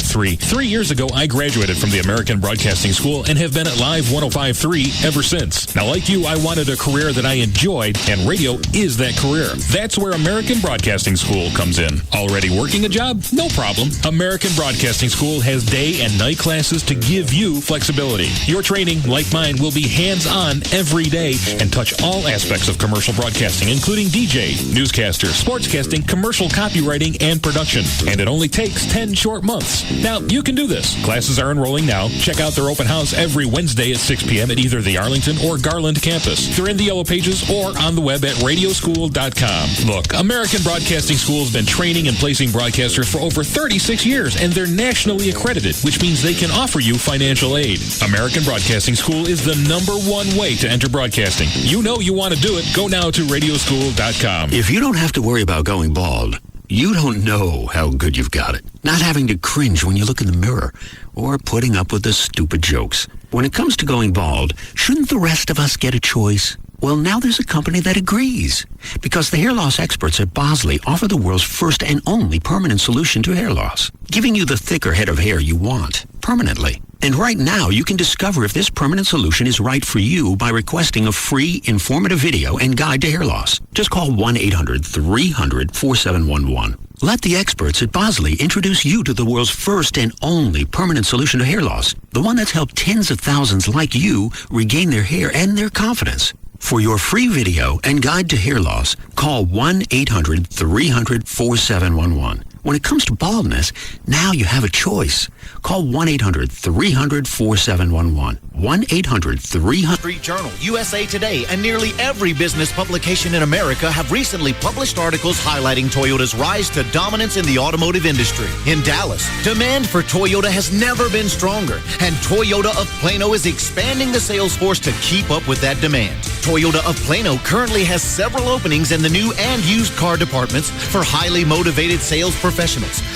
105.3. 3 years ago, I graduated from the American Broadcasting School and have been at Live 105.3 ever since. Now, like you, I wanted a career that I enjoyed, and radio is that career. That's where American Broadcasting School comes in. Already working a job? No problem. American Broadcasting School has day and night classes to give you flexibility. Your training, like mine, will be hands-on every day and touch all aspects of commercial broadcasting, including DJ, newscaster, sportscasting, commercial copywriting, and production. And it only takes 10 short months. Now, you can do this. Classes are enrolling now. Check out their open house every Wednesday at 6 p.m. at either the Arlington or Garland campus. They're in the Yellow Pages or on the web at radioschool.com. Look, American Broadcasting School has been training and placing broadcasters for over 36 years, and they're nationally accredited, which means they can offer you financial aid. American Broadcasting School is the #1 way to enter broadcasting. You know you want to do it. Go now to radioschool.com. If you don't have to worry about going bald, you don't know how good you've got it. Not having to cringe when you look in the mirror or putting up with the stupid jokes. When it comes to going bald, shouldn't the rest of us get a choice? Well, now there's a company that agrees. Because the hair loss experts at Bosley offer the world's first and only permanent solution to hair loss, giving you the thicker head of hair you want, permanently. And right now, you can discover if this permanent solution is right for you by requesting a free, informative video and guide to hair loss. Just call 1-800-300-4711. Let the experts at Bosley introduce you to the world's first and only permanent solution to hair loss, the one that's helped tens of thousands like you regain their hair and their confidence. For your free video and guide to hair loss, call 1-800-300-4711. When it comes to baldness, now you have a choice. Call 1-800-300-4711. 1-800-300... Street Journal, USA Today, and nearly every business publication in America have recently published articles highlighting Toyota's rise to dominance in the automotive industry. In Dallas, demand for Toyota has never been stronger, and Toyota of Plano is expanding the sales force to keep up with that demand. Toyota of Plano currently has several openings in the new and used car departments for highly motivated sales professionals.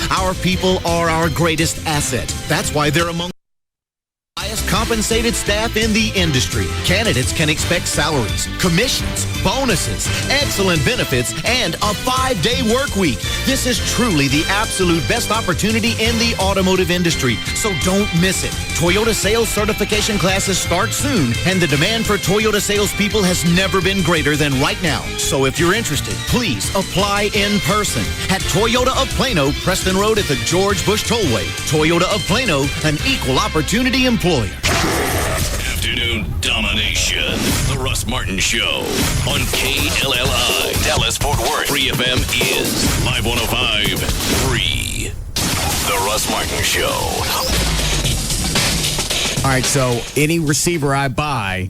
Our people are our greatest asset. That's why they're among the highest compensated staff in the industry. Candidates can expect salaries, commissions, bonuses, excellent benefits, and a 5-day work week. This is truly the absolute best opportunity in the automotive industry, so don't miss it. Toyota sales certification classes start soon, and the demand for Toyota salespeople has never been greater than right now. So if you're interested, please apply in person at Toyota of Plano, Preston Road at the George Bush Tollway. Toyota of Plano, an equal opportunity employer. Afternoon domination. The Russ Martin Show on KLLI. Dallas Fort Worth. Free FM is Live 105.3. The Russ Martin Show. All right, so any receiver I buy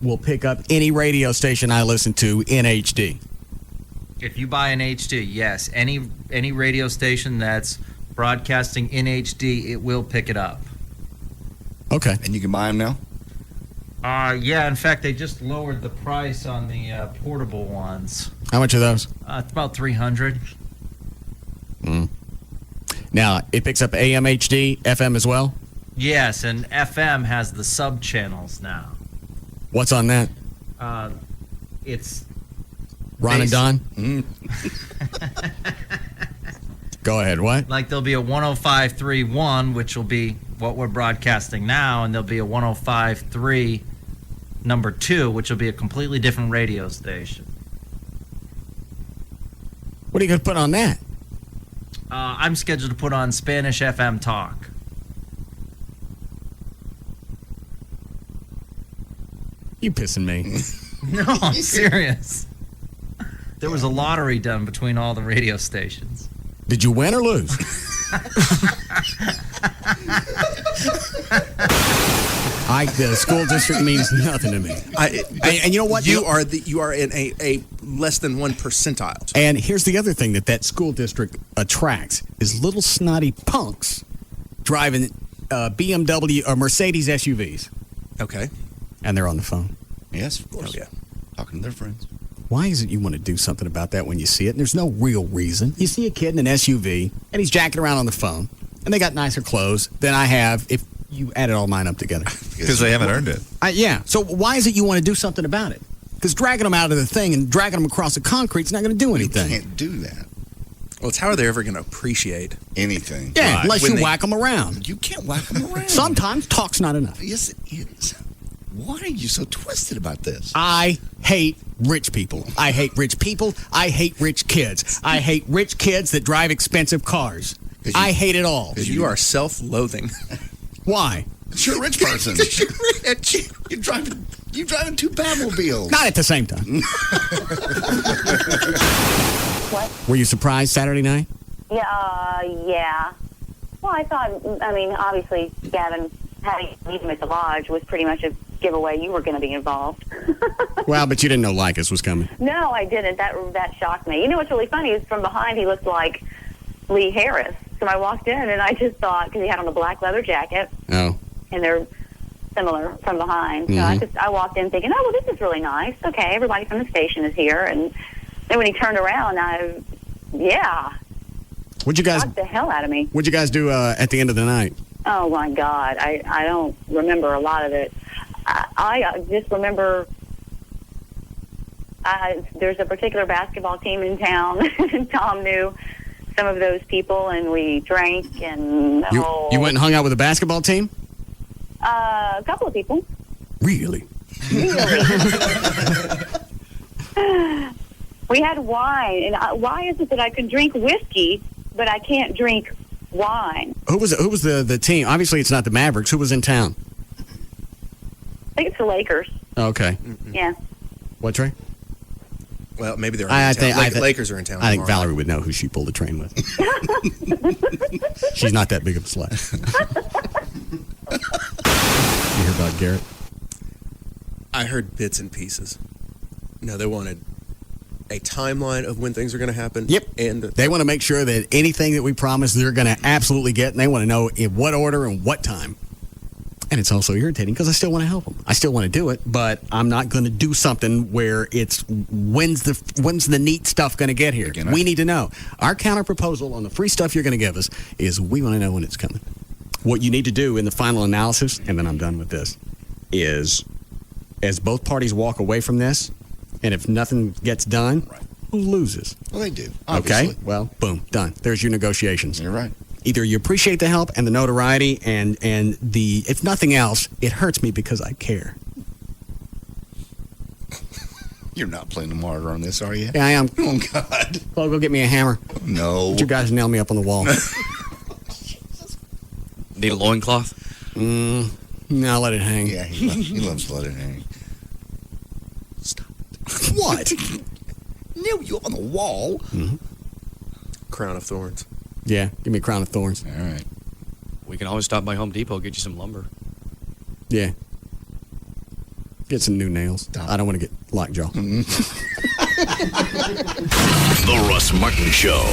will pick up any radio station I listen to in HD. If you buy an HD, yes. Any radio station that's broadcasting in HD, it will pick it up. Okay. And you can buy them now? Yeah, in fact, they just lowered the price on the portable ones. How much are those? It's about $300. Now, it picks up AM HD, FM as well? Yes, and FM has the sub-channels now. What's on that? It's... Ron and Don? Go ahead, what? Like there'll be a 105.3.1, which will be what we're broadcasting now, and there'll be a 105.3 number 2, which will be a completely different radio station. What are you going to put on that? I'm scheduled to put on Spanish FM Talk. You pissing me. No, I'm serious. There was a lottery done between all the radio stations. Did you win or lose? The school district means nothing to me. And you know what? You are in a less than 1 percentile. And here's the other thing that school district attracts is little snotty punks driving BMW or Mercedes SUVs. Okay. And they're on the phone. Yes, of course. Oh, yeah. Talking to their friends. Why is it you want to do something about that when you see it? And there's no real reason. You see a kid in an SUV, and he's jacking around on the phone, and they got nicer clothes than I have if you added all mine up together. Because they haven't earned it. Yeah. So why is it you want to do something about it? Because dragging them out of the thing and dragging them across the concrete is not going to do anything. You can't do that. Well, it's how are they ever going to appreciate Anything. Yeah, Right. unless When you they- whack them around. You can't whack them around. Sometimes talk's not enough. Yes, it is. Why are you so twisted about this? I hate rich people. I hate rich people. I hate rich kids. I hate rich kids that drive expensive cars. I hate it all. you are self-loathing. Why? You're a rich person. You're rich. You're driving 2 Batmobiles. Not at the same time. What? Were you surprised Saturday night? Yeah. Well, obviously, Gavin having him at the lodge was pretty much a giveaway you were going to be involved. Well, but you didn't know Lycus was coming. No, I didn't. That shocked me. You know what's really funny is from behind he looked like Lee Harris. So I walked in and I just thought, because he had on a black leather jacket, Oh. and they're similar from behind. So I walked in thinking, oh, well, this is really nice. Okay, everybody from the station is here. And then when he turned around, What'd you guys shocked the hell out of me. What'd you guys do at the end of the night? Oh, my God. I don't remember a lot of it. I just remember there's a particular basketball team in town, and Tom knew some of those people, and we drank, and You went and hung out with the basketball team? a couple of people. Really? We had wine, and why is it that I can drink whiskey, but I can't drink wine? Who was the team? Obviously, it's not the Mavericks. Who was in town? I think it's the Lakers. Okay. Yeah. What, Trey? Well, maybe they're I in town. think- Lakers are in town. I think tomorrow. Valerie would know who she pulled the train with. She's not that big of a slut. You hear about Garrett? I heard bits and pieces. No, they wanted a timeline of when things are going to happen. Yep. And They want to make sure that anything that we promise they're going to absolutely get, and they want to know in what order and what time. And it's also irritating because I still want to help them. I still want to do it, but I'm not going to do something where it's when's the neat stuff going to get here. Again, We need to know. Our counter proposal on the free stuff you're going to give us is we want to know when it's coming. What you need to do in the final analysis, and then I'm done with this, is as both parties walk away from this, and if nothing gets done, who loses? Well, they do. Obviously. Okay? Well, boom, done. There's your negotiations. You're right. Either you appreciate the help and the notoriety, and the if nothing else, it hurts me because I care. You're not playing the martyr on this, are you? Yeah, I am. Oh, God. Well, go get me a hammer. No. You guys nail me up on the wall. Need a loincloth? No, let it hang. Yeah, he loves to let it hang. Stop it. What? Nail you up on the wall. Mm-hmm. Crown of Thorns. Yeah, give me a crown of thorns. All right. We can always stop by Home Depot, get you some lumber. Yeah. Get some new nails. I don't want to get lockjaw. The Russ Martin Show.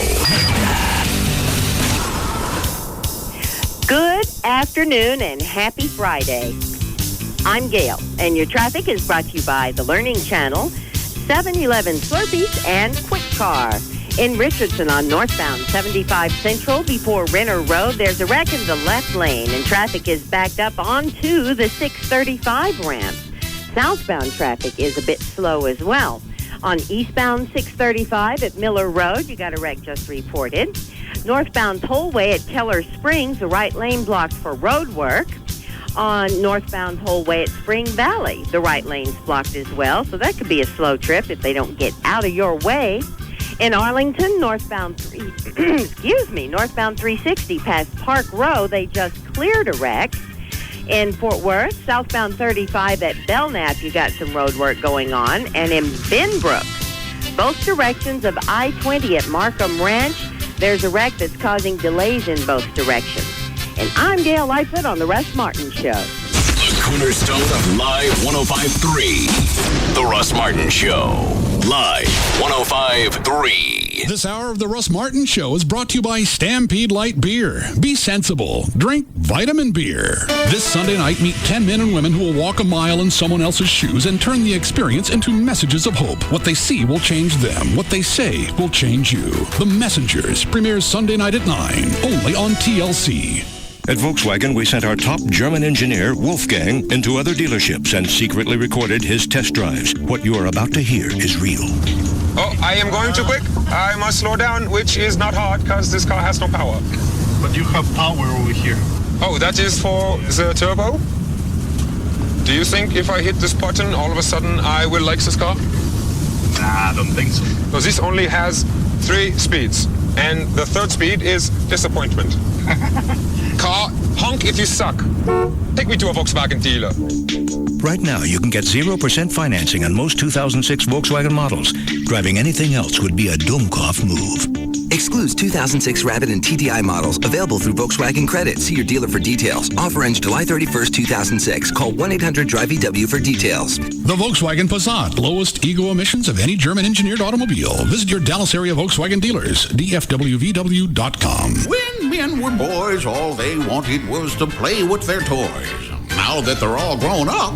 Good afternoon and happy Friday. I'm Gail, and your traffic is brought to you by the Learning Channel, 7-Eleven Slurpees, and Quick Car. In Richardson on northbound 75 Central before Renner Road, there's a wreck in the left lane, and traffic is backed up onto the 635 ramp. Southbound traffic is a bit slow as well. On eastbound 635 at Miller Road, you got a wreck just reported. Northbound tollway at Keller Springs, the right lane blocked for road work. On northbound tollway at Spring Valley, the right lane's blocked as well, so that could be a slow trip if they don't get out of your way. In Arlington, northbound 360 past Park Row, they just cleared a wreck. In Fort Worth, southbound 35 at Belknap, you got some road work going on. And in Benbrook, both directions of I-20 at Markham Ranch, there's a wreck that's causing delays in both directions. And I'm Gail Lightfoot on The Russ Martin Show. The cornerstone of Live 105.3. The Russ Martin Show. Live 105.3. This hour of the Russ Martin Show is brought to you by Stampede Light Beer. Be sensible. Drink vitamin beer. This Sunday night, meet 10 men and women who will walk a mile in someone else's shoes and turn the experience into messages of hope. What they see will change them. What they say will change you. The Messengers premieres Sunday night at 9, only on TLC. At Volkswagen, we sent our top German engineer, Wolfgang, into other dealerships and secretly recorded his test drives. What you are about to hear is real. Oh, I am going too quick. I must slow down, which is not hard because this car has no power. But you have power over here. Oh, that is for the turbo? Do you think if I hit this button, all of a sudden I will like this car? Nah, I don't think so. So this only has 3 speeds, and the 3rd speed is disappointment. Car, honk if you suck. Take me to a Volkswagen dealer. Right now, you can get 0% financing on most 2006 Volkswagen models. Driving anything else would be a Dummkopf move. Excludes 2006 Rabbit and TDI models. Available through Volkswagen Credit. See your dealer for details. Offer ends July 31st, 2006. Call 1-800-DRIVE-EW for details. The Volkswagen Passat. Lowest ego emissions of any German-engineered automobile. Visit your Dallas area Volkswagen dealers. DFWVW.com. When men were boys, all they wanted was to play with their toys. Now that they're all grown up,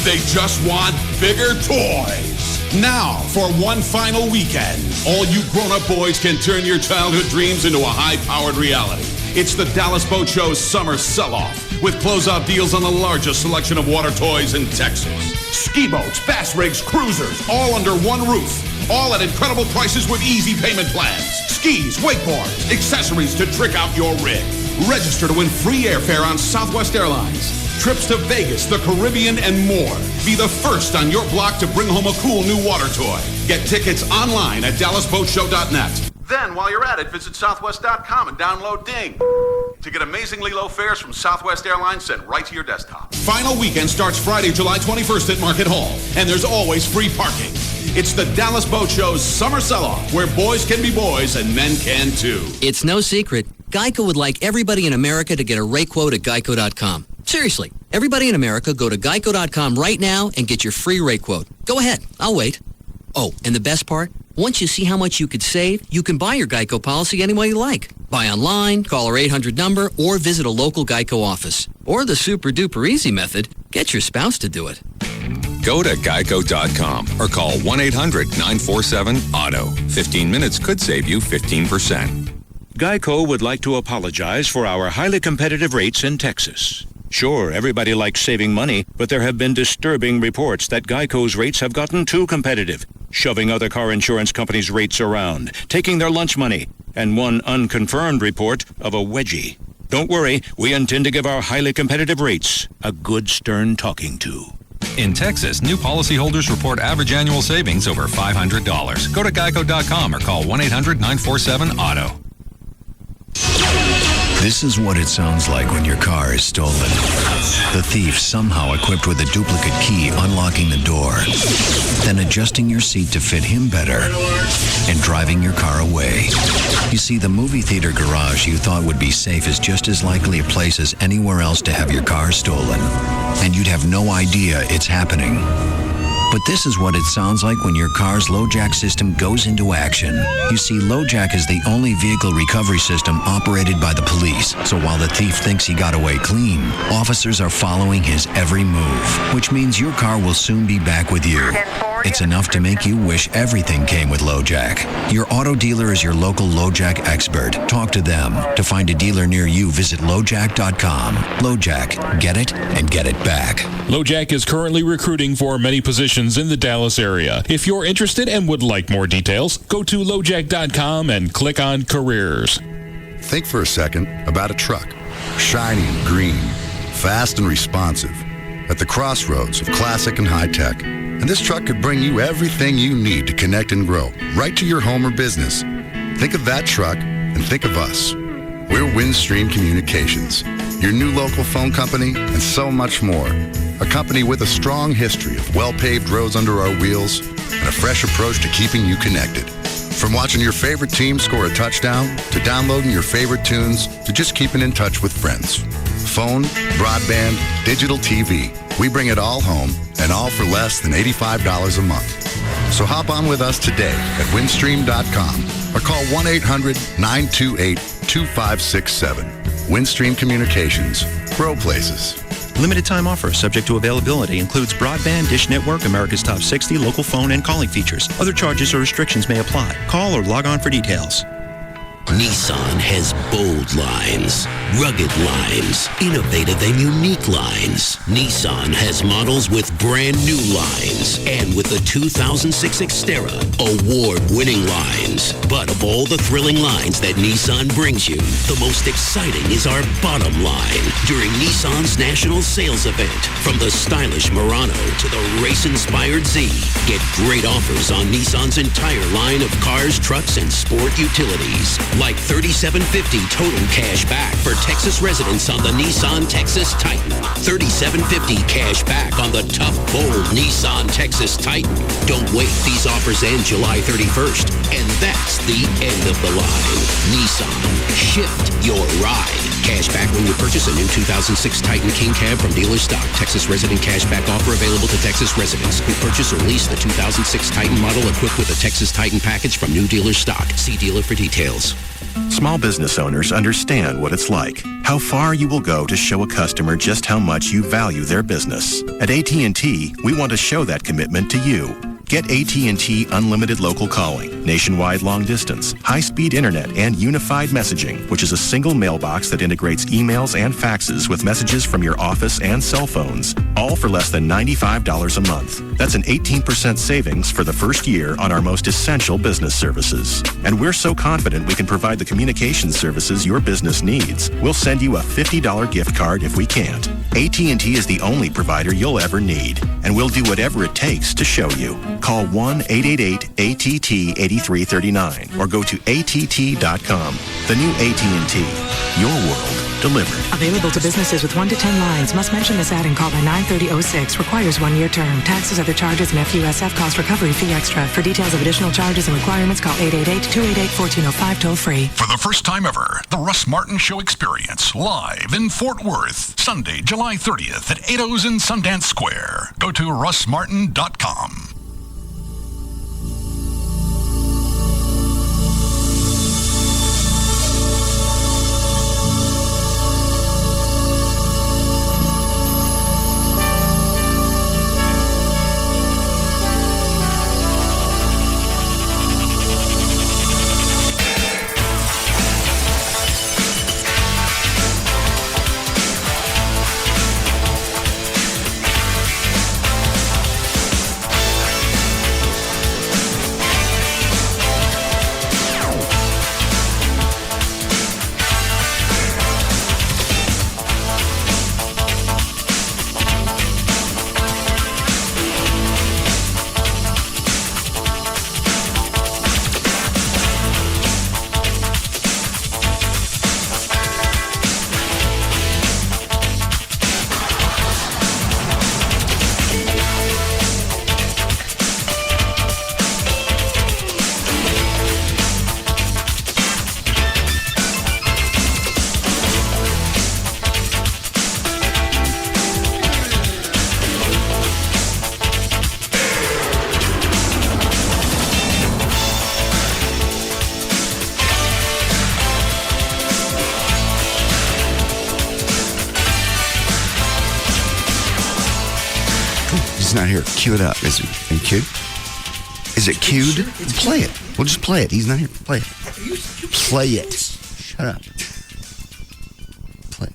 they just want bigger toys. Now, for one final weekend, all you grown-up boys can turn your childhood dreams into a high-powered reality. It's the Dallas Boat Show's summer sell-off, with closeout deals on the largest selection of water toys in Texas. Ski boats, bass rigs, cruisers, all under one roof. All at incredible prices with easy payment plans. Skis, wakeboards, accessories to trick out your rig. Register to win free airfare on Southwest Airlines. Trips to Vegas, the Caribbean, and more. Be the first on your block to bring home a cool new water toy. Get tickets online at DallasBoatShow.net. then while you're at it, visit Southwest.com and download Ding to get amazingly low fares from Southwest Airlines sent right to your desktop. Final weekend starts Friday, July 21st at Market Hall, and there's always free parking. It's the Dallas Boat Show's summer sell-off, where boys can be boys and men can too. It's no secret. Geico would like everybody in America to get a rate quote at Geico.com. Seriously, everybody in America go to Geico.com right now and get your free rate quote. Go ahead, I'll wait. Oh, and the best part? Once you see how much you could save, you can buy your Geico policy any way you like. Buy online, call our 800 number, or visit a local Geico office. Or the super-duper easy method, get your spouse to do it. Go to geico.com or call 1-800-947-AUTO. 15 minutes could save you 15%. Geico would like to apologize for our highly competitive rates in Texas. Sure, everybody likes saving money, but there have been disturbing reports that Geico's rates have gotten too competitive, shoving other car insurance companies' rates around, taking their lunch money, and one unconfirmed report of a wedgie. Don't worry, we intend to give our highly competitive rates a good stern talking to. In Texas, new policyholders report average annual savings over $500. Go to geico.com or call 1-800-947-AUTO. This is what it sounds like when your car is stolen. The thief somehow equipped with a duplicate key unlocking the door, then adjusting your seat to fit him better, and driving your car away. You see, the movie theater garage you thought would be safe is just as likely a place as anywhere else to have your car stolen. And you'd have no idea it's happening. But this is what it sounds like when your car's LoJack system goes into action. You see, LoJack is the only vehicle recovery system operated by the police. So while the thief thinks he got away clean, officers are following his every move, which means your car will soon be back with you. It's enough to make you wish everything came with LoJack. Your auto dealer is your local LoJack expert. Talk to them. To find a dealer near you, visit LoJack.com. LoJack, get it and get it back. LoJack is currently recruiting for many positions in the Dallas area. If you're interested and would like more details, go to LoJack.com and click on Careers. Think for a second about a truck. Shiny and green, fast and responsive. At the crossroads of classic and high tech. And this truck could bring you everything you need to connect and grow, right to your home or business. Think of that truck and think of us. We're Windstream Communications, your new local phone company, and so much more. A company with a strong history of well-paved roads under our wheels and a fresh approach to keeping you connected. From watching your favorite team score a touchdown, to downloading your favorite tunes, to just keeping in touch with friends. Phone, broadband, digital TV. We bring it all home, and all for less than $85 a month. So hop on with us today at Windstream.com or call 1-800-928-2567. Windstream Communications. Grow places. Limited time offer subject to availability includes broadband, dish network, America's Top 60, local phone, and calling features. Other charges or restrictions may apply. Call or log on for details. Nissan has bold lines, rugged lines, innovative and unique lines. Nissan has models with brand new lines. And with the 2006 Xterra, award-winning lines. But of all the thrilling lines that Nissan brings you, the most exciting is our bottom line. During Nissan's national sales event, from the stylish Murano to the race-inspired Z, get great offers on Nissan's entire line of cars, trucks, and sport utilities. Like $3,750 total cash back for Texas residents on the Nissan Texas Titan. $3,750 cash back on the tough, bold Nissan Texas Titan. Don't wait. These offers end July 31st. And that's the end of the line. Nissan. Shift your ride. Cash back when you purchase a new 2006 Titan King Cab from dealer stock. Texas resident cash back offer available to Texas residents who purchase or lease the 2006 Titan model equipped with a Texas Titan package from new dealer stock. See dealer for details. Small business owners understand what it's like, how far you will go to show a customer just how much you value their business. At AT&T, we want to show that commitment to you. Get AT&T Unlimited Local Calling, nationwide long distance, high-speed internet, and unified messaging, which is a single mailbox that integrates emails and faxes with messages from your office and cell phones, all for less than $95 a month. That's an 18% savings for the first year on our most essential business services. And we're so confident we can provide the communication services your business needs, we'll send you a $50 gift card if we can't. AT&T is the only provider you'll ever need, and we'll do whatever it takes to show you. Call 1-888-ATT-8339 or go to ATT.com. The new AT&T. Your world delivered. Available to businesses with 1 to 10 lines. Must mention this ad and call by 9/30/06. Requires 1-year term. Taxes, other charges, and FUSF cost recovery fee extra. For details of additional charges and requirements, call 888-288-1405 toll free. For the first time ever, the Russ Martin Show experience live in Fort Worth, Sunday, July 30th at 8 in Sundance Square. Go to russmartin.com. Not here. Cue it up. Is it cued? Is it cued? Sure, play it. We'll just play it. He's not here. Play it. Play it. Shut up. Play it.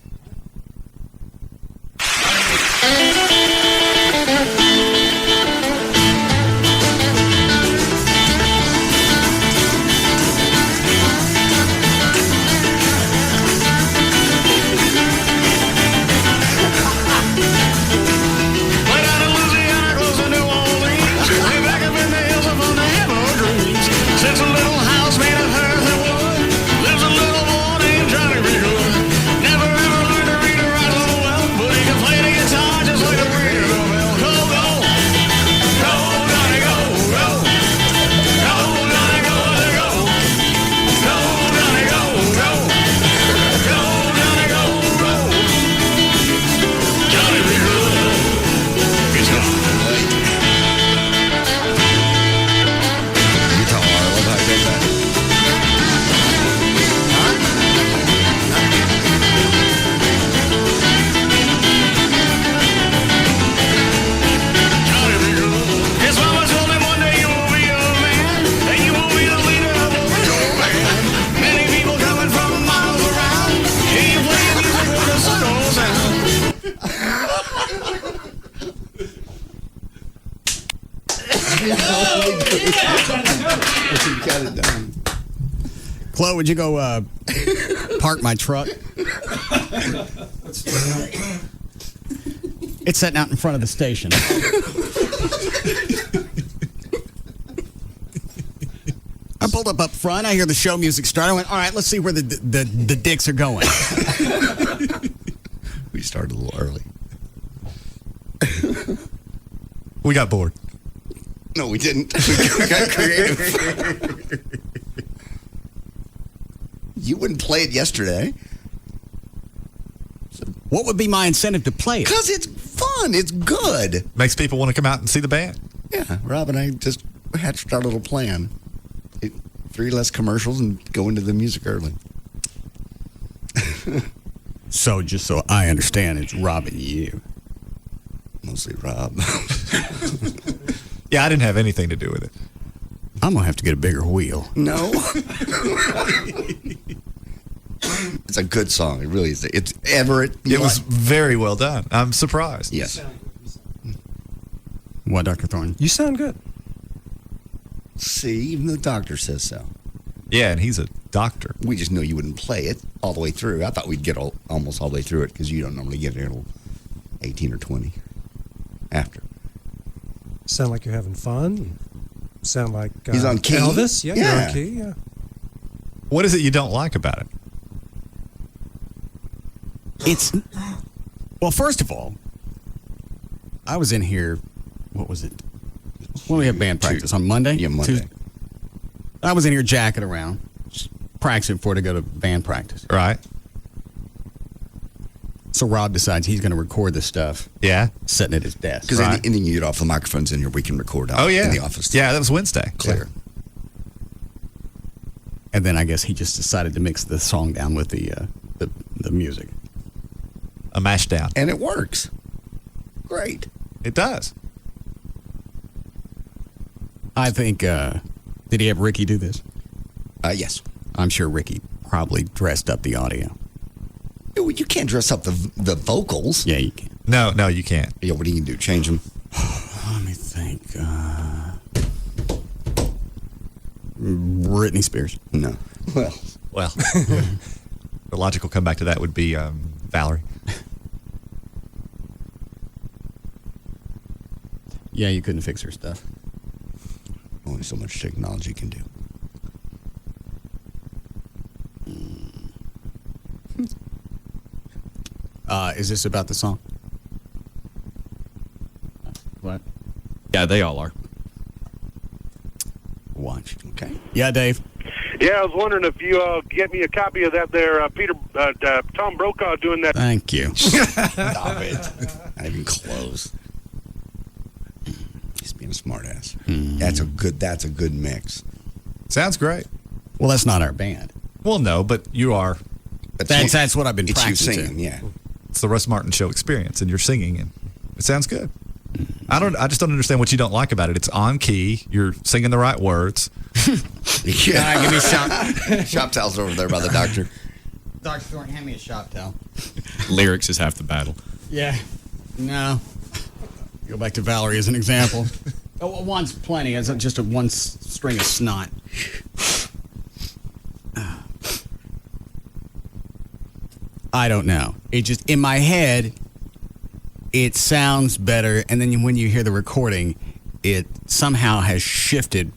Since a little house made of earth and wood lives a little boy named Chloe, would you go park my truck? It's sitting out in front of the station. I pulled up front. I hear the show music start. I went, all right, let's see where the dicks are going. We started a little early. We got bored. No, we didn't. We got creative. You wouldn't play it yesterday. So what would be my incentive to play it? Because it's fun. It's good. Makes people want to come out and see the band. Yeah, Rob and I just hatched our little plan. 3 less commercials and go into the music early. So, just so I understand, it's Rob and you. Mostly Rob. Yeah, I didn't have anything to do with it. I'm going to have to get a bigger wheel. No. It's a good song. It really is. It's Everett. It was very well done. I'm surprised. Yes. What, Dr. Thorne? You sound good. See, even the doctor says so. Yeah, and he's a doctor. We just knew you wouldn't play it all the way through. I thought we'd get almost all the way through it because you don't normally get it until 18 or 20 after. Sound like you're having fun. Sound like he's on key. Elvis. Yeah, you're on key. Yeah. What is it you don't like about it? Well, first of all, I was in here. What was it? When we have band practice on Monday? Yeah, Monday. Tuesday. I was in here jacking around, just practicing before to go to band practice. Right. So Rob decides he's going to record this stuff. Yeah. Sitting at his desk. Because anything you get off the microphones in here, we can record out in the office. Yeah, that was Wednesday. Clear. Yeah. And then I guess he just decided to mix the song down with the music. A mash down. And it works. Great. It does. I think, did he have Ricky do this? Yes. I'm sure Ricky probably dressed up the audio. You can't dress up the vocals. Yeah, you can. No, you can't. Yeah, what do you do? Change them? Let me think. Britney Spears. No. Well. The logical comeback to that would be Valerie. Yeah, you couldn't fix her stuff. Only so much technology can do. Is this about the song? What? Yeah, they all are. Watch. Okay. Yeah, Dave. Yeah, I was wondering if you get me a copy of that there, Tom Brokaw doing that. Thank you. Stop it. Not even close. He's being a smartass. That's a good mix. Sounds great. Well, that's not our band. Well, no, but you are. But that's what I've been It's you practicing. singing, yeah. It's the Russ Martin Show experience, and you're singing, and it sounds good. I just don't understand what you don't like about it. It's on key. You're singing the right words. Yeah. Give me shop towels over there by the doctor. Dr. Thorne, hand me a shop towel. Lyrics is half the battle. Yeah. No. Go back to Valerie as an example. One's plenty. It's just one string of snot. I don't know. It just, in my head, it sounds better. And then when you hear the recording, it somehow has shifted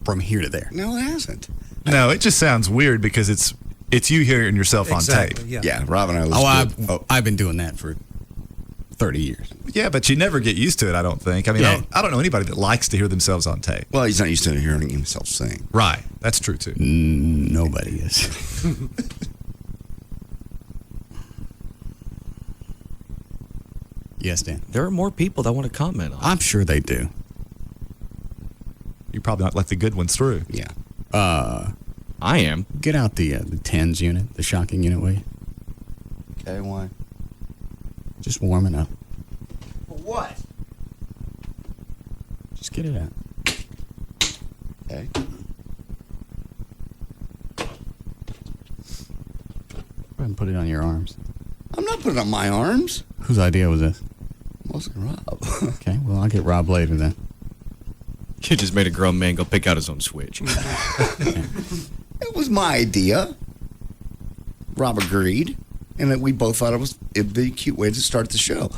from here to there. No, it hasn't. No, it just sounds weird because it's you hearing yourself on tape. Yeah, Rob and I I've been doing that for 30 years. Yeah, but you never get used to it, I don't think. I mean, Yeah. I don't know anybody that likes to hear themselves on tape. Well, he's not used to hearing himself sing. Right. That's true, too. Nobody is. Yes, Dan. There are more people that want to comment on it. I'm sure they do. You probably not let the good ones through. Yeah. I am. Get out the tens unit, the shocking unit, will you? Okay, why? Just warming up. For what? Just get it out. Okay. Go ahead and put it on your arms. I'm not putting it on my arms. Whose idea was this? Mostly Rob. Okay, well, I'll get Rob later then. You just made a grown man go pick out his own switch. Yeah, It was my idea. Rob agreed, and that we both thought it'd be a cute way to start the show.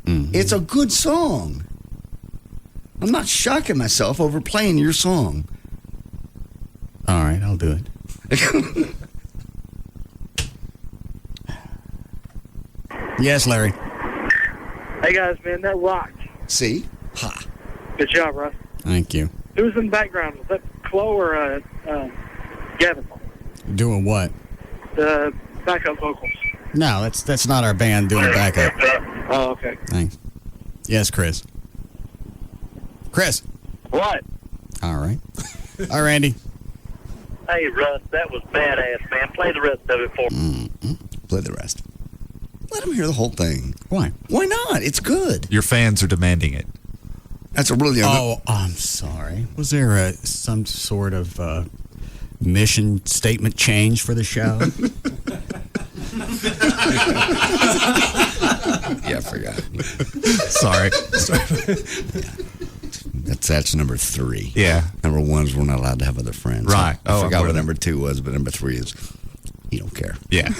Mm-hmm. It's a good song. I'm not shocking myself over playing your song. All right, I'll do it. Yes, Larry. Hey guys, man, that rocked. See? Ha. Good job, Russ. Thank you. Who was in the background? Was that Chloe or Gavin? Doing what? The backup vocals. No, that's not our band doing backup. Oh, okay. Thanks. Yes, Chris. Chris. What? All right. All right, Randy. Hey, Russ, that was badass, man. Play the rest of it for me. Mm-hmm. Play the rest. Let them hear the whole thing. Why? Why not? It's good. Your fans are demanding it. That's a really... Oh, I'm sorry. Was there some sort of mission statement change for the show? Yeah, I forgot. Sorry. Yeah. That's number 3. Yeah. Number 1 is we're not allowed to have other friends. Right. I forgot what number 2 was, but number 3 is you don't care. Yeah.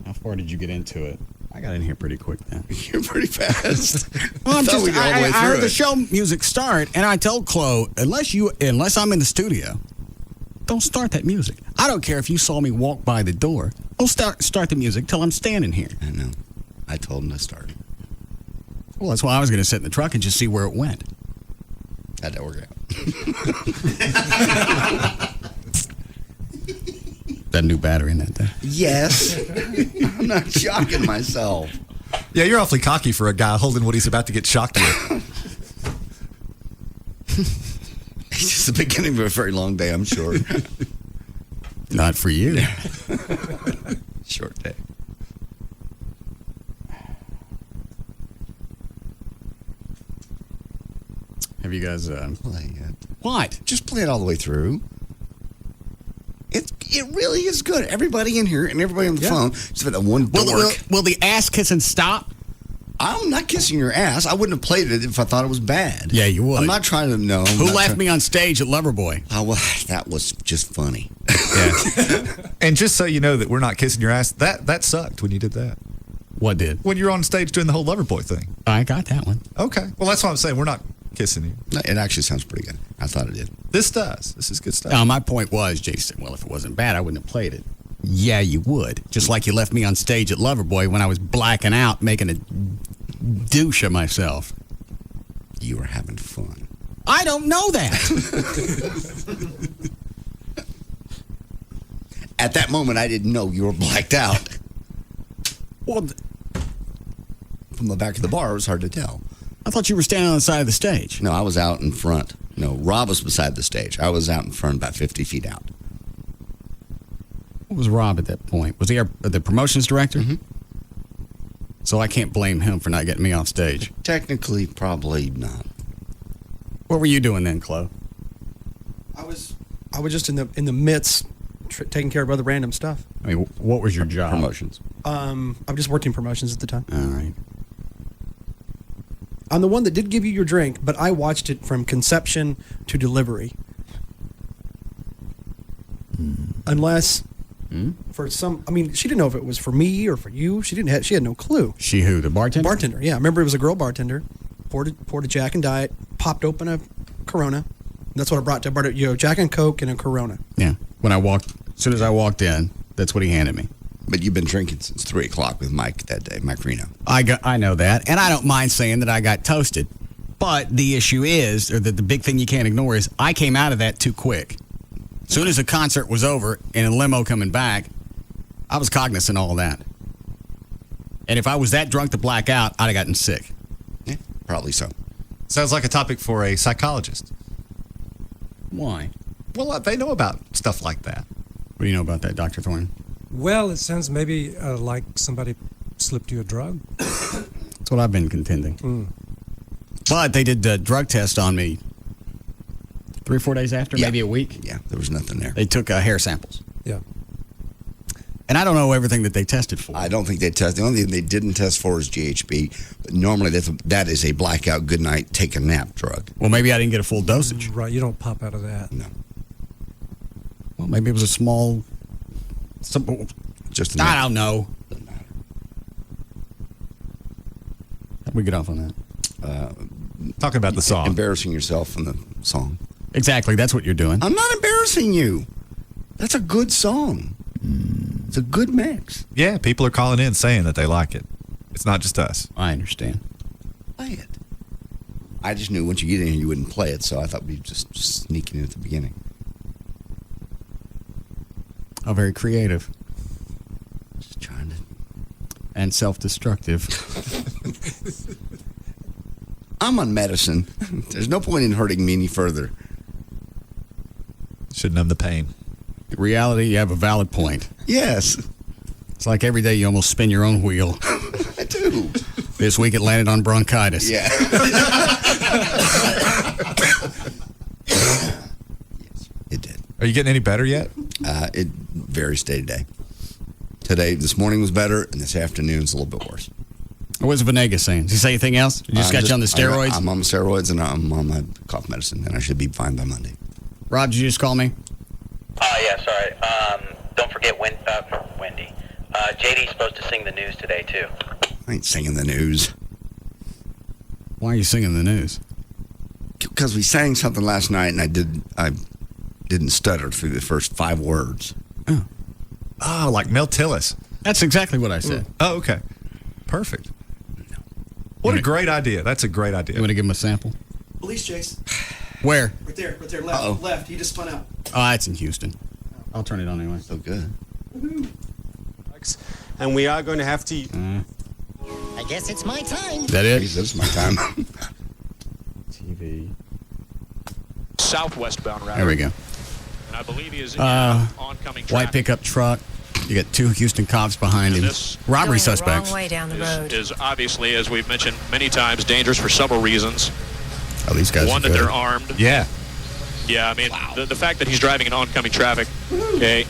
How far did you get into it? I got in here pretty quick then. You're pretty fast. Well, I heard the it. show music start, and I told Chloe, unless I'm in the studio, don't start that music. I don't care if you saw me walk by the door. Don't start the music till I'm standing here. I know. I told him to start. Well, that's why I was going to sit in the truck and just see where it went. How'd that work out? That new battery in that thing. Yes. I'm not shocking myself. Yeah, you're awfully cocky for a guy holding what he's about to get shocked with. It's just the beginning of a very long day, I'm sure. Not for you. Short day. Have you guys play it? What? Just play it all the way through. It really is good. Everybody in here and everybody on the phone, just for that one dork. Will the ass kissing stop? I'm not kissing your ass. I wouldn't have played it if I thought it was bad. Yeah, you would. I'm not trying to know. Who left me on stage at Loverboy? Oh, well, that was just funny. Yeah. And just so you know that we're not kissing your ass, that sucked when you did that. What did? When you were on stage doing the whole Loverboy thing. I got that one. Okay. Well, that's what I'm saying. We're not kissing you. No, it actually sounds pretty good. I thought it did. This does. This is good stuff. No, my point was, Jason, well, if it wasn't bad, I wouldn't have played it. Yeah, you would. Just like you left me on stage at Loverboy when I was blacking out, making a douche of myself. You were having fun. I don't know that. At that moment, I didn't know you were blacked out. Well, from the back of the bar, it was hard to tell. I thought you were standing on the side of the stage. No, I was out in front. No, Rob was beside the stage. I was out in front, about 50 feet out. What was Rob at that point? Was he the promotions director? Mm-hmm. So I can't blame him for not getting me off stage. Technically, probably not. What were you doing then, Chloe? I was just in the midst, taking care of other random stuff. I mean, what was your job? Promotions. I'm just working promotions at the time. All right. I'm the one that did give you your drink, but I watched it from conception to delivery. Unless, for some, I mean, she didn't know if it was for me or for you. She had no clue. She who? The bartender? Bartender, yeah. I remember it was a girl bartender. Poured a Jack and Diet, popped open a Corona. That's what I brought to bar. Jack and Coke and a Corona. Yeah. As soon as I walked in, that's what he handed me. But you've been drinking since 3 o'clock with Mike that day, Mike Reno. I know that, and I don't mind saying that I got toasted. But the issue is, or the big thing you can't ignore is, I came out of that too quick. As soon as the concert was over and a limo coming back, I was cognizant of all that. And if I was that drunk to black out, I'd have gotten sick. Yeah, probably so. Sounds like a topic for a psychologist. Why? Well, they know about stuff like that. What do you know about that, Dr. Thorne? Well, it sounds maybe like somebody slipped you a drug. That's what I've been contending. Mm. But they did the drug test on me 3 or 4 days after, maybe a week. Yeah, there was nothing there. They took hair samples. Yeah. And I don't know everything that they tested for. I don't think they tested. The only thing they didn't test for is GHB. But normally that is a blackout, good night, take a nap drug. Well, maybe I didn't get a full dosage. Right, you don't pop out of that. No. Well, maybe it was a small. Just I don't know. How'd we get off on that? Talking about the song. Embarrassing yourself in the song. Exactly. That's what you're doing. I'm not embarrassing you. That's a good song. It's a good mix. Yeah, people are calling in saying that they like it. It's not just us. I understand. Play it. I just knew once you get in here you wouldn't play it, so I thought we'd just sneak in at the beginning. Oh, very creative. Just trying to. And self-destructive. I'm on medicine. There's no point in hurting me any further. Should numb the pain. In reality, you have a valid point. Yes. It's like every day you almost spin your own wheel. I do. This week it landed on bronchitis. Yeah. Yes, it did. Are you getting any better yet? It varies day to day. This morning was better, and this afternoon's a little bit worse. What's Venegas saying? Does he say anything else? You just got you on the steroids? I'm on the steroids, and I'm on my cough medicine, and I should be fine by Monday. Rob, did you just call me? Yeah, sorry. Don't forget Wendy. JD's supposed to sing the news today, too. I ain't singing the news. Why are you singing the news? Because we sang something last night, and I didn't stutter through the first 5 words. Oh, like Mel Tillis. That's exactly what I said. Oh, okay. Perfect. What a great idea. That's a great idea. You want to give him a sample? Police chase. Where? Right there, left, left. He just spun out. Oh, it's in Houston. I'll turn it on anyway. So good. And we are going to have to... I guess it's my time. Is that it? It's my time. TV. Southwestbound route. There we go. And I believe he is in oncoming traffic. White pickup truck. You got 2 Houston cops behind him. Robbery suspects. Wrong way down the road. Is obviously, as we've mentioned many times, dangerous for several reasons. Oh, these guys One, are that good. they're armed. Yeah. Yeah, I mean, the fact that he's driving in oncoming traffic, okay,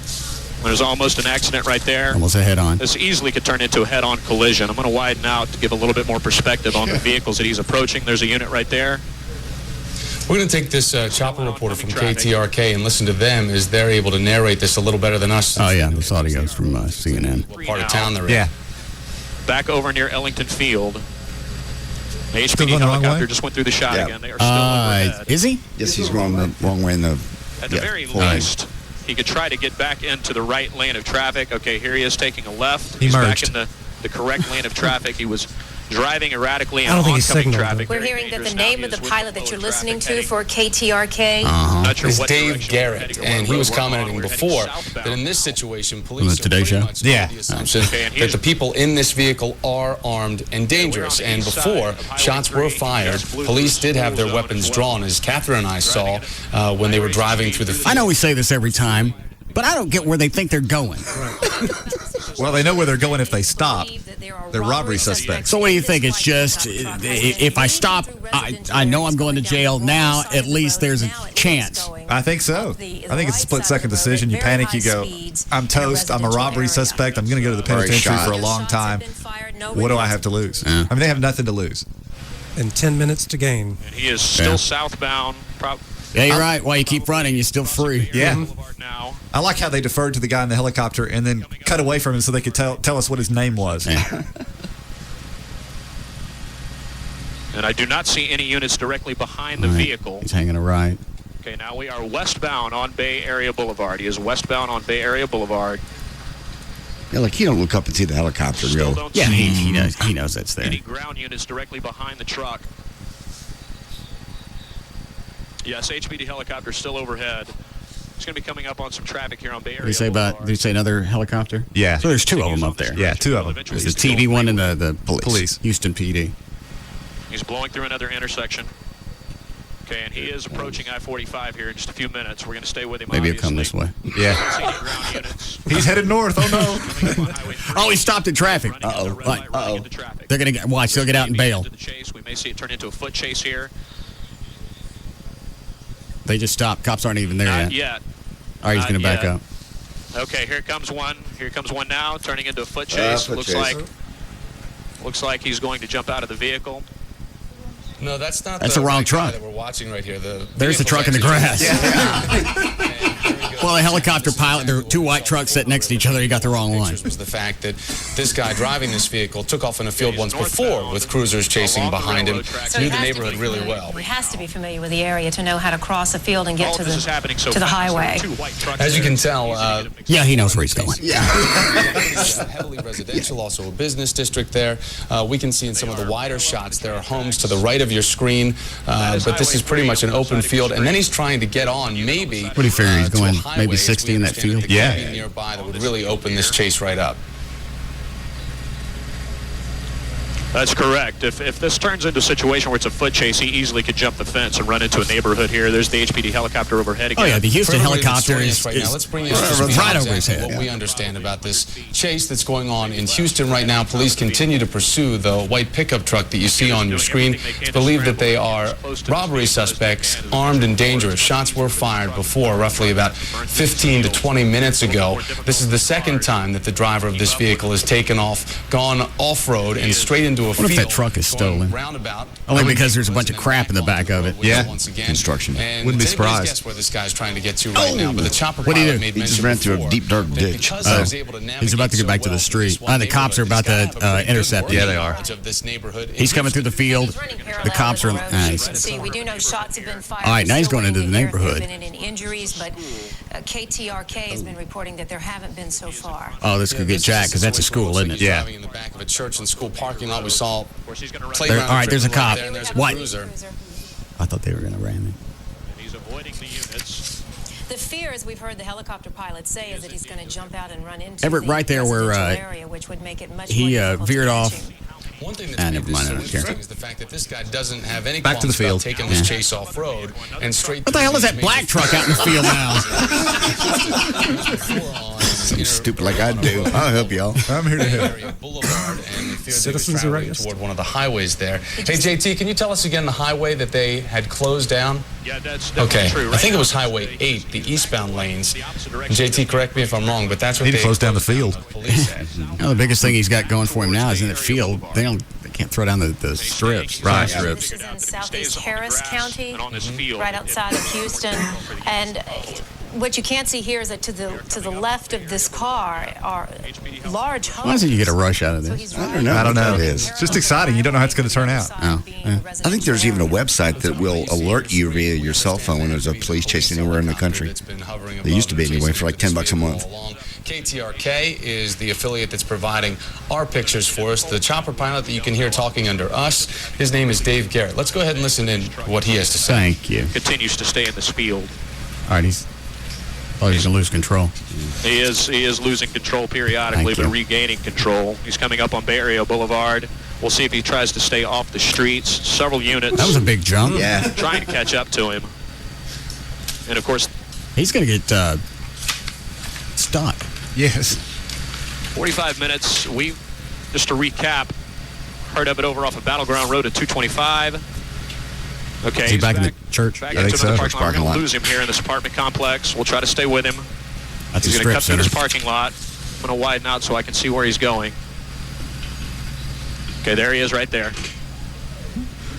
there's almost an accident right there. Almost a head-on. This easily could turn into a head-on collision. I'm going to widen out to give a little bit more perspective on the vehicles that he's approaching. There's a unit right there. We're going to take this chopper reporter from KTRK and listen to them as they're able to narrate this a little better than us. Oh, yeah, this audio's from CNN. What part of town they're in. Yeah. Back over near Ellington Field. The Still HPD going the wrong helicopter way? just went through the shot Yeah. again. They are still overhead. Is he? Yes, he's going the wrong way in the... At the very least, he could try to get back into the right lane of traffic. Okay, here he is taking a left. He's merged. back in the correct lane of traffic. He was driving erratically in I don't think he's oncoming signaled, traffic. We're Very hearing that the dangerous now. name He of the is with pilot that flow you're of listening traffic to for KTRK. Not sure Is what Dave direction we're Garrett, heading or and what he was road we're on. commenting We're heading before southbound. that in this situation, On the police are Today pretty Show? much made Yeah. the assumption Okay, and that the people in this vehicle are armed and dangerous. the And east before side of Highway shots 3, were fired, just blew police through did have their school zone weapons as well. drawn, as Catherine and I saw when they were driving through the I know we say this every time, but I don't get where they think they're going. Well, they know where they're going if they stop. They're robbery suspects. So what do you think? It's just, if I stop, I know I'm going to jail. Now, at least there's a chance. I think so. I think it's a split-second decision. You panic, you go, I'm toast, I'm a robbery suspect, I'm going to go to the penitentiary for a long time. What do I have to lose? I mean, they have nothing to lose. And 10 minutes to gain. And he is still southbound. Yeah, you're right. While you keep running, you're still free. Yeah. I like how they deferred to the guy in the helicopter and then cut away from him so they could tell us what his name was. And I do not see any units directly behind the vehicle. He's hanging a right. Okay, now we are westbound on Bay Area Boulevard. He is westbound on Bay Area Boulevard. Yeah, like, you don't look up and see the helicopter Still go. don't Yeah, see he knows that's there. any ground units directly behind the truck. Yes, HPD helicopter still overhead. It's going to be coming up on some traffic here on Bay Area. Did he say did he say another helicopter? Yeah. So there's 2 of them up there. Yeah, 2 of them. There's the TV one and the Police. Houston PD. He's blowing through another intersection. Okay, and he is approaching I-45 here in just a few minutes. We're going to stay with him. Maybe he'll come this way. Yeah. He's headed north. Oh, no. Oh, he stopped in traffic. Uh-oh. Uh-oh. They're going to watch. They'll get out and bail. We may see it turn into a foot chase here. They just stopped. Cops aren't even there Not yet. yet. All right, he's going to back up. Okay, here comes one. Here comes one now, turning into a foot chase. Looks like he's going to jump out of the vehicle. No, that's not. That's the wrong truck that we're watching right here. There's the truck in the grass. Well, a helicopter pilot, there are two white trucks sitting next to each other. He got the wrong one. Was the fact that this guy driving this vehicle took off in a field once before with cruisers chasing behind him. So Knew the neighborhood really well. He has to be familiar with the area to know how to cross a field and get to the highway. As you can tell, yeah, he knows where he's going. Yeah, heavily residential, also a business district there. We can see in some of the wider shots there are homes to the right of your screen, but this is pretty much an open field. And then he's trying to get on, maybe. What do you figure? He's going maybe 60 in that field? Yeah. Nearby that would really open this chase right up. That's correct. If this turns into a situation where it's a foot chase, he easily could jump the fence and run into a neighborhood here. There's the HPD helicopter overhead again. Oh, yeah, the Houston helicopter is right now. Let's bring you right over his head. What we understand about this chase that's going on in Houston right now. Police continue to pursue the white pickup truck that you see on your screen. It's believed that they are robbery suspects, armed and dangerous. Shots were fired before, roughly about 15 to 20 minutes ago. This is the second time that the driver of this vehicle has taken off, gone off-road, and straight into what if that truck is stolen? Only because there's a bunch of crap in the back of it. Yeah, construction. Wouldn't be surprised. Guess where this guy's trying to get to right now, but the chopper what do you do? He just ran through a deep dark ditch. He's about to get back to the street. The cops are about to intercept him. Yeah, they are. He's coming through the field. The cops are nice. See, we do know shots have been fired. All right, now he's going into the neighborhood. There have been injuries, but KTRK has been reporting that there haven't been so far. Oh, this could get jacked because that's a school, isn't it? Yeah. In the back of a church and school parking lot, we saw. All right, there's a cop. What? I thought they were going to ram him. He's avoiding the units. The fear, as we've heard the helicopter pilot say, is that he's going to jump out and run into Everett, right there where area, which would make it much he more veered off. One thing that's never mind, I don't care. is the fact that this guy doesn't have any back to the field, taking this chase off road and straight. What the hell is that black truck out in the field now? Something stupid like I do. I'll help y'all. I'm here to help. Boulevard and Citizens arrest toward one of the highways there. Hey JT, can you tell us again the highway that they had closed down? Yeah, that's okay. True. Right I think it was Highway 8, the eastbound lanes. JT, correct me if I'm wrong, but that's what they closed down the field. The biggest thing he's got going for him now is in the field. They can't throw down the strips. Right. This is in southeast Harris County, right outside of Houston, and what you can't see here is that to the left of this car are large homes. Why doesn't you get a rush out of this? I don't know. It is. It's just exciting. You don't know how it's going to turn out. Oh, yeah. I think there's even a website that will alert you via your cell phone when there's a police chase anywhere in the country. There used to be anyway for like $10 a month. KTRK is the affiliate that's providing our pictures for us. The chopper pilot that you can hear talking under us, his name is Dave Garrett. Let's go ahead and listen in to what he has to say. Thank you. Continues to stay in this field. All right, he's going to lose control. He is losing control periodically, but regaining control. He's coming up on Bay Area Boulevard. We'll see if he tries to stay off the streets. Several units. That was a big jump. Yeah. Trying to catch up to him. And, of course, he's going to get stuck. Yes. 45 minutes. Just to recap, heard of it over off of Battleground Road at 225. Okay, is he back in the church? Back into the parking lot. We're going to lose him here in this apartment complex. We'll try to stay with him. That's he's a going to strip cut center. through this parking lot. I'm going to widen out so I can see where he's going. Okay, there he is right there.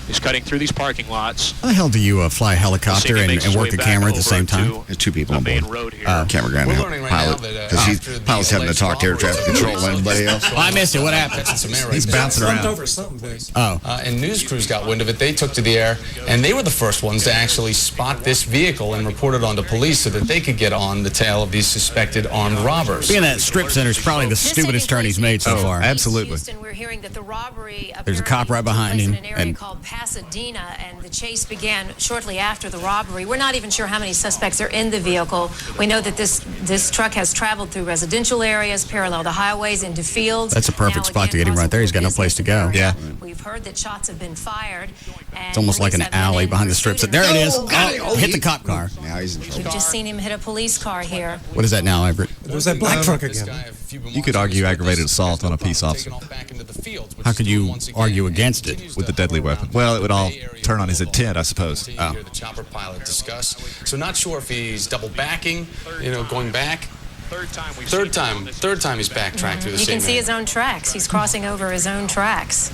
He's cutting through these parking lots. How the hell do you fly a helicopter and work a camera at the same time? There's two people on board. Camera guy and pilot. Because pilot's having to talk to air traffic control and everybody else. Oh, I missed it. What happened? He's bouncing around. Over something big. And news crews got wind of it. They took to the air, and they were the first ones to actually spot this vehicle and report it on to police so that they could get on the tail of these suspected armed robbers. Being that strip center is probably the stupidest turn he's made so far. Absolutely. Houston, we're hearing that the robbery there's a cop right behind him. In an area called Pasadena, and the chase began shortly after the robbery. We're not even sure how many suspects are in the vehicle. We know that this truck has traveled through residential areas, parallel to highways, into fields. That's a perfect spot to get him right there. He's got no place to go. Yeah. We've heard that shots have been fired. It's almost like an alley behind the strips. There it is. Hit the cop car. Now he's in trouble. We've just seen him hit a police car here. What is that now, Everett? There's that black truck again. You could argue aggravated assault on a peace officer. How could you argue against it? With the deadly weapon. Well, it would all turn on his intent, I suppose. Hear the chopper pilot discuss. So not sure if he's double backing, going back. Third time he's backtracked through the You same can see his own tracks. He's crossing over his own tracks.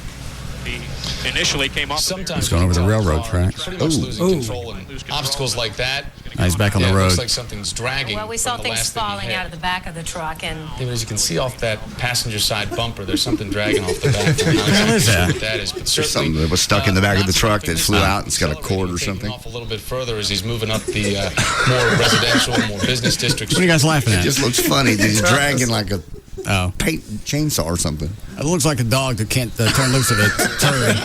He initially came off. He's going over the railroad tracks. Pretty much losing control and obstacles like that. He's back on the It road. looks like something's dragging. Well, we saw things falling out of the back of the truck, and As you can see off that passenger side bumper, there's something dragging off the back. I'm not What the hell is exactly sure that? what that is, but There's certainly something that was stuck in the back of the truck that flew out and it's got a cord or something. off a little bit further as he's moving up the more residential, more business districts. What are you guys laughing It at? just looks funny. He's dragging like a paint chainsaw or something. It looks like a dog that can't turn loose of a turd.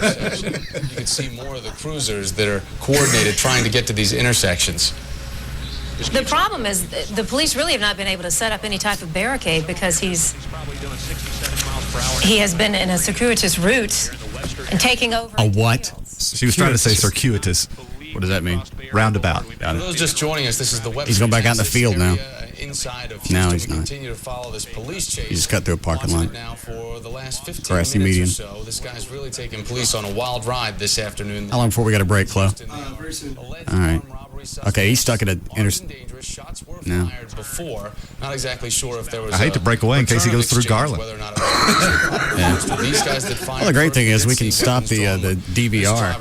You can see more of the cruisers that are coordinated trying to get to these intersections. the problem is the police really have not been able to set up any type of barricade because he has been in a circuitous route and taking over. A what? She was trying to say circuitous. What does that mean? Roundabout. For those just joining us, this is the He's going back out in the field now. Inside of No, Houston. he's We not. continue to follow this police chase. He just cut through a parking lot. Now for the last 15 Grassy minutes median. or so, this guy's really taking police on a wild ride this afternoon. How long before we got a break, Chloe? All right. Okay, he's stuck at a No. Before, not exactly sure if there was. I hate to break away in case he goes through Garland. These guys that Well, the great thing is we can stop the DVR.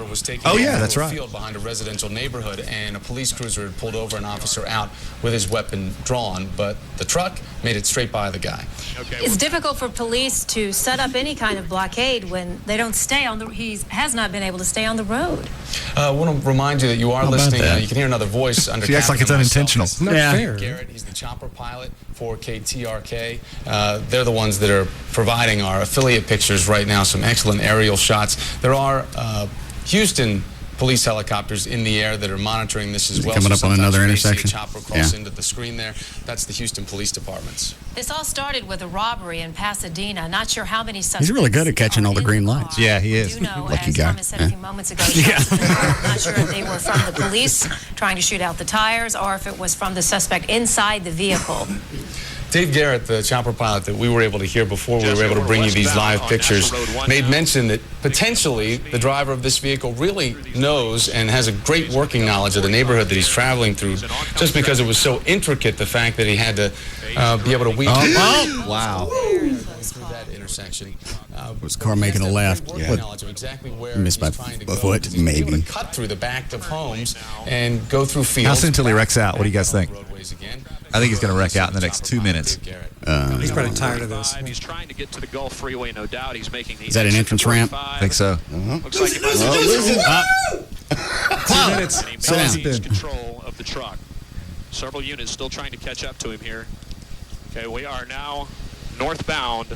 Oh yeah, that's right. Field behind a residential neighborhood, and a police cruiser had pulled over an officer out with his weapon drawn, but the truck made it straight by the guy. It's difficult for police to set up any kind of blockade when they don't stay on the. He has not been able to stay on the road. I want to remind you that you are How about listening. that? You can hear another voice under. She acts like it's Captain and myself. unintentional. It's not Yeah. fair. Garrett, he's the chopper pilot for KTRK. They're the ones that are providing our affiliate pictures right now. Some excellent aerial shots. There are Houston police helicopters in the air that are monitoring this as well. Coming up on sometimes another you may see a intersection? chopper cross Yeah. into the screen there. That's the Houston Police Departments. This all started with a robbery in Pasadena. Not sure how many suspects. He's really good at catching all the green lights. Yeah, he is. Lucky guy. Thomas said a few moments ago, shots have been fired. I'm not sure if they were from the police trying to shoot out the tires or if it was from the suspect inside the vehicle. Dave Garrett, the chopper pilot that we were able to hear before we were able to bring you these live pictures, made mention that potentially the driver of this vehicle really knows and has a great working knowledge of the neighborhood that he's traveling through, just because it was so intricate, the fact that he had to be able to weave Wow. through that intersection. Was the car making a left? Yeah. What? Knowledge of exactly where Missed by he's trying to go. foot, He's able maybe. to cut through the back of homes and go through fields. How soon till he wrecks out? What do you guys think? I think he's going to wreck out in the next 2 minutes. He's probably tired of this. He's trying to get to the Gulf Freeway, no doubt. He's making the. Is that an entrance ramp? I think so. Looks like he might Two minutes. He Sit down. maintains control of the truck. Several units still trying to catch up to him here. Okay, we are now northbound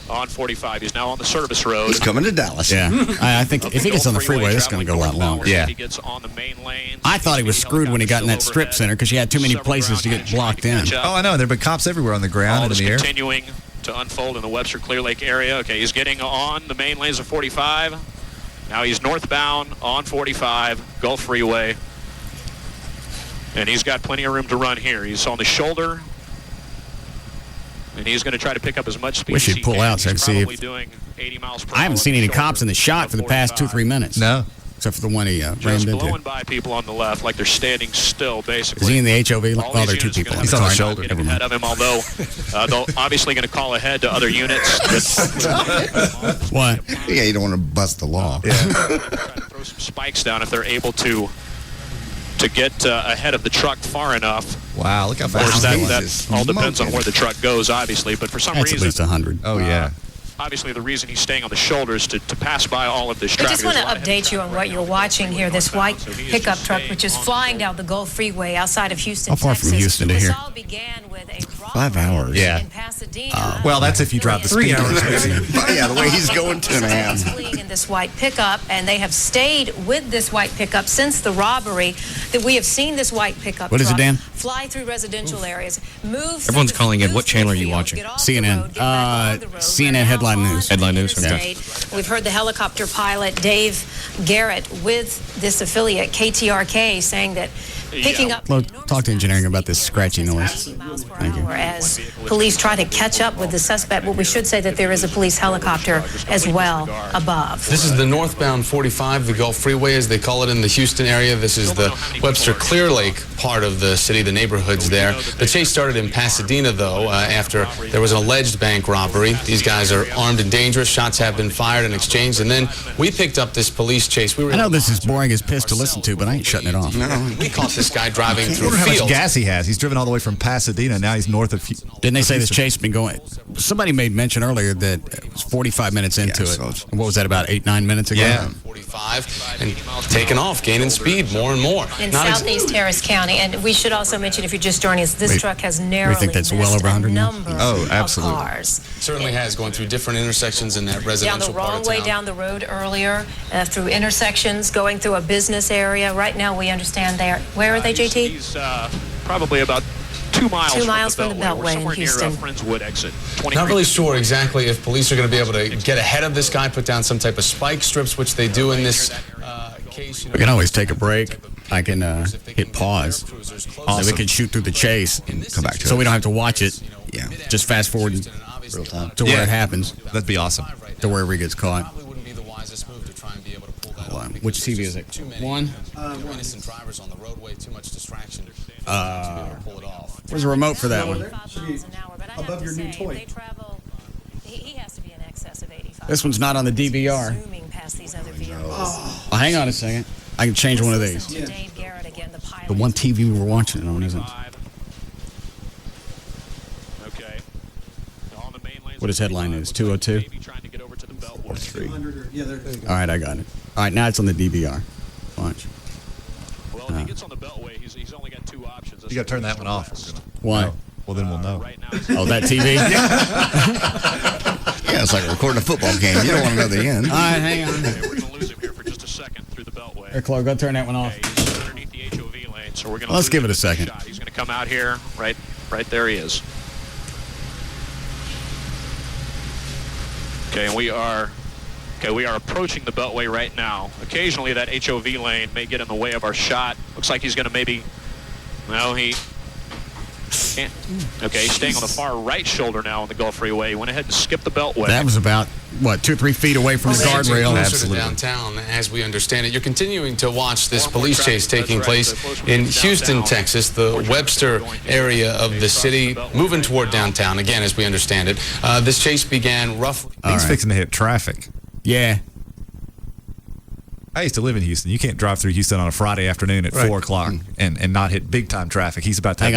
on 45. He's now on the service road. He's coming to Dallas. Yeah. I think if he gets on the freeway, this is going to go a lot longer. Yeah. He gets on the main lane. I thought he was screwed when he got in that strip center because you had too many places to get blocked in. Oh, I know. There have been cops everywhere on the ground All and is in the air. continuing to unfold in the Webster Clear Lake area. Okay, he's getting on the main lanes of 45. Now he's northbound on 45, Gulf Freeway. And he's got plenty of room to run here. He's on the shoulder. And he's going to try to pick up as much speed Wish as he'd he pull can. out so I He's can see probably if- doing 80 miles per I haven't hour seen on the any shoulder cops in the shot for the past 2-3 minutes. No. Except for the one he Just rammed into. blowing by people on the left like they're standing still, basically. Is he in the HOV? All Well, these there are two units are people. gonna in have the to car. try Shoulder. not getting Never mind. ahead of him, although they'll obviously going to call ahead to other units. What? Yeah, you don't want to bust the law. Try to throw some spikes down if they're able to get ahead of the truck far enough. Wow, look how Of course, fast that, he that is. all depends on where the truck goes, obviously. But for some That's at reason, least 100. Oh, yeah. obviously the reason he's staying on the shoulder is to pass by all of this I traffic. just want to There's a lot of heavy update you on what you're watching here. This white pickup truck, which is flying down the Gulf Freeway outside of Houston, How far Texas. from Houston to This here? all began with a 5 hours. Yeah. in Pasadena. Well, that's if you drive the 3 speed hours, limit. maybe. Yeah, the way he's going 2.5. fleeing in this white pickup, and they have stayed with this white pickup since the robbery. That we have seen this white pickup What is it, truck Dan? fly through residential areas, move. Everyone's through calling in. move What through channel the are you field, watching? get off CNN. the road, get back on the road. CNN We're now headline on news. Headline news, okay. interstate. We've heard the helicopter pilot Dave Garrett with this affiliate KTRK saying that picking up Talk to engineering about this scratchy noise. Thank you. as police try to catch up with the suspect. But we should say that there is a police helicopter as well above. This is the northbound 45, the Gulf Freeway, as they call it in the Houston area. This is the Webster Clear Lake part of the city, the neighborhoods there. The chase started in Pasadena, though, after there was an alleged bank robbery. These guys are armed and dangerous. Shots have been fired and exchanged. And then we picked up this police chase. I know this is boring as piss to listen to, but I ain't shutting it off. No, we caught this guy driving through I wonder how much fields. gas he has. He's driven all the way from Pasadena. Now he's north of. Didn't they say this chase has been going? Somebody made mention earlier that it was 45 minutes into it. What was that, about 8-9 minutes ago? Yeah. 45 and taking off, gaining speed more and more. In Southeast Harris County. And we should also mention, if you're just joining us, this truck has narrowly think that's well over 100 now? number Oh, absolutely. of cars. Certainly has, going through different intersections in that residential Down the part wrong of way town. down the road earlier, through intersections, going through a business area. Right now, we understand they are. Where are they, JT? He's probably about 2 miles, 2 miles from the Beltway. We're Beltway in somewhere Houston. near Friendswood exit. Not really sure exactly if police are going to be able to get ahead of this guy, put down some type of spike strips, which they do in this case. We can always take a break. I can hit pause. So we can shoot through the chase and come back to it. So we don't have to watch it. Yeah. Just fast forward real time to where it happens. That'd be awesome. To wherever he gets caught. Which TV is it? One? Innocent drivers on the roadway, too much distraction. Where's the remote for that one? Above your new toy. He has to be in excess of 85. This one's not on the DVR. Zooming past these other vehicles. Oh, hang on a second. I can change one of these. Dave Garrett again, the pilot. The one TV we were watching it on isn't. Okay. What his headline is? 202? 3. Yeah, there you go. All right, I got it. All right, now it's on the DVR. Watch. Well, if he gets on the Beltway, he's only got 2 options. You got to turn that one off. Why? Well, then we'll know. Oh, that TV? Yeah, it's like recording a football game. You don't want to know the end. All right, hang on. Okay, we're going to lose him here for just a second through the Beltway. Here, Clark, go turn that one off. He's underneath the HOV lane, so we're going to Let's give it a second. He's going to come out here. Right there he is. Okay, and we are approaching the Beltway right now. Occasionally that HOV lane may get in the way of our shot. Looks like he's going to maybe... No, he can't. Okay, he's staying on the far right shoulder now on the Gulf Freeway. He went ahead and skipped the Beltway. That was about, 2 or 3 feet away from the guardrail. Closer to downtown, as we understand it. You're continuing to watch this police chase taking place in Houston, Texas, the Webster area of the city, moving toward downtown, again, as we understand it. This chase began roughly... He's fixing to hit traffic. Yeah. I used to live in Houston. You can't drive through Houston on a Friday afternoon at 4 o'clock and not hit big-time traffic. He's about to have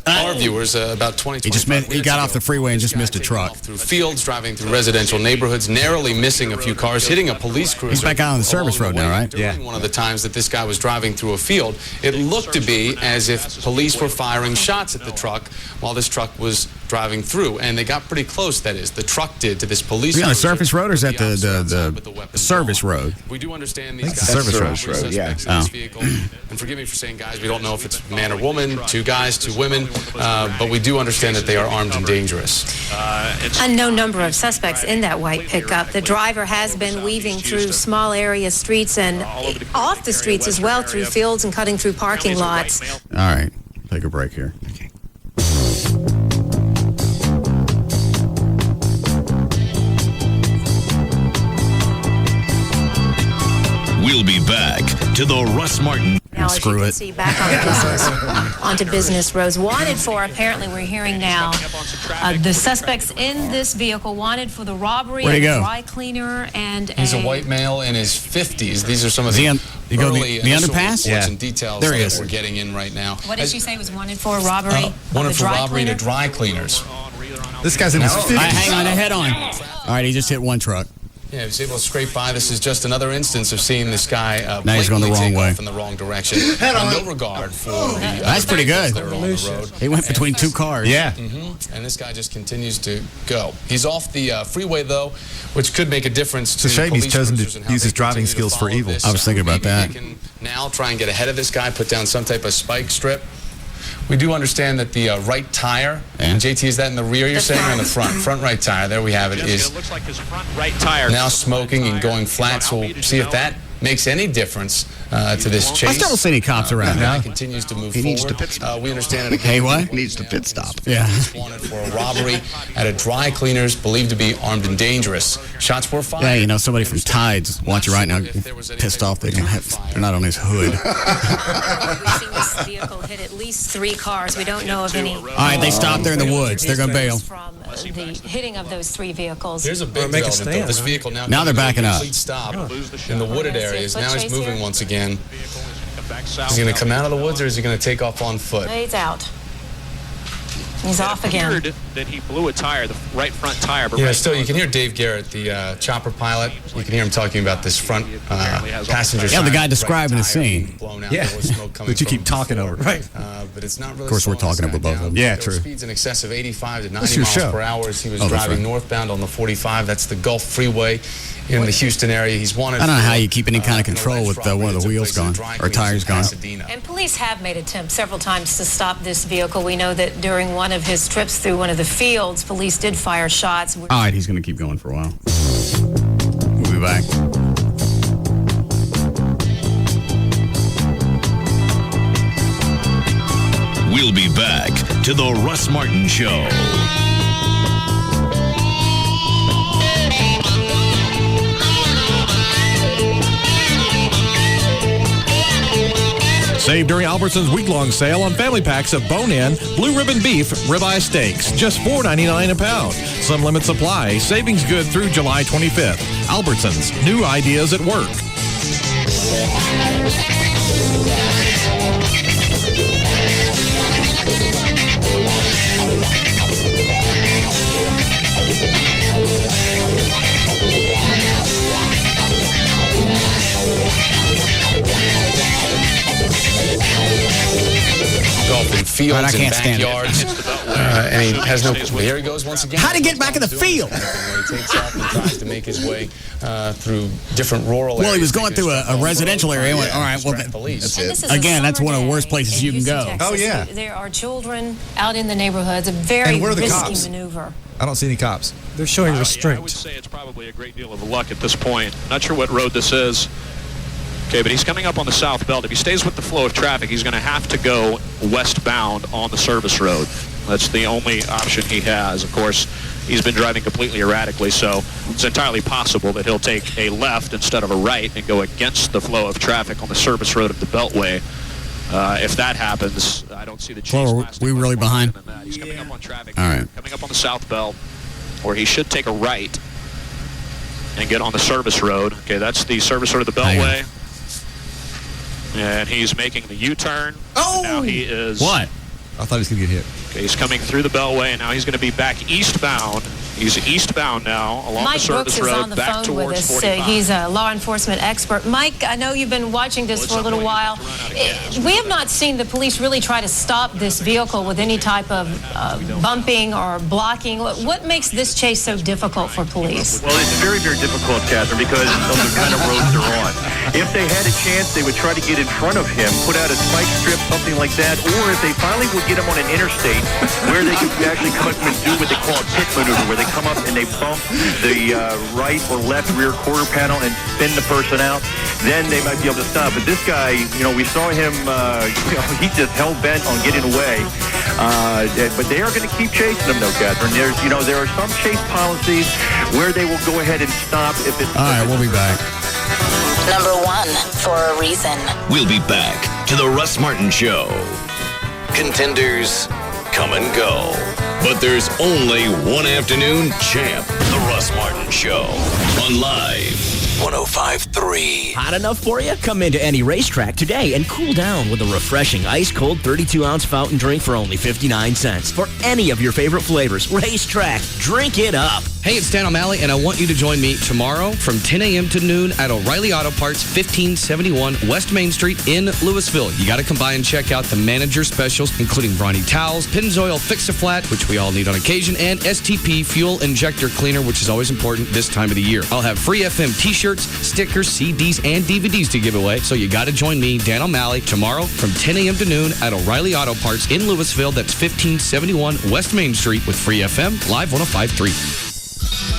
Our viewers, about 20, he got off the freeway and just missed a truck. Through fields, driving through residential neighborhoods, narrowly missing a few cars, hitting a police cruiser. He's back out on the service road now, right? Yeah. One of the times that this guy was driving through a field, it looked to be as if police were firing shots at the truck while this truck was driving through, and they got pretty close, that is. The truck did to this police cruiser. On the surface road, or is that the service road? We do understand these guys. Service road, yeah. And forgive me for saying guys, we don't know if it's man or woman, 2 guys, 2 women, but we do understand that they are armed and dangerous. Unknown number of suspects in that white pickup. The driver has been weaving through small area streets and off the streets as well, through fields and cutting through parking lots. All right, take a break here. Okay. We'll be back to the Russ Martin. Now, as you can see, back onto business roads. Wanted for, apparently we're hearing now, the suspects in this vehicle wanted for the robbery of a dry cleaner and He's a white male in his 50s. These are some of the early the underpass? and details there he that is. we're getting in right now. What did she say was wanted for? Robbery? Wanted for robbery to dry cleaners. This guy's in his 50s. Hang on, head on. All right, he just hit one truck. Yeah, he was able to scrape by. This is just another instance of seeing this guy now he's going the wrong way. in the wrong direction. No regard for the that's pretty good. that are on the road. He went between 2 cars. Yeah. And this guy just continues to go. He's off the freeway, though, which could make a difference to It's a shame he's chosen to cruisers and how use they his driving continue to skills for follow evil. this. I was thinking about Maybe that. they can now try and get ahead of this guy, put down some type of spike strip. We do understand that the right tire, JT, is that in the rear you're saying, or in the front? Front right tire, there we have it, is it looks like his front right tire now smoking and going flat, so we'll see if that makes any difference to this chase. I still don't see any cops around now. Continues to move He forward. needs to pit stop. We understand it. Hey, what? He needs to pit stop. Yeah. He's wanted for a robbery at a dry cleaners, believed to be armed and dangerous. Shots were fired. Yeah, you know, somebody from Tide's watching right now, pissed off. They're not on his hood. We've seen this vehicle hit at least 3 cars. We don't know of any. All right, they stopped there in the woods. They're going to bail. From the hitting of those 3 vehicles. There's a big development, though. This vehicle now they're backing up. Complete stop in the wooded areas. Now he's moving once again. Is he going to come out of the woods, or is he going to take off on foot? He's out. He's off again. Appeared that he blew a tire, the right front tire. But Yeah, still, you can hear Dave Garrett, the chopper pilot. You can hear him talking about this front passenger side. Yeah, the guy describing the scene. Yeah, that you keep talking over. Right. But it's not really. Of course, we're talking over both of them. Yeah, true. Speeds in excess of 85 to 90 That's your miles show. per hour as he was Oh, that's driving right. northbound on the 45. That's the Gulf Freeway in the Houston area. He's wanted. I don't know how you keep any kind of control with one of the wheels gone or tires gone. And police have made attempts several times to stop this vehicle. We know that during one of his trips through one of the fields, police did fire shots. All right, he's going to keep going for a while. We'll be back. We'll be back to the Russ Martin Show. Save during Albertsons week-long sale on family packs of bone-in, blue ribbon beef, ribeye steaks, just $4.99 a pound. Some limit supply. Savings good through July 25th. Albertsons, new ideas at work. Golf in fields Right, I can't and stand it. backyards. And he has no. Here he goes once again. How'd he get back in the field? He takes off and tries to make his way through different rural areas. Well, he was going through a residential area. All right, well, police. This is a again, that's one of the summer worst day places in you can Houston, go. Texas. Oh, yeah. There are children out in the neighborhoods. A very And where are the risky cops? maneuver. I don't see any cops. They're showing I would restraint. say it's probably a great deal of luck at this point. Not sure what road this is. Okay, but he's coming up on the south belt. If he stays with the flow of traffic, he's going to have to go westbound on the service road. That's the only option he has. Of course, he's been driving completely erratically, so it's entirely possible that he'll take a left instead of a right and go against the flow of traffic on the service road of the Beltway. If that happens, I don't see the chase Well, lasting we much really longer behind? than that. He's coming up on traffic. All right. Coming up on the south belt, where he should take a right and get on the service road. Okay, that's the service road of the Beltway. And he's making the U-turn. Oh! Now he is... What? I thought he was going to get hit. Okay, he's coming through the Beltway, and now he's going to be back eastbound. He's eastbound now along Mike the service Brooks is road on the back phone with towards us. 45. He's a law enforcement expert. Mike, I know you've been watching this for a little while. We have not seen the police really try to stop this vehicle with any type of bumping or blocking. What makes this chase so difficult for police? Well, it's very, very difficult, Catherine, because of the kind of roads they're on. If they had a chance, they would try to get in front of him, put out a spike strip, something like that, or if they finally would get him on an interstate where they could actually come up and do what they call a pit maneuver, where they come up and they bump the right or left rear quarter panel and spin the person out, then they might be able to stop. But this guy, we saw him, he's just hell-bent on getting away. But they are going to keep chasing him, though, Catherine. There are some chase policies where they will go ahead and stop if it's... All right, we'll be back. Number 1, for a reason. We'll be back to the Russ Martin Show. Contenders come and go, but there's only one afternoon champ. The Russ Martin Show on Live 105.3. Hot enough for you? Come into any racetrack today and cool down with a refreshing ice-cold 32-ounce fountain drink for only 59 cents. For any of your favorite flavors, Racetrack, drink it up. Hey, it's Dan O'Malley, and I want you to join me tomorrow from 10 a.m. to noon at O'Reilly Auto Parts, 1571 West Main Street in Louisville. You got to come by and check out the manager specials, including Brawny Towels, Pennzoil Fix-A-Flat, which we all need on occasion, and STP Fuel Injector Cleaner, which is always important this time of the year. I'll have free FM t-shirts, stickers, CDs, and DVDs to give away, so you got to join me, Dan O'Malley, tomorrow from 10 a.m. to noon at O'Reilly Auto Parts in Louisville. That's 1571 West Main Street with free FM, Live 105.3.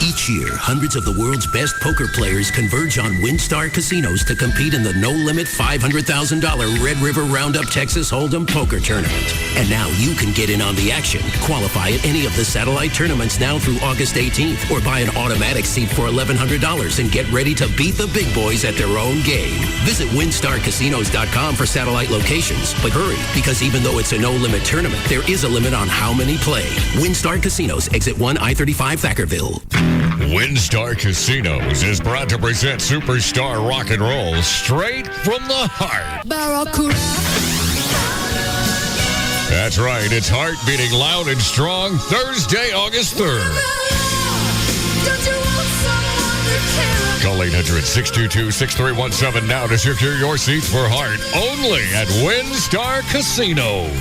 Each year, hundreds of the world's best poker players converge on WinStar casinos to compete in the no-limit $500,000 Red River Roundup Texas Hold'em Poker Tournament. And now you can get in on the action. Qualify at any of the satellite tournaments now through August 18th, or buy an automatic seat for $1,100 and get ready to beat the big boys at their own game. Visit WinStarCasinos.com for satellite locations. But hurry, because even though it's a no-limit tournament, there is a limit on how many play. WinStar Casinos, Exit 1, I-35, Thackerville. WinStar Casinos is proud to present superstar rock and roll straight from the heart. That's right, it's Heart beating loud and strong Thursday, August 3rd. Call 800-622-6317 now to secure your seats for Heart only at WinStar Casinos.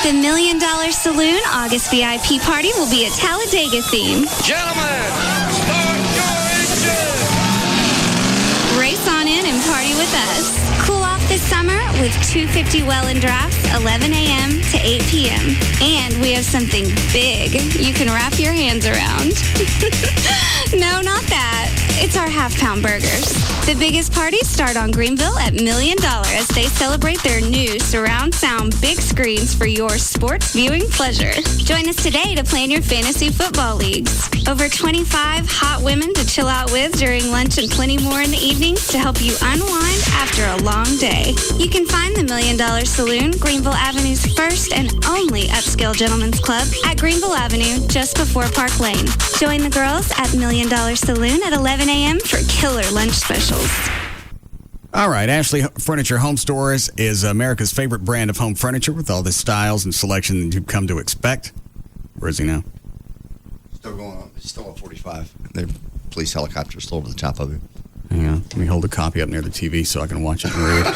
The $1 Million Saloon August VIP party will be a Talladega theme. Gentlemen, start your engine! Race on in and party with us. Cool off this summer with 250 well-in drafts, 11 a.m. to 8 p.m. And we have something big you can wrap your hands around. No, not that. It's our half-pound burgers. The biggest parties start on Greenville at $1 Million as they celebrate their new surround sound big screens for your sports viewing pleasure. Join us today to plan your fantasy football leagues. Over 25 hot women to chill out with during lunch and plenty more in the evenings to help you unwind after a long day. You can find the $1 Million Saloon, Greenville Avenue's first and only upscale gentlemen's club at Greenville Avenue just before Park Lane. Join the girls at $1 Million Saloon at 11 a.m. for killer lunch specials. All right, Ashley Furniture Home Stores is America's favorite brand of home furniture with all the styles and selection that you've come to expect. Where is he now? Still going on. It's still on 45. The police helicopter is still over the top of him. Hang on. Let me hold the copy up near the TV so I can watch it and read it.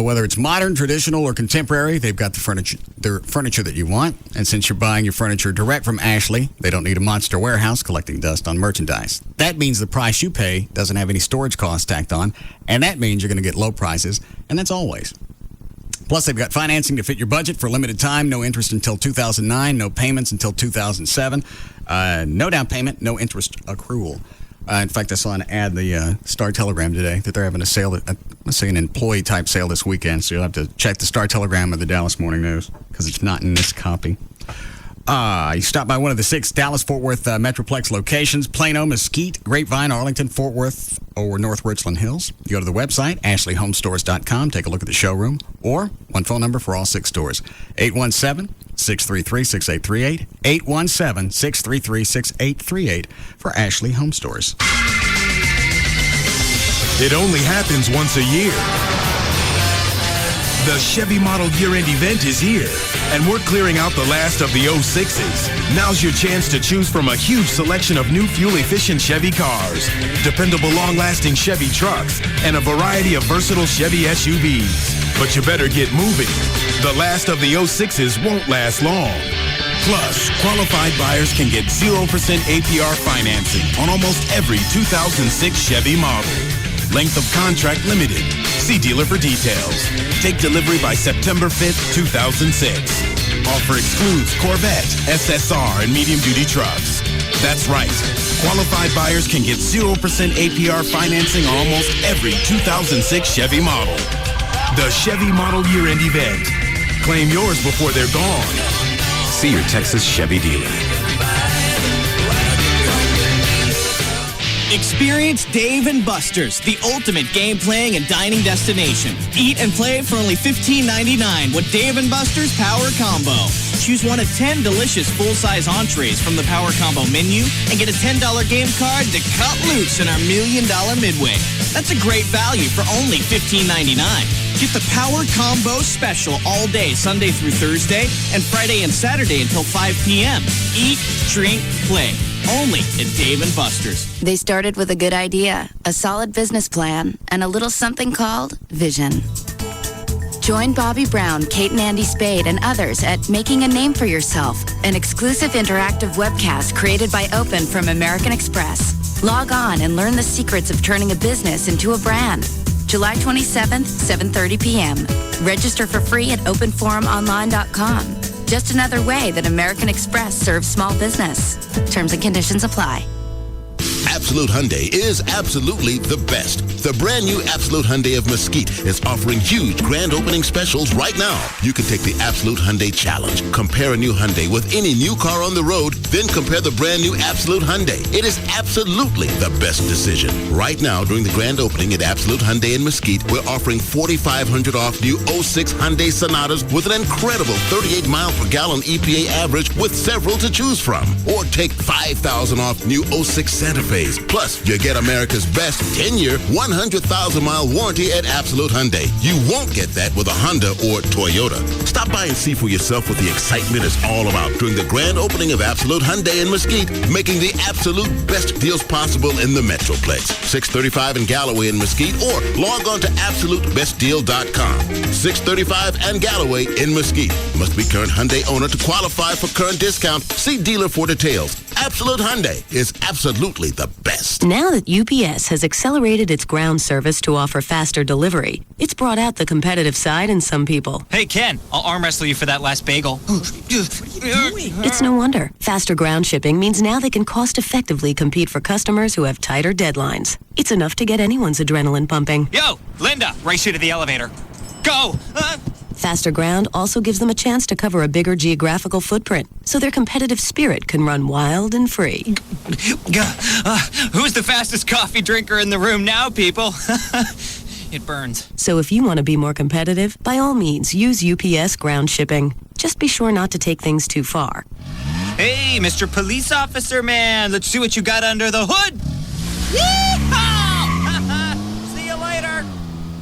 Whether it's modern, traditional, or contemporary, they've got the furniture that you want. And since you're buying your furniture direct from Ashley, they don't need a monster warehouse collecting dust on merchandise. That means the price you pay doesn't have any storage costs tacked on, and that means you're going to get low prices, and that's always. Plus, they've got financing to fit your budget for a limited time, no interest until 2009, no payments until 2007, no down payment, no interest accrual. In fact, I saw an ad in the Star-Telegram today that they're having a sale, let's say an employee-type sale this weekend, so you'll have to check the Star-Telegram or the Dallas Morning News because it's not in this copy. You stop by one of the 6 Dallas-Fort Worth Metroplex locations, Plano, Mesquite, Grapevine, Arlington, Fort Worth, or North Richland Hills. You go to the website, ashleyhomestores.com, take a look at the showroom, or one phone number for all 6 stores, 817-633-6838, 817-633-6838 for Ashley Home Stores. It only happens once a year. The Chevy Model Year-End event is here, and we're clearing out the last of the 06s. Now's your chance to choose from a huge selection of new fuel-efficient Chevy cars, dependable long-lasting Chevy trucks, and a variety of versatile Chevy SUVs. But you better get moving. The last of the 06s won't last long. Plus, qualified buyers can get 0% APR financing on almost every 2006 Chevy model. Length of contract limited. See dealer for details. Take delivery by September 5th, 2006. Offer excludes Corvette, SSR, and medium-duty trucks. That's right. Qualified buyers can get 0% APR financing on almost every 2006 Chevy model. The Chevy Model Year-End event. Claim yours before they're gone. See your Texas Chevy dealer. Experience Dave & Buster's, the ultimate game-playing and dining destination. Eat and play for only $15.99 with Dave & Buster's Power Combo. Choose one of 10 delicious full-size entrees from the Power Combo menu and get a $10 game card to cut loose in our $1 Million Midway. That's a great value for only $15.99. Get the Power Combo special all day, Sunday through Thursday, and Friday and Saturday until 5 p.m. Eat, drink, play. Only at Dave & Buster's. They started with a good idea, a solid business plan, and a little something called vision. Join Bobby Brown, Kate and Andy Spade, and others at Making a Name for Yourself, an exclusive interactive webcast created by Open from American Express. Log on and learn the secrets of turning a business into a brand. July 27th, 7:30 p.m. Register for free at openforumonline.com. Just another way that American Express serves small business. Terms and conditions apply. Absolute Hyundai is absolutely the best. The brand new Absolute Hyundai of Mesquite is offering huge grand opening specials right now. You can take the Absolute Hyundai Challenge. Compare a new Hyundai with any new car on the road, then compare the brand new Absolute Hyundai. It is absolutely the best decision. Right now, during the grand opening at Absolute Hyundai in Mesquite, we're offering $4,500 off new 06 Hyundai Sonatas with an incredible 38 mile per gallon EPA average with several to choose from. Or take $5,000 off new 06 Santa Fe. Plus, you get America's best 10-year, 100,000-mile warranty at Absolute Hyundai. You won't get that with a Honda or Toyota. Stop by and see for yourself what the excitement is all about during the grand opening of Absolute Hyundai in Mesquite, making the absolute best deals possible in the Metroplex. 635 in Galloway in Mesquite, or log on to AbsoluteBestDeal.com. 635 and Galloway in Mesquite. Must be current Hyundai owner to qualify for current discount. See dealer for details. Absolute Hyundai is absolutely the best. Now that UPS has accelerated its ground service to offer faster delivery, it's brought out the competitive side in some people. Hey, Ken, I'll arm wrestle you for that last bagel. It's no wonder. Faster ground shipping means now they can cost-effectively compete for customers who have tighter deadlines. It's enough to get anyone's adrenaline pumping. Yo, Linda, race you to the elevator. Go! Faster ground also gives them a chance to cover a bigger geographical footprint, so their competitive spirit can run wild and free. Who's the fastest coffee drinker in the room now, people? It burns. So if you want to be more competitive, by all means, use UPS ground shipping. Just be sure not to take things too far. Hey, Mr. Police Officer Man, let's see what you got under the hood. Yeehaw! See you later.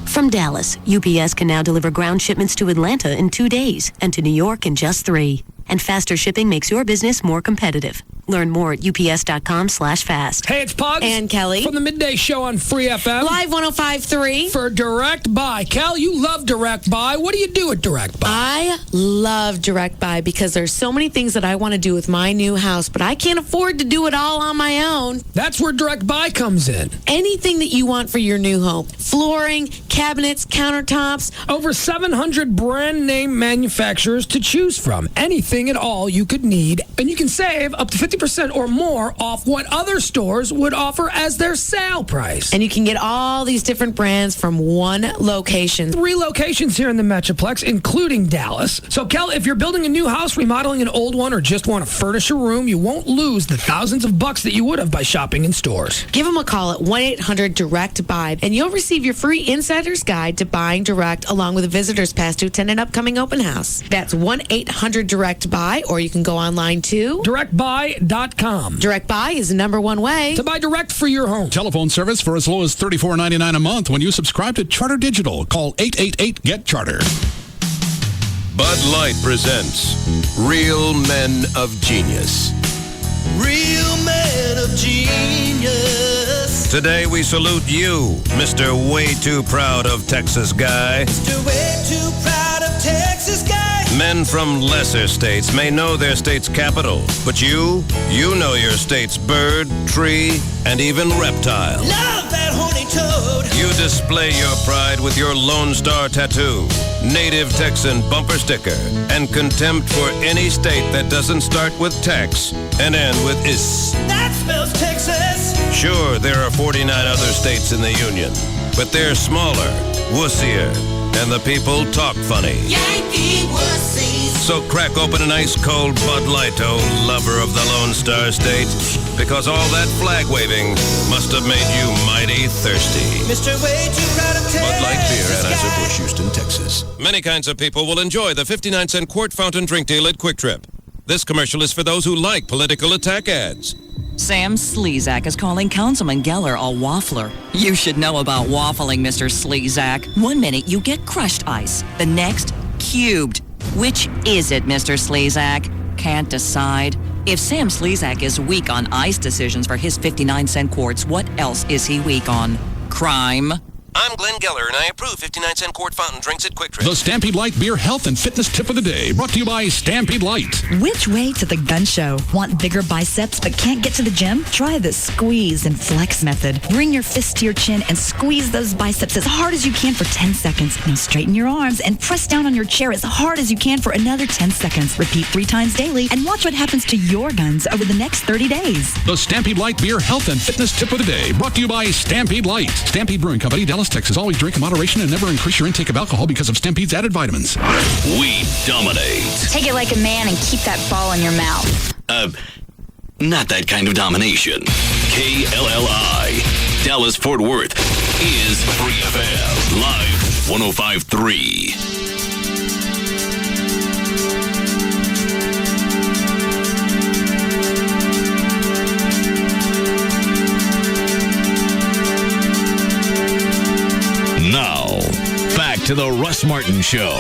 From Dallas, UPS can now deliver ground shipments to Atlanta in 2 days and to New York in just 3. And faster shipping makes your business more competitive. Learn more at ups.com/fast. Hey, it's Pugs. And Kelly. From the Midday Show on Free FM. Live 105.3. For Direct Buy. Cal, you love Direct Buy. What do you do at Direct Buy? I love Direct Buy because there's so many things that I want to do with my new house, but I can't afford to do it all on my own. That's where Direct Buy comes in. Anything that you want for your new home. Flooring, cabinets, countertops. Over 700 brand name manufacturers to choose from. Anything at all you could need. And you can save up to 50% or more off what other stores would offer as their sale price. And you can get all these different brands from one location. 3 locations here in the Metroplex, including Dallas. So, Kel, if you're building a new house, remodeling an old one, or just want to furnish a room, you won't lose the thousands of bucks that you would have by shopping in stores. Give them a call at 1-800-DIRECT-BUY, and you'll receive your free insider's guide to buying direct, along with a visitor's pass to attend an upcoming open house. That's 1-800-DIRECT-BUY, or you can go online to directbuy.com. Direct Buy is the #1 way to buy direct for your home. Telephone service for as low as $34.99 a month when you subscribe to Charter Digital. Call 888-GET-CHARTER. Bud Light presents Real Men of Genius. Real men of genius. Today we salute you, Mr. Way Too Proud of Texas Guy. Mr. Way Too Proud of Texas Guy. Men from lesser states may know their state's capital, but you know your state's bird, tree, and even reptile. Love that horny toad. You display your pride with your Lone Star tattoo, native Texan bumper sticker, and contempt for any state that doesn't start with Tex and end with is. That spells Texas. Sure, there are 49 other states in the Union, but they're smaller, wussier, and the people talk funny. Yankee wussies. So crack open an ice-cold Bud Light, oh lover of the Lone Star State, because all that flag waving must have made you mighty thirsty. Mr. Way Too Proud of Texas. Bud Light Beer, Anheuser-Busch, Houston, Texas. Many kinds of people will enjoy the 59-cent quart fountain drink deal at Quick Trip. This commercial is for those who like political attack ads. Sam Slezak is calling Councilman Geller a waffler. You should know about waffling, Mr. Slezak. 1 minute you get crushed ice, the next cubed. Which is it, Mr. Slezak? Can't decide. If Sam Slezak is weak on ice decisions for his 59-cent quarts, what else is he weak on? Crime. I'm Glenn Geller, and I approve 59-cent quart fountain drinks at Quick Trip. The Stampede Light Beer Health and Fitness Tip of the Day, brought to you by Stampede Light. Which way to the gun show? Want bigger biceps but can't get to the gym? Try the squeeze and flex method. Bring your fist to your chin and squeeze those biceps as hard as you can for 10 seconds. Now straighten your arms and press down on your chair as hard as you can for another 10 seconds. Repeat 3 times daily and watch what happens to your guns over the next 30 days. The Stampede Light Beer Health and Fitness Tip of the Day, brought to you by Stampede Light. Stampede Brewing Company, Dallas, Texas. Always drink in moderation and never increase your intake of alcohol because of Stampede's added vitamins. We dominate. Take it like a man and keep that ball in your mouth. Not that kind of domination. KLLI, Dallas Fort Worth, is Free FM. Live 105.3. Now, back to the Russ Martin Show.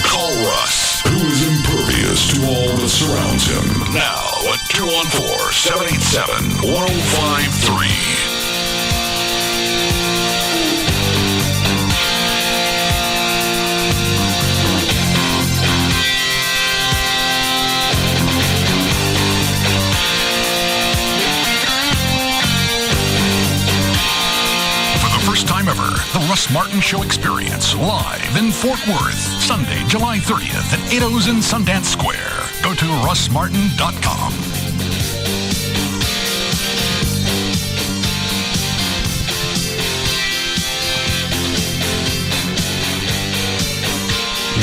Call Russ, who is impervious to all that surrounds him. Now at 214-787-1053. First time ever, the Russ Martin Show experience live in Fort Worth, Sunday, July 30th at 8 O's in Sundance Square. Go to russmartin.com.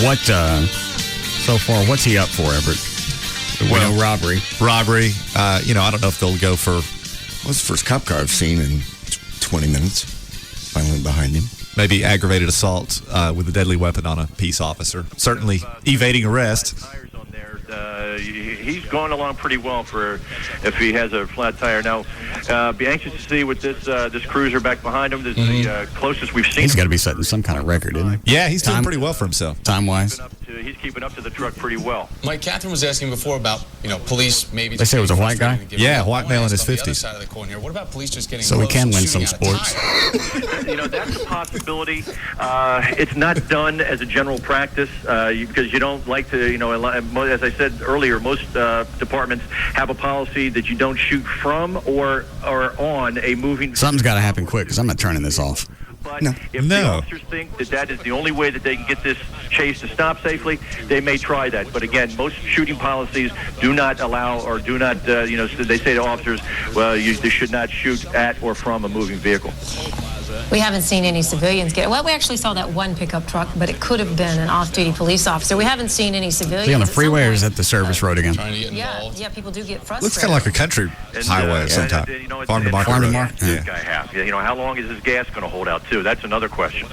What, so far, what's he up for, Everett? Well, robbery. Robbery. I don't know if they'll go for, what's the first cop car I've seen in 20 minutes. Finally behind him. Maybe aggravated assault with a deadly weapon on a peace officer. Certainly evading arrest. He's going along pretty well for if he has a flat tire. Now, be anxious to see with this cruiser back behind him. This is the closest we've seen. He's got to be setting some kind of record, isn't he? Yeah, he's doing pretty well for himself. Time-wise. He's keeping up to the truck pretty well. Mike, Catherine was asking before about, police maybe... They say it was a white guy? Yeah, white male in his 50s. On the other side of the coin here. What about police just getting so we can win some sports. That's a possibility. It's not done as a general practice because you don't like to, as I said earlier, most departments have a policy that you don't shoot from or on a moving... Something's got to happen quick because I'm not turning this off. But if the officers think that is the only way that they can get this chase to stop safely, they may try that. But again, most shooting policies do not allow or do not, they say to officers, well, they should not shoot at or from a moving vehicle. We haven't seen any civilians get it. Well, we actually saw that one pickup truck, but it could have been an off-duty police officer. We haven't seen any civilians. Is he on the freeway or is that the service road again? Yeah, people do get frustrated. Looks kind of like a country highway sometimes. Farm to market. Farm to market. Yeah. Guy have. How long is his gas going to hold out too? That's another question.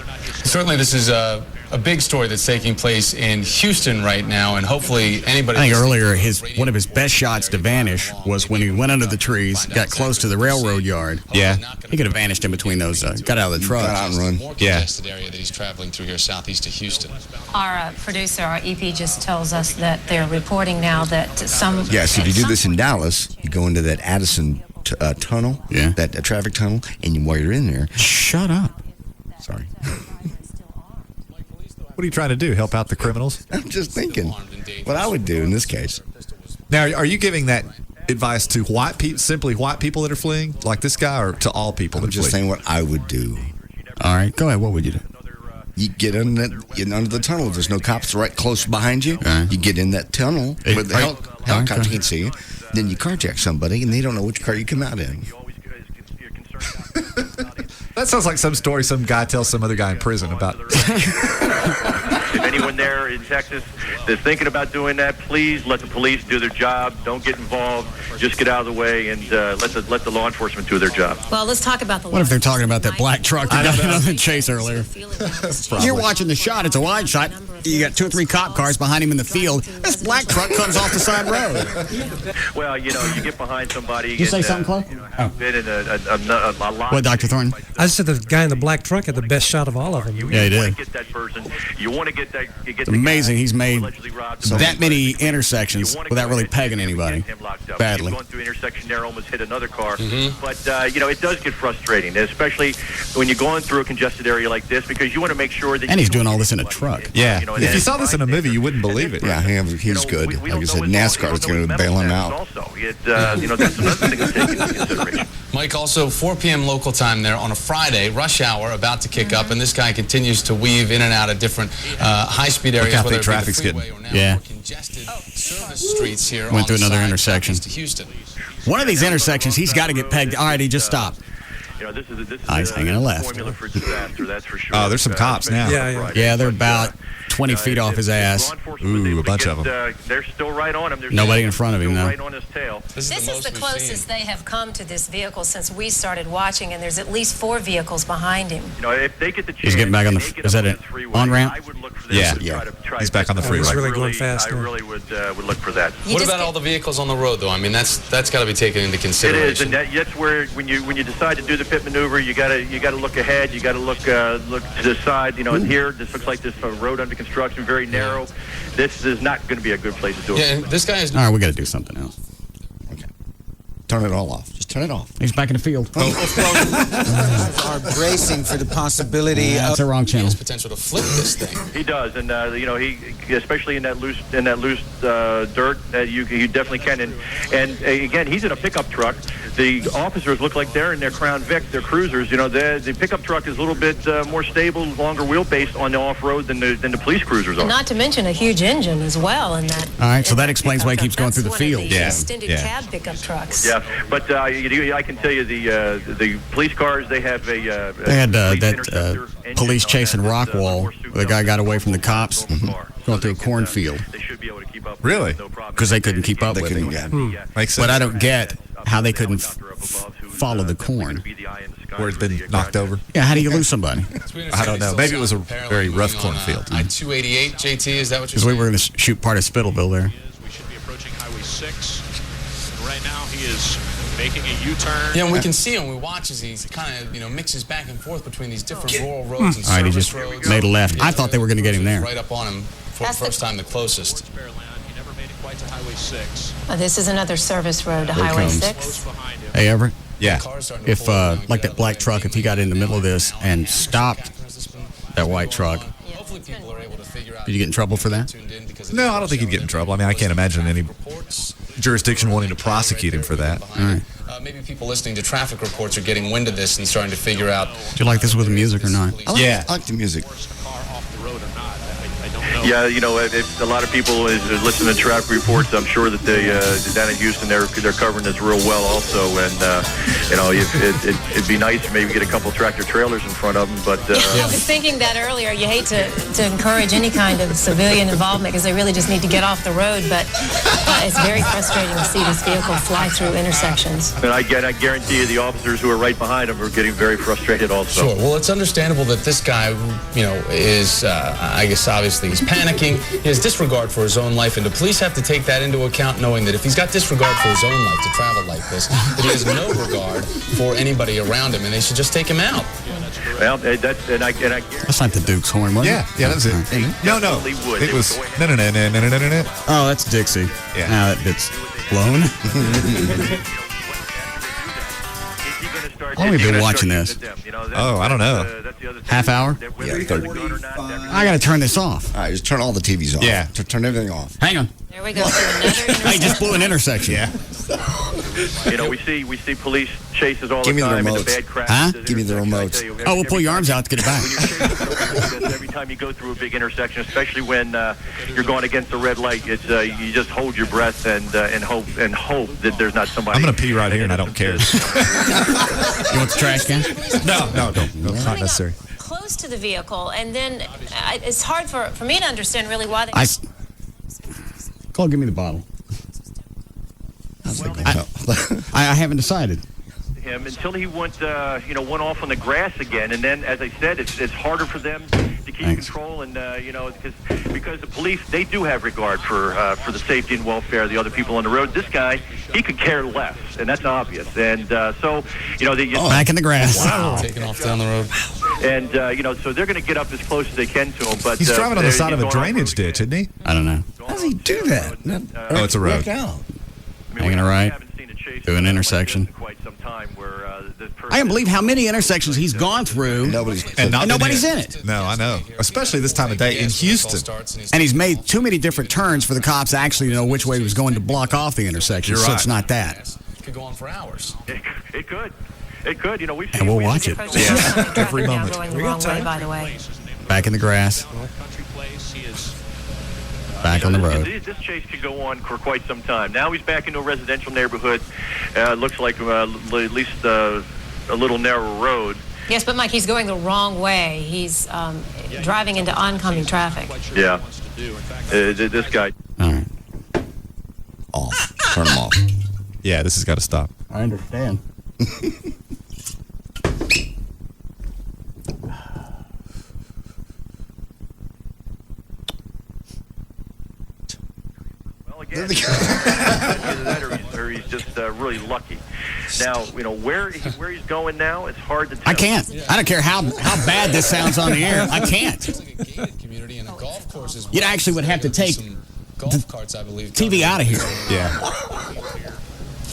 Certainly, this is a big story that's taking place in Houston right now, and hopefully anybody... I think earlier one of his best shots to vanish was when he went under the trees, got close to the railroad yard. Yeah. He could have vanished in between those, got out of the truck. Got out and run. More congested area that he's traveling through here southeast of Houston. Our producer, our EP, just tells us that they're reporting now that some... Yes, if you do this in Dallas, you go into that Addison tunnel, that traffic tunnel, and while you're in there... Shut up. Sorry. What are you trying to do? Help out the criminals? I'm just thinking what I would do in this case. Now, are you giving that advice to simply white people that are fleeing, like this guy, or to all people that are just saying what I would do. All right, go ahead. What would you do? You get under the tunnel. There's no cops right close behind you. You get in that tunnel where the helicopter can see you. Then you carjack somebody, and they don't know which car you come out in. That sounds like some story some guy tells some other guy in prison about. If anyone there in Texas that's thinking about doing that, please let the police do their job. Don't get involved. Just get out of the way and let the law enforcement do their job. Well, let's talk about the... What if they're talking about that black truck that got another chase earlier? You're watching the shot. It's a wide shot. You got 2 or 3 cop cars behind him in the field. This black truck comes off the side road. Well, you get behind somebody. Did you say something, Clay? Been in a lot. What, Dr. Thornton? I said the guy in the black truck had the best shot of all of them. Yeah, he did. You want to get that It's amazing he's made that many intersections without really pegging anybody badly. Going through intersection there, almost hit another car. But, it does get frustrating, especially when you're going through a congested area like this, because you want to make sure that... And he's doing all this in a truck. Yeah. If you saw this in a movie, you wouldn't believe it. Yeah, he's good. Like I said, NASCAR is going to bail him out. Also, that's another thing to take into consideration. Mike, also 4 p.m. local time there on a Friday, rush hour about to kick up, and this guy continues to weave in and out of different high-speed areas. Look how thick traffic's getting. Yeah. Service streets here. Went through another intersection. To Houston. One of these intersections, he's got to get pegged. All right, he just stopped. He's hanging a left. Oh, there's some cops now. Yeah, they're about 20 feet off his ass. Ooh, a bunch of them. They're still right on him. Nobody in front of him, though. Right on his tail. This is the closest they have come to this vehicle since we started watching, and there's at least 4 vehicles behind him. If they get the chance, he's getting back on the... Is that an on-ramp? Yeah. He's back on the freeway. He's really going fast. I really would look for that. What about all the vehicles on the road, though? I mean, that's got to be taken into consideration. It is, and that's where when you decide to do the pit maneuver, you got to look ahead. You got to look to the side. And here, this looks like this road under construction, very narrow. This is not going to be a good place to do it. Yeah, and this guy is... All right, we got to do something else. Okay. Turn it all off. Just turn it off. He's back in the field. Are bracing for the possibility of... That's a wrong channel. He has potential to flip this thing. He does, and he especially in that loose dirt, you definitely can. And again, he's in a pickup truck. The officers look like they're in their Crown Vic, their cruisers. The pickup truck is a little bit more stable, longer wheelbase on the off-road than the police cruisers are. And not to mention a huge engine as well in that. All right, so that explains why he keeps going through the field. Extended cab pickup trucks. Yeah, but I can tell you the police cars, they have they had that police chase in Rockwall where the guy got away from the cops going through a cornfield. They should be able to keep up. Really? Because they couldn't keep up with him. Makes sense. But I don't get how they couldn't follow the corn. Where it's been knocked over? Yeah, how do you lose somebody? I don't know. Maybe it was a very rough cornfield. I-288, JT, is that what you're Because saying? we were going to shoot part of Spittleville there. We should be approaching Highway 6. And right now he is making a U-turn. Yeah, and we can see him. We watch as he kind of, mixes back and forth between these different rural roads and All right, he service just roads. made a left. I thought they were going to get him there. Right up on him for the first time, the closest. He never made it quite to Highway 6. This is another service road to There he Highway comes. 6. Hey, Everett? Yeah. If, like that black truck, if he got in the middle of this and stopped that white truck, did you get in trouble for that? No, I don't think he'd get in trouble. I mean, I can't imagine any jurisdiction wanting to prosecute him for that. All right. Maybe people listening to traffic reports are getting wind of this and starting to figure out. Do you like this with the music or not? I like the music. Yeah, if a lot of people listen to traffic reports, I'm sure that they down in Houston they're covering this real well also, and it'd be nice to maybe get a couple tractor trailers in front of them, but I was thinking that earlier. You hate to encourage any kind of civilian involvement because they really just need to get off the road, but it's very frustrating to see this vehicle fly through intersections. And I guarantee you the officers who are right behind him are getting very frustrated also. Sure. Well, it's understandable that this guy, is, I guess, obviously he's panicking. He has disregard for his own life, and the police have to take that into account, knowing that if he's got disregard for his own life to travel like this, that he has no regard for anybody around him, and they should just take him out. Well, that's not the Duke's horn, was it? Yeah, that's it. No, it was no. Oh, that's Dixie. Yeah. Now it's blown. How long have we been watching this? Oh, I don't know. Half hour? Yeah, 30. I got to turn this off. All right, just turn all the TVs off. Yeah. Turn everything off. Hang on. There we go. I just blew an intersection. Yeah. we see police chases all Give the me the time. remotes. And the bad crashes. Huh? Give me the remotes. Oh, we'll pull your arms out to get it back. Every time you go through a big intersection, especially when you're going against a red light, it's you just hold your breath and hope that there's not somebody. I'm going to pee right here, and I don't care. You want the trash can? No, don't. No, it's not necessary. Close to the vehicle, and then it's hard for me to understand really why they... Cole, give me the bottle. I haven't decided. Him until he went off on the grass again, and then, as I said, it's harder for them to keep control, and because because the police, they do have regard for the safety and welfare of the other people on the road. This guy, he could care less, and that's obvious. And so, back in the grass. Wow. Taking off down the road. And, so they're going to get up as close as they can to him. But He's driving on the side of a drainage ditch, isn't he? I don't know. How does he do that? Oh, it's a road. Hanging a right through an intersection. I can't believe how many intersections he's gone through. Nobody's in it. No, I know. Especially this time of day in Houston. And he's made too many different turns for the cops actually to know which way he was going to block off the intersection. You're so right. it's not that. It could go on for hours. It could. It could. We've seen. And we'll watch it. Yeah. Every moment. Going the wrong way, by the way. Back in the grass. Back on the road. This chase could go on for quite some time. Now he's back into a residential neighborhood. Looks like at least a little narrow road. Yes, but Mike, he's going the wrong way. He's driving into oncoming traffic. Yeah. This guy. All right. Off. Turn him off. Yeah, this has got to stop. I understand. Well, again, either that or he's just really lucky. Now, where he's going now, it's hard to tell. I can't. I don't care how bad this sounds on the air. I can't. You actually would have to take golf carts, I believe. TV out of here. Yeah.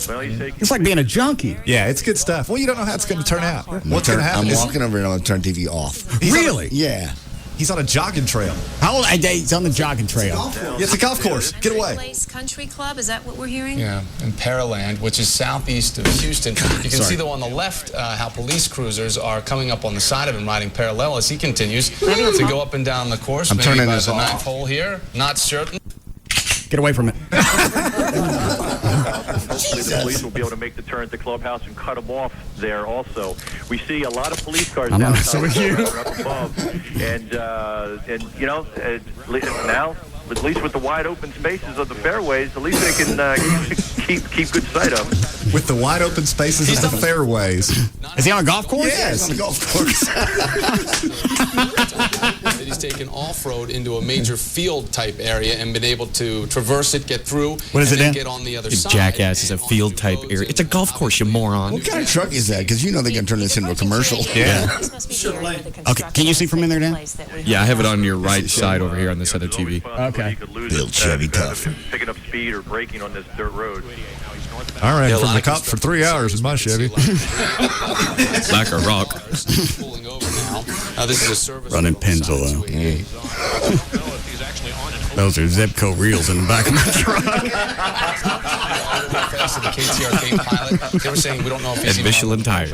Well, It's like being a junkie. Yeah, it's good stuff. Well, you don't know how it's going to turn out. What's going to happen? I'm walking over here and I'm going to turn TV off. Really? Yeah. He's on a jogging trail. How old? He's on the jogging trail. Yeah, it's a golf course. Get away. Place Country Club, is that what we're hearing? Yeah, in Pearland, which is southeast of Houston. You can see, though, on the left how police cruisers are coming up on the side of him, riding parallel as he continues to go up and down the course. I'm turning this the off. ninth hole here. Not certain. Get away from it. The police will be able to make the turn at the clubhouse and cut them off there also. We see a lot of police cars I'm now not messing with you. up above. And now, at least with the wide open spaces of the fairways, at least they can keep good sight of them. With the wide open spaces of the fairways. Is he on a golf course? Yes. On a golf course. He's taken off-road into a major field-type area and been able to traverse it, get through, What is and it then in? get on the other You side. jackass, is a field-type area. It's a golf course, you moron. What kind of truck is that? Because they're going to turn this into a commercial. Yeah. Okay, can you see from in there, Dan? Yeah, I have it on your right side over here on this other TV. Okay. Build Chevy tough. Picking up speed or braking on this dirt road. All right, from the cops for 3 hours in my Chevy. Like a rock. Pulling over now. This is a service Running Pennzoil. Those are Zipco reels in the back of my truck. The KTRK pilot, they were saying we don't know if he's And Michelin tires.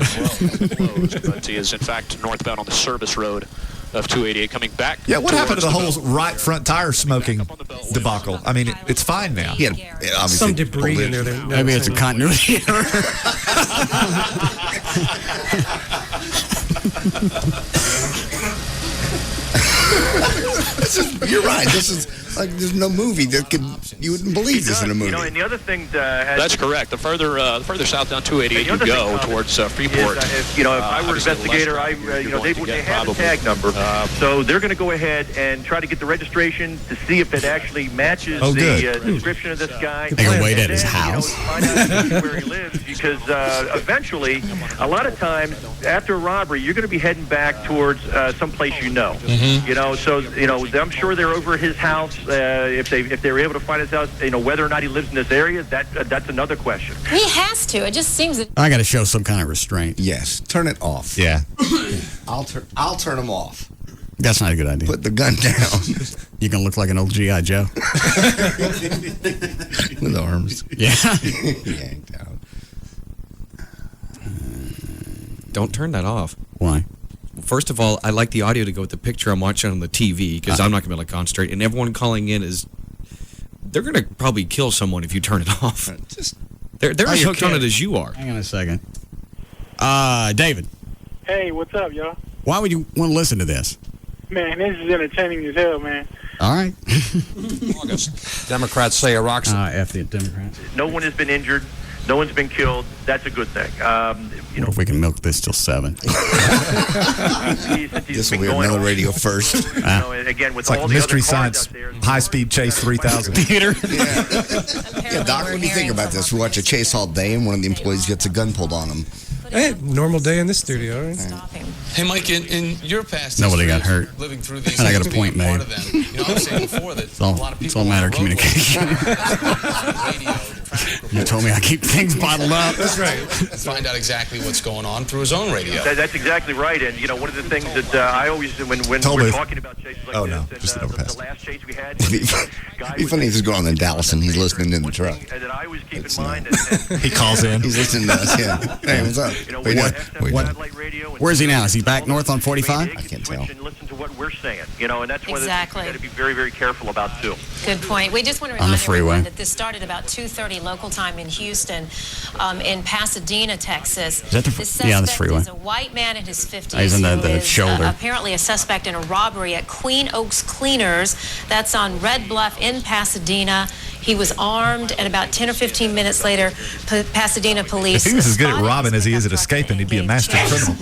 But he is, in fact, northbound on the service road of 288 coming back. Yeah, what happened to the towards whole right front tire smoking debacle? I mean, it's fine now. He had obviously Some debris in there. Maybe it's a continuity error. You're right. This is like there's no movie that could you wouldn't believe this in a movie. And the other thing That's correct. The further south down 288 you go towards Freeport. if I were an investigator, they have a tag number, so they're going to go ahead and try to get the registration to see if it actually matches the description of this guy. They can wait at his house. Find out where he lives, because eventually, a lot of times after a robbery, you're going to be heading back towards someplace you know. So I'm sure they're over at his house. If they were able to find his house, whether or not he lives in this area, that's another question. He has to. It just seems that. I got to show some kind of restraint. Yes, turn it off. Yeah. I'll turn them off. That's not a good idea. Put the gun down. You're going to look like an old G.I. Joe. With arms. Yeah. Yanked out. Don't turn that off. Why? First of all, I like the audio to go with the picture I'm watching on the TV because I'm not going to be able to concentrate. And everyone calling in they're going to probably kill someone if you turn it off. They're as hooked on it as you are. Hang on a second. David. Hey, what's up, y'all? Why would you want to listen to this? Man, this is entertaining as hell, man. All right. Democrats say Iraq's... F the Democrats. No one has been injured. No one's been killed. That's a good thing. What if we can milk this till 7? This will be another radio first. Again, with It's like all the Mystery other cars Science out there, High Speed Chase 3000. Peter. Yeah, Doc, what do you think about this? We watch a chase all day, and one of the employees gets a gun pulled on him. Hey, normal day in the studio, right? Hey, Mike, in your past Nobody got hurt. living through these And I got a things, being point part made. of them, I was saying before that It's all, a lot of it's people all a matter of on the road communication. You told me I keep things bottled up. That's right. find out exactly what's going on through his own radio. That's exactly right. And, one of the things that I always, when we're talking about chases like this, and the last chase we had, It'd be funny if he's going on in Dallas and he's listening in the truck. that I always keep in mind. He calls in. He's listening to us, yeah. Hey, what's up? Where is he now? Is he back north on 45? I can't tell. And listen to what we're saying, and that's one of the things Exactly. you got to be very, very careful about too. Good point. We just want to On the remind everyone freeway. that this started about 2:30 local time in Houston, in Pasadena, Texas. Is that the This yeah, that's suspect freeway. is a white man in his 50s. He's in the who is, shoulder. apparently a suspect in a robbery at Queen Oaks Cleaners. That's on Red Bluff in Pasadena. He was armed, and about 10 or 15 minutes later, Pasadena police. If he was as good at spotted robbing as he is at escaping, he'd be a master criminal.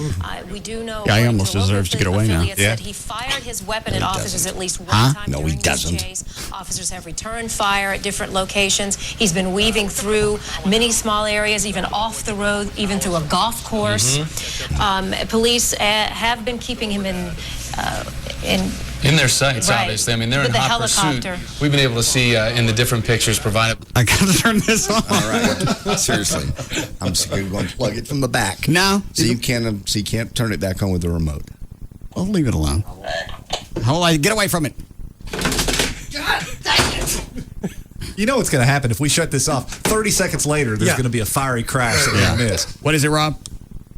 We do know. Yeah, he almost deserves to get away now. Yeah. He fired his weapon at officers at least one time No, he during this doesn't. chase. Officers have returned fire at different locations. He's been weaving through many small areas, even off the road, even through a golf course. Police have been keeping him in their sights, Right. obviously. I mean, they're With in the hot helicopter. pursuit. We've been able to see in the different pictures provided. I gotta turn this on. All right, seriously, I'm just going to plug it from the back. No, so you can't turn it back on with the remote. I'll leave it alone. Hold on, get away from it. You know what's going to happen if we shut this off? 30 seconds later, there's going to be a fiery crash that we're going to miss. What is it, Rob?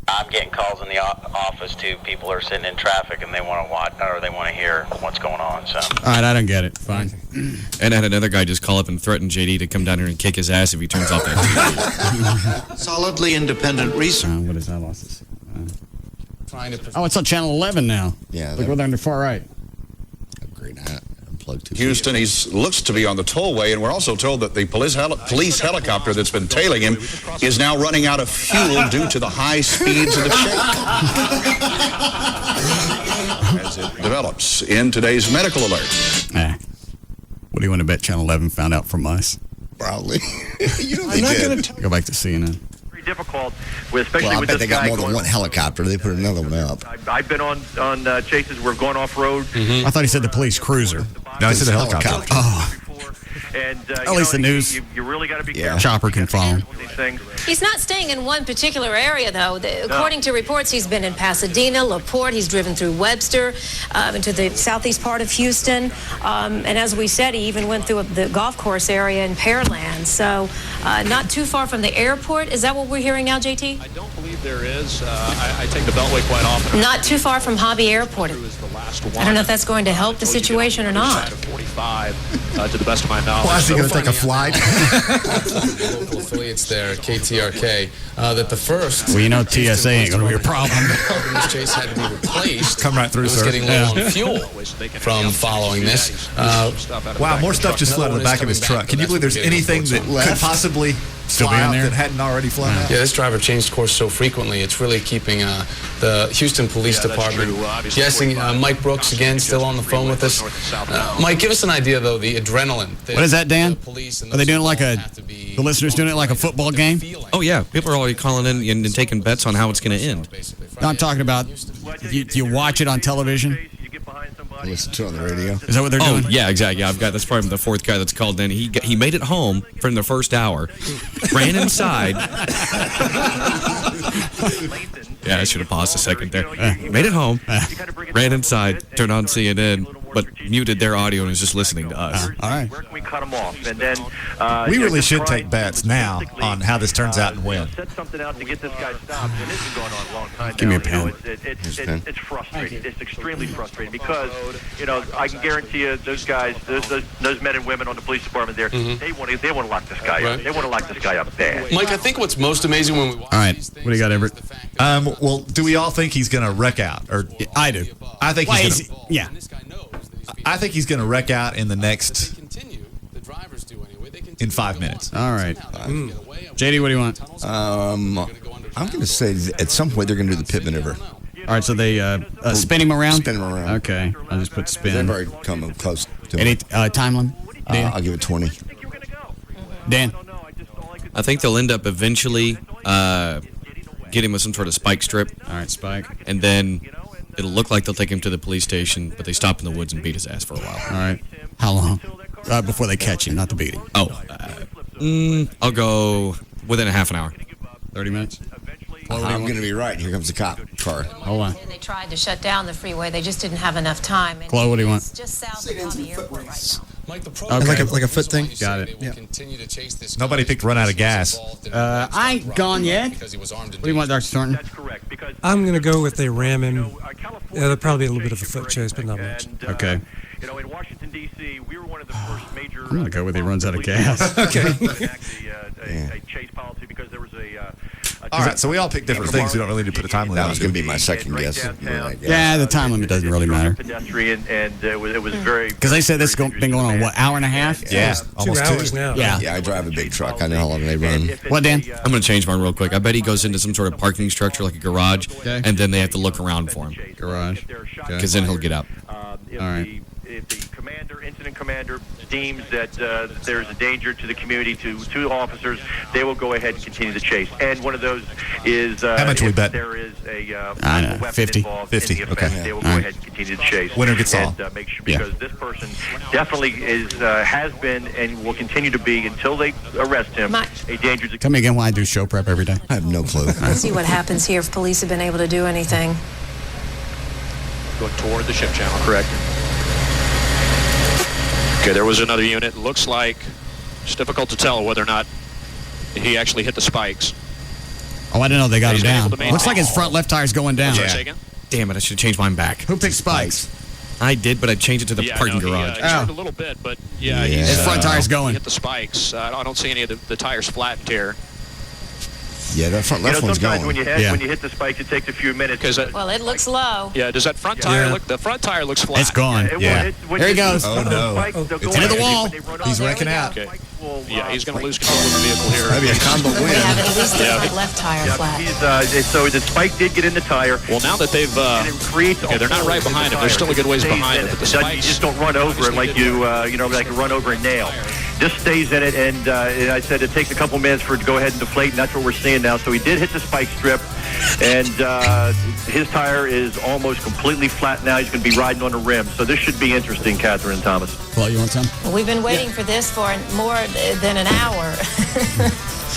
I'm getting calls in the office too. People are sitting in traffic and they want to watch or they want to hear what's going on. So. All right, I don't get it. Fine. And I had another guy just call up and threaten JD to come down here and kick his ass if he turns off that TV. Solidly independent research. What is that? I lost this. Trying to Oh, it's on channel 11 now. Yeah. Look, we're there on the far right. Great. Unplugged too. Houston, he looks to be on the tollway, and we're also told that the police helicopter that's been tailing him is now running out of fuel due to the high speeds of the shake. As it develops in today's medical alert. What do you want to bet Channel 11 found out from us? Probably. You know I'm they not did. gonna Go back to CNN. Very difficult, especially Well, I with bet this they got guy more than going one helicopter. They put another one up. I've been on chases where we've gone off road. I thought he said the police cruiser. No, he said the helicopter. Oh. And At least the news. You really got to be careful. Chopper can follow. These things. He's not staying in one particular area, though. According to reports, he's been in Pasadena, LaPorte. He's driven through Webster, into the southeast part of Houston. And as we said, he even went through the golf course area in Pearland. So not too far from the airport. Is that what we're hearing now, JT? I don't believe there is. I take the Beltway quite often. Not too far from Hobby Airport. I don't know if that's going to help the situation or not. 45, to the best of my knowledge. Why is he going to take a flight? Local affiliates there, KTRK, that the first. Well, you know TSA ain't going to be a problem. This chase had to be replaced. Come right through, It was sir. getting low on fuel from following this. Wow, more stuff just flew out of the back of his truck. Can you believe there's anything that could possibly fly out that hadn't already flown out? Yeah, this driver changed course so frequently, it's really keeping the Houston Police Department guessing. Mike Brooks, again, still on the phone with us. Mike, give us an idea, though, the adrenaline. What is that, Dan? Are they doing it like the listeners doing it like a football game? Oh, yeah. People are already calling in and taking bets on how it's going to end. No, I'm talking about, you watch it on television? Listen to it on the radio. Is that what they're doing? Oh, yeah, exactly. Yeah, that's probably the fourth guy that's called in. He made it home from the first hour, ran inside. Yeah, I should have paused a second there. Made it home, ran inside, turned on CNN, but muted their audio and was just listening to us. All right. Where can we cut them off? And then We really should take bets now on how this turns out and when. Set something out to get this guy stopped, and this has gone on a long time. Give me a now. pen. It's frustrating. It's extremely frustrating because I can guarantee you those guys, those men and women on the police department there, they want to lock this guy up. They want to lock this guy up bad. Mike, I think what's most amazing when we watch All right. What do you got, Everett? Well, do we all think he's going to wreck out? Or I do. I think Why he's is going yeah. I think he's going to wreck out in the next in 5 minutes. All right. JD, what do you want? I'm going to say at some point they're going to do the pit maneuver. All right, so they spin him around? Spin him around. Okay, I'll just put spin. They've already come close to Any it. time limit? I'll give it 20. Dan? I think they'll end up eventually getting with some sort of spike strip. All right, spike. And then it'll look like they'll take him to the police station, but they stop in the woods and beat his ass for a while. All right. How long? Before they catch him, not the beating. Oh, I'll go within a half an hour. 30 minutes? I'm going to be right. Here comes the cop car. Hold on. They tried to shut down the freeway. They just didn't have enough time. And Chloe, what do you want? it's just south of Miami Airport right now. Mike, the Okay. Like a foot thing? Got it. Will continue to chase this Nobody picked run out of gas. I ain't gone yet. What do you want, Dr. Thornton? I'm going to go with they ram him. There'll probably be a little bit of a foot chase, but not much. Okay. In Washington, D.C., we were one of the first major... I'm going to go with he runs out of gas. Okay. a chase policy because there was All right, so we all picked different things. We don't really need to put a time limit That on was it. going to be my second guess. Yeah, the time limit doesn't really matter. pedestrian, and it was very... Because they said this has been going on, what, hour and a half? Yeah, Almost 2 hours now. Yeah. Yeah, I drive a big truck. I know how long they run. What, Dan? I'm going to change mine real quick. I bet he goes into some sort of parking structure like a garage, Okay. and then they have to look around for him. Garage. Because then he'll get out. All right. If the incident commander deems that there's a danger to the community, to officers, they will go ahead and continue the chase. And one of those is How much we bet? there is a I know, weapon 50. involved 50, in the offense, okay. they will All go right. ahead and continue the chase. Winner gets all. And make sure, because this person definitely has been and will continue to be until they arrest him a danger to... Tell me again why I do show prep every day. I have no clue. Let's see what happens here if police have been able to do anything. Going toward the ship channel, correct. Okay, there was another unit. Looks like it's difficult to tell whether or not he actually hit the spikes. Oh, I didn't know they got him He's been down. able to maintain- Looks like his front left tire's going down. Say again? Damn it, I should have changed mine back. Who picked spikes? I did, but I changed it to the Yeah, parking no, garage. He turned a little bit, but yeah, he's, His front tire's going. he hit the spikes. I don't see any of the tires flattened here. Yeah, that front left one's sometimes going. when you hit the spikes, it takes a few minutes. Well, it looks low. Yeah, does that front tire look? The front tire looks flat. It's gone. Yeah. There he goes. Oh, no. It's into the wall. He's wrecking out. Okay. Yeah, he's going to lose control of the vehicle here. Maybe a combo We win. have at least the Yeah. front left tire flat. So the spike did get in the tire. Well, now that they've, okay, they're not right behind him. They're still a good ways behind him, but the You spikes. just don't run over it like like run over a nail. Just stays in it, and I said it takes a couple minutes for it to go ahead and deflate, and that's what we're seeing now. So he did hit the spike strip, and his tire is almost completely flat now. He's going to be riding on the rim. So this should be interesting, Catherine and Thomas. Well, you want some? Well, we've been waiting for this for more than an hour.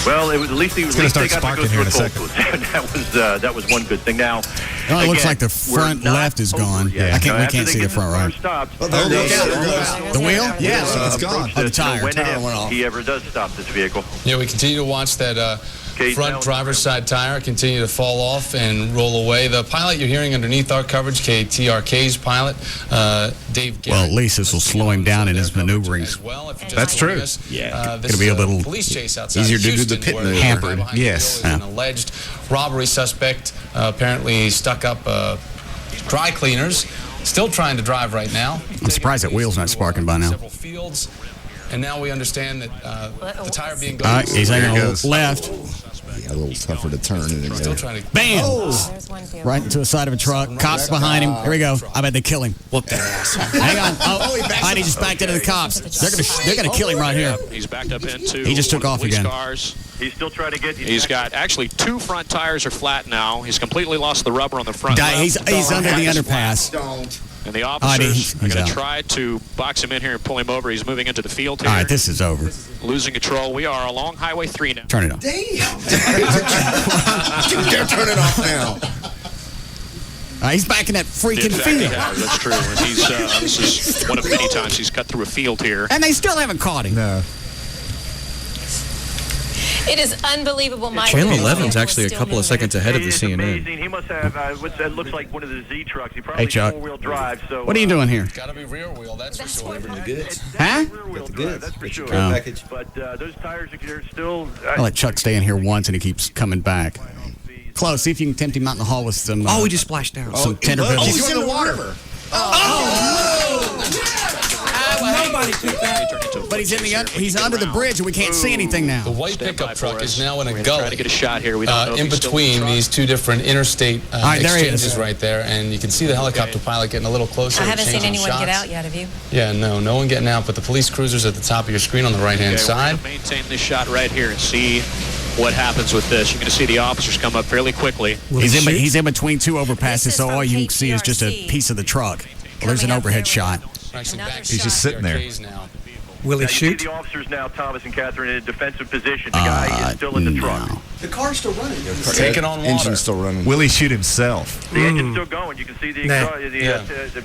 Well, at least he was gonna start they got to go sparking here in a through second. that was one good thing. Now, It only looks again, like the we're front not left is gone. over yet. We After can't they see get the front right. stopped, Oh, there they it goes. will, There it The wheel? Yeah, it's gone. approach Oh, the this, tire. when and Tire went if off. he ever does stop this vehicle. Yeah, we continue to watch that Okay, now- front driver's side tire continue to fall off and roll away. The pilot you're hearing underneath our coverage, KTRK's pilot, Dave Garrett. Well, at least this will slow him down in his maneuverings. As well, if you're just That's joining true. us, Yeah. this Gonna be a little police chase outside easier of to do Houston, the pit where maneuver. the guy Hampered. behind the Yes. wheel is an alleged robbery suspect. Apparently stuck up dry cleaners. Still trying to drive right now. I'm surprised that wheel's not sparking by now. Several fields, and now we understand that the tire being All right, he's There hanging it on goes. left. Yeah, a little tougher to turn. And still trying to. Bam! There's one field. Right into the side of a truck. Cops behind him. Here we go. I bet they kill him. Whoop that ass. Hang on. Oh, he just backed into the cops. They're gonna kill him right here. He's backed up into. He just took one of off the police again. Cars. He's still trying to get. He's got actually two front tires are flat now. He's completely lost the rubber on the front. left. He's under the Half is underpass. Don't. And the Oh, officers he's are going out. to try to box him in here and pull him over. He's moving into the field here. All right, this is over. Losing control. We are along Highway 3 now. Turn it on. Damn. You dare turn it off now. He's back in that freaking In fact, field. he has. That's true. And he's, this is one of many times he's cut through a field here. And they still haven't caught him. No. It is unbelievable, Mike. Channel This 11's vehicle is actually a still couple of moving. seconds ahead of the It's CNN. amazing. He must have it looks like one of the Z trucks. He probably Hey, Chuck. four-wheel drive. So What are you doing here? Got to be rear wheel. That's for sure. Huh? Rear-wheel drive, that's for sure. Oh. But those tires are still. I'll let Chuck stay in here once and he keeps coming back. Close, see if you can tempt him out in the hall with some. Oh, he just splashed down. Some tender Oh, veggies. he's in the water. Somebody keep that. But he's under the bridge and we can't see anything now. The white pickup truck is now in a Try gully. to get a shot here. We don't know if in he's still between in the truck. these two different interstate there he exchanges is. right there, and you can see the helicopter pilot getting a little closer. I haven't seen exchanging anyone get shots. out yet, have you? Yeah, no one getting out, but the police cruiser's at the top of your screen on the right-hand Okay, side. we're going to maintain this shot right here and see what happens with this. You're going to see the officers come up fairly quickly. He's in between two overpasses, so all you can see is just a piece of the truck. Well, there's an overhead shot. He's just sitting there. Will he Now, you see shoot? the officers now, Thomas and Catherine, in a defensive position. The guy is still in the truck. The car's still running. Taking on water. Engine's still running. Will he shoot himself? The engine's still going. You can see the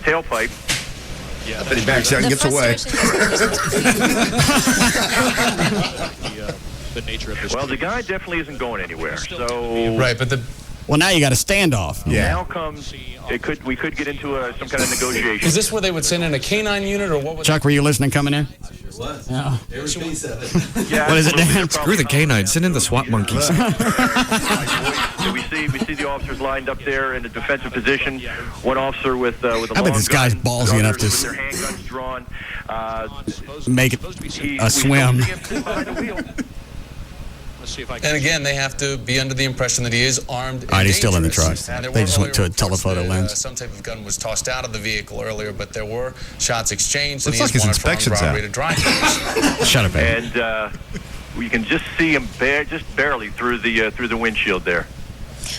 tailpipe. Yeah, But he backs out and gets away. the nature of this. Well, the guy definitely isn't going anywhere. So Right, but Well, now you got a standoff. now comes we could get into some kind of negotiation. is this where they would send in a canine unit, or what would Chuck, were you listening coming in? Yeah, What is it, Dan? Screw the canines. Send in the SWAT monkeys. So we see the officers lined up there in a defensive position. One officer with a I bet this guy's ballsy enough to with their handguns drawn. Make it a swim. Let's see if I can. And again, they have to be under the impression that he is armed. All right, he's still in the dangerous. truck. There They were just went to a earlier reports telephoto that, lens. Some type of gun was tossed out of the vehicle earlier, but there were shots exchanged. Looks and like he is his wanted for armed inspection's robbery out. to drive. Shut up, man. And you can just see him just barely through the windshield there.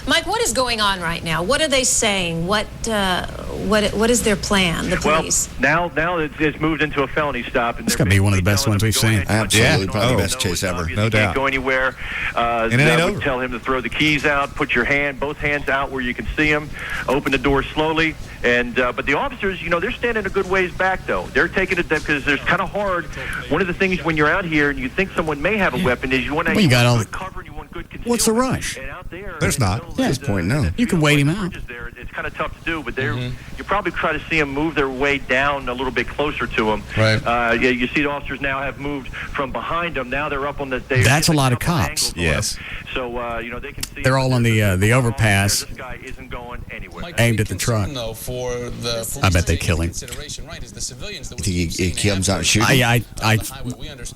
Mike, what is going on right now? What are they saying? What is their plan, the police? Well, now it's moved into a felony stop. It's got to be one of the best ones we've seen. Absolutely, Yeah. probably Oh. the best chase ever. No Can't doubt. go anywhere. And it ain't over. Tell him to throw the keys out. Put your both hands out where you can see him. Open the door slowly. And but the officers, they're standing a good ways back though. They're taking it because it's kind of hard. One of the things when you're out here and you think someone may have a weapon is you want to Well, you got all good cover and you want good concealment. What's the rush? And out there, There's not. At this point, no. You can wait him out. It's kind of tough to do, but you probably try to see them move their way down a little bit closer to him. Right. You see the officers now have moved from behind them. Now they're up on the. That's a lot of cops. Yes. So they can see. They're all on the overpass, This guy isn't going anywhere. Mike, aimed big at the truck. concern, though, for the I bet they police to kill him. take into consideration, right, is the civilians that You we think keep he seeing comes out and shoots?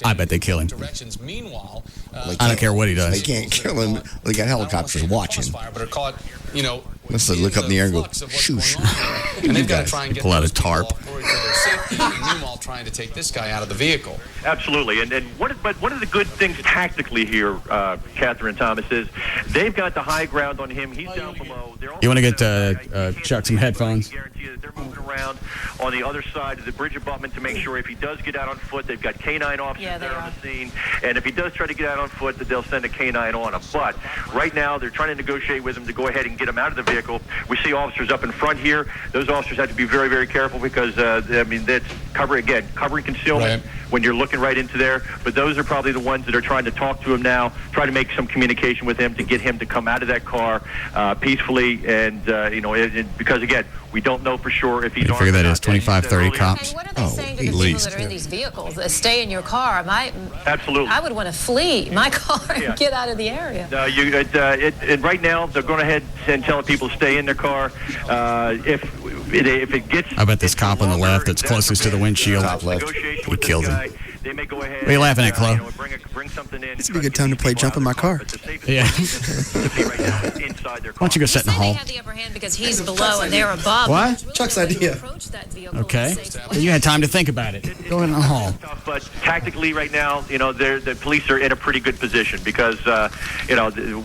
I bet they kill him. Directions. Meanwhile, I don't care what he They does. can't kill him. They got helicopters watching. but are caught, Unless they look up in the air and go, shoosh. and they've got to guys. try and get Pull out a those people tarp. off worried for their safety, and meanwhile trying to take this guy out of the vehicle. Absolutely, and one of the good things tactically here, Catherine and Thomas, is they've got the high ground on him. He's down below. You want to get Chuck some headphones? Guarantee that they're moving around on the other side of the bridge abutment to make sure if he does get out on foot, they've got canine officers there on the scene, and if he does try to get out on foot, that they'll send a canine on him. But right now, they're trying to negotiate with him to go ahead and get him out of the vehicle. We see officers up in front here. Those officers have to be very, very careful because that's covering concealment when you're looking right into there. But those are probably the ones that are trying to talk to him now, try to make some communication with him to get him to come out of that car peacefully, and because again, we don't know for sure if he's. You figure that is 25, 30 cops. Hey, what are they saying to the people that are in these vehicles? Stay in your car. Absolutely. I would want to flee my car and get out of the area. And right now, they're going ahead and telling people to stay in their car. If it gets. I bet this cop on the left that's closest to the windshield, he killed him. They may go ahead. What are you laughing at, Chloe? Bring something in. It's a good time to play jump in my car. Yeah. Why don't you go sit in the hall? They have the upper hand because he's below and they're above. What? Chuck's idea. Okay. Well, you had time to think about it. Go in the hall. But tactically, right now, the police are in a pretty good position because,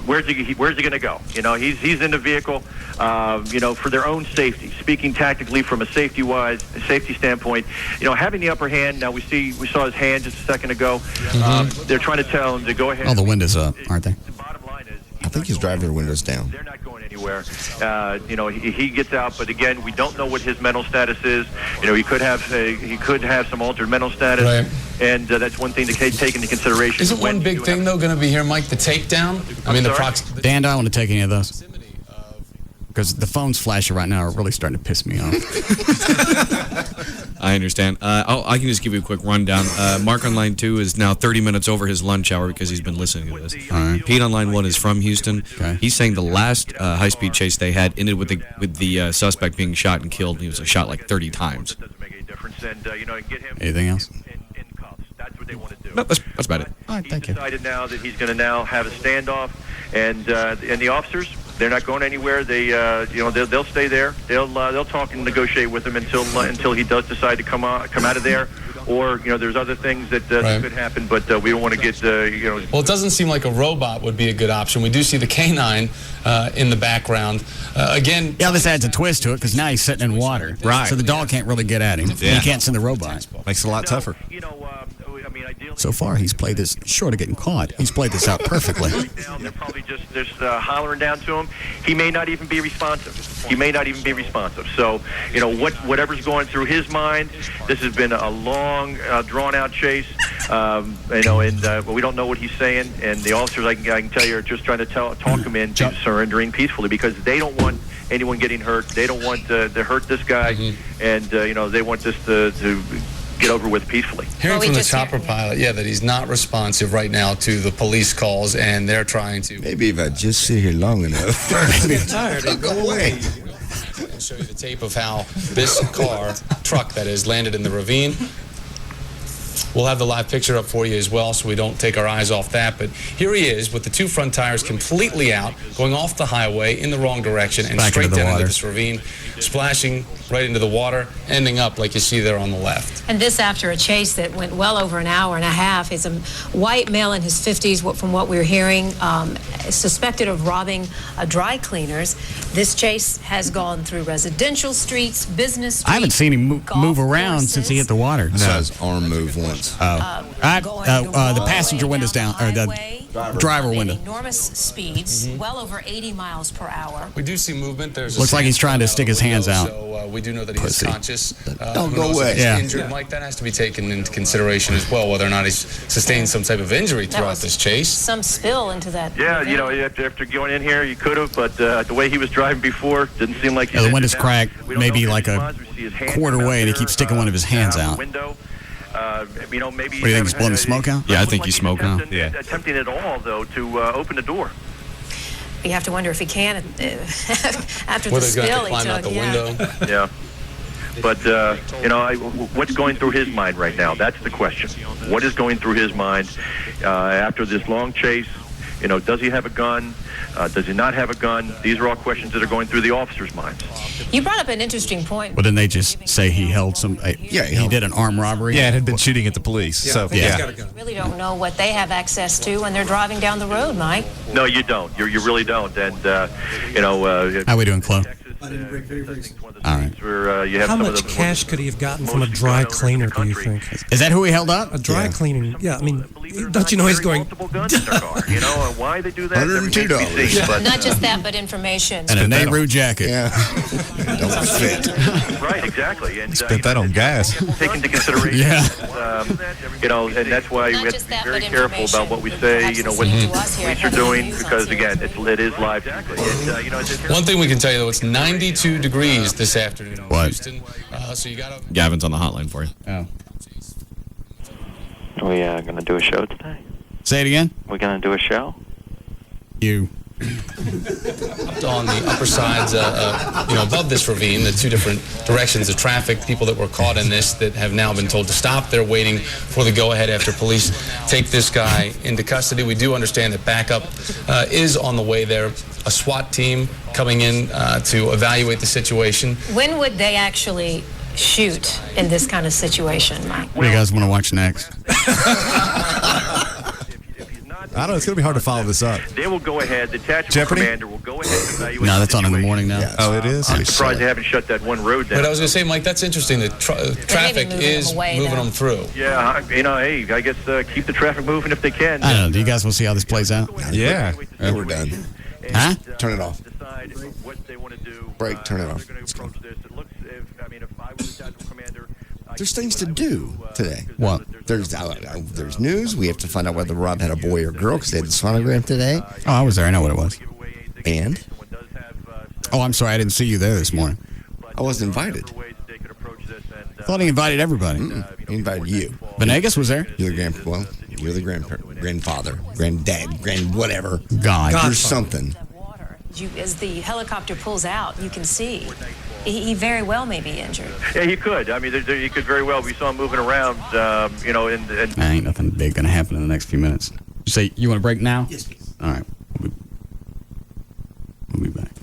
where's he going to go? He's in the vehicle, for their own safety. Speaking tactically from a safety standpoint, having the upper hand. Now we saw his hand just a second ago. They're trying to tell him to go ahead. All the windows up, aren't they? I think he's driving the windows down. They're not going anywhere. He gets out, but again, we don't know what his mental status is. He could have some altered mental status, and that's one thing to take into consideration. Isn't one big thing though going to be here, Mike? The takedown. Dan, I don't want to take any of those because the phones flashing right now are really starting to piss me off. I understand. I can just give you a quick rundown. Mark on line 2 is now 30 minutes over his lunch hour because he's been listening to this. All right. Pete on line 1 is from Houston. Okay. He's saying the last high-speed chase they had ended with the suspect being shot and killed. He was shot like 30 times. Anything else? No, that's about it. All right, thank you. Decided now that he's going to now have a standoff, and the officers, they're not going anywhere. They they'll stay there. They'll talk and negotiate with him until he does decide to come out of there. Or there's other things that could happen, but we don't want to get Well, it doesn't seem like a robot would be a good option. We do see the canine in the background. Again, yeah, this adds a twist to it because now he's sitting in water. Right. So the dog can't really get at him. Yeah. He can't send the robot. Makes it a lot tougher. So far, he's played this short of getting caught. He's played this out perfectly. They're probably just hollering down to him. He may not even be responsive. So, whatever's going through his mind, this has been a long, drawn-out chase. And we don't know what he's saying. And the officers, I can tell you, are just trying to talk him into surrendering peacefully because they don't want anyone getting hurt. They don't want to hurt this guy, and they want this to get over with peacefully. Hearing from the chopper pilot, that he's not responsive right now to the police calls, and they're trying to. Maybe if I just sit here long enough. I'm tired. Go away. I'll show you the tape of how this truck that has landed in the ravine. We'll have the live picture up for you as well, so we don't take our eyes off that. But here he is with the two front tires completely out, going off the highway in the wrong direction and back straight into the down water. into this ravine, splashing right into the water, ending up like you see there on the left. And this after a chase that went well over an hour and a half. He's a white male in his 50s, from what we're hearing, suspected of robbing a dry cleaners. This chase has gone through residential streets, business streets. I haven't seen him move around since he hit the water. I saw his arm move once. The passenger window's down, or the driver window. Enormous speeds, well over 80 miles per hour. We do see movement. There's Looks like he's trying to stick his hands out. So we do know that he's conscious. Don't go away. He's injured. Mike, that has to be taken into consideration as well, whether or not he's sustained some type of injury throughout this chase. Some spill into that. Yeah, after going in here, you could have, but the way he was driving before didn't seem like he The window's cracked, maybe like a quarter way, and he keeps sticking one of his hands out. Maybe What do you think, he's blowing the smoke out? Yeah, I think he's smoking out. Attempting at all, though, to open the door. You have to wonder if he can after Whether the he's going to spill. climb out the window. Yeah. But, what's going through his mind right now? That's the question. What is going through his mind after this long chase? Does he have a gun? Does he not have a gun? These are all questions that are going through the officers' minds. You brought up an interesting point. Well, didn't they just say he held some? He did an armed robbery. Yeah, and had been shooting at the police. So You really don't know what they have access to when they're driving down the road, Mike. No, you don't. You really don't. And How we doing, Chloe? All right. Where, you have How some much of the cash could he have gotten from a dry cleaner, do you think? Is that who he held up? A dry cleaning. Yeah, I mean, don't you know he's going... why they do that? $102. But, Not just that, but information. And a Nehru jacket. Yeah. Don't fit. Right, exactly. And spent that on gas. Take into consideration. And that's why we have to be very careful about what we say. What police are doing, because again, it is live. And, One thing we can tell you though, it's 92 degrees this afternoon in Houston. So you got to. Gavin's on the hotline for you. Oh. Are we going to do a show today? Say it again. We're going to do a show? You. Up on the upper sides, above this ravine, the two different directions of traffic, people that were caught in this that have now been told to stop. They're waiting for the go-ahead after police take this guy into custody. We do understand that backup is on the way there. A SWAT team coming in to evaluate the situation. When would they actually shoot in this kind of situation, Mike? What do you guys want to watch next? I don't know. It's going to be hard to follow this up. they will go ahead. The detachment Jeopardy? commander will go ahead and evaluate. No, that's on in the morning now. Oh, it is? I'm surprised they haven't shut that one road down. But I was going to say, Mike, that's interesting that traffic is moving them through. Yeah, hey, I guess keep the traffic moving if they can. I don't know. Do you guys want to see how this plays out? Yeah. We're done. Huh? Turn it off. Decide what they want to do. Break, turn it off. There's things to do today. What? There's news. We have to find out whether Rob had a boy or girl because they had the sonogram today. Oh, I was there. I know what it was. And? Oh, I'm sorry. I didn't see you there this morning. I wasn't invited. I thought he invited everybody. He invited you. Venegas was there? You're the grandfather, granddad, whatever. God. You're something. As the helicopter pulls out, you can see he very well may be injured. Yeah, he could. I mean, he could very well. We saw him moving around, Ain't nothing big going to happen in the next few minutes. You say, you want to break now? Yes, please. All right. We'll be back.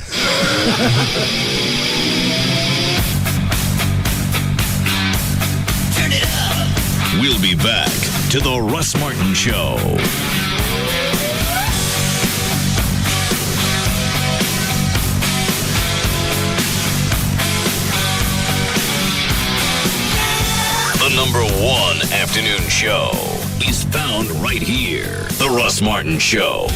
Turn it up. We'll be back to the Russ Martin Show. The number one afternoon show is found right here. The Russ Martin Show.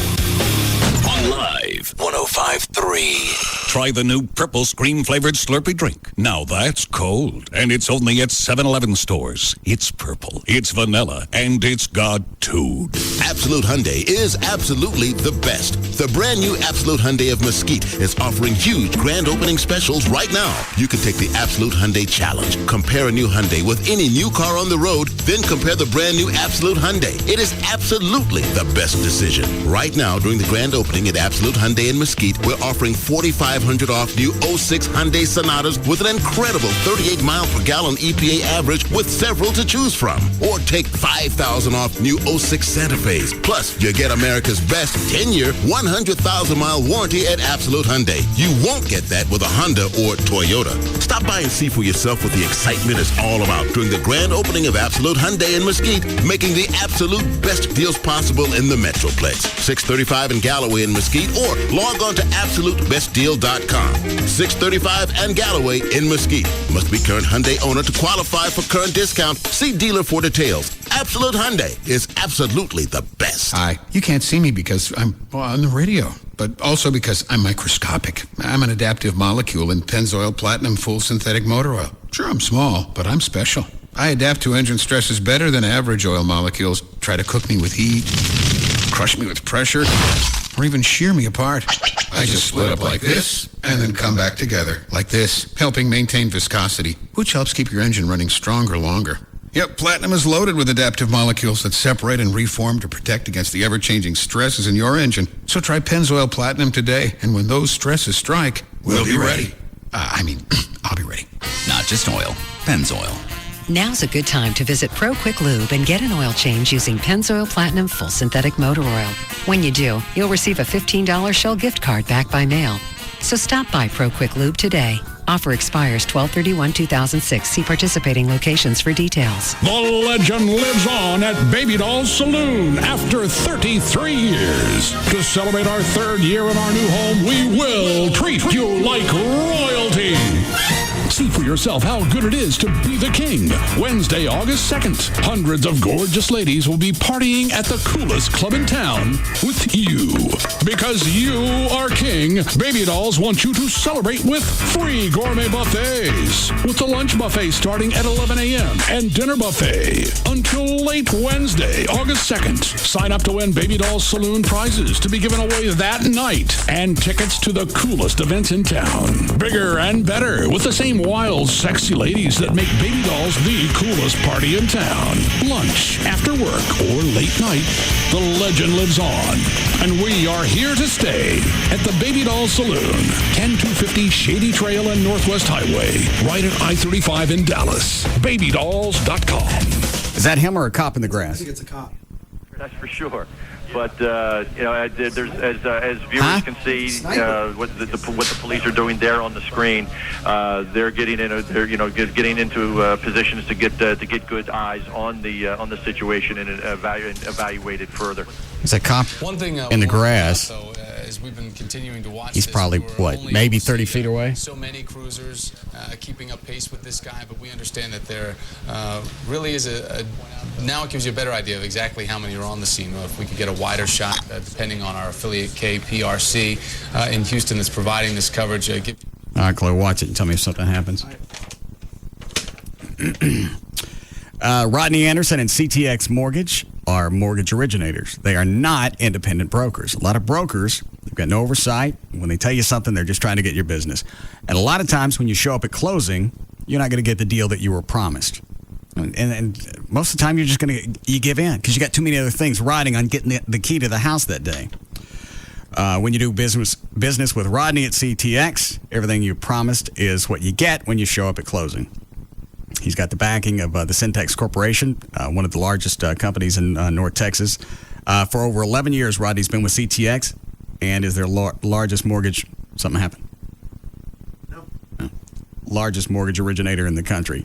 On Live 105.3. Try the new purple scream flavored Slurpee drink. Now that's cold, and it's only at 7-Eleven stores. It's purple, it's vanilla, and it's got toad. Absolute Hyundai is absolutely the best. The brand new Absolute Hyundai of Mesquite is offering huge grand opening specials right now. You can take the Absolute Hyundai Challenge. Compare a new Hyundai with any new car on the road, then compare the brand new Absolute Hyundai. It is absolutely the best decision. Right now, during the grand opening at Absolute Hyundai in Mesquite, we're offering $4,500 off new 06 Hyundai Sonatas with an incredible 38 mile per gallon EPA average with several to choose from. Or take $5,000 off new 06 Santa Fe's. Plus, you get America's best 10-year, 100,000-mile warranty at Absolute Hyundai. You won't get that with a Honda or Toyota. Stop by and see for yourself what the excitement is all about during the grand opening of Absolute Hyundai in Mesquite, making the absolute best deals possible in the Metroplex. 635 in Galloway in Mesquite, or log on to AbsoluteBestDeal.com. 635 and Galloway in Mesquite. Must be current Hyundai owner to qualify for current discount. See dealer for details. Absolute Hyundai is absolutely the best. Hi. You can't see me because I'm on the radio, but also because I'm microscopic. I'm an adaptive molecule in Pennzoil Platinum Full Synthetic Motor Oil. Sure, I'm small, but I'm special. I adapt to engine stresses better than average oil molecules. Try to cook me with heat, crush me with pressure, or even shear me apart. I just split up like this and then come back together like this, helping maintain viscosity, which helps keep your engine running stronger longer. Yep, Platinum is loaded with adaptive molecules that separate and reform to protect against the ever-changing stresses in your engine. So try Pennzoil Platinum today, and when those stresses strike, we'll be ready. I'll be ready. Not just oil, Pennzoil. Now's a good time to visit Pro Quick Lube and get an oil change using Pennzoil Platinum Full Synthetic Motor Oil. When you do, you'll receive a $15 Shell gift card back by mail. So stop by Pro Quick Lube today. Offer expires 12/31/2006. See participating locations for details. The legend lives on at Baby Doll's Saloon after 33 years. To celebrate our third year in our new home, we will treat you like royalty. See for yourself how good it is to be the king. Wednesday, August 2nd. Hundreds of gorgeous ladies will be partying at the coolest club in town with you. Because you are king, Baby Dolls want you to celebrate with free gourmet buffets. With the lunch buffet starting at 11 a.m. and dinner buffet until late Wednesday, August 2nd. Sign up to win Baby Dolls Saloon prizes to be given away that night and tickets to the coolest events in town. Bigger and better with the same wild, sexy ladies that make Baby Dolls the coolest party in town. Lunch, after work, or late night, the legend lives on. And we are here to stay at the Baby Dolls Saloon, 10250 Shady Trail and Northwest Highway, right at I-35 in Dallas. BabyDolls.com. Is that him or a cop in the grass? I think it's a cop. That's for sure. But there's as viewers can see what the police are doing there on the screen. They're getting into positions to get good eyes on the situation and evaluate it further. Is that cop in the grass? As we've been continuing to watch He's this, probably, maybe 30 feet away? So many cruisers keeping up pace with this guy, but we understand that there really is now it gives you a better idea of exactly how many are on the scene. If we could get a wider shot, depending on our affiliate KPRC in Houston that's providing this coverage. All right, Chloe, watch it and tell me if something happens. Rodney Anderson and CTX Mortgage are mortgage originators. They are not independent brokers. A lot of brokers, they've got no oversight. When they tell you something, they're just trying to get your business. And a lot of times when you show up at closing, you're not going to get the deal that you were promised. And most of the time, you're just going to give in because you got too many other things riding on getting the key to the house that day. When you do business with Rodney at CTX, everything you promised is what you get when you show up at closing. He's got the backing of the Syntex Corporation, one of the largest companies in North Texas. For over 11 years, Rodney's been with CTX and is their largest mortgage. Something happened? No. Largest mortgage originator in the country.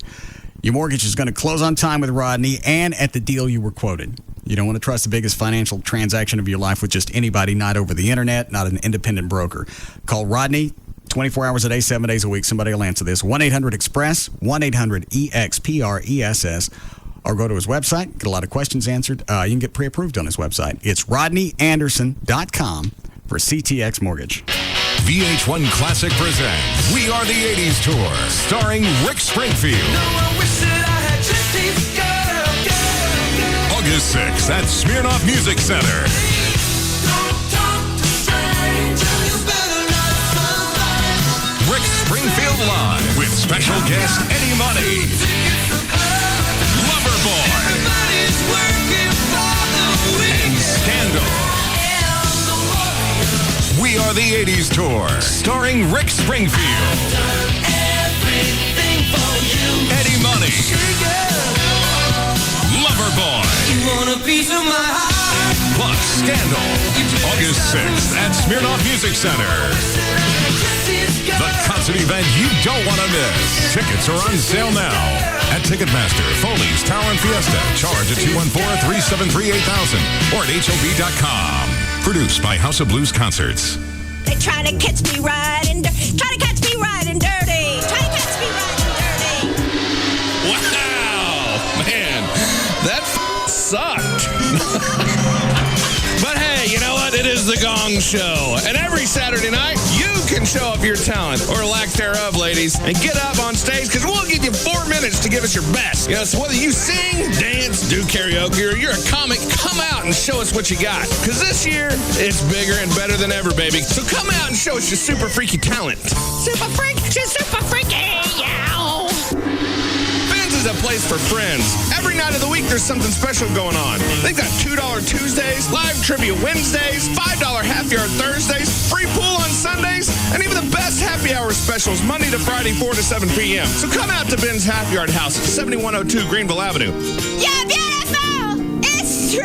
Your mortgage is going to close on time with Rodney and at the deal you were quoted. You don't want to trust the biggest financial transaction of your life with just anybody, not over the internet, not an independent broker. Call Rodney 24 hours a day, 7 days a week. Somebody will answer this. 1-800-EXPRESS, 1-800-EXPRESS, or go to his website, get a lot of questions answered. You can get pre-approved on his website. It's RodneyAnderson.com for CTX Mortgage. VH1 Classic presents We Are the 80s Tour, starring Rick Springfield. August 6th at Smirnoff Music Center. Rick Springfield live with special guest Eddie Money, Loverboy, and Scandal. We Are the 80s Tour, starring Rick Springfield, Eddie Money, Loverboy, plus Scandal. August 6th at Smirnoff Music Center. The concert event you don't want to miss. Tickets are on sale now at Ticketmaster, Foley's, Tower and Fiesta. Charge at 214-373-8000 or at HOB.com. Produced by House of Blues Concerts. They try to catch me riding dirty. Try to catch me riding dirty. Try to catch me riding dirty. Wow, man, that sucked. But hey, you know what? It is the Gong Show. And every Saturday night, you can show off your talent, or lack thereof, ladies, and get up on stage, because we'll give you 4 minutes to give us your best. You know, so whether you sing, dance, do karaoke, or you're a comic, come out and show us what you got. Because this year, it's bigger and better than ever, baby. So come out and show us your super freaky talent. Super freak, she's super freaky, yow. A place for friends. Every night of the week, there's something special going on. They've got $2 Tuesdays, live trivia Wednesdays, $5 happy hour Thursdays, free pool on Sundays, and even the best happy hour specials Monday to Friday, 4 to 7 p.m. So come out to Ben's Happy Yard House, 7102 Greenville Avenue. You're beautiful. It's true.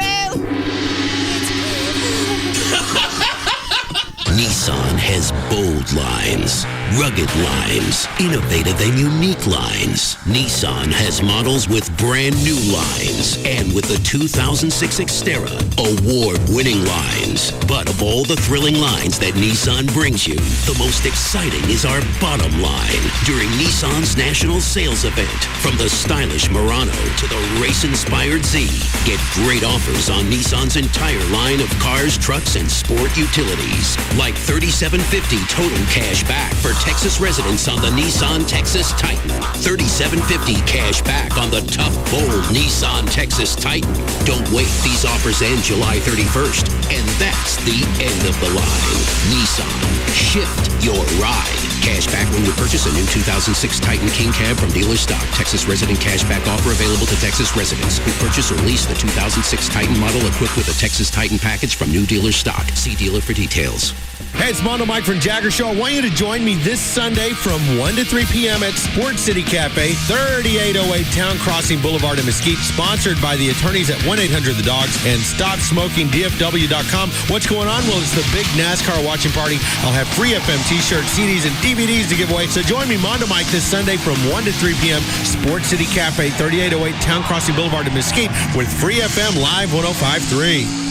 Nissan has bold lines, rugged lines, innovative and unique lines. Nissan has models with brand new lines, and with the 2006 Xterra, award-winning lines. But of all the thrilling lines that Nissan brings you, the most exciting is our bottom line during Nissan's national sales event. From the stylish Murano to the race-inspired Z, get great offers on Nissan's entire line of cars, trucks, and sport utilities. Like $3,750 total cash back for Texas residents on the Nissan Texas Titan. $3,750 cash back on the tough, bold Nissan Texas Titan. Don't wait. These offers end July 31st. And that's the end of the line. Nissan. Shift your ride. Cash back when you purchase a new 2006 Titan King Cab from dealer stock. Texas resident cash back offer available to Texas residents who purchase or lease the 2006 Titan model equipped with a Texas Titan package from new dealer stock. See dealer for details. Hey, it's Mondo Mike from Jagger Show. I want you to join me this Sunday from 1 to 3 p.m. at Sports City Cafe, 3808 Town Crossing Boulevard in Mesquite, sponsored by the attorneys at 1-800-THE-DOGS and StopSmokingDFW.com. What's going on? Well, it's the big NASCAR watching party. I'll have free FM T-shirts, CDs, and DVDs to give away. So join me, Mondo Mike, this Sunday from 1 to 3 p.m. Sports City Cafe, 3808 Town Crossing Boulevard in Mesquite with free FM Live 105.3.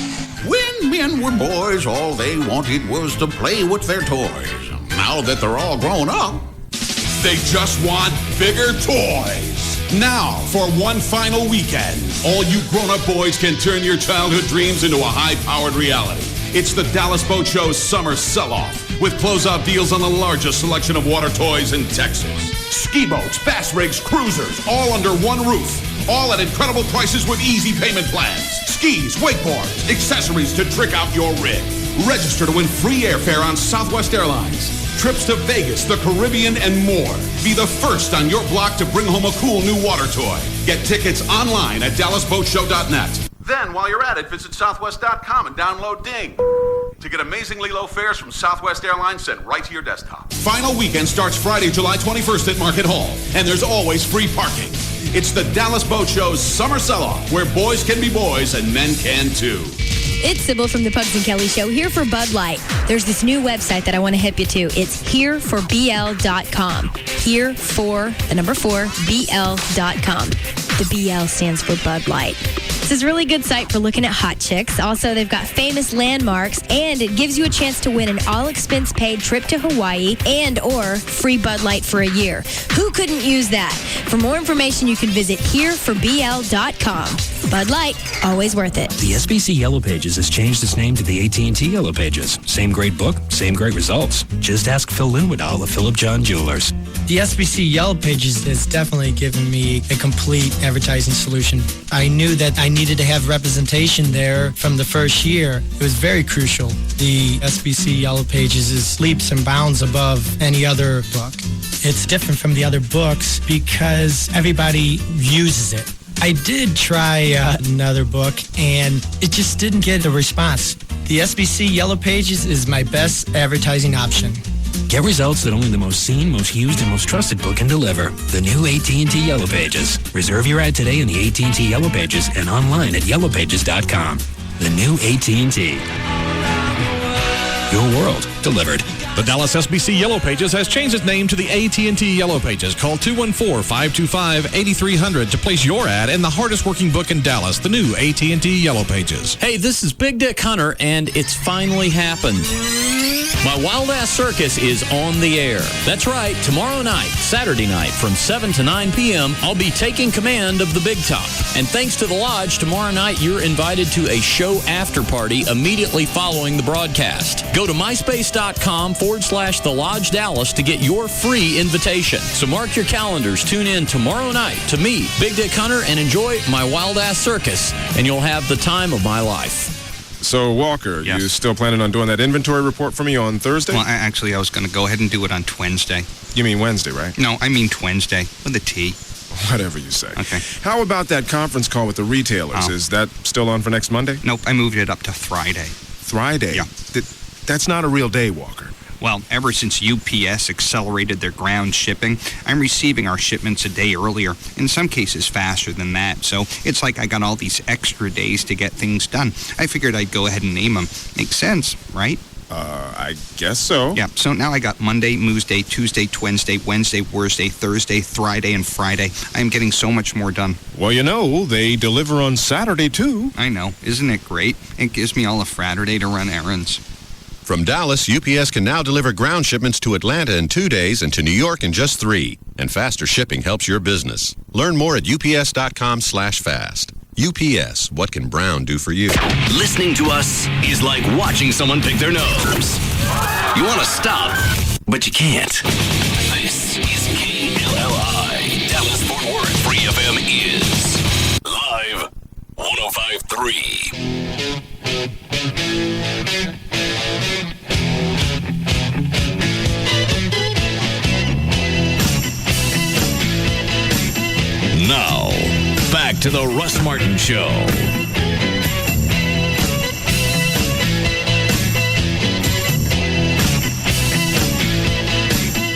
When men were boys, all they wanted was to play with their toys. Now that they're all grown up, They just want bigger toys. Now, for one final weekend, all you grown-up boys can turn your childhood dreams into a high-powered reality. It's the Dallas Boat Show's summer sell-off, with closeout deals on the largest selection of water toys in Texas. Ski boats, bass rigs, cruisers, all under one roof. All at incredible prices with easy payment plans. Skis, wakeboards, accessories to trick out your rig. Register to win free airfare on Southwest Airlines, trips to Vegas, the Caribbean, and more. Be the first on your block to bring home a cool new water toy. Get tickets online at DallasBoatShow.net. Then, while you're at it, visit Southwest.com and download Ding. to get amazingly low fares from Southwest Airlines sent right to your desktop. Final weekend starts Friday, July 21st at Market Hall, and there's always free parking. It's the Dallas Boat Show's summer sell-off, where boys can be boys and men can too. It's Sybil from the Pugs and Kelly Show, here for Bud Light. There's this new website that I want to hip you to. It's hereforbl.com. Here for, the number 4, BL.com. The BL stands for Bud Light. This is a really good site for looking at hot chicks. Also, they've got famous landmarks, and it gives you a chance to win an all-expense-paid trip to Hawaii and or free Bud Light for a year. Who couldn't use that? For more information, you can visit hereforbl.com. Bud Light, always worth it. The SBC Yellow Pages has changed its name to the AT&T Yellow Pages. Same great book, same great results. Just ask Phil Linwoodall of Philip John Jewelers. The SBC Yellow Pages has definitely given me a complete advertising solution. I knew that I needed to have representation there from the first year. It was very crucial. The SBC Yellow Pages is leaps and bounds above any other book. It's different from the other books because everybody uses it. I did try another book, and it just didn't get a response. The SBC Yellow Pages is my best advertising option. Get results that only the most seen, most used, and most trusted book can deliver. The new AT&T Yellow Pages. Reserve your ad today in the AT&T Yellow Pages and online at yellowpages.com. The new AT&T. Your world delivered. The Dallas SBC Yellow Pages has changed its name to the AT&T Yellow Pages. Call 214-525-8300 to place your ad in the hardest working book in Dallas, the new AT&T Yellow Pages. Hey, this is Big Dick Hunter, and it's finally happened. My Wild Ass Circus is on the air. That's right, tomorrow night, Saturday night, from 7 to 9 p.m., I'll be taking command of the Big Top. And thanks to the Lodge, tomorrow night you're invited to a show after party immediately following the broadcast. Go to myspace.com/The Lodge Dallas to get your free invitation. So mark your calendars, tune in tomorrow night to me, Big Dick Hunter, and enjoy my Wild Ass Circus, and you'll have the time of my life. So, Walker, you still planning on doing that inventory report for me on Thursday? Well, I was going to go ahead and do it on Wednesday. You mean Wednesday, right? No, I mean Wednesday, with a T. Whatever you say. Okay. How about that conference call with the retailers? Oh. Is that still on for next Monday? Nope, I moved it up to Friday. Friday? Yeah. That's not a real day, Walker. Well, ever since UPS accelerated their ground shipping, I'm receiving our shipments a day earlier, in some cases faster than that. So it's like I got all these extra days to get things done. I figured I'd go ahead and name them. Makes sense, right? I guess so. Yeah, so now I got Monday, Tuesday, Wednesday, Thursday, Friday, and Friday. I'm getting so much more done. Well, they deliver on Saturday, too. I know. Isn't it great? It gives me all a Friday to run errands. From Dallas, UPS can now deliver ground shipments to Atlanta in 2 days and to New York in just 3. And faster shipping helps your business. Learn more at ups.com/fast. UPS, what can Brown do for you? Listening to us is like watching someone pick their nose. You want to stop, but you can't. This is KLLI. Dallas Fort Worth. Free FM is live 105.3. Now, back to the Russ Martin Show.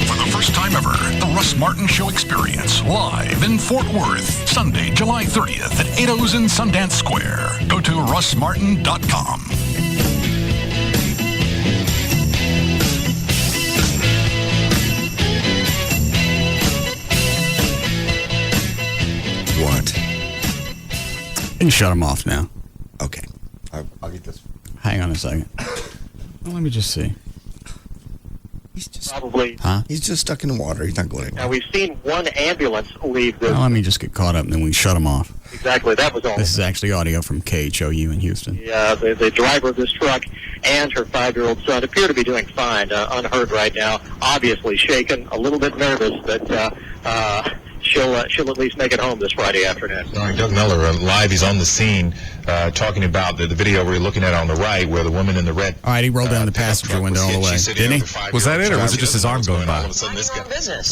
For the first time ever, the Russ Martin Show experience live in Fort Worth, Sunday, July 30th at 8's in Sundance Square. Go to russmartin.com. What? You can shut them off now. Okay. I'll get this. Hang on a second. Well, let me just see. He's just Probably. Huh? He's just stuck in the water. He's not going anywhere. Now, we've seen one ambulance leave this. Well, let me just get caught up and then we can shut them off. Exactly. That was all. This is actually audio from KHOU in Houston. Yeah, the driver of this truck and her 5-year-old son appear to be doing fine, unhurt right now. Obviously shaken, a little bit nervous, but she'll at least make it home this Friday afternoon. All right, Doug Miller, live. He's on the scene talking about the video we're looking at on the right where the woman in the red... All right, he rolled down the passenger window all the way. Didn't he? Was that it, or was it just his arm going by? Business.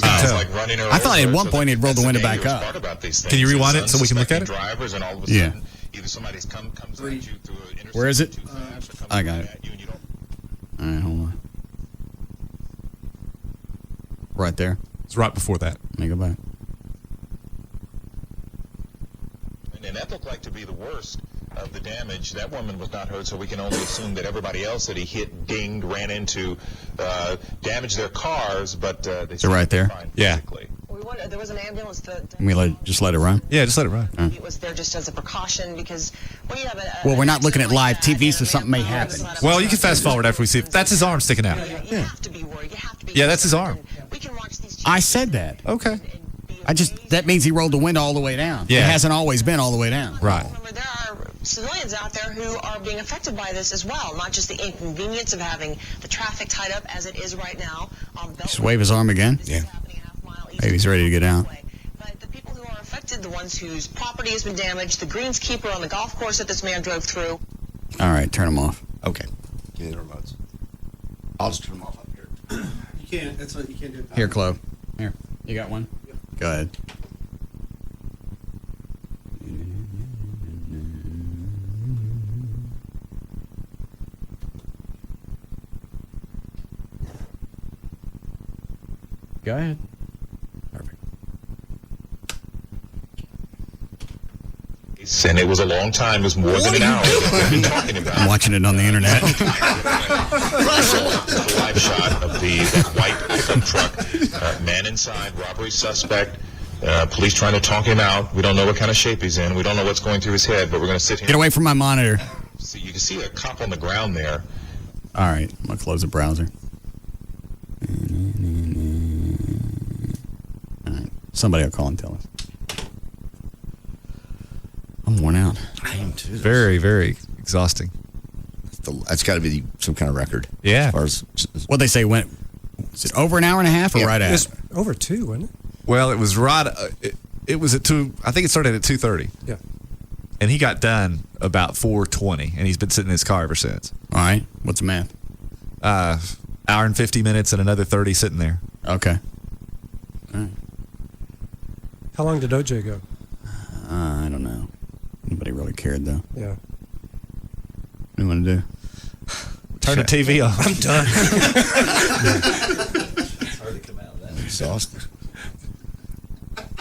I thought at one point he'd rolled the window back up. Can you rewind it so we can look at it? Yeah. Where is it? I got it. Right there. It's right before that. Let me go back. And that looked like to be the worst of the damage. That woman was not hurt, so we can only assume that everybody else that he hit, dinged, ran into, damaged their cars, but they're right there. Yeah. There was an ambulance that Just let it run? Yeah, just let it run. it was there just as a precaution because when you have Well, we're not looking at live TV, so something may happen. Well, you can fast forward after we see if that's his arm sticking out. Yeah, that's his arm. I said that. Okay. That means he rolled the window all the way down. Yeah. It hasn't always been all the way down. Right. there are civilians out there who are being affected by this as well, not just the inconvenience of having the traffic tied up as it is right now. Just wave his arm again. Yeah. Maybe he's ready to get out. But the people who are affected, the ones whose property has been damaged, the greenskeeper on the golf course that this man drove through. All right, turn them off. Okay. Give me the remotes. I'll just turn them off up here. You can't. That's what you can't do. Here, Chloe. Here. You got one? Go ahead. Go ahead. Perfect. And it was a long time. It was more than an hour that we've been talking about. I'm watching it on the internet. The live shot of the white pickup truck, man inside, robbery suspect, police trying to talk him out. We don't know what kind of shape he's in. We don't know what's going through his head, but we're going to sit here. Get away from my monitor. See, you can see a cop on the ground there. All right, I'm going to close the browser. All right, somebody will call and tell us. I'm worn out. I am too. Very, very exhausting. That's got to be some kind of record. Yeah. As far as What they say went, is it over an hour and a half or right at? It's over 2, wasn't it? Well, it was right. It was at 2. I think it started at 2:30. Yeah. And he got done about 4:20, and he's been sitting in his car ever since. All right. What's the math? Hour and 50 minutes and another 30 sitting there. Okay. All right. How long did OJ go? I don't know. Nobody really cared, though. Yeah. What do you want to do? Turn the TV off. I'm done. it's hard to come out of that. I'm exhausted.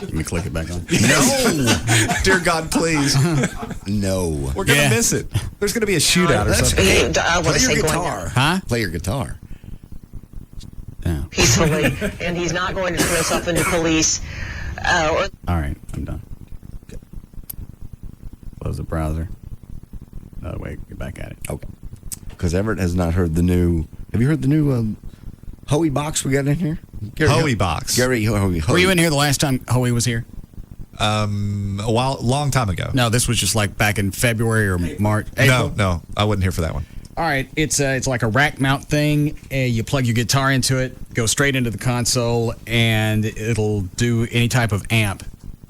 Let me click it back on. No! Dear God, please. No. We're going to miss it. There's going to be a shootout or something. I want Play to your say guitar. Huh? Play your guitar. Yeah. peacefully, and he's not going to turn himself into police. All right, I'm done. Close the browser. Another way, get back at it. Okay. Because Everett has not heard the new. Have you heard the new Hoey box we got in here? Hoey box. Gary Hoey. Were you in here the last time Hoey was here? Long time ago. No, this was just like back in February or March. April? No, I wasn't here for that one. All right, it's like a rack mount thing. You plug your guitar into it, go straight into the console, and it'll do any type of amp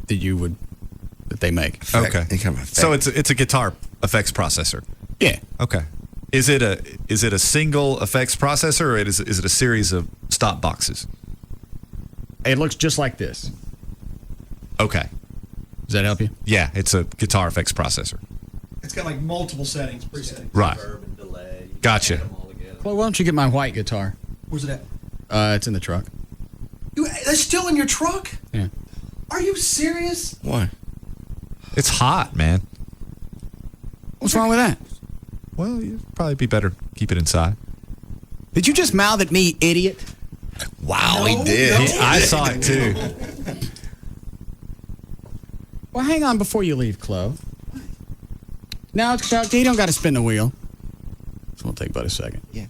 that they make. Okay. So it's a guitar effects processor. Yeah. Okay. Is it a single effects processor, or is it a series of stop boxes? It looks just like this. Okay. Does that help you? Yeah, it's a guitar effects processor. It's got like multiple settings, presettings. Right. Gotcha. Well, why don't you get my white guitar? Where's it at? It's in the truck. That's still in your truck? Yeah. Are you serious? Why? It's hot, man. What's wrong with that? Well, you'd probably be better keep it inside. Did you just mouth at me, idiot? Wow, he did. I saw it too. Well, hang on before you leave, Chloe. Now, Chuck, you don't got to spin the wheel. This won't take but a second. Yeah.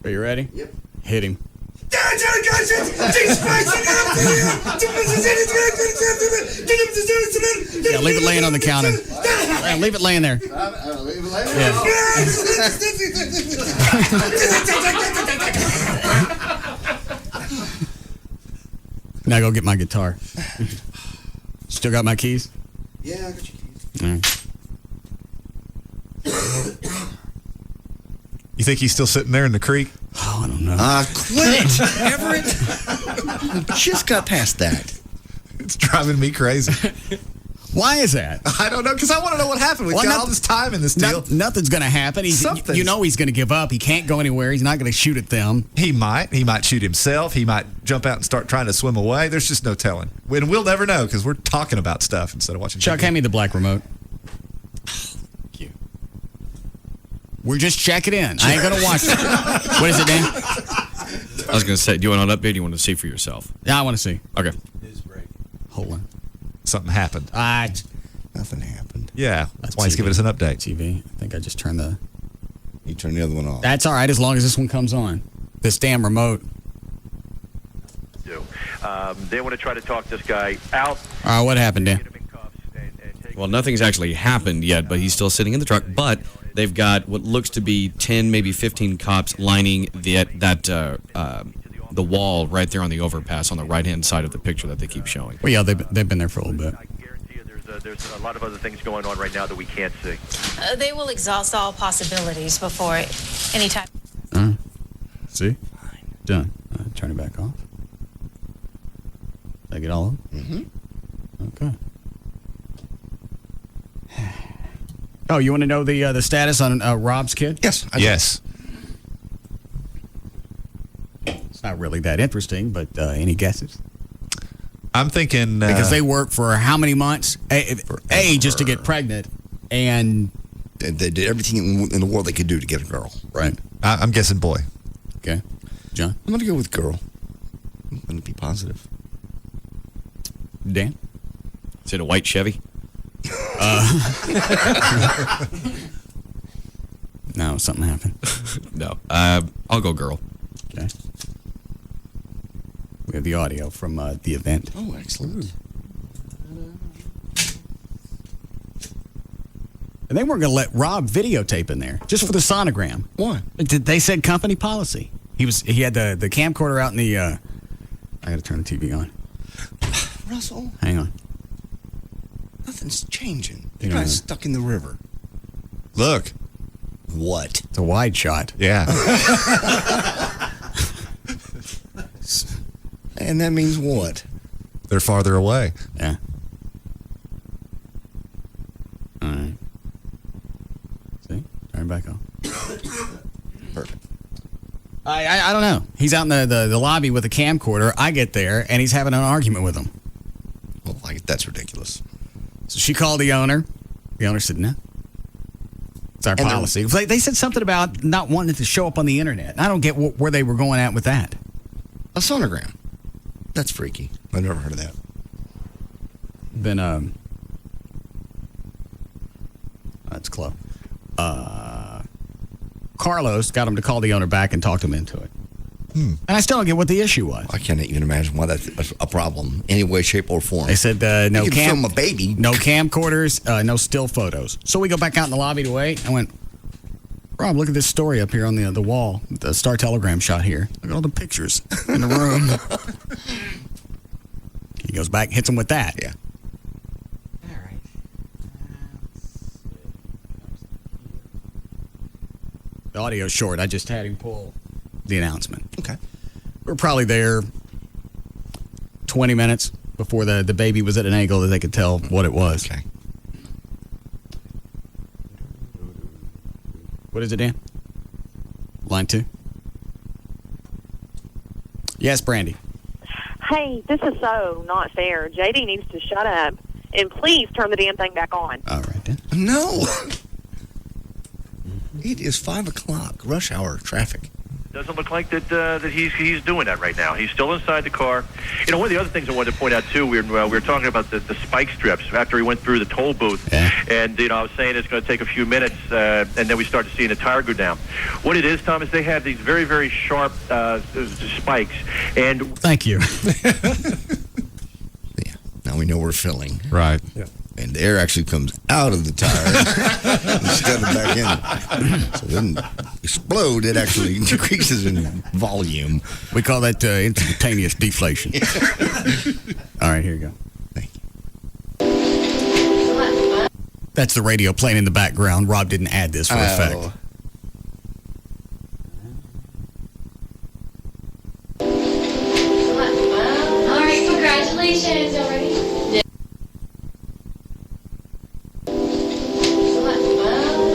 Are you ready? Yep. Hit him. Yeah, leave it laying on the counter. Yeah, leave it laying there. Yeah. Now go get my guitar. Still got my keys? Yeah, I got your keys. All right. You think he's still sitting there in the creek? Oh, I don't know. Quit it, Everett. We just got past that. It's driving me crazy. Why is that? I don't know, because I want to know what happened. We've got all this time in this deal. Nothing's going to happen. He's going to give up. He can't go anywhere. He's not going to shoot at them. He might. He might shoot himself. He might jump out and start trying to swim away. There's just no telling. And we'll never know because we're talking about stuff instead of watching Chuck, TV. hand me the black remote. Thank you. We're just checking in. I ain't going to watch it. What is it, Dan? I was going to say, do you want an update or do you want to see for yourself? Yeah, I want to see. Okay. Hold on. Something happened. Nothing happened. Yeah, that's why he's giving us an update. TV. I think I just turned the... You turn the other one off. That's all right, as long as this one comes on. This damn remote. They want to try to talk this guy out. All right, what happened, Dan? Well, nothing's actually happened yet, but he's still sitting in the truck. But they've got what looks to be 10, maybe 15 cops lining the wall right there on the overpass on the right-hand side of the picture that they keep showing. Well, yeah, they've been there for a little bit. There's a lot of other things going on right now that we can't see. They will exhaust all possibilities before any time. See? Done. Turn it back off. Did I get all of them? Mm-hmm. Okay. Oh, you want to know the status on Rob's kid? Yes. Yes. It's not really that interesting, but any guesses? I'm thinking... because they work for how many months? A, just to get pregnant, and... They did everything in the world they could do to get a girl. Right. I'm guessing boy. Okay. John? I'm going to go with girl. I'm going to be positive. Dan? Is it a white Chevy? No, something happened. No. I'll go girl. Okay. We have the audio from the event. Oh, excellent. And they weren't going to let Rob videotape in there, just for the sonogram. Why? They said company policy. He had the camcorder out in the... I got to turn the TV on. Russell, Hang on. nothing's changing. You You know, guys stuck in the river. Look. What? It's a wide shot. Yeah. And that means what? They're farther away. Yeah. All right. See? Turn it back on. Perfect. I don't know. He's out in the lobby with a camcorder. I get there, and he's having an argument with him. Well, that's ridiculous. So she called the owner. The owner said, no. It's our policy. They said something about not wanting it to show up on the internet. I don't get where they were going at with that. A sonogram. That's freaky. I've never heard of that. Then, that's close. Carlos got him to call the owner back and talk him into it. And I still don't get what the issue was. I can't even imagine why that's a problem, any way, shape, or form. They said no you can film a baby. No camcorders, no still photos. So we go back out in the lobby to wait. I went, Rob, look at this story up here on the wall. The Star Telegram shot here. Look at all the pictures in the room. He goes back, hits him with that. Yeah. The audio's short. I just had him pull the announcement. Okay. We were probably there 20 minutes before the baby was at an angle that they could tell what it was. Okay. What is it, Dan? Line 2? Yes, Brandy. Hey, this is so not fair. JD needs to shut up and please turn the damn thing back on. All right, then. No. It is 5 o'clock, rush hour traffic. Doesn't look like that he's doing that right now. He's still inside the car. You know, one of the other things I wanted to point out too, we were talking about the spike strips after he went through the toll booth, and I was saying it's going to take a few minutes, and then we started seeing the tire go down. What it is, Tom, is they have these very, very sharp spikes, and thank you. Yeah, now we know we're filling. Right. Yeah. And the air actually comes out of the tire instead of back in. So it doesn't explode, it actually decreases in volume. We call that instantaneous deflation. All right, here you go. Thank you. That's the radio playing in the background. Rob didn't add this for effect. Congratulations, y'all ready? Yeah.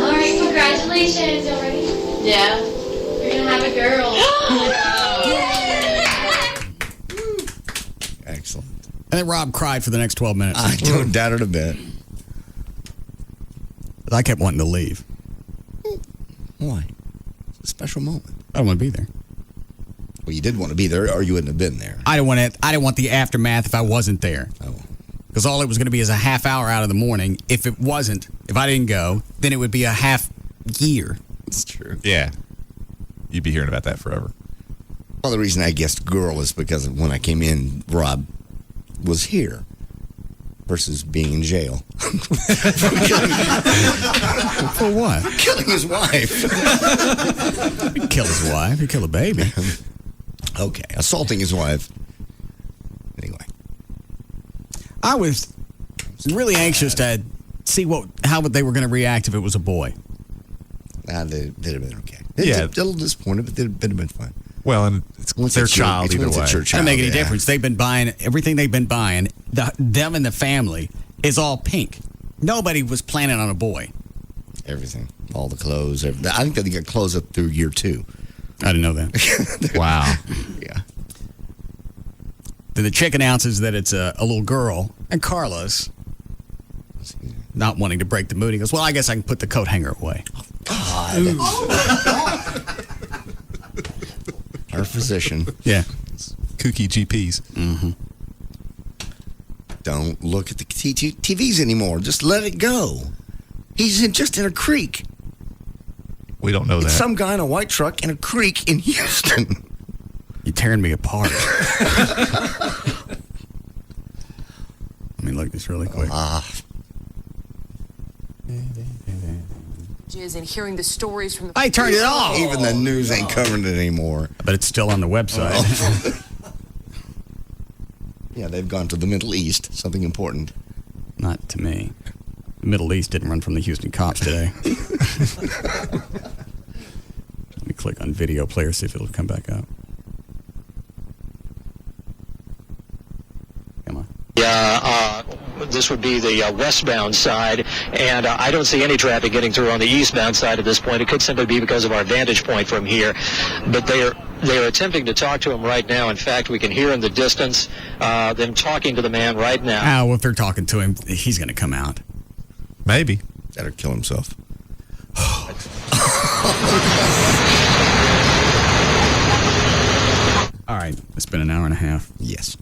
All right, congratulations, y'all ready? Yeah. You're gonna have a girl. Excellent. And then Rob cried for the next 12 minutes. I don't doubt it a bit. But I kept wanting to leave. Why? It's a special moment. I don't want to be there. Well, you did want to be there, or you wouldn't have been there. I didn't want the aftermath if I wasn't there. Oh. Because all it was going to be is a half hour out of the morning. If I didn't go, then it would be a half year. It's true. Yeah. You'd be hearing about that forever. Well, the reason I guessed girl is because when I came in, Rob was here versus being in jail. For what? Killing his wife. He'd kill his wife. He'd kill a baby. Okay. Assaulting his wife. Anyway. I was really anxious to see how they were going to react if it was a boy. They'd have been okay. Yeah. A little disappointed, but they'd have been fine. Well, and it's their child either way. Doesn't make any difference. They've been buying everything they've been buying. Them and the family is all pink. Nobody was planning on a boy. Everything, all the clothes. I think they got clothes up through year 2. I didn't know that. Wow. Yeah. Then the chick announces that it's a little girl, and Carlos, not wanting to break the mood, he goes, "Well, I guess I can put the coat hanger away." God. Our physician. Yeah. Kooky GPs. Mm-hmm. Don't look at the TVs anymore. Just let it go. He's just in a creek. We don't know that. It's some guy in a white truck in a creek in Houston. You're tearing me apart. Let me look this really quick. And hearing the stories from the I turned it off. Even the news ain't covering it anymore. But it's still on the website. Yeah, they've gone to the Middle East. Something important. Not to me. The Middle East didn't run from the Houston cops today. Let me click on video player, see if it'll come back up. Come on. This would be the westbound side, and I don't see any traffic getting through on the eastbound side at this point. It could simply be because of our vantage point from here, but they are attempting to talk to him right now. In fact, we can hear in the distance them talking to the man right now. Well, if they're talking to him, he's going to come out. Maybe. Better kill himself. All right, it's been an hour and a half. Yes.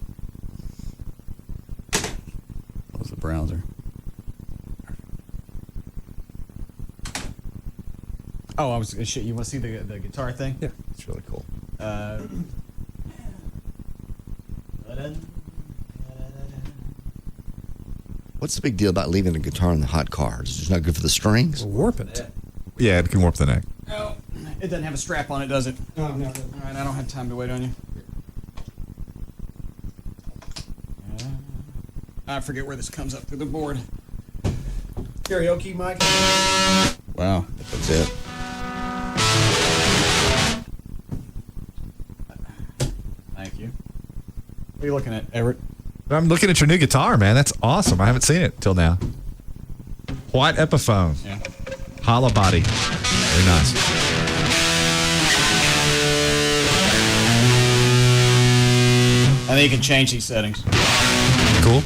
Close the browser. Oh, you want to see the guitar thing? Yeah, it's really cool. What's the big deal about leaving a guitar in the hot car? It's just not good for the strings? Warp it. Yeah, it can warp the neck. Oh, it doesn't have a strap on it, does it? No. All right, I don't have time to wait on you. I forget where this comes up through the board. Karaoke, Mike? Wow. That's it. Thank you. What are you looking at, Everett? I'm looking at your new guitar, man. That's awesome. I haven't seen it till now. White Epiphone. Yeah. Hollow body. Very nice. I think you can change these settings. Cool.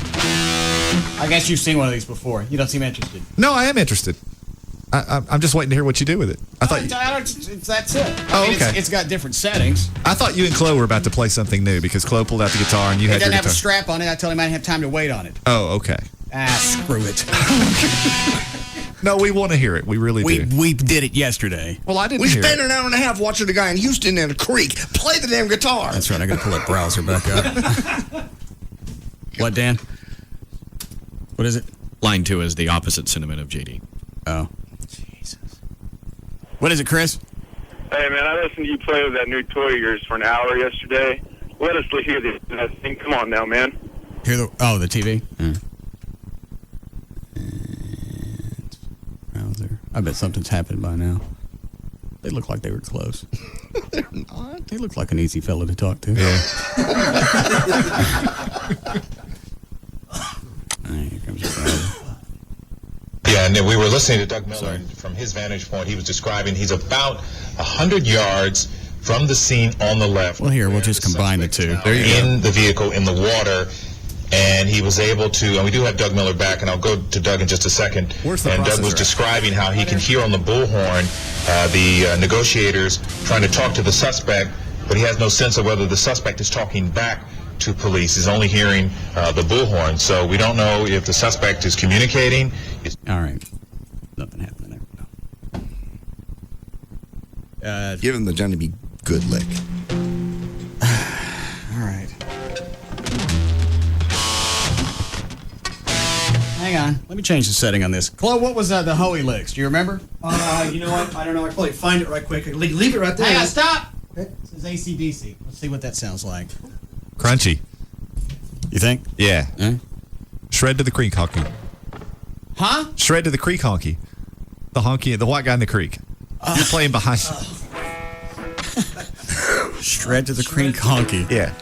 I guess you've seen one of these before. You don't seem interested. No, I am interested. I'm just waiting to hear what you do with it. That's it. Okay. It's got different settings. I thought you and Chloe were about to play something new because Chloe pulled out the guitar and you It had your doesn't have a guitar. strap on it. I told him I didn't have time to wait on it. Oh, okay. Screw it. No, we want to hear it. We really do. We did it yesterday. Well, I didn't We hear spent it. an hour and a half watching a guy in Houston in a creek play the damn guitar. That's right. I got to pull that browser back up. What, Dan? What is it? Line 2 is the opposite sentiment of JD. Oh. Jesus. What is it, Chris? Hey, man, I listened to you play with that new toy of yours for an hour yesterday. Let us hear this thing. Come on now, man. Hear the TV? Yeah. Browser. I bet something's happened by now. They look like they were close. They're not. They look like an easy fella to talk to. Yeah. And we were listening to Doug Miller, and from his vantage point, he was describing he's about 100 yards from the scene on the left. Well, here, we'll just combine the two. There you in the vehicle, in the water, and he was able to, and we do have Doug Miller back, and I'll go to Doug in just a second. Where's the and Doug was processor? describing how he can hear on the bullhorn the negotiators trying to talk to the suspect, but he has no sense of whether the suspect is talking back to police. He's only hearing the bullhorn, so we don't know if the suspect is communicating. All right. Nothing happening there. Give him the Johnny B. Good lick. All right. Hang on. Let me change the setting on this. Chloe, what was the Hoey licks? Do you remember? You know what? I don't know. I can probably find it right quick. Leave it right there. Hang on, stop! Okay. This is AC/DC. Let's see what that sounds like. Crunchy. You think? Yeah. Shred to the creek honky. Huh? Shred to the creek honky. The honky, the white guy in the creek. You're playing behind. Shred to the creek honky. Yeah.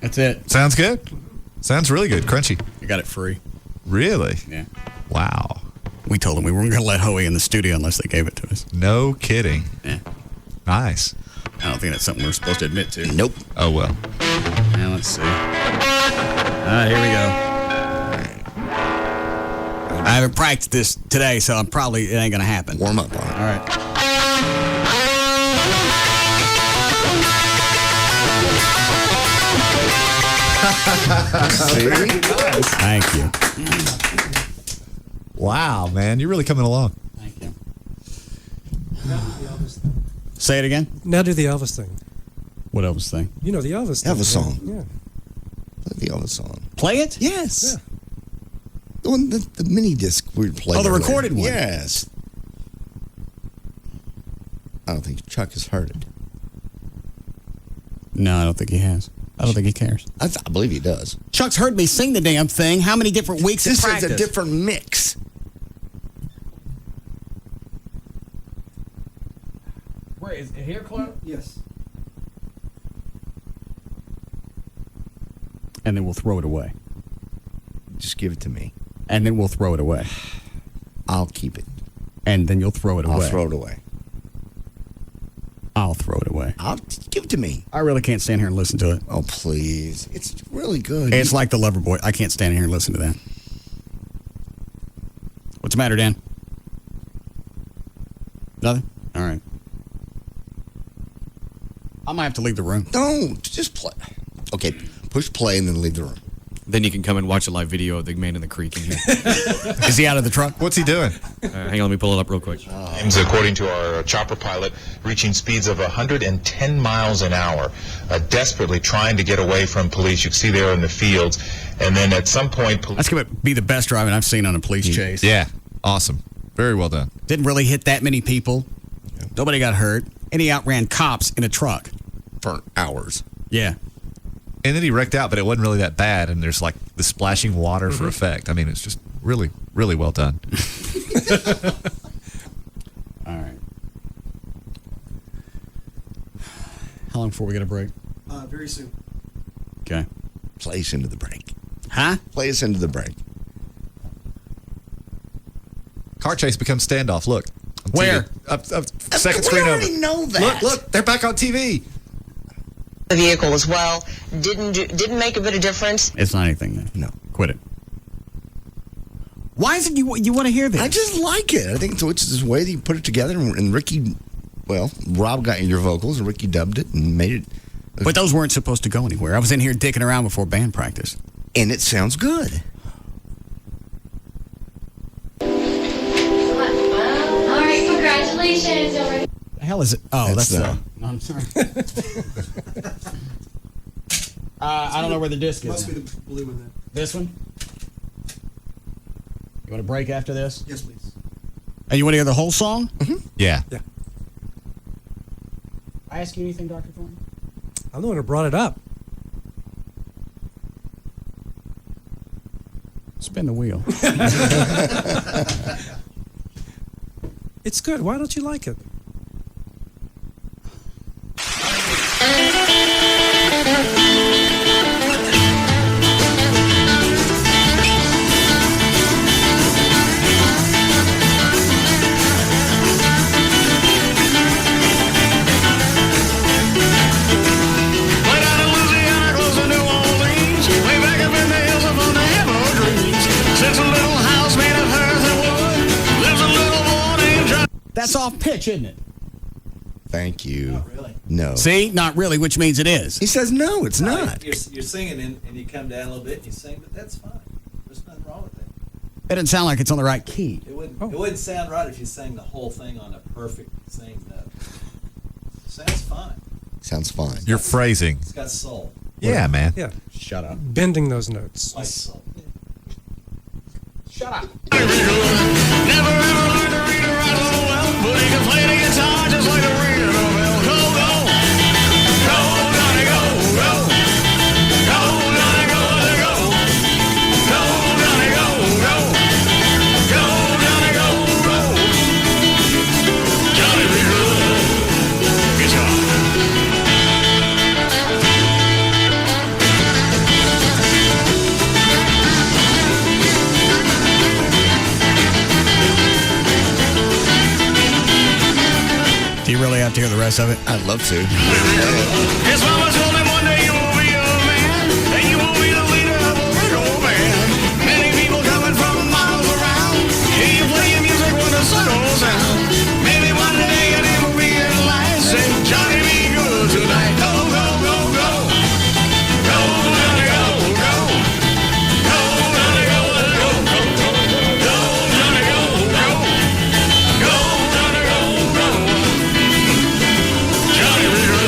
That's it. Sounds good. Sounds really good. Crunchy. You got it free. Really? Yeah. Wow. We told them we weren't going to let Hoey in the studio unless they gave it to us. No kidding. Yeah. Nice. I don't think that's something we're supposed to admit to. Nope. Oh, well. Now, let's see. All right, here we go. I haven't practiced this today, so it ain't going to happen. Warm up on it. All right. See? Thank you. Wow, man. You're really coming along. Thank you. Say it again. Now do the Elvis thing. What Elvis thing? You know the Elvis thing. Elvis song. Yeah. Play the Elvis song. Play it? Yes. Yeah. The one, the mini disc we played. Oh, the earlier. recorded one. Yes. I don't think Chuck has heard it. No, I don't think he has. I don't think he cares. I believe he does. Chuck's heard me sing the damn thing. How many different weeks This of practice? is a different mix. Where is it here, Chloe? Yes. And then we'll throw it away. Just give it to me. And then we'll throw it away. I'll keep it. And then you'll throw it away. I'll throw it away. I'll throw it away. I'll give it to me. I really can't stand here and listen to it. Oh, please. It's really good. It's like the Loverboy. I can't stand here and listen to that. What's the matter, Dan? Nothing? All right. I might have to leave the room. Don't. Just play. Okay, push play and then leave the room. Then you can come and watch a live video of the man in the creek in here. Is he out of the truck? What's he doing? Hang on, let me pull it up real quick. According to our chopper pilot, reaching speeds of 110 miles an hour, desperately trying to get away from police. You can see there in the fields. And then at some point... That's going to be the best driving I've seen on a police chase. Yeah. Awesome. Very well done. Didn't really hit that many people. Nobody got hurt. And he outran cops in a truck. For hours. Yeah. And then he wrecked out, but it wasn't really that bad. And there's like the splashing water for effect. I mean, it's just really, really well done. All right. How long before we get a break? Very soon. Okay. Play us into the break. Huh? Play us into the break. Car chase becomes standoff. Look. On Where? TV. Second We screen already over. know that. Look, they're back on TV. The vehicle as well didn't make a bit of difference. It's not anything then. No. Quit it. Why is it you want to hear this? I just like it. I think it's this way that you put it together. And Ricky, well, Rob got your vocals and Ricky dubbed it and made it. But those weren't supposed to go anywhere. I was in here dicking around before band practice. And it sounds good. All right, congratulations. Already. The hell is it? Oh, that's I'm sorry. I don't know where the disc is. Must be the blue one then. This one? You want a break after this? Yes, please. And you want to hear the whole song? Mm-hmm. Yeah. Yeah. I ask you anything, Dr. Thorne? I'm the one who brought it up. Spin the wheel. It's good. Why don't you like it? That's off pitch, isn't it? Thank you. Not really. No. See? Not really, which means it is. He says no, it's not. You're singing and you come down a little bit and you sing, but that's fine. There's nothing wrong with that. It doesn't sound like it's on the right key. It wouldn't sound right if you sang the whole thing on a perfect sing note. Sounds fine. Sounds fine. Your phrasing. It's got soul. Yeah, man. Yeah. Shut up. Bending those notes. Like soul. Shut up. Never ever learned to read or write well, but he can play the guitar just like a real bell. Go, go. Go, Johnny, go, go. Go, Johnny, go, go. Go, Johnny, go, go. Go, Johnny, go, go. Johnny, be good. Guitar. Do you really have to hear the rest of it? I'd love to. His mama told him one day you will be a man, and you will be the leader of a big old band. Many people coming from miles around, hear you play your music when the sun goes down. Maybe one day and it will be your last. Say, Johnny, be good tonight. Go, go, go, go. Go, Johnny, go, go. Go, Johnny, go, go. Go, Johnny, go, go. Go, Johnny, go, go. Johnny, be good.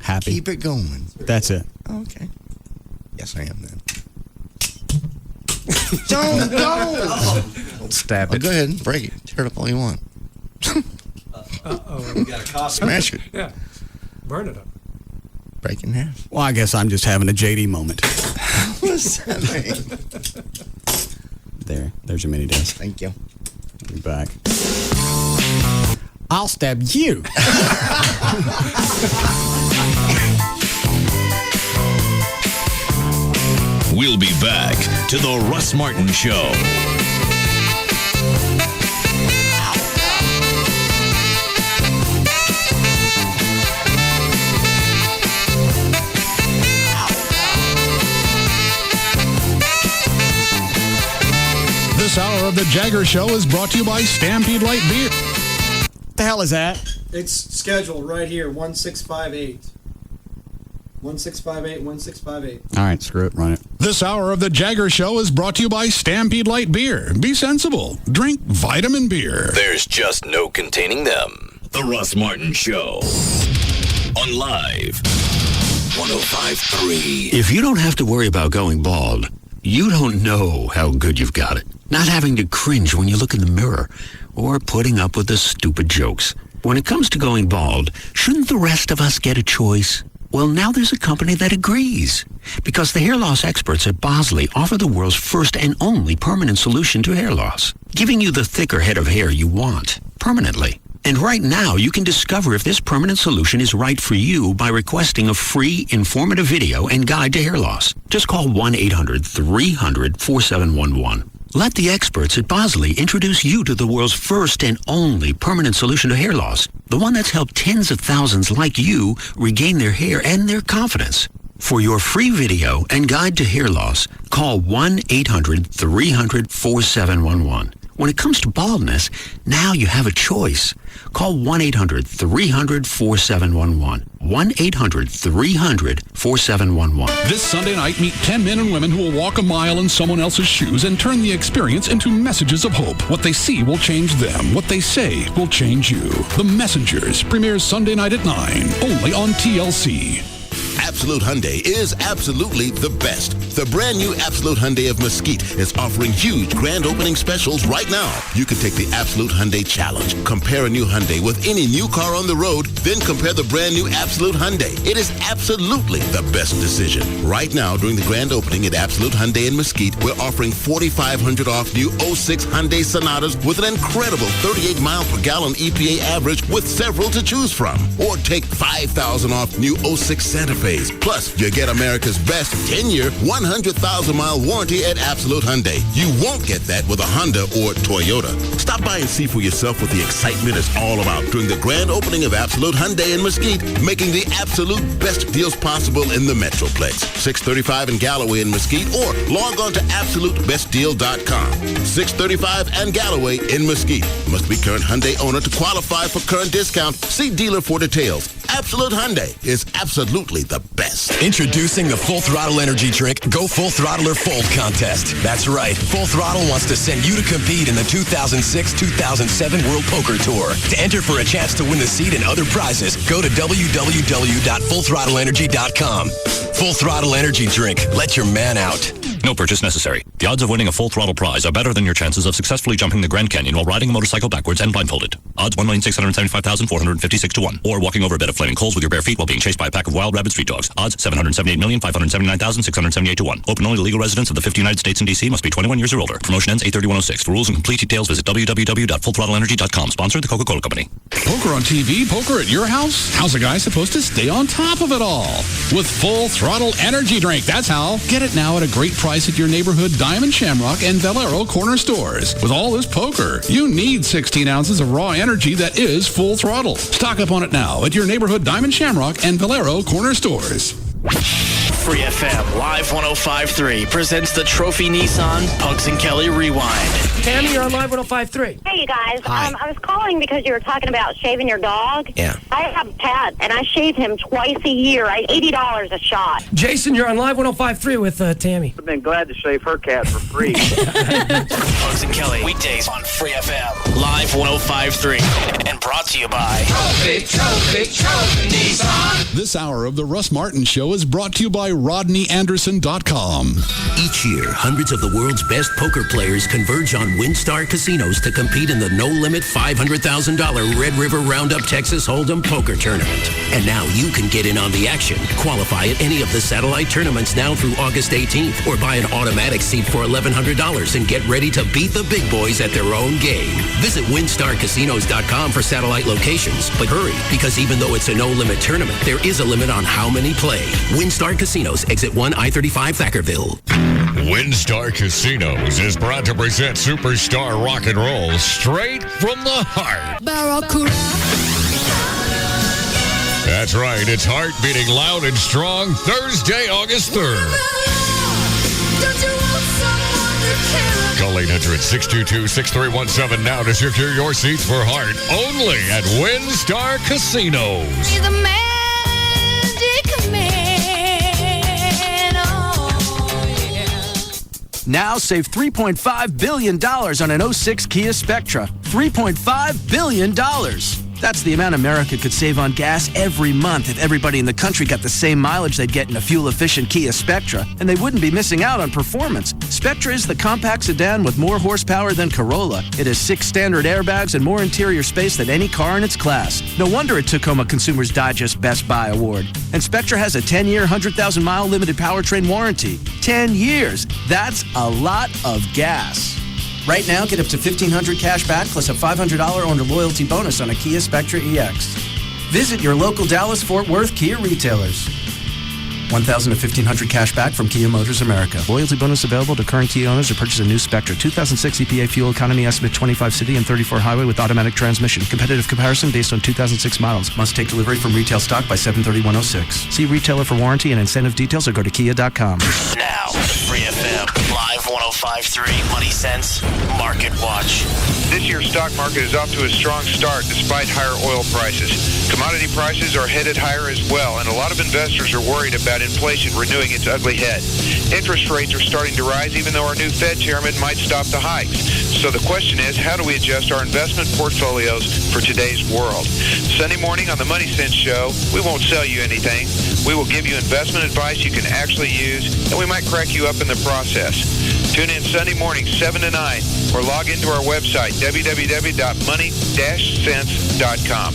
Happy. Keep it going. That's it. Okay. Yes, I am then. Don't go. Don't stab it. Go ahead and break it. Tear it up all you want. Uh-oh, we got a coffee. Smash it. Yeah. Burn it up. Break it in half. Well, I guess I'm just having a JD moment. What's that mean? There's your mini disc. Thank you. Be back. I'll stab you. We'll be back to the Russ Martin Show. This hour of the Jagger Show is brought to you by Stampede Light Beer. What the hell is that? It's scheduled right here, 1658. 1658, 1658. All right, screw it, run it. This hour of the Jagger Show is brought to you by Stampede Light Beer. Be sensible. Drink vitamin beer. There's just no containing them. The Russ Martin Show. On Live 105.3. If you don't have to worry about going bald, you don't know how good you've got it. Not having to cringe when you look in the mirror or putting up with the stupid jokes. When it comes to going bald, shouldn't the rest of us get a choice? Well, now there's a company that agrees. Because the hair loss experts at Bosley offer the world's first and only permanent solution to hair loss, giving you the thicker head of hair you want, permanently. And right now, you can discover if this permanent solution is right for you by requesting a free, informative video and guide to hair loss. Just call 1-800-300-4711. Let the experts at Bosley introduce you to the world's first and only permanent solution to hair loss, the one that's helped tens of thousands like you regain their hair and their confidence. For your free video and guide to hair loss, call 1-800-300-4711. When it comes to baldness, now you have a choice. Call 1-800-300-4711. 1-800-300-4711. This Sunday night, meet 10 men and women who will walk a mile in someone else's shoes and turn the experience into messages of hope. What they see will change them. What they say will change you. The Messengers premieres Sunday night at 9, only on TLC. Absolute Hyundai is absolutely the best. The brand new Absolute Hyundai of Mesquite is offering huge grand opening specials right now. You can take the Absolute Hyundai Challenge. Compare a new Hyundai with any new car on the road, then compare the brand new Absolute Hyundai. It is absolutely the best decision. Right now, during the grand opening at Absolute Hyundai in Mesquite, we're offering $4,500 off new 06 Hyundai Sonatas with an incredible 38 mile per gallon EPA average with several to choose from. Or take $5,000 off new 06 Santa Fe's. Plus, you get America's best 10-year, 100,000-mile warranty at Absolute Hyundai. You won't get that with a Honda or Toyota. Stop by and see for yourself what the excitement is all about during the grand opening of Absolute Hyundai in Mesquite, making the absolute best deals possible in the Metroplex. 635 in Galloway in Mesquite, or log on to AbsoluteBestDeal.com. 635 and Galloway in Mesquite. Must be current Hyundai owner to qualify for current discount. See dealer for details. Absolute Hyundai is absolutely the best. Introducing the Full Throttle Energy Drink Go Full Throttle or Fold contest. That's right. Full Throttle wants to send you to compete in the 2006-2007 World Poker Tour. To enter for a chance to win the seat and other prizes, go to www.fullthrottleenergy.com. Full Throttle Energy Drink. Let your man out. No purchase necessary. The odds of winning a Full Throttle prize are better than your chances of successfully jumping the Grand Canyon while riding a motorcycle backwards and blindfolded. Odds 1,675,456 to 1. Or walking over a bed of flaming coals with your bare feet while being chased by a pack of wild rabid street dogs. Odds 778,579,678 to 1. Open only to legal residents of the 50 United States and D.C. Must be 21 years or older. Promotion ends 8/31/06. For rules and complete details, visit www.fullthrottleenergy.com. Sponsored the Coca-Cola Company. Poker on TV, poker at your house? How's a guy supposed to stay on top of it all? With Full Throttle Energy Drink, that's how. Get it now at a great price at your neighborhood Diamond, Shamrock, and Valero corner stores. With all this poker, you need 16 ounces of raw energy that is Full Throttle. Stock up on it now at your neighborhood Diamond, Shamrock, and Valero corner stores. Free FM Live 105.3 presents the Trophy Nissan Pugs and Kelly Rewind. Tammy, you're on Live 105.3. Hey, you guys. Hi. I was calling because you were talking about shaving your dog. Yeah. I have a pet, and I shave him twice a year. $80 a shot. Jason, you're on Live 105.3 with Tammy. I've been glad to shave her cat for free. Pugs and Kelly, weekdays on Free FM Live 105.3. And brought to you by Trophy Nissan. This hour of the Russ Martin Show is brought to you by RodneyAnderson.com. Each year, hundreds of the world's best poker players converge on WinStar casinos to compete in the no-limit $500,000 Red River Roundup Texas Hold'em Poker Tournament. And now you can get in on the action. Qualify at any of the satellite tournaments now through August 18th, or buy an automatic seat for $1,100 and get ready to beat the big boys at their own game. Visit WinStarCasinos.com for satellite locations. But hurry, because even though it's a no-limit tournament, there is a limit on how many play. WinStar Casinos, Exit 1, I-35, Thackerville. WinStar Casinos is proud to present superstar rock and roll straight from the heart. That's right, it's Heart beating loud and strong Thursday, August 3rd. Call 800-622-6317 now to secure your seats for Heart only at WinStar Casinos. Now save $3.5 billion on an 06 Kia Spectra. $3.5 billion. That's the amount America could save on gas every month if everybody in the country got the same mileage they'd get in a fuel-efficient Kia Spectra, and they wouldn't be missing out on performance. Spectra is the compact sedan with more horsepower than Corolla. It has 6 standard airbags and more interior space than any car in its class. No wonder it took home a Consumer's Digest Best Buy award. And Spectra has a 10-year, 100,000-mile limited powertrain warranty. 10 years. That's a lot of gas. Right now, get up to $1,500 cash back plus a $500 owner loyalty bonus on a Kia Spectra EX. Visit your local Dallas-Fort Worth Kia retailers. $1,000 to $1,500 cash back from Kia Motors America. Loyalty bonus available to current Kia owners who purchase a new Spectra. 2006 EPA fuel economy estimate 25 city and 34 highway with automatic transmission. Competitive comparison based on 2006 models. Must take delivery from retail stock by 7/31/06. See retailer for warranty and incentive details or go to kia.com. Now, Free FM Live 105.3 Money Sense Market Watch. This year's stock market is off to a strong start despite higher oil prices. Commodity prices are headed higher as well, and a lot of investors are worried about inflation renewing its ugly head. Interest rates are starting to rise even though our new Fed chairman might stop the hikes. So the question is, how do we adjust our investment portfolios for today's world? Sunday morning on the Money Sense Show, we won't sell you anything. We will give you investment advice you can actually use, and we might crack you up in the process. Tune in Sunday morning, 7 to 9, or log into our website, www.money-sense.com.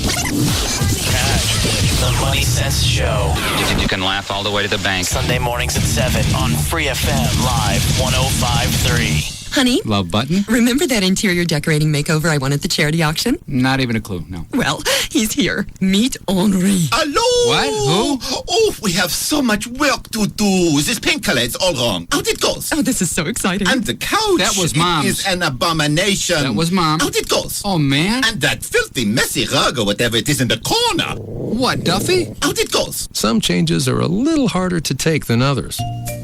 The Money Sense Show. You can laugh all the way to the bank. Sunday mornings at 7 on Free FM Live 105.3. Honey? Love button? Remember that interior decorating makeover I won at the charity auction? Not even a clue, no. Well, he's here. Meet Henri. Hello? What? Who? Oh, we have so much work to do. This paint color is all wrong. Out it goes. Oh, this is so exciting. And the couch. That was Mom's. Is an abomination. That was Mom. Out it goes. Oh, man. And that filthy, messy rug or whatever it is in the corner. What, Duffy? Out it goes. Some changes are a little harder to take than others.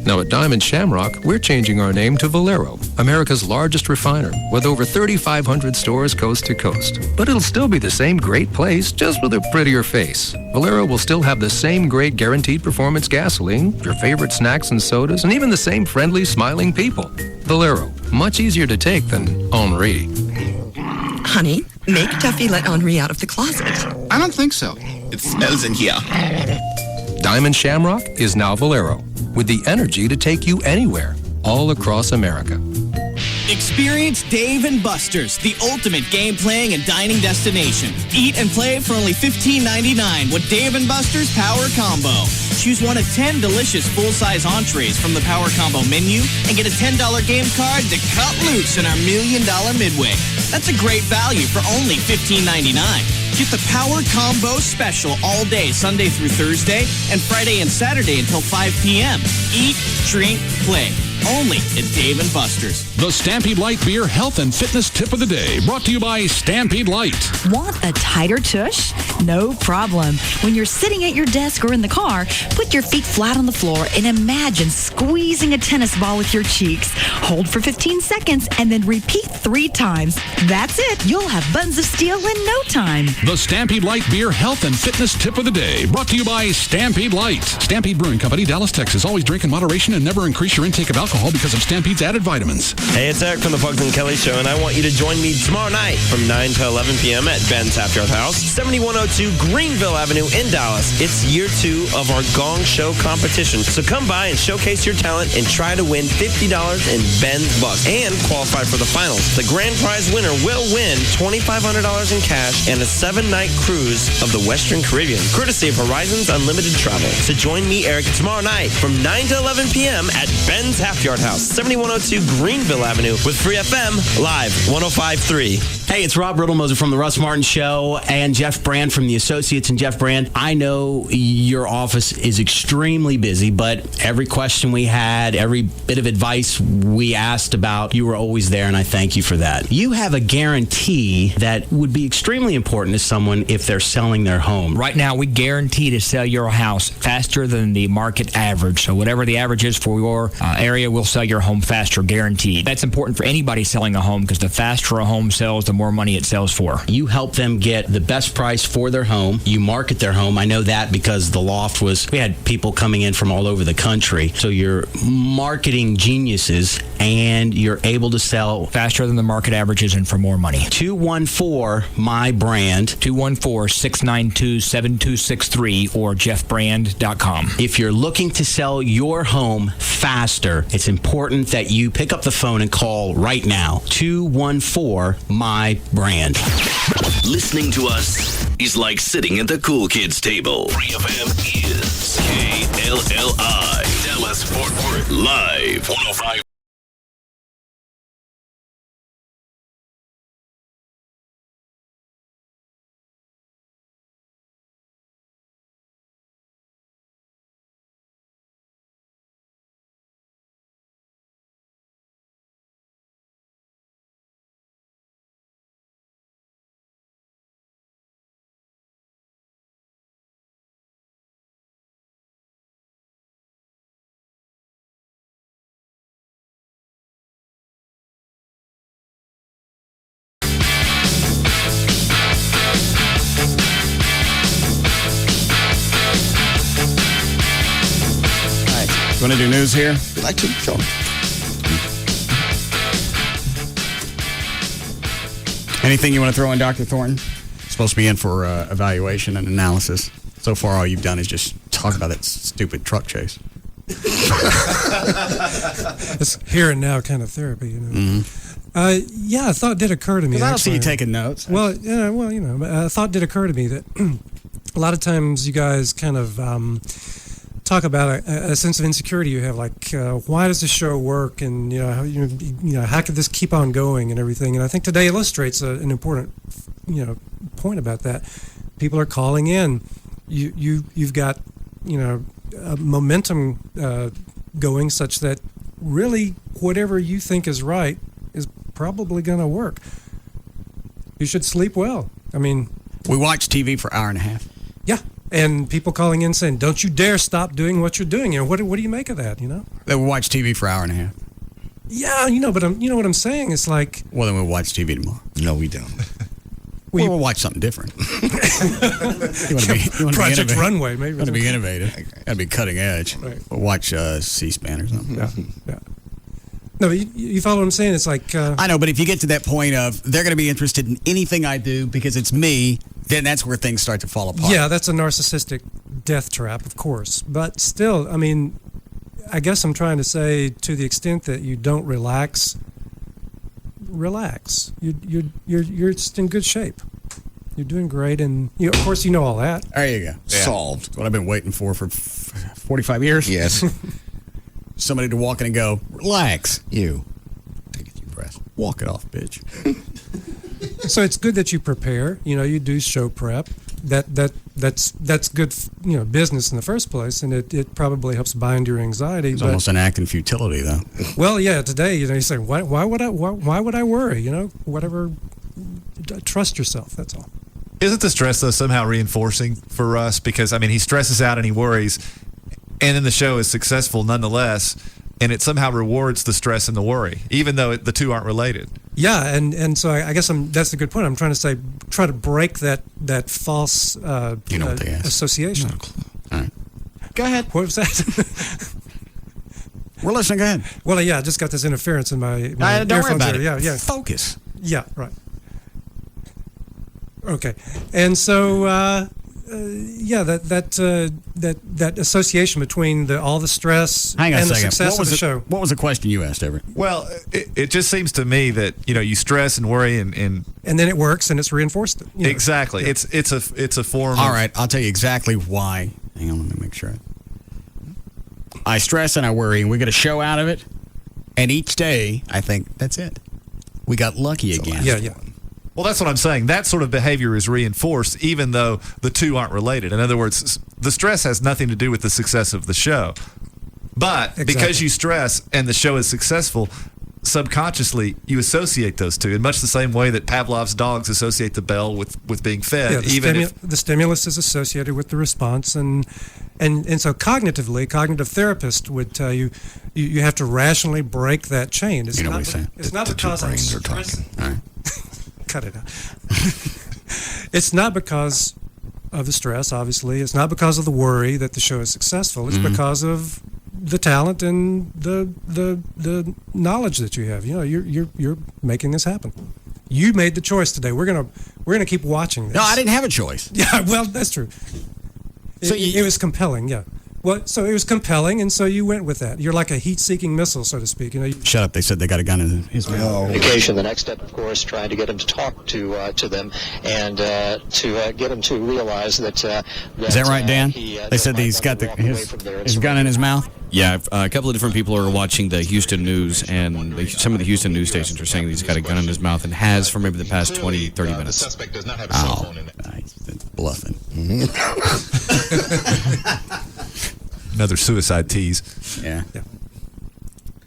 Now at Diamond Shamrock, we're changing our name to Valero, America's largest refiner, with over 3,500 stores coast to coast. But it'll still be the same great place, just with a prettier face. Valero will still have the same great guaranteed performance gasoline, your favorite snacks and sodas, and even the same friendly, smiling people. Valero, much easier to take than Henri. Honey, make Duffy let Henri out of the closet. I don't think so. It smells in here. Diamond Shamrock is now Valero, with the energy to take you anywhere, all across America. Experience Dave & Buster's, the ultimate game-playing and dining destination. Eat and play for only $15.99 with Dave & Buster's Power Combo. Choose one of 10 delicious full-size entrees from the Power Combo menu and get a $10 game card to cut loose in our $1 Million Midway. That's a great value for only $15.99. Get the Power Combo special all day, Sunday through Thursday, and Friday and Saturday until 5 p.m. Eat, drink, play. Only at Dave & Buster's. The Stampede Light Beer Health and Fitness Tip of the Day, brought to you by Stampede Light. Want a tighter tush? No problem. When you're sitting at your desk or in the car, put your feet flat on the floor and imagine squeezing a tennis ball with your cheeks. Hold for 15 seconds and then repeat 3 times. That's it. You'll have buns of steel in no time. The Stampede Light Beer Health and Fitness Tip of the Day, brought to you by Stampede Light. Stampede Brewing Company, Dallas, Texas. Always drink in moderation and never increase your intake of alcohol because of Stampede's added vitamins. Hey, it's Eric from the Pugs and Kelly Show, and I want you to join me tomorrow night from 9 to 11 p.m. at Ben's Half Yard House, 7102 Greenville Avenue in Dallas. It's year 2 of our Gong Show competition, so come by and showcase your talent and try to win $50 in Ben's Bucks and qualify for the finals. The grand prize winner will win $2,500 in cash and a 7-night cruise of the Western Caribbean, courtesy of Horizons Unlimited Travel. So join me, Eric, tomorrow night from 9 to 11 p.m. at Ben's Half Yard House, 7102 Greenville Avenue with Free FM Live 105.3. Hey, it's Rob Riddlemoser from the Russ Martin Show and Jeff Brand from the Associates and Jeff Brand. I know your office is extremely busy, but every question we had, every bit of advice we asked about, you were always there, and I thank you for that. You have a guarantee that would be extremely important to someone if they're selling their home. Right now, we guarantee to sell your house faster than the market average. So whatever the average is for your area, we'll sell your home faster, guaranteed. That's important for anybody selling a home because the faster a home sells, the more money it sells for. You help them get the best price for their home. You market their home. I know that because the loft we had people coming in from all over the country. So you're marketing geniuses and you're able to sell faster than the market averages and for more money. 214-MY-BRAND. 214-692-7263 or jeffbrand.com. If you're looking to sell your home faster, it's important that you pick up the phone and call right now. 214-MY-BRAND. Listening to us is like sitting at the cool kids table. Free FM is KLLI. Dallas, Fort Worth. Live 105. Want to do news here? Like to, Sean. Anything you want to throw in, Dr. Thornton? Supposed to be in for evaluation and analysis. So far, all you've done is just talk about that stupid truck chase. It's here and now kind of therapy, you know. Mm-hmm. Yeah, a thought did occur to me. I don't see you taking notes. Well, yeah, a thought did occur to me that a lot of times you guys kind of talk about a sense of insecurity you have, like why does the show work, and how could this keep on going and everything. And I think today illustrates an important point about that. People are calling in. You've got momentum going such that really whatever you think is right is probably going to work. You should sleep well. I mean, we watch TV for an hour and a half. Yeah, and people calling in saying, "Don't you dare stop doing what you're doing." What do you make of that? They will watch TV for an hour and a half. Yeah, but what I'm saying is like. Well, then we'll watch TV tomorrow. No, we don't. We'll watch something different. you want to be Project Runway, maybe. You want to be innovative. Got to be cutting edge. Right. We'll watch C-SPAN or something. Yeah. No, but you follow what I'm saying? It's like... I know, but if you get to that point of they're going to be interested in anything I do because it's me, then that's where things start to fall apart. Yeah, that's a narcissistic death trap, of course. But still, I mean, I guess I'm trying to say, to the extent that you don't relax, you're just in good shape. You're doing great, and of course you know all that. There you go. Yeah. Solved. That's what I've been waiting for 45 years. Yes. Somebody to walk in and go, relax. You. Take a deep breath. Walk it off, bitch. So it's good that you prepare. You do show prep. That's good. Business in the first place, and it probably helps bind your anxiety. It's almost an act in futility, though. Well, yeah. Today, you say, why would I worry? Whatever. Trust yourself. That's all. Isn't the stress, though, somehow reinforcing for Russ? Because, I mean, he stresses out and he worries, and then the show is successful nonetheless, and it somehow rewards the stress and the worry, even though the two aren't related. Yeah, and so I guess that's a good point. I'm trying to say, try to break that false association. All right. Go ahead. What was that? We're listening. Go ahead. Well, yeah, I just got this interference in my don't worry about here. it. Yeah. Focus. Yeah, right. Okay, and so that association between all the stress Hang on and a the second. success of the show. What was the question you asked, Everett? Well, it just seems to me that you stress and worry and then it works and it's reinforced. Exactly. Yeah. It's a form. All right, I'll tell you exactly why. Hang on, let me make sure. I stress and I worry, and we get a show out of it. And each day, I think that's it. We got lucky again. Yeah. Well, that's what I'm saying. That sort of behavior is reinforced even though the two aren't related. In other words, the stress has nothing to do with the success of the show. But because you stress and the show is successful, subconsciously you associate those two in much the same way that Pavlov's dogs associate the bell with being fed. Yeah, the stimulus is associated with the response, and so cognitively, cognitive therapists would tell you you have to rationally break that chain. It's what he's saying. It's not because two brains are talking. All right. Cut it out. It's not because of the stress, obviously. It's not because of the worry that the show is successful. It's because of the talent and the knowledge that you have. You're making this happen. You made the choice today. We're gonna keep watching this. No, I didn't have a choice. Yeah, well, that's true. So it was compelling. Yeah. Well, so it was compelling, and so you went with that. You're like a heat-seeking missile, so to speak. Shut up! They said they got a gun in his mouth. Communication. The next step, of course, trying to get him to talk to them and to get him to realize that. Is that right, Dan? They said he's got his gun in his mouth. Yeah, a couple of different people are watching the Houston news, and some of the Houston news stations are saying that he's got a gun in his mouth and has for maybe the past 20, 30 minutes. The suspect does not have a cell phone in it. Nice. That's bluffing. Another suicide tease. Yeah.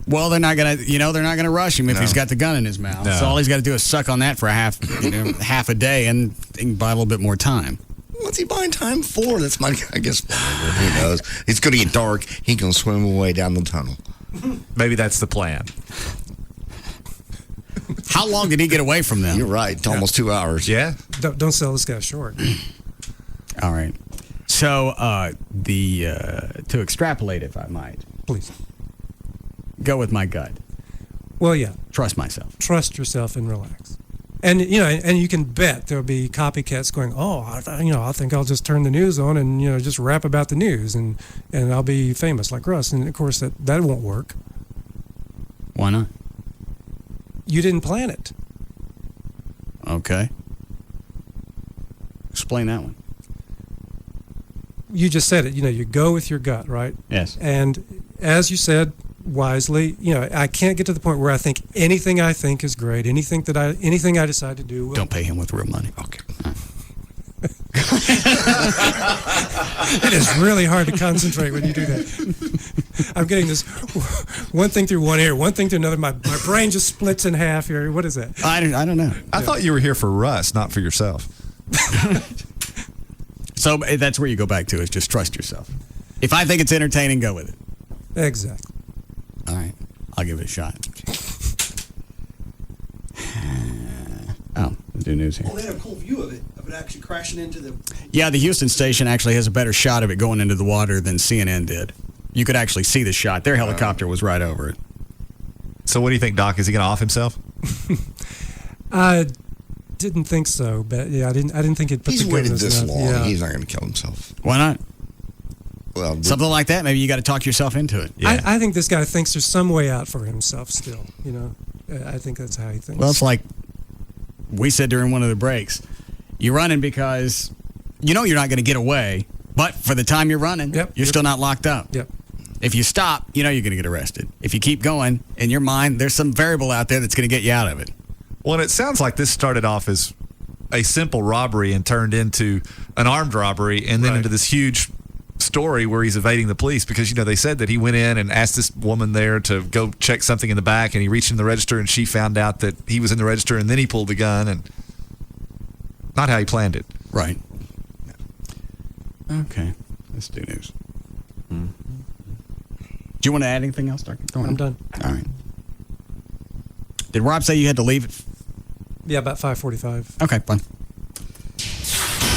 Well, they're not gonna rush him if he's got the gun in his mouth. No. So all he's got to do is suck on that for half a day, and he can buy a little bit more time. What's he buying time for? That's my, I guess, who knows? It's going to get dark. He's going to swim away down the tunnel. Maybe that's the plan. How long did he get away from them? You're right. Almost 2 hours. Yeah. Don't sell this guy short. All right. So to extrapolate, if I might, please go with my gut. Well, yeah. Trust myself. Trust yourself and relax. And and you can bet there'll be copycats going, oh, I think I'll just turn the news on and just rap about the news and I'll be famous like Russ. And of course that won't work. Why not? You didn't plan it. Okay. Explain that one. You just said it. You go with your gut, right? Yes. And as you said wisely, I can't get to the point where I think anything I think is great. Anything I decide to do. Don't pay him with real money. Okay. It is really hard to concentrate when you do that. I'm getting this one thing through one ear, one thing through another. My brain just splits in half here. What is that? I don't know. I thought you were here for Russ, not for yourself. So that's where you go back to, is just trust yourself. If I think it's entertaining, go with it. Exactly. All right. I'll give it a shot. Let's do news here. Well, they had a cool view of it actually crashing into the... Yeah, the Houston station actually has a better shot of it going into the water than CNN did. You could actually see the shot. Their helicopter was right over it. So what do you think, Doc? Is he going to off himself? I didn't think so, but yeah, I didn't think it put He's the waited goodness this enough. long. Yeah. He's not going to kill himself. Why not? Well, something like that. Maybe you got to talk yourself into it. Yeah. I think this guy thinks there's some way out for himself still. I think that's how he thinks. Well, it's like we said during one of the breaks. You're running because you're not going to get away, but for the time you're running, you're still not locked up. Yep. If you stop, you're going to get arrested. If you keep going, in your mind, there's some variable out there that's going to get you out of it. Well, and it sounds like this started off as a simple robbery and turned into an armed robbery and then into this huge story where he's evading the police because, they said that he went in and asked this woman there to go check something in the back and he reached in the register and she found out that he was in the register and then he pulled the gun and not how he planned it. Right. Okay. Let's do news. Do you want to add anything else, Dr. Thornton? I'm done. All right. Did Rob say you had to leave at... Yeah, about 5:45. Okay, fine.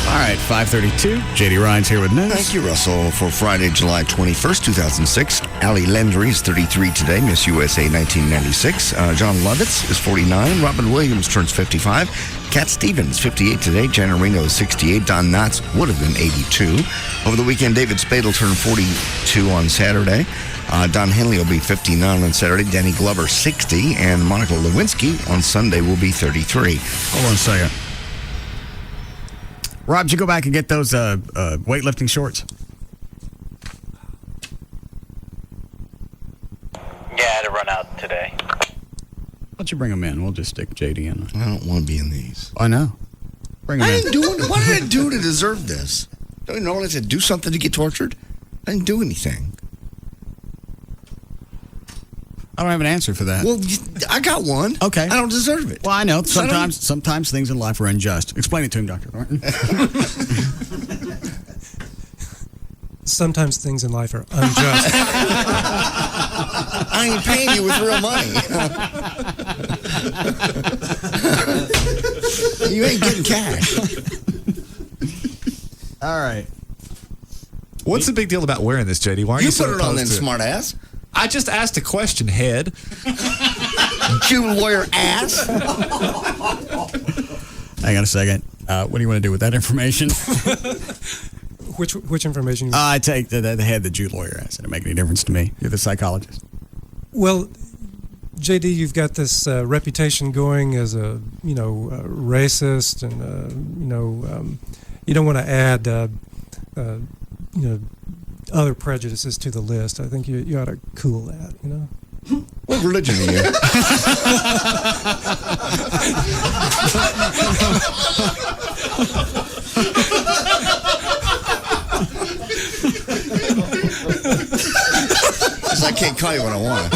All right, 5:32. J.D. Ryan's here with news. Thank you, Russell. For Friday, July 21st, 2006, Allie Landry is 33 today, Miss USA 1996. John Lovitz is 49. Robin Williams turns 55. Cat Stevens, 58 today. Jan Reno is 68. Don Knotts would have been 82. Over the weekend, David Spade will turn 42 on Saturday. Don Henley will be 59 on Saturday. Danny Glover, 60. And Monica Lewinsky on Sunday will be 33. Hold on a second. Rob, did you go back and get those weightlifting shorts? Yeah, I had to run out today. Why don't you bring them in? We'll just stick JD in. I don't want to be in these. I know. Bring them in. What did I do to deserve this? Don't you know I had to do something to get tortured? I didn't do anything. I don't have an answer for that. Well, I got one. Okay. I don't deserve it. Well, I know. Sometimes things in life are unjust. Explain it to him, Dr. Thornton. Sometimes things in life are unjust. I ain't paying you with real money. You ain't getting cash. All right. What's the big deal about wearing this, JD? Why are you so put it on then, opposed to smart ass. I just asked a question, head. Jew lawyer ass. Hang on a second. What do you want to do with that information? Which information? I take the head, the Jew lawyer ass. It doesn't make any difference to me. You're the psychologist. Well, JD, you've got this reputation going as a racist, and you don't want to add other prejudices to the list. I think you ought to cool that. What religion are you? I can't call you what I want.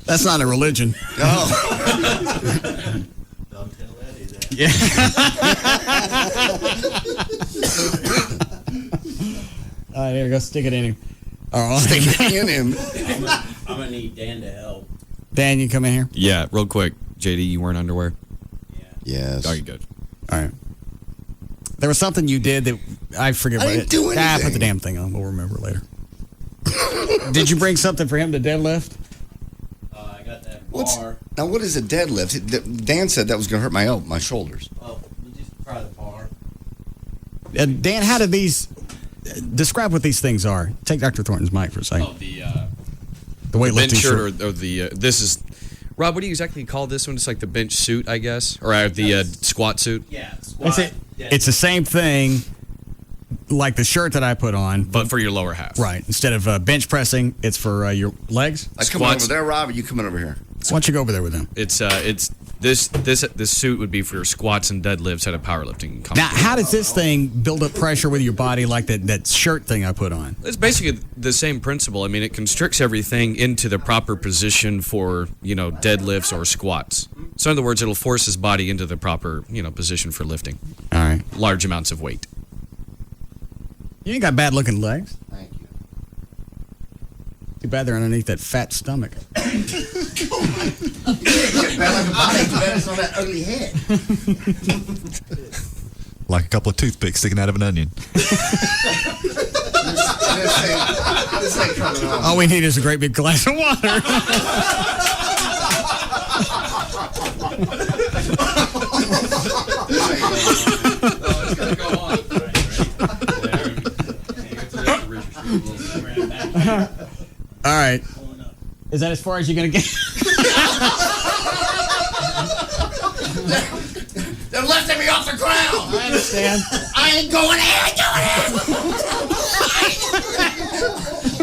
That's not a religion. Oh. Don't tell Eddie that. Yeah. All right, here, go stick it in him. All right. Stick it in him. I'm going to need Dan to help. Dan, you come in here? Yeah, real quick. JD, you wearing underwear? Yes. Oh, you good. All right. There was something you did that I forget I what didn't it. do anything. Put the damn thing on. We'll remember later. Did you bring something for him to deadlift? Now, what is a deadlift? Dan said that was going to hurt my shoulders. Oh, just try the bar. Dan, how do these... describe what these things are. Take Dr. Thornton's mic for a second. Oh, the weightlifting bench shirt. shirt or the... this is... Rob, what do you exactly call this one? It's like the bench suit, I guess? Or the squat suit? Yeah, squat. It's the same thing like the shirt that I put on. But for your lower half. Right. Instead of bench pressing, it's for your legs. I come over there, Rob, or you coming over here? Why don't you go over there with him? It's this suit would be for your squats and deadlifts at a powerlifting competition. Now, how does this thing build up pressure with your body like that shirt thing I put on? It's basically the same principle. I mean, it constricts everything into the proper position for, deadlifts or squats. So in other words, it'll force his body into the proper, position for lifting. All right. Large amounts of weight. You ain't got bad looking legs. Thank you. Too bad they're underneath that fat stomach. You get bad like a body, too bad it's on that ugly head. Like a couple of toothpicks sticking out of an onion. This ain't coming on. All we need is a great big glass of water. All right. Is that as far as you're going to get? They're lifting me off the ground. I understand. I ain't going in.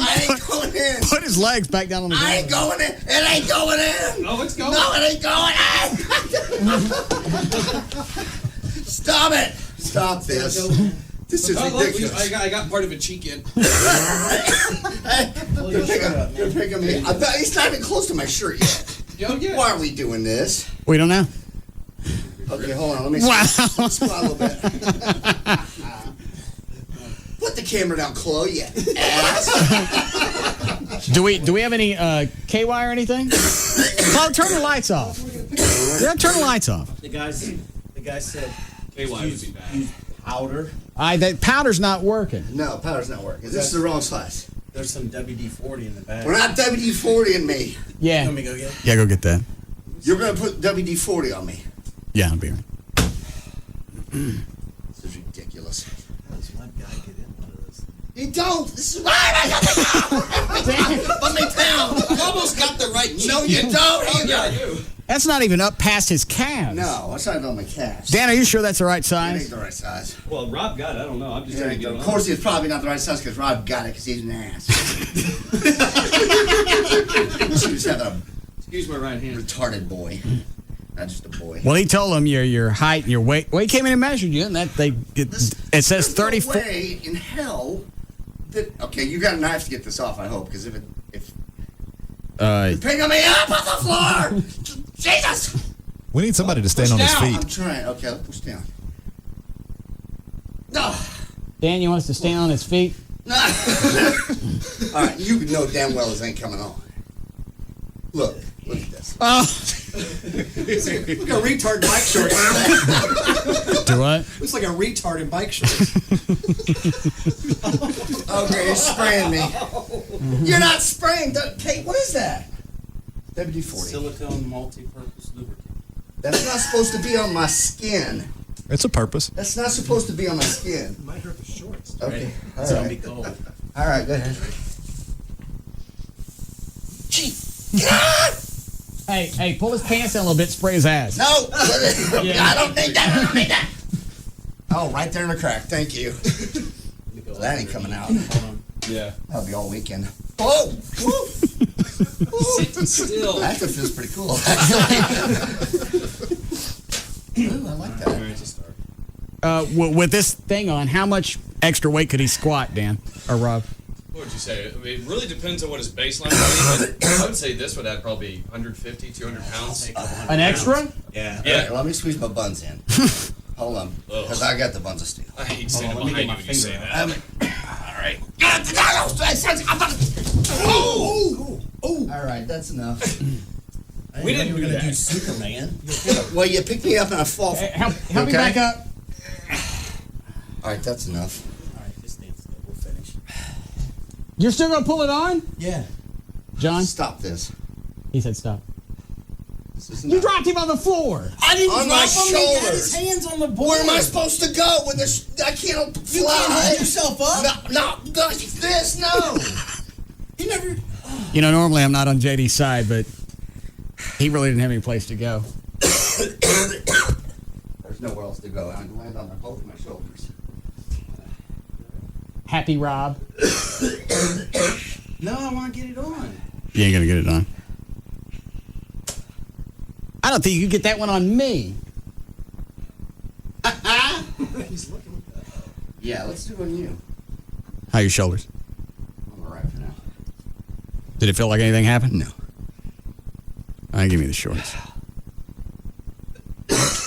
I ain't going in. Put his legs back down on the ground. I ain't going in. It ain't going in. Oh, it's going. No, it ain't going in. Stop it. Stop this. This is ridiculous. I got part of a cheek in. You're picking me. He's not even close to my shirt yet. Why are we doing this? We don't know. Okay, hold on. Let me squat a little bit. Put the camera down, Chloe, you ass. Do we have any KY or anything? Chloe, turn the lights off. Yeah, turn the lights off. The guy said KY would be bad. use powder. That powder's not working. No, powder's not working. This is the wrong size. There's some WD-40 in the bag. We're not WD-40 in me. Yeah. You want me to go get it? Yeah, go get that. You're going to put WD-40 on me. Yeah, I'll be right. This is ridiculous. How does one guy get in one of those? You don't. This is why I got Put me down. I almost got the right cheek. No, you don't either. Yeah, I do. That's not even up past his calves. No, that's not on my calves. Dan, are you sure that's the right It size? ain't the right size. Well, Rob got it. I don't know. I'm just trying to get it Of on. course, it's probably not the right size because Rob got it because he's an ass. She was having a Excuse my right hand. retarded boy. Not just a boy. Well, he told him your height and your weight. Well, he came in and measured you, and it says 34. There's no way in hell that. Okay, you got a knife to get this off. I hope because if you're picking me up off the floor, Jesus! We need somebody to stand on his I'm feet. trying. Okay, let's push down. No. Dan, you want us to stand on his feet? No. All right, you know damn well this ain't coming on. Look at this. Oh. Looks like a retard in bike shorts. Do what? Looks like a retard in bike shorts. Okay, you're spraying me. You're not spraying. Kate, what is that? WD-40. Silicone multi-purpose lubricant. That's not supposed to be on my skin. It's a purpose. That's not supposed to be on my skin. It might hurt the shorts. Okay. All It's gonna right. be cold. All right, go ahead. Gee. Hey, pull his pants down a little bit, spray his ass. No. I don't need that. Oh, right there in the crack. Thank you. Well, that ain't coming out. Yeah. That'll be all weekend. Whoa! Sit still. Actually feels pretty cool. Actually. Ooh, I like that. With this thing on, how much extra weight could he squat, Dan or Rob? What would you say? I mean, it really depends on what his baseline would be. I would say this would add probably 150, 200 pounds. An extra? Yeah. Yeah. All right, let me squeeze my buns in. Hold on, because I got the buns of steel. I hate standing Hold on, let me behind you get my when you say finger that. All right. All right, that's enough. We didn't were gonna do Superman. Well, you pick me up and I fall. Hey, help me back up. All right, that's enough. All right, just stand still. We'll finish. You're still gonna pull it on? Yeah. John? Stop this. He said stop. You dropped him on the floor. I didn't On drop my him. He had shoulders. his hands on the board. Where am I supposed to go when I can't fly? You can't hold yourself up. No, this, no. You never. You know, normally I'm not on JD's side, but he really didn't have any place to go. There's nowhere else to go. I can land on both of my shoulders. Happy Rob. No, I want to get it on. You ain't gonna get it on. I don't think you can get that one on me. He's looking. Yeah, let's do it on you. How are your shoulders? I'm all right for now. Did it feel like anything happened? No. All right, give me the shorts.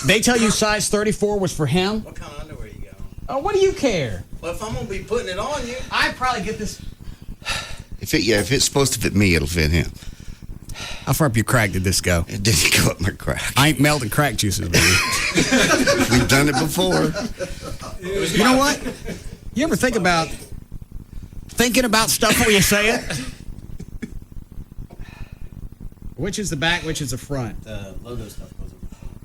They tell you size 34 was for him? What kind of underwear you got on? Oh, what do you care? Well, if I'm gonna be putting it on you, I'd probably get this. If it's supposed to fit me, it'll fit him. How far up your crack did this go? It didn't go up my crack. I ain't melting crack juices, baby. We've done it before. You know what? You ever think about thinking about stuff before you say it? Which is the back, which is the front? The logo stuff goes over the front.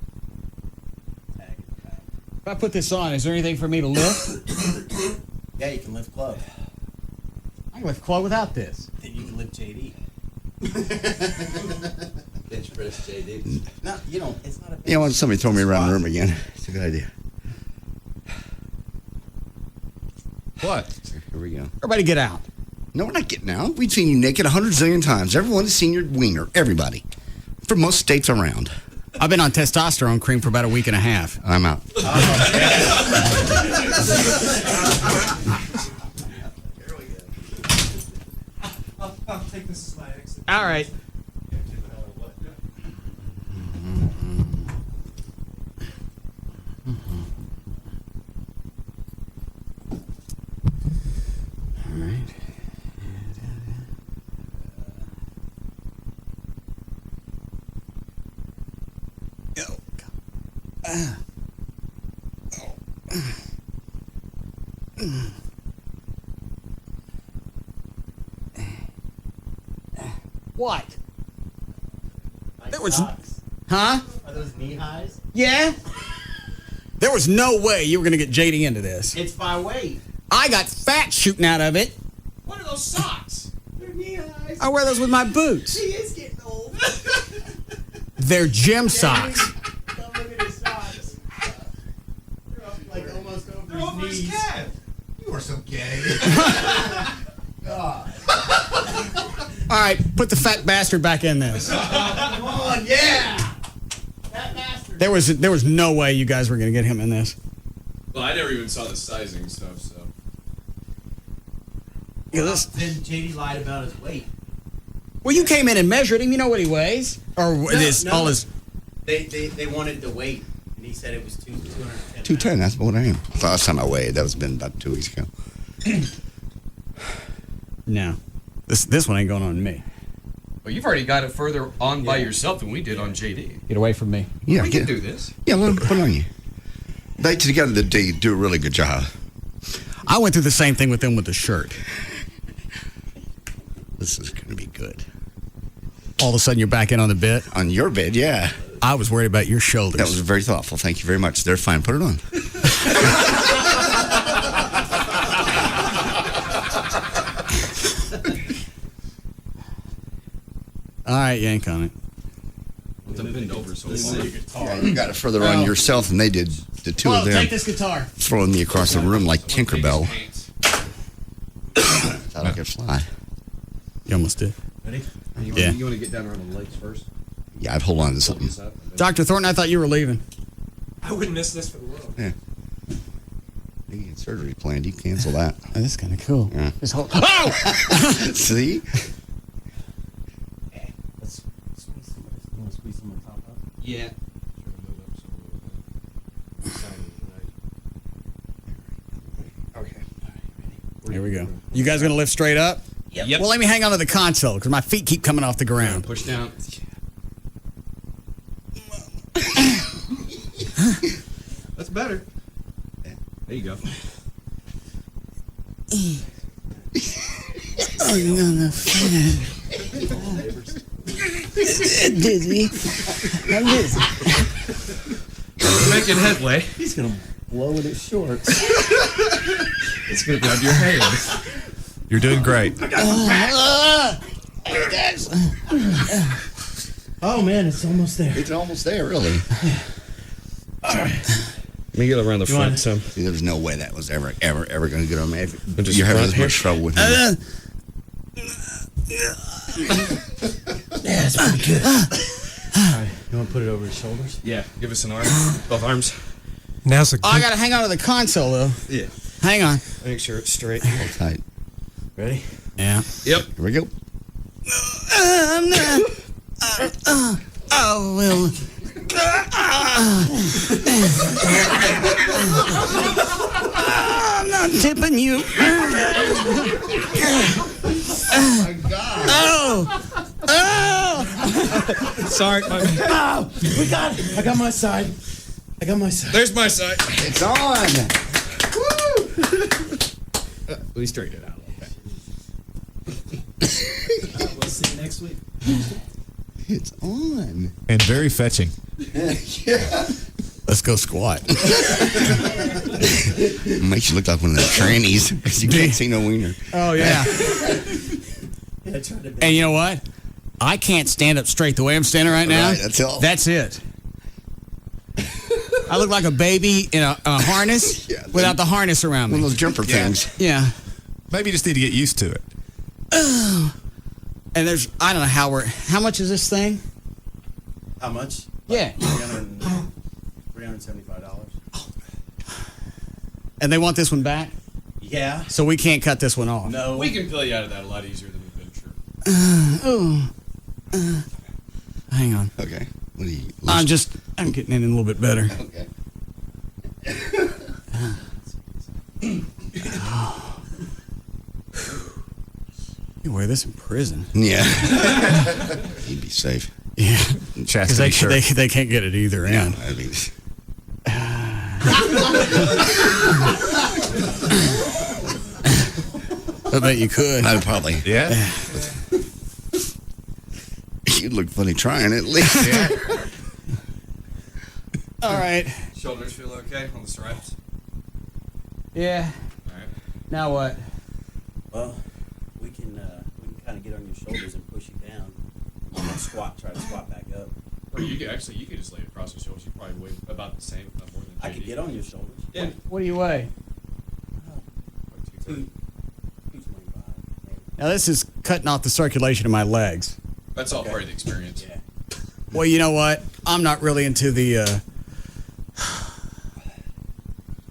Tag in the back. If I put this on, is there anything for me to lift? Yeah, you can lift club. I can lift Chloe without this. Then you can lift JD. bench press JD. No, you don't. It's not a bench. You know, when somebody throw me around the room again, it's a good idea. What? Here we go. Everybody get out. No, we're not getting out. We've seen you naked 100 zillion times. Everyone has seen your wiener. Everybody. For most states around. I've been on testosterone cream for about a week and a half. I'm out. I'll take this as my exit. All right. What? There was, huh? Are those knee highs? Yeah. There was no way you were going to get JD into this. It's by weight. I got fat shooting out of it. What are those socks? They're knee highs. I wear those with my boots. He is getting old. They're gym socks. Don't look at his socks. They're up, like almost over his knees. You are so gay. God. All right, put the fat bastard back in this. Come on, yeah. Fat bastard. There was no way you guys were going to get him in this. Well, I never even saw the sizing stuff, so. Then JD lied about his weight. Well, you came in and measured him. You know what he weighs, or No, all his. They wanted the weight, and he said it was 210. 210, that's what I am. The last time I weighed, that was been about 2 weeks ago. No. This one ain't going on me. Well, you've already got it further on by yourself than we did on JD. Get away from me. Yeah, We can do this. Yeah, let them put it on you. They together they do a really good job. I went through the same thing with them with the shirt. This is going to be good. All of a sudden, you're back in on the bed. On your bed, yeah. I was worried about your shoulders. That was very thoughtful. Thank you very much. They're fine. Put it on. All right, you ain't coming. With them bent over so far. Yeah, you got it further on yourself than they did. The two of them Take this guitar. throwing me across the room like Tinkerbell. Thought I could fly. You almost did. Ready? Yeah. You want to get down around the legs first? Yeah, I'd hold on to something. Dr. Thornton, I thought you were leaving. I wouldn't miss this for the world. Yeah. You had surgery planned. You cancel that. Oh, this is kind of cool. Yeah. Just hold. Oh! See? Let's squeeze some of this. You want to squeeze some on top of? Yeah. Okay. Here we go. You guys gonna lift straight up? Yep. Well, let me hang on to the console because my feet keep coming off the ground. Push down. That's better. There you go. Dizzy. I'm dizzy. We're making headway. He's gonna blow with his shorts. It's gonna be on your head. You're doing great. Oh man, it's almost there. It's almost there, really. All right. Let me get around the front some. There's no way that was ever going to get on me. Just You're having front as much here? trouble with me. Yeah, it's pretty good. All right, you want to put it over his shoulders? Yeah, give us an arm. Both arms. Now's a Oh, I gotta hang on to the console though. Yeah. Hang on. Make sure it's straight. Hold tight. Ready? Yeah. Yep. Here we go. Oh well. I'm not tipping you. Oh my God. Oh. Sorry. Oh. We got it. I got my side. There's my side. It's on. We straighten it out. We'll see you next week. It's on. And very fetching. Yeah. Let's go squat. It makes you look like one of the trannies because you can't see no wiener. Oh yeah. And you know what? I can't stand up straight the way I'm standing right now. Right, that's all. That's it. I look like a baby in a harness without the harness around me. One of those jumper things. Yeah. Maybe you just need to get used to it. And there's, I don't know how much is this thing? How much? Yeah. $375. And they want this one back? Yeah. So we can't cut this one off. No. We can pull you out of that a lot easier than we've been, sure. Hang on. Okay. What do you? I'm getting in a little bit better. Okay. You wear this in prison. Yeah. He'd be safe. Yeah. Because they can't get it either end. I mean. I bet you could. I'd probably. Yeah. You'd look funny trying at least. Yeah. All right. Shoulders feel okay on the straps? Yeah. All right. Now what? Well, we can kind of get on your shoulders and push you down. And then squat. Try to squat back up. Or you could just lay across your shoulders. You probably weigh about the same, not more than I could get on your shoulders. Yeah. What do you weigh? 225. Now this is cutting off the circulation of my legs. That's all part of the experience. Yeah. Well, you know what? I'm not really into the.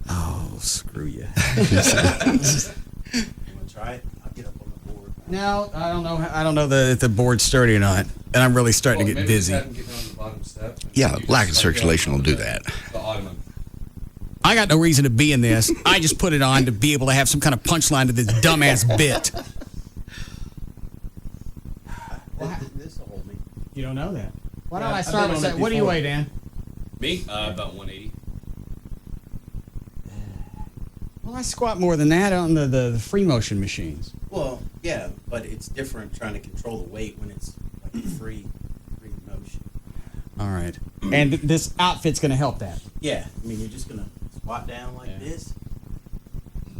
Oh, screw you. You want to try it? I'll get up on the board. No, I don't know. I don't know if the board's sturdy or not, and I'm really starting to get dizzy. Yeah, lack of circulation will do that. The ottoman. I got no reason to be in this. I just put it on to be able to have some kind of punchline to this dumbass bit. This will hold me. You don't know that. Why Yeah, don't I I've start been with on that? it What do you before. weigh, Dan? Me? About 180. Well, I squat more than that on the free motion machines. Well, yeah, but it's different trying to control the weight when it's like free motion. All right. And this outfit's going to help that. Yeah, I mean, you're just going to squat down like this,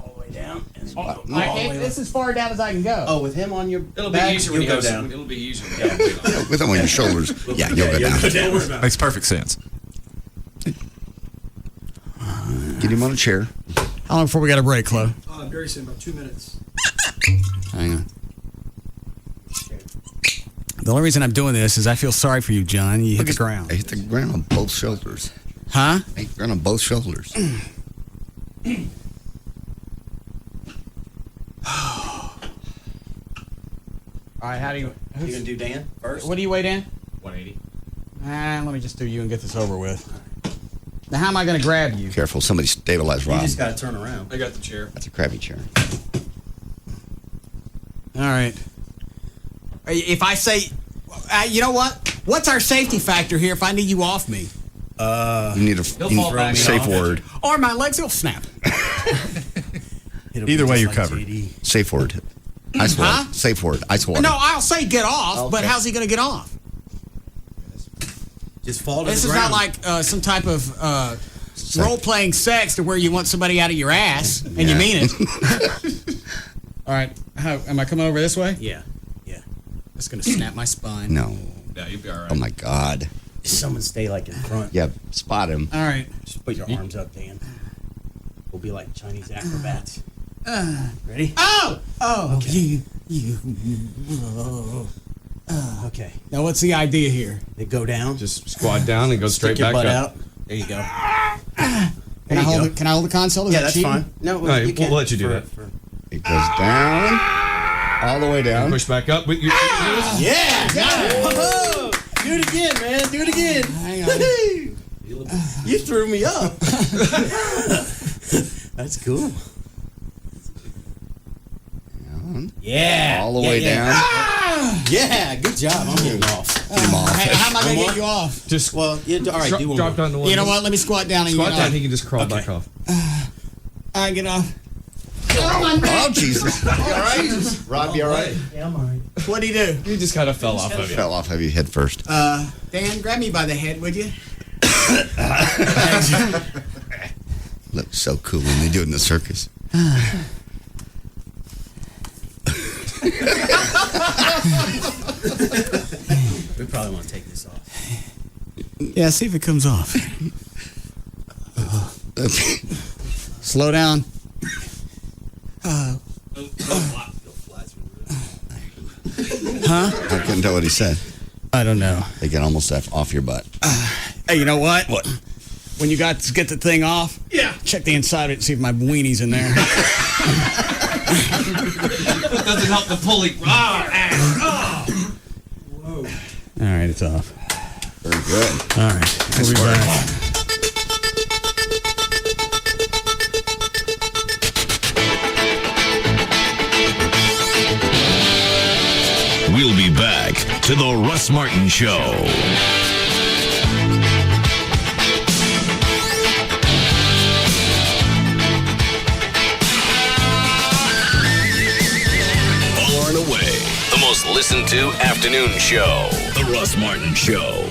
all the way down, and then Oh, go all the way this is as far down as I can go. Oh, with him on your It'll be back, easier when you you'll have go down. It'll be easier. With them on your shoulders. Yeah, you'll go down. Makes perfect sense. Get him on a chair. How long before we got a break, Chloe? Very soon, about 2 minutes. Hang on. The only reason I'm doing this is I feel sorry for you, John. You hit the ground. I hit the ground on both shoulders. Huh? I hit the ground on both shoulders. All right, how do you... You going to do Dan first? What do you weigh, Dan? 180. Let me just do you and get this over with. Now, how am I going to grab you? Careful, somebody stabilize You Rob. just got to turn around. I got the chair. That's a crappy chair. All right. If I say... you know what? What's our safety factor here if I need you off me? You need a safe word. Or my legs will snap. Either way, you're covered. Safe word. Ice word. Huh? Safe word. Ice water. No, I'll say get off, but Okay. how's he going to get off? Just fall to This the is ground. not like some type of role-playing sex to where you want somebody out of your ass and you mean it. All right. Am I coming over this way? Yeah. It's going to snap my spine. No. Yeah, you'll be all right. Oh, my God. Someone stay like in front. Yeah, spot him. All right. Just put your arms up, Dan. We'll be like Chinese acrobats. Ready? Oh! Okay. Okay. Now, what's the idea here? They go down. Just squat down and go straight Stick your back butt up. out. There you go. Can I hold the console? Is Yeah, that that's cheating? fine. No, All right, you can. we'll let you do that. It goes down, all the way down. Push back up. But Yeah! Whoa. Do it again, man. Do it again. Hang on. You threw me up. That's cool. Yeah. All the way down. Yeah, good job. I'm getting off. Get him off. How am I going to get you off? Just Well, all right, do one drop more. down the one. You know what? Let me squat down and Squat get down. off. He can just crawl back off. All right, get off. Oh, Jesus. You all right? Rob, you all right? Yeah, I'm all right. What'd he do? He just kind of fell off of you. Fell off of you head first. Dan, grab me by the head, would you? Looks so cool when they do it in the circus. We probably want to take this off. Yeah, see if it comes off. Slow down. Huh? I couldn't tell what he said. I don't know. They get almost off your butt. Hey, you know what? What? When you get the thing off, check the inside of it and see if my weenie's in there. That doesn't help the pulley. Whoa. All right, it's off. Very good. All right, we'll be back. We'll be back to the Russ Martin Show. Far and away, the most listened to afternoon show. The Russ Martin Show.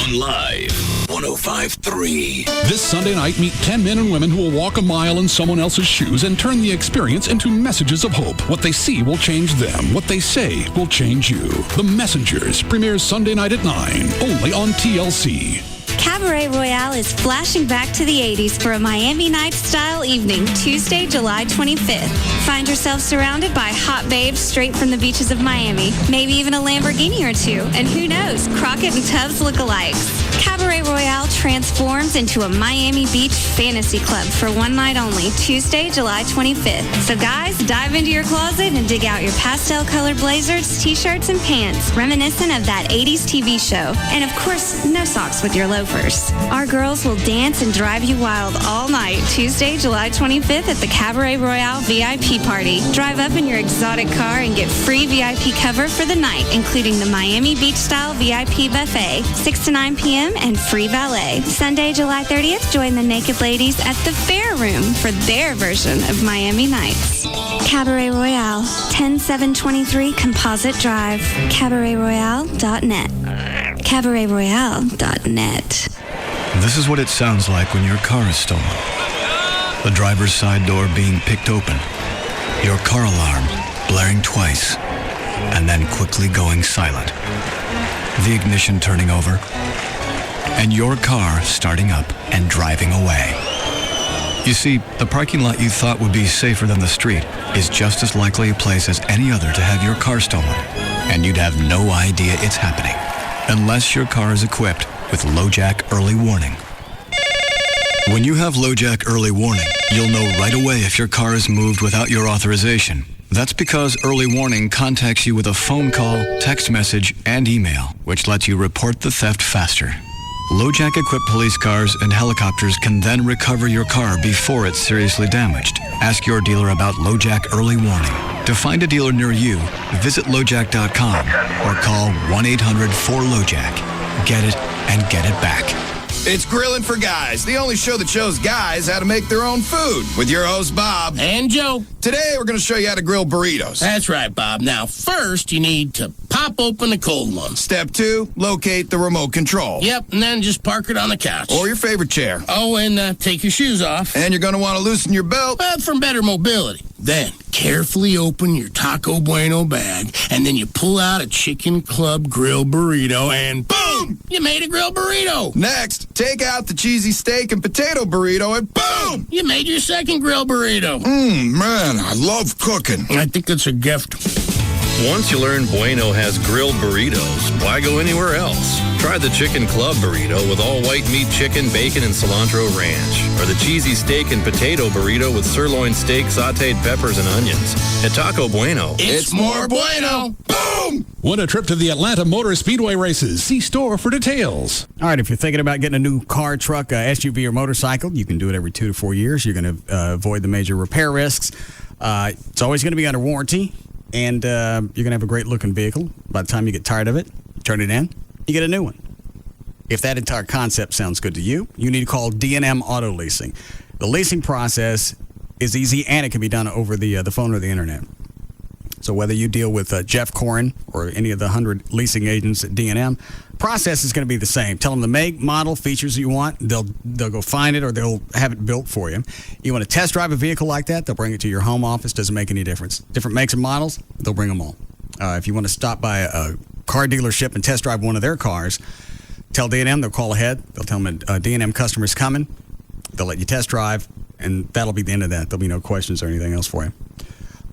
On Live 105.3. This Sunday night, meet 10 men and women who will walk a mile in someone else's shoes and turn the experience into messages of hope. What they see will change them. What they say will change you. The Messengers premieres Sunday night at 9, only on TLC. Cabaret Royale is flashing back to the 80s for a Miami Nights-style evening, Tuesday, July 25th. Find yourself surrounded by hot babes straight from the beaches of Miami, maybe even a Lamborghini or two, and who knows, Crockett and Tubbs lookalikes. Cabaret Royale transforms into a Miami Beach fantasy club for one night only, Tuesday, July 25th. So guys, dive into your closet and dig out your pastel-colored blazers, t-shirts, and pants, reminiscent of that 80s TV show. And of course, no socks with your loafers. Our girls will dance and drive you wild all night, Tuesday, July 25th at the Cabaret Royale VIP party. Drive up in your exotic car and get free VIP cover for the night, including the Miami Beach-style VIP buffet, 6 to 9 p.m. and free valet. Sunday, July 30th, join the Naked Ladies at the Fair Room for their version of Miami Nights. Cabaret Royale, 10723 Composite Drive, cabaretroyale.net. cabaretroyale.net. This is what it sounds like when your car is stolen. The driver's side door being picked open, your car alarm blaring twice, and then quickly going silent. The ignition turning over, and your car starting up and driving away. You see, the parking lot you thought would be safer than the street is just as likely a place as any other to have your car stolen, and you'd have no idea it's happening, unless your car is equipped with LoJack Early Warning. When you have LoJack Early Warning, you'll know right away if your car is moved without your authorization. That's because Early Warning contacts you with a phone call, text message, and email, which lets you report the theft faster. LoJack-equipped police cars and helicopters can then recover your car before it's seriously damaged. Ask your dealer about LoJack Early Warning. To find a dealer near you, visit LoJack.com or call 1-800-4LoJack. Get it and get it back. It's Grilling for Guys, the only show that shows guys how to make their own food. With your host, Bob. And Joe. Today, we're going to show you how to grill burritos. That's right, Bob. Now, first, you need to pop open the cold one. Step 2, locate the remote control. Yep, and then just park it on the couch. Or your favorite chair. Oh, and take your shoes off. And you're going to want to loosen your belt. For better mobility. Then, carefully open your Taco Bueno bag, and then you pull out a Chicken Club grill burrito, and boom! You made a grill burrito. Next, take out the cheesy steak and potato burrito, and boom! You made your second grill burrito. Man, I love cooking. I think it's a gift. Once you learn Bueno has grilled burritos, why go anywhere else? Try the Chicken Club burrito with all white meat chicken, bacon, and cilantro ranch. Or the cheesy steak and potato burrito with sirloin steak, sauteed peppers, and onions. At Taco Bueno, it's more bueno. Boom! Win a trip to the Atlanta Motor Speedway races. See store for details. All right, if you're thinking about getting a new car, truck, SUV, or motorcycle, you can do it every 2 to 4 years. You're going to avoid the major repair risks. It's always going to be under warranty. And you're going to have a great-looking vehicle. By the time you get tired of it, turn it in, you get a new one. If that entire concept sounds good to you, you need to call D&M Auto Leasing. The leasing process is easy, and it can be done over the phone or the internet. So whether you deal with Jeff Corin or any of the 100 leasing agents at D&M, process is going to be the same. Tell them the make, model, features you want. They'll go find it, or they'll have it built for you. You want to test drive a vehicle like that, they'll bring it to your home office. Doesn't make any difference. Different makes and models, they'll bring them all. If you want to stop by a car dealership and test drive one of their cars, tell D&M, they'll call ahead. They'll tell them a D&M customer's coming. They'll let you test drive, and that'll be the end of that. There'll be no questions or anything else for you.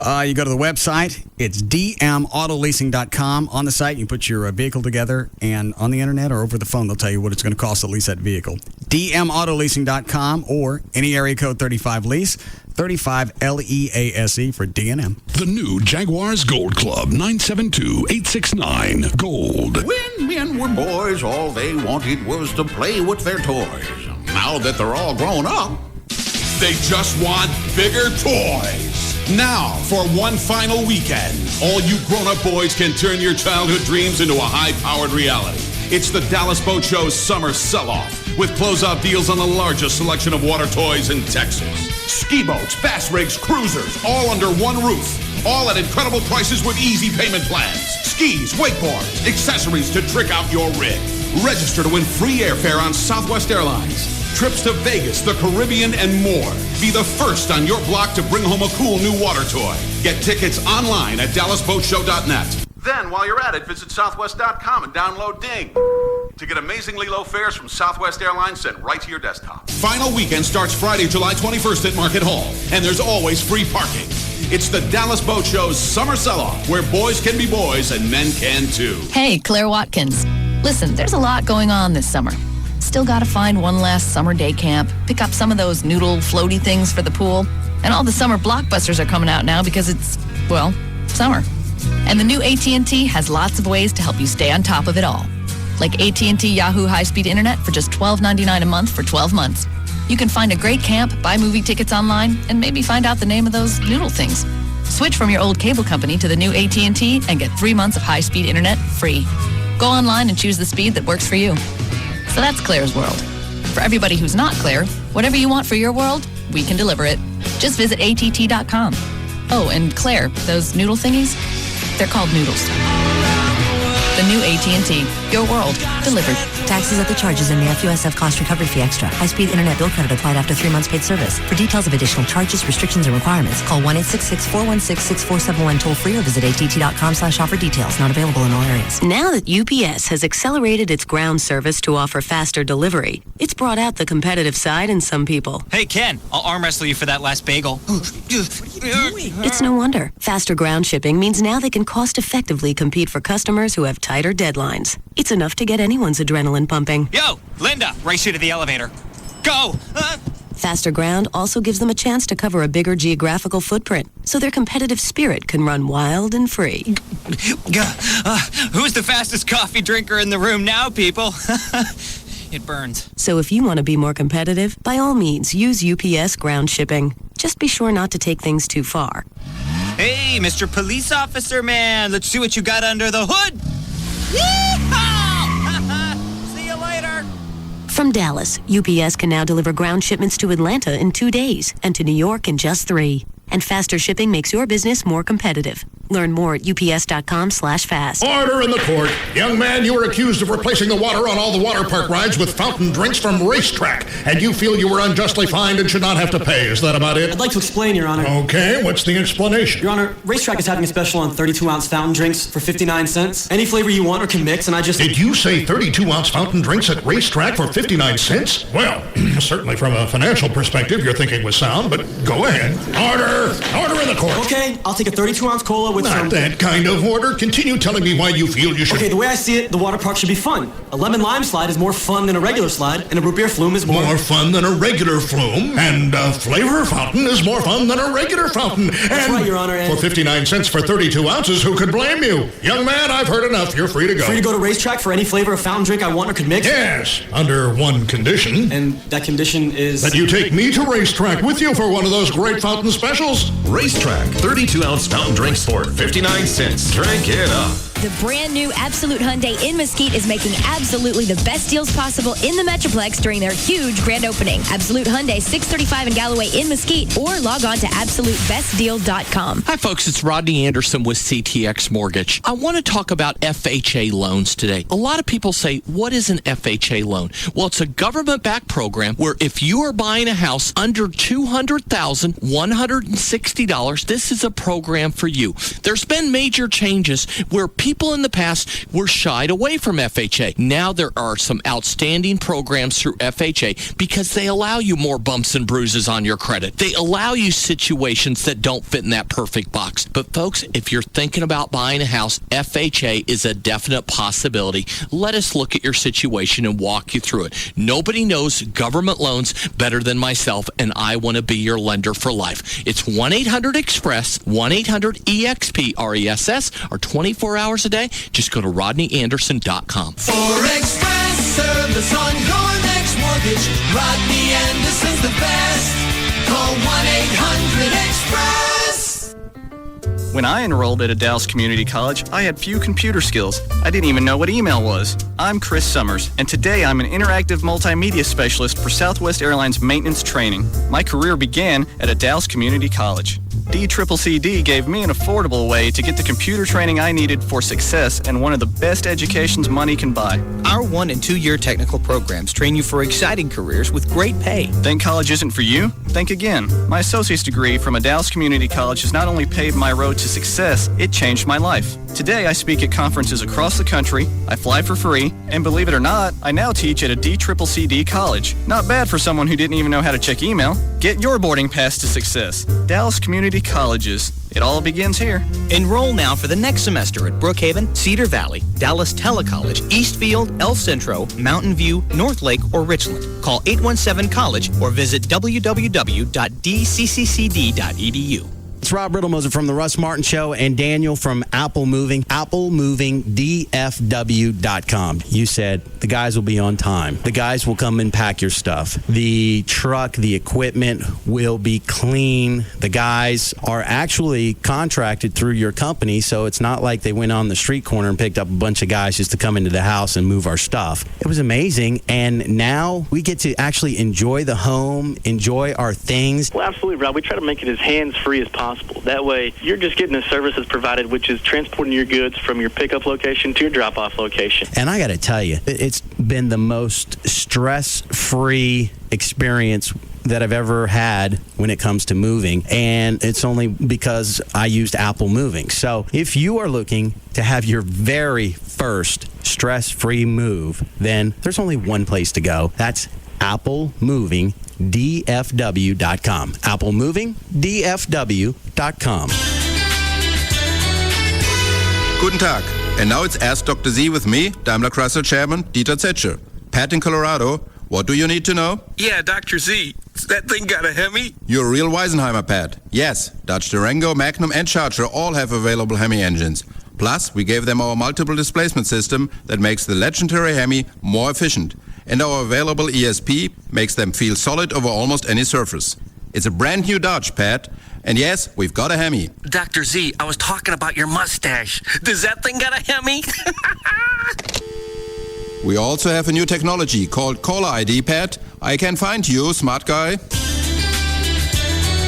You go to the website. It's dmautoleasing.com. On the site, you put your vehicle together, and on the internet or over the phone, they'll tell you what it's going to cost to lease that vehicle. dmautoleasing.com or any area code 35 lease, 35 LEASE for D&M. The new Jaguars Gold Club, 972-869 Gold. When men were boys, all they wanted was to play with their toys. Now that they're all grown up, They just want bigger toys. Now, for one final weekend, all you grown-up boys can turn your childhood dreams into a high-powered reality. It's the Dallas Boat Show's summer sell-off, with closeout deals on the largest selection of water toys in Texas. Ski boats, bass rigs, cruisers, all under one roof. All at incredible prices with easy payment plans. Skis, wakeboards, accessories to trick out your rig. Register to win free airfare on Southwest Airlines, trips to Vegas, the Caribbean, and more. Be the first on your block to bring home a cool new water toy. Get tickets online at DallasBoatShow.net. Then, while you're at it, visit Southwest.com and download Ding to get amazingly low fares from Southwest Airlines sent right to your desktop. Final weekend starts Friday, July 21st at Market Hall, and there's always free parking. It's the Dallas Boat Show's summer sell-off, where boys can be boys and men can too. Hey, Claire Watkins. Listen, there's a lot going on this summer. Still got to find one last summer day camp, pick up some of those noodle floaty things for the pool, and all the summer blockbusters are coming out now because it's, well, summer. And the new AT&T has lots of ways to help you stay on top of it all. Like AT&T Yahoo high-speed internet for just $12.99 a month for 12 months. You can find a great camp, buy movie tickets online, and maybe find out the name of those noodle things. Switch from your old cable company to the new AT&T and get 3 months of high-speed internet free. Go online and choose the speed that works for you. So that's Claire's world. For everybody who's not Claire, whatever you want for your world, we can deliver it. Just visit att.com. Oh, and Claire, those noodle thingies, they're called noodles. The new AT&T. Your world. Delivered. Taxes at the charges and the FUSF cost recovery fee extra. High-speed internet bill credit applied after 3 months paid service. For details of additional charges, restrictions, and requirements, call 1-866-416-6471 toll-free or visit att.com/offer details. Not available in all areas. Now that UPS has accelerated its ground service to offer faster delivery, it's brought out the competitive side in some people. Hey, Ken, I'll arm wrestle you for that last bagel. It's no wonder. Faster ground shipping means now they can cost-effectively compete for customers who have tighter deadlines. It's enough to get anyone's adrenaline pumping. Yo, Linda, race you to the elevator. Go! Faster ground also gives them a chance to cover a bigger geographical footprint, so their competitive spirit can run wild and free. Who's the fastest coffee drinker in the room now, people? It burns. So if you want to be more competitive, by all means, use UPS ground shipping. Just be sure not to take things too far. Hey, Mr. Police Officer Man, let's see what you got under the hood. Yeehaw! See you later. For From Dallas, UPS can now deliver ground shipments to Atlanta in 2 days and to New York in just 3. And faster shipping makes your business more competitive. Learn more at ups.com/fast. Order in the court. Young man, you were accused of replacing the water on all the water park rides with fountain drinks from Racetrack, and you feel you were unjustly fined and should not have to pay. Is that about it? I'd like to explain, Your Honor. Okay, what's the explanation? Your Honor, Racetrack is having a special on 32-ounce fountain drinks for 59 cents. Any flavor you want or can mix, and I just... Did you say 32-ounce fountain drinks at Racetrack for 59 cents? Well, certainly from a financial perspective, your thinking was sound, but go ahead. Order in the court. Okay, I'll take a 32-ounce cola with Not that kind of order. Continue telling me why you feel you should... Okay, the way I see it, the water park should be fun. A lemon lime slide is more fun than a regular slide, and a root beer flume is more fun than a regular flume, and a flavor fountain is more fun than a regular fountain. That's right, Your Honor. For 59 cents for 32 ounces, who could blame you? Young man, I've heard enough. You're free to go. Free to go to Racetrack for any flavor of fountain drink I want or could mix? Yes, under one condition. And that condition is... That you take me to Racetrack with you for one of those great fountain specials. Racetrack, 32-ounce fountain drinks for 59 cents. Drink it up. The brand new Absolute Hyundai in Mesquite is making absolutely the best deals possible in the Metroplex during their huge grand opening. Absolute Hyundai, 635 in Galloway in Mesquite, or log on to AbsoluteBestDeal.com. Hi, folks. It's Rodney Anderson with CTX Mortgage. I want to talk about FHA loans today. A lot of people say, what is an FHA loan? Well, it's a government-backed program where if you are buying a house under $200,160, this is a program for you. There's been major changes where people in the past were shied away from FHA. Now there are some outstanding programs through FHA because they allow you more bumps and bruises on your credit. They allow you situations that don't fit in that perfect box. But folks, if you're thinking about buying a house, FHA is a definite possibility. Let us look at your situation and walk you through it. Nobody knows government loans better than myself, and I want to be your lender for life. It's 1-800-EXPRESS, 1-800-EXP-RESS, or 24 hours a day. Just go to RodneyAnderson.com. For express service on your next mortgage, Rodney Anderson's the best. Call 1-800-EXPRESS. When I enrolled at a Dallas community college, I had few computer skills. I didn't even know what email was. I'm Chris Summers, and today I'm an interactive multimedia specialist for Southwest Airlines maintenance training. My career began at a Dallas community college. DCCCD gave me an affordable way to get the computer training I needed for success and one of the best educations money can buy. Our 1- and 2-year technical programs train you for exciting careers with great pay. Think college isn't for you? Think again. My associate's degree from a Dallas community college has not only paved my road to success, it changed my life. Today, I speak at conferences across the country, I fly for free, and believe it or not, I now teach at a DCCCD college. Not bad for someone who didn't even know how to check email. Get your boarding pass to success. Dallas Community Colleges. It all begins here. Enroll now for the next semester at Brookhaven, Cedar Valley, Dallas Telecollege, Eastfield, El Centro, Mountain View, North Lake, or Richland. Call 817-COLLEGE or visit www.dcccd.edu. It's Rob Riddlemoser from the Russ Martin Show and Daniel from Apple Moving, applemovingdfw.com. You said the guys will be on time. The guys will come and pack your stuff. The truck, the equipment will be clean. The guys are actually contracted through your company, so it's not like they went on the street corner and picked up a bunch of guys just to come into the house and move our stuff. It was amazing, and now we get to actually enjoy the home, enjoy our things. Well, absolutely, Rob. We try to make it as hands-free as possible. That way, you're just getting the services provided, which is transporting your goods from your pickup location to your drop-off location. And I got to tell you, it's been the most stress-free experience that I've ever had when it comes to moving, and it's only because I used Apple Moving. So if you are looking to have your very first stress-free move, then there's only one place to go. That's applemovingdfw.com. applemovingdfw.com. Guten Tag. And now it's Ask Dr. Z with me, Daimler Chrysler Chairman Dieter Zetsche. Pat in Colorado, what do you need to know? Yeah, Dr. Z. That thing got a Hemi? You're a real Weisenheimer, Pat. Yes, Dodge Durango, Magnum, and Charger all have available Hemi engines. Plus, we gave them our multiple displacement system that makes the legendary Hemi more efficient. And our available ESP makes them feel solid over almost any surface. It's a brand new Dodge, Pat. And yes, we've got a Hemi. Dr. Z, I was talking about your mustache. Does that thing got a Hemi? We also have a new technology called Caller ID Pad. I can find you, smart guy.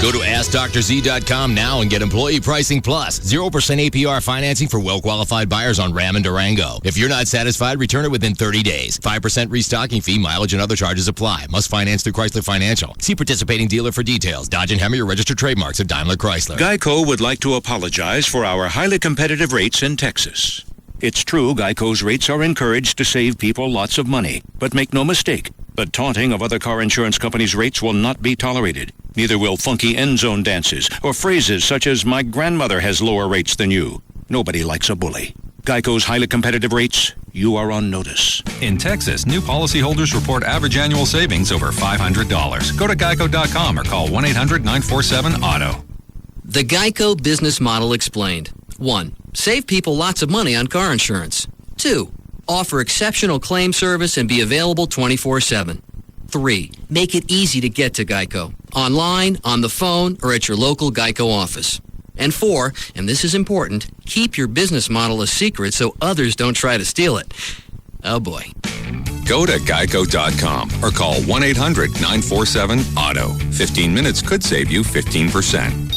Go to AskDrZ.com now and get employee pricing plus 0% APR financing for well-qualified buyers on Ram and Durango. If you're not satisfied, return it within 30 days. 5% restocking fee, mileage, and other charges apply. Must finance through Chrysler Financial. See participating dealer for details. Dodge and Hammer, your registered trademarks of Daimler Chrysler. Geico would like to apologize for our highly competitive rates in Texas. It's true Geico's rates are encouraged to save people lots of money. But make no mistake, the taunting of other car insurance companies' rates will not be tolerated. Neither will funky end zone dances or phrases such as, my grandmother has lower rates than you. Nobody likes a bully. Geico's highly competitive rates, you are on notice. In Texas, new policyholders report average annual savings over $500. Go to geico.com or call 1-800-947-AUTO. The Geico business model explained. 1. Save people lots of money on car insurance. 2. Offer exceptional claim service and be available 24/7. 3. Make it easy to get to Geico. Online, on the phone, or at your local Geico office. And 4, and this is important, keep your business model a secret so others don't try to steal it. Oh boy. Go to geico.com or call 1-800-947-AUTO. 15 minutes could save you 15%.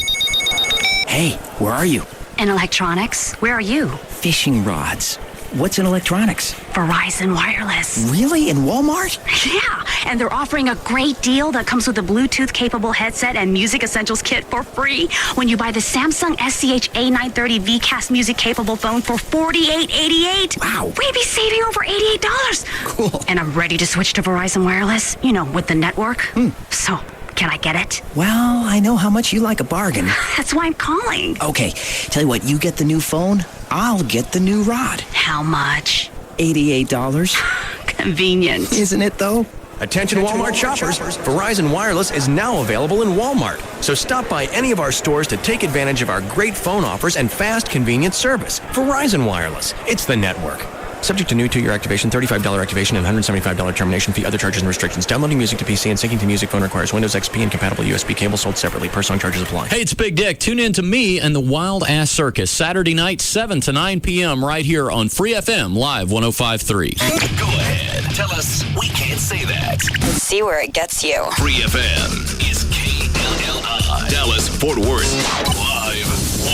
Hey, where are you? In electronics. Where are you? Fishing rods. What's in electronics? Verizon Wireless. Really? In Walmart? Yeah, and they're offering a great deal that comes with a Bluetooth-capable headset and Music Essentials kit for free when you buy the Samsung SCH A930 VCast music-capable phone for $48.88. Wow. We'd be saving over $88. Cool. And I'm ready to switch to Verizon Wireless, you know, with the network. So, can I get it? Well, I know how much you like a bargain. That's why I'm calling. Okay, tell you what, you get the new phone, I'll get the new rod. How much? $88. Convenient. Isn't it, though? Attention Walmart shoppers, Verizon Wireless is now available in Walmart. So stop by any of our stores to take advantage of our great phone offers and fast, convenient service. Verizon Wireless, it's the network. Subject to new 2-year activation, $35 activation, and $175 termination fee. Other charges and restrictions. Downloading music to PC and syncing to music phone requires Windows XP and compatible USB cable sold separately. Per song charges apply. Hey, it's Big Dick. Tune in to me and the Wild Ass Circus Saturday night, 7 to 9 p.m. right here on Free FM Live 105.3. Go ahead. Tell us we can't say that. Let's see where it gets you. Free FM is KLLI. Dallas, Fort Worth. Live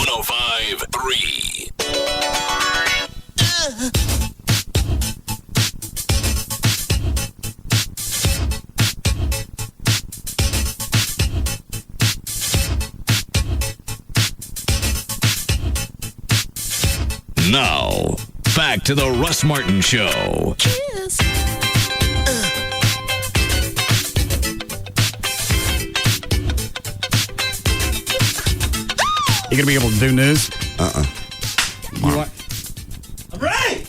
105.3. Now, back to the Russ Martin Show. Cheers. You gonna be able to do news? You want? I'm ready!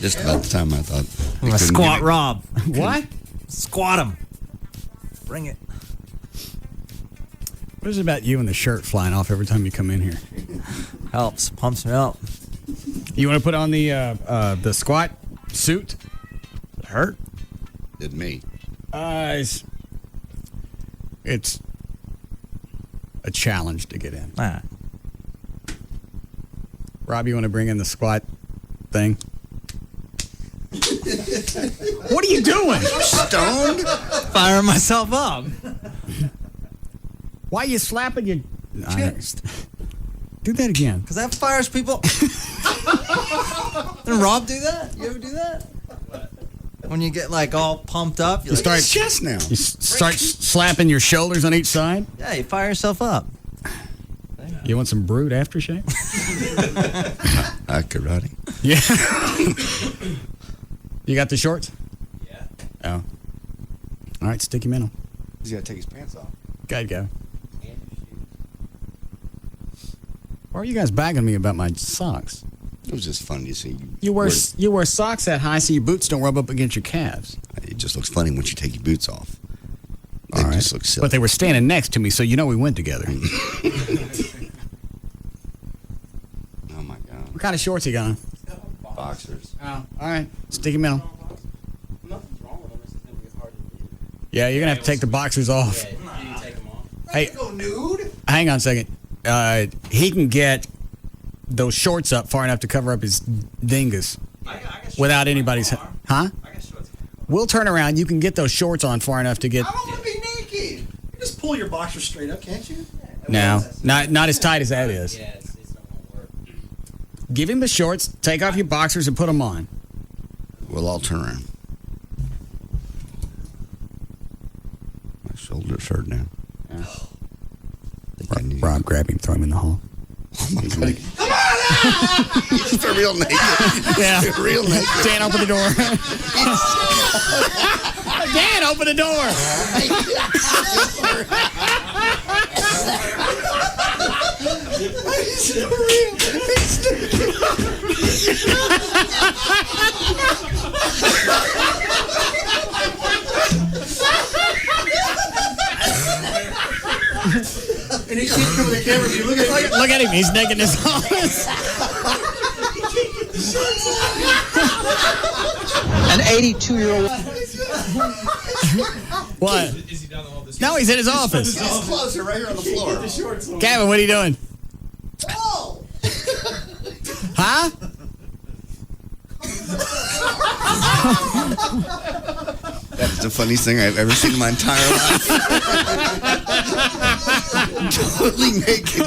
Just about the time I thought. I'm gonna squat Rob. What? Squat him. Bring it. What is it about you and the shirt flying off every time you come in here? Helps. Pumps me up. You want to put on the squat suit? It hurt? Did me. It's a challenge to get in. Ah. Rob, you want to bring in the squat thing? What are you doing? Stoned? Firing myself up. Why are you slapping your chest? Do that again. Because that fires people. Didn't Rob do that? You ever do that? When you get like all pumped up, You start chest now. You start slapping your shoulders on each side. Yeah, you fire yourself up. You want some Brood aftershave? Karate. Yeah. You got the shorts? Yeah. Oh. All right, stick him in them. He's got to take his pants off. Gotta go. Why are you guys bagging me about my socks? It was just fun to see. You wear socks that high so your boots don't rub up against your calves. It just looks funny once you take your boots off. All right. Just looks silly. But they were standing next to me, so you know we went together. Oh my God. What kind of shorts you got on? Boxers. Oh, all right. Stick him in them. Yeah, you're gonna have to take the boxers off. Can you take them off? Hey, go nude. hang on a second. He can get those shorts up far enough to cover up his dingus without anybody's... Huh? We'll turn around. You can get those shorts on far enough to get... I don't want to be naked. You just pull your boxers straight up, can't you? No, not as tight as that is. Yeah, it's not going to work. Give him the shorts, take off your boxers, and put them on. We'll all turn around. My shoulders hurt now. Yeah. Rob, grab him, throw him in the hall. Oh my God. Come on! He's real naked. Yeah. Real naked. Dan, open the door. Dan, open the door. He's so real. And he can't come to the camera view. Look at him. He's naked in his office. An 82-year-old. What? No, he's in his office. Get his clothes are right here on the floor. Gavin, what are you doing? Oh! Huh? That's the funniest thing I've ever seen in my entire life. Totally naked.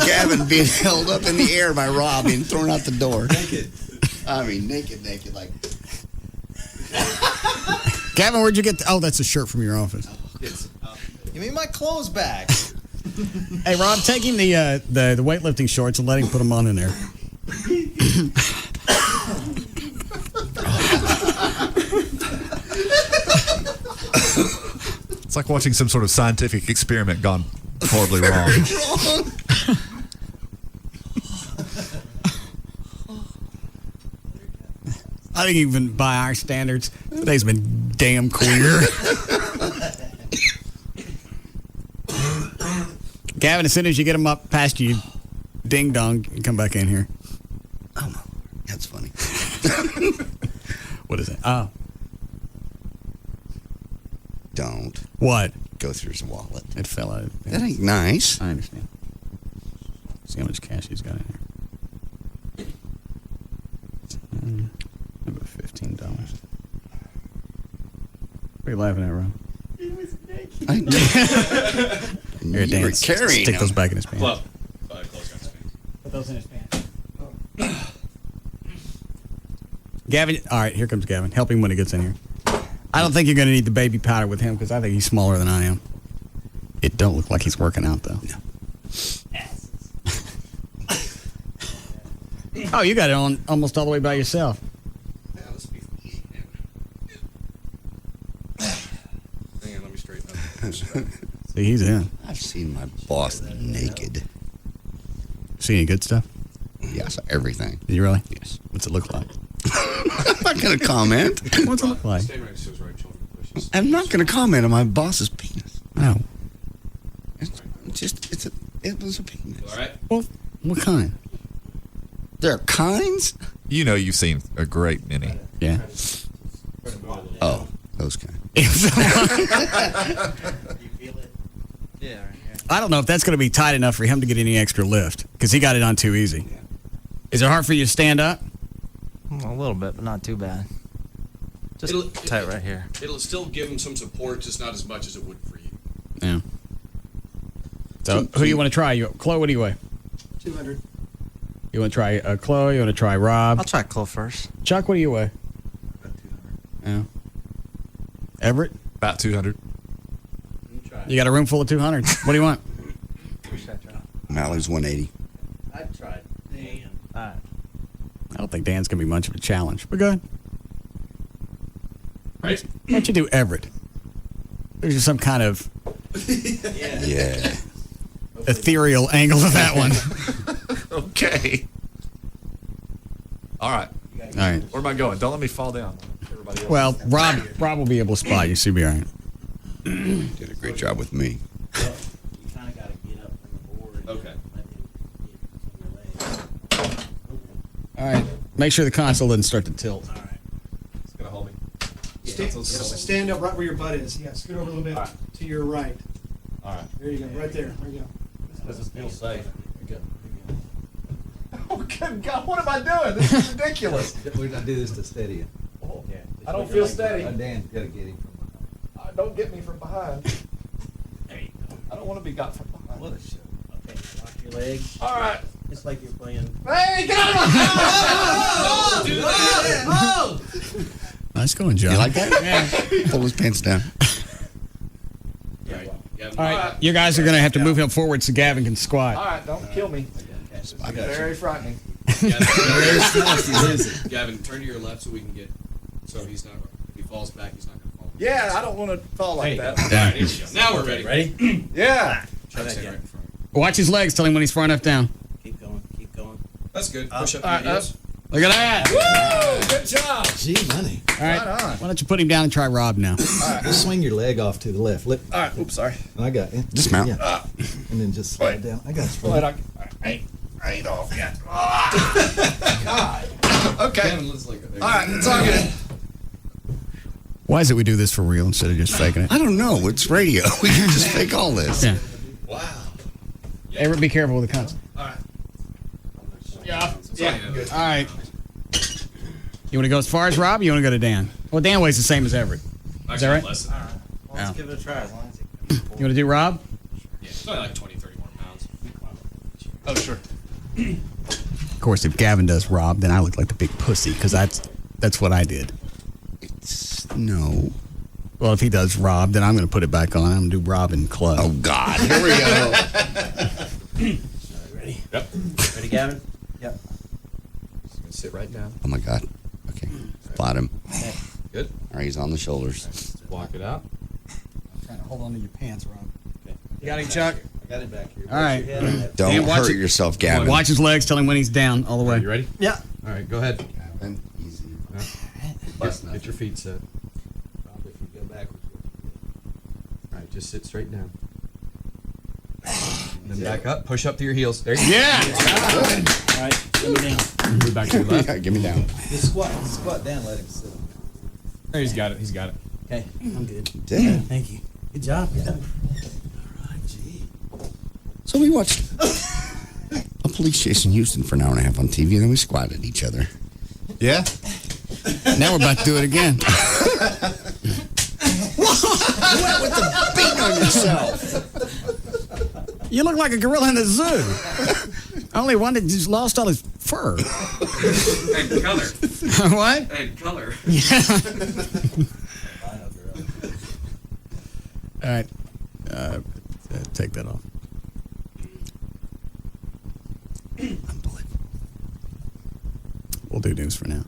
Gavin being held up in the air by Rob being thrown out the door. Naked. I mean, naked, like. Gavin, where'd you get... Oh, that's a shirt from your office. Give me my clothes back. Hey, Rob, take him the weightlifting shorts and let him put them on in there. It's like watching some sort of scientific experiment gone horribly wrong. I think even by our standards, today's been damn queer. Gavin, as soon as you get him up past you, ding dong, you come back in here. Oh, no. That's funny. What is it? Oh. Don't. What? Go through his wallet. It fell out. That ain't nice. I understand. See how much cash he's got in here. About $15. What are you laughing at, Ron? He was naked. Here, Dan, stick those back in his pants. Put those in his pants. Gavin, all right, here comes Gavin. Help him when he gets in here. I don't think you're going to need the baby powder with him because I think he's smaller than I am. It don't look like he's working out, though. No. Oh, you got it on almost all the way by yourself. Yeah, let's be easy now. Hang on, let me straighten up. See, he's in. I've seen my boss naked. See any good stuff? Yeah, I saw everything. Did you really? Yes. What's it look like? I'm not going to comment. What's it look like? I'm not going to comment on my boss's penis. No. It was a penis. All right. Well, what kind? There are kinds? You know you've seen a great many. Yeah. Oh, those kind. I don't know if that's going to be tight enough for him to get any extra lift because he got it on too easy. Yeah. Is it hard for you to stand up? A little bit, but not too bad. Just tight right here. It'll still give him some support, just not as much as it would for you. Yeah. So, who do you want to try? Chloe, what do you weigh? 200. You want to try Chloe? You want to try Rob? I'll try Chloe first. Chuck, what do you weigh? About 200. Yeah. Everett? About 200. You got a room full of 200. What do you want? Mallory's 180. I've tried. Dan. All right. I don't think Dan's going to be much of a challenge. But go ahead. Right? Why don't you do Everett? There's just some kind of Yeah. ethereal angle to that one. Okay. All right. All right. Where am I going? Don't let me fall down. Everybody else. Well, Rob will be able to spot you. So you'll be all right. Did a great job with me. You kind of got to get up from the board. Okay. All right. Make sure the console doesn't start to tilt. All right. It's going to hold me. Stand up right where your butt is. Yeah, scoot over a little bit to your right. All right. There you go. Right there. There you go. Does this feel safe? There you go. Oh, Good God, what am I doing? This is ridiculous. We're going to do this to steady you. Oh, I don't feel steady. Dan's got to get him from behind. Don't get me from behind. I don't want to be got from behind. What a show. Okay, lock your legs. All right. It's like you're playing. Hey, get out of my Nice going, John. You like that? Yeah. Pull his pants down. All right, you guys are going to have to move him forward so Gavin can squat. All right, don't kill me. I got Very frightening. Gavin, turn to your left so we can get. So he's not. If he falls back, he's not going to fall. Yeah, I don't want to fall like that. All right, here we go. Now we're ready. Ready? Yeah. Try to stay right in front. Watch his legs. Tell him when he's far enough down. Keep going. Keep going. That's good. Push up your heels. Look at that. Woo! Good job. Gee, money. All right. Right on. Why don't you put him down and try Rob now? All right, just swing your leg off to the left. All right. Oops, sorry. I got it. Dismount. Yeah. And then just slide down. I got it. Wait, I ain't off yet. God. Okay. Gavin looks like All right, it's all good. Why is it we do this for real instead of just faking it? I don't know. It's radio. We can just fake all this. Yeah. Wow. Ever be careful with the concept. All right. Yeah. All right. You want to go as far as Rob or you want to go to Dan? Well, Dan weighs the same as Everett. Is that right? Less. All right. Well, let's give it a try as long as you can. You want to do Rob? Yeah, it's only like 20, 30 more pounds. Oh, sure. Of course, if Gavin does Rob, then I look like the big pussy because that's what I did. No. Well, if he does Rob, then I'm going to put it back on. I'm going to do Rob and Club. Oh, God. Here we go. Ready? Yep. Ready, Gavin? Yep. Just gonna sit right down. Oh, my God. Okay. Spot him. Good. All right, he's on the shoulders. Walk it out. I'm trying to hold on to your pants, Rob. Okay. You got him, Chuck? I got it back here. All right. Don't Dan, watch hurt it. yourself, Gavin. Watch his legs. Tell him when he's down all the way. You ready? Yeah. All right, go ahead. Gavin, easy. Get your feet set. Probably if you go backwards. All right, just sit straight down. Then back up. Push up to your heels. There you go. Yeah. All right. Give me down. Move back to your left. Give me down. Just squat down, let him sit. There, he's got it. He's got it. Okay, I'm good. Did it. Thank you. Good job. Yeah. So we watched a police chase in Houston for an hour and a half on TV, and then we squatted each other. Yeah? Now we're about to do it again. What with the beat on yourself? You look like a gorilla in the zoo. Only one that just lost all his fur. And color. What? And color. All right. Take that off. Unbelievable. We'll do news for now.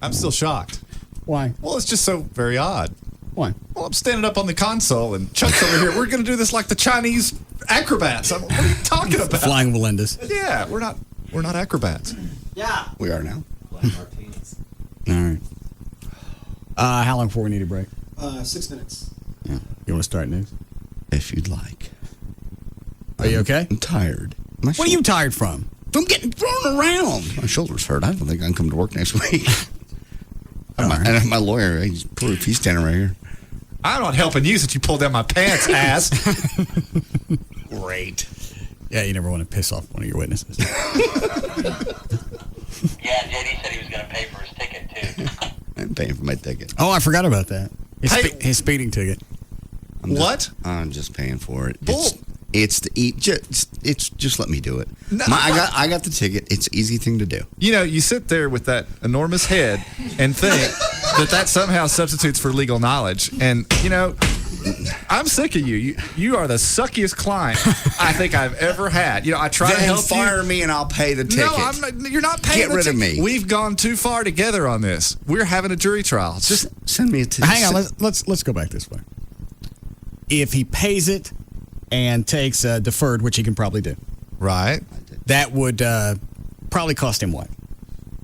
I'm still shocked. Why? Well, it's just so very odd. Why? Well, I'm standing up on the console and Chuck's over here. We're going to do this like the Chinese acrobats. What are you talking about? Flying Melindas. Yeah, we're not acrobats. Yeah. We are now. Black martinis. All right. How long before we need a break? 6 minutes. Yeah. You want to start news? If you'd like. Are you okay? I'm tired. What are you tired from? From getting thrown around. My shoulder's hurt. I don't think I can come to work next week. And my lawyer, he's proof. He's standing right here. I'm not helping you since you pulled down my pants, ass. Great. Yeah, you never want to piss off one of your witnesses. Yeah, JD said he was going to pay for his ticket, too. I'm paying for my ticket. Oh, I forgot about that. His speeding ticket. I'm just paying for it. Bull. It's just let me do it. No. I got the ticket. It's an easy thing to do. You know, you sit there with that enormous head and think that somehow substitutes for legal knowledge. And, you know, I'm sick of you. You are the suckiest client I think I've ever had. You know, I try to help fire me and I'll pay the ticket. No, you're not paying Get rid of me. We've gone too far together on this. We're having a jury trial. Just send me a ticket. Hang on, let's go back this way. If he pays it and takes deferred, which he can probably do, right? That would probably cost him what?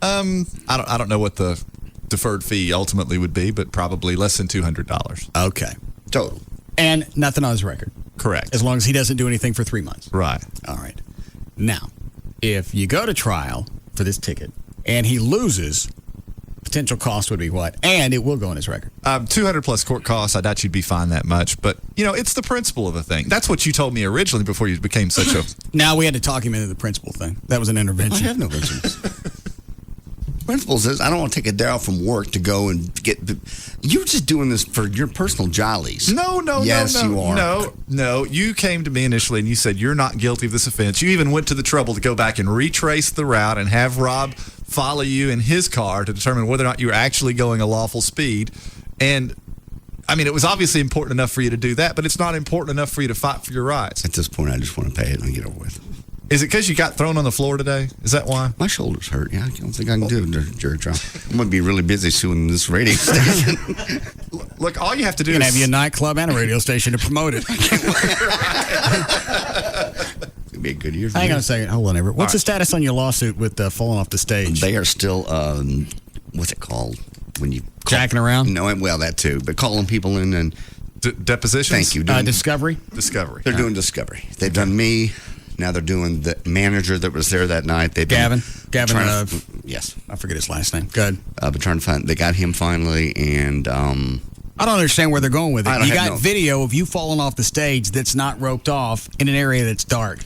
I don't know what the deferred fee ultimately would be, but probably less than $200. Okay, total, and nothing on his record. Correct. As long as he doesn't do anything for 3 months. Right. All right. Now, if you go to trial for this ticket and he loses potential cost would be what? And it will go on his record. 200 plus court costs. I doubt you'd be fined that much. But, it's the principle of the thing. That's what you told me originally before you became such a... Now we had to talk him into the principal thing. That was an intervention. I have no principles. Principles is I don't want to take a day off from work to go and get... You're just doing this for your personal jollies. No, yes, you are. No. You came to me initially and you said you're not guilty of this offense. You even went to the trouble to go back and retrace the route and have Rob follow you in his car to determine whether or not you were actually going a lawful speed. And, it was obviously important enough for you to do that, but it's not important enough for you to fight for your rights. At this point, I just want to pay it and get over with. Is it because you got thrown on the floor today? Is that why? My shoulders hurt. Yeah, I don't think I can do it, jury trial. I'm going to be really busy suing this radio station. Look, all you have to do is... You're going to have you a nightclub and a radio station to promote it. It's going to be a good year for Hang me. on a second. Hold on, Everett. What's the status on your lawsuit with falling off the stage? They are still, what's it called? When you jacking around? No, well, that too. But calling people in and... depositions? Thank you. Discovery? Discovery. They're doing discovery. They've done me... Now they're doing the manager that was there that night. Gavin. Yes, I forget his last name. Good. But trying to find. They got him finally, and I don't understand where they're going with it. You got video of you falling off the stage that's not roped off in an area that's dark.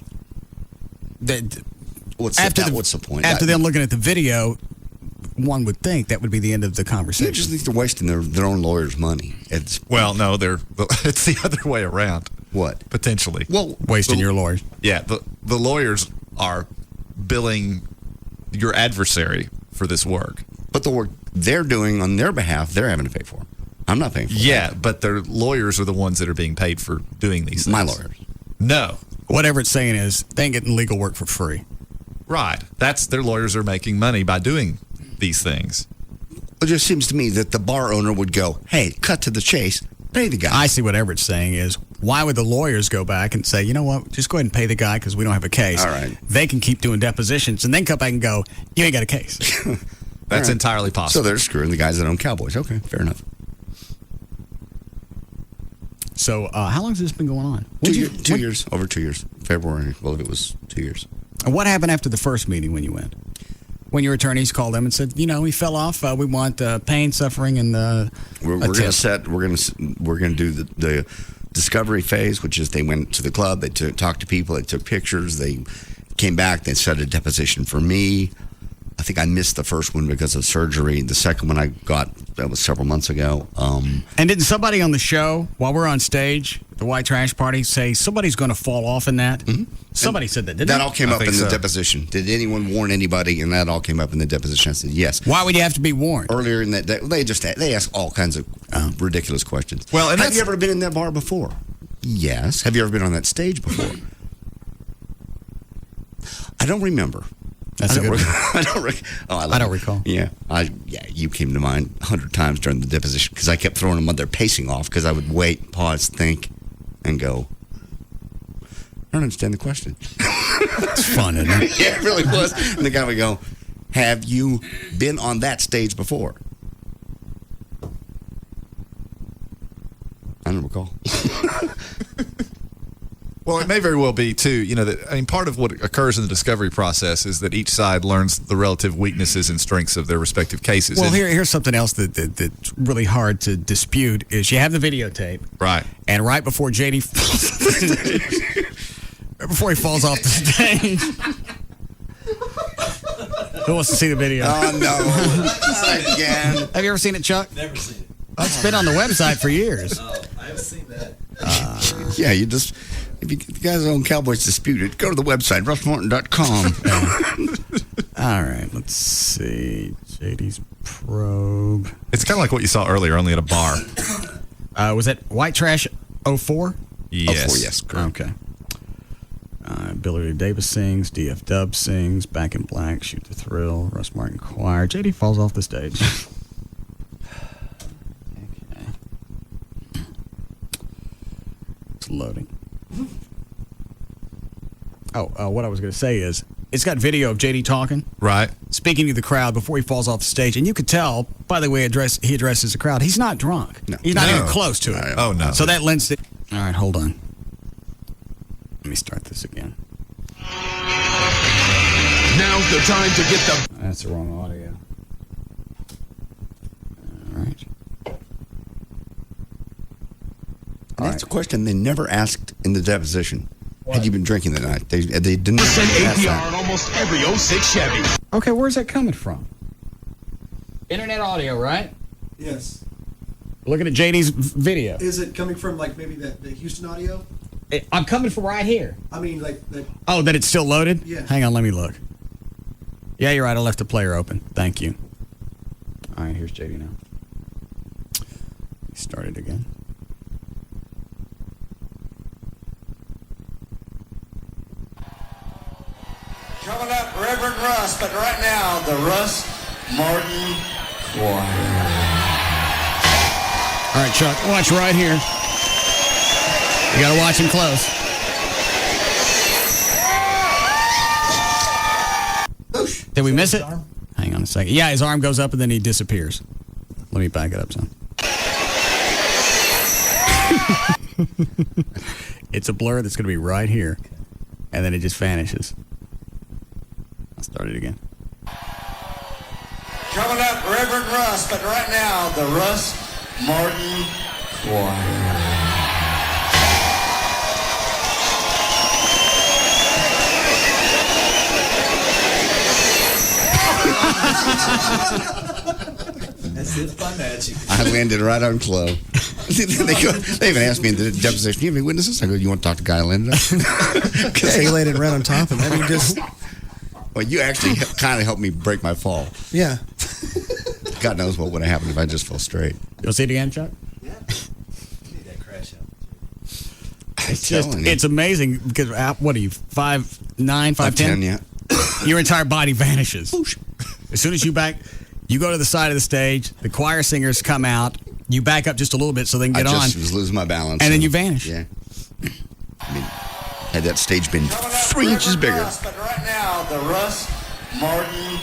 What's the point? After them looking at the video, one would think that would be the end of the conversation. You just think they're wasting their own lawyers' money. It's no, it's the other way around. What? Potentially. Well, wasting your lawyers. Yeah, the lawyers are billing your adversary for this work. But the work they're doing on their behalf, they're having to pay for. I'm not paying for it. Yeah, but their lawyers are the ones that are being paid for doing these things. My lawyers. No. Whatever it's saying is, they ain't getting legal work for free. Right. Their lawyers are making money by doing these things. It just seems to me that the bar owner would go, hey, cut to the chase, pay the guy. I see what Everett's saying is, why would the lawyers go back and say, you know what, just go ahead and pay the guy because we don't have a case. All right. They can keep doing depositions and then come back and go, you ain't got a case. That's entirely possible. So they're screwing the guys that own Cowboys. Okay, fair enough. So how long has this been going on? 2 years. Over 2 years. February, I believe it was 2 years. And what happened after the first meeting when you went? When your attorneys called them and said, he fell off. We want pain, suffering, and we're going to do the discovery phase, which is they went to the club, they talked to people, they took pictures, they came back, they set a deposition for me. I think I missed the first one because of surgery. The second one I got, that was several months ago. And didn't somebody on the show, while we're on stage, the White Trash Party, say somebody's going to fall off in that? Mm-hmm. Somebody said that, didn't that they? all came up in the deposition. Did anyone warn anybody? And that all came up in the deposition. I said, yes. Why would you have to be warned? Earlier in that day, they asked all kinds of ridiculous questions. Well, and have you ever been in that bar before? Yes. Have you ever been on that stage before? I don't remember. That's a good one. I don't recall. Yeah, you came to mind 100 times during the deposition because I kept throwing them on there pacing off because I would wait, pause, think, and go. I don't understand the question. It's fun, isn't it? Yeah, it really was. And the guy would go, "Have you been on that stage before?" I don't recall. Well, it may very well be, too, part of what occurs in the discovery process is that each side learns the relative weaknesses and strengths of their respective cases. Well, here's something else that's really hard to dispute is you have the videotape. Right. And right before JD before he falls off the stage. Who wants to see the video? Oh, no. Not again. Have you ever seen it, Chuck? Never seen it. It's been on the website for years. Oh, I haven't seen that. Yeah, you just... If you guys own Cowboys Disputed, go to the website, russmartin.com. All right, let's see. JD's probe. It's kind of like what you saw earlier, only at a bar. Was that White Trash 04? Yes. 04, yes, correct. Okay. Billy Davis sings, DF Dub sings, Back in Black, Shoot the Thrill, Russ Martin Choir. JD falls off the stage. Okay. It's loading. What I was going to say is, it's got video of JD talking. Right. Speaking to the crowd before he falls off the stage. And you could tell, by the way he addresses the crowd, he's not drunk. No. He's not even close to it. Oh, no. So that lends it. All right, hold on. Let me start this again. Now's the time to get the... That's the wrong audio. That's a question they never asked in the deposition. Had you been drinking that night? They didn't ask that. on almost every 06 Chevy. Okay, where's that coming from? Internet audio, right? Yes. Looking at JD's video. Is it coming from like maybe the Houston audio? I'm coming from right here. I mean, like the. Oh, that it's still loaded? Yeah. Hang on, let me look. Yeah, you're right. I left the player open. Thank you. All right, here's JD now. Start it again. Coming up, Reverend Russ, but right now, the Russ Martin Choir. All right, Chuck, watch right here. You got to watch him close. Did we miss it? Hang on a second. Yeah, his arm goes up and then he disappears. Let me back it up some. It's a blur that's going to be right here. And then it just vanishes. I'll start it again. Coming up, Reverend Russ, but right now, the Russ Martin Choir. That's it, fun magic. I landed right on Chloe. They even asked me in the deposition, "Do you have any witnesses?" I go, "You want to talk to Guy?" I landed up. Okay, you landed right on top of him. I mean, just. Well, you actually kind of helped me break my fall. Yeah. God knows what would have happened if I just fell straight. You'll see it again, Chuck? Yeah. Need that crash out. It's amazing because, what are you, 5'9", 5'10"? Yeah. Your entire body vanishes. As soon as you go to the side of the stage, the choir singers come out, you back up just a little bit so they can get on. I just was losing my balance. And then you vanish. Yeah. I mean, had that stage been 3 inches bigger. Russ, but right now, the Russ Martin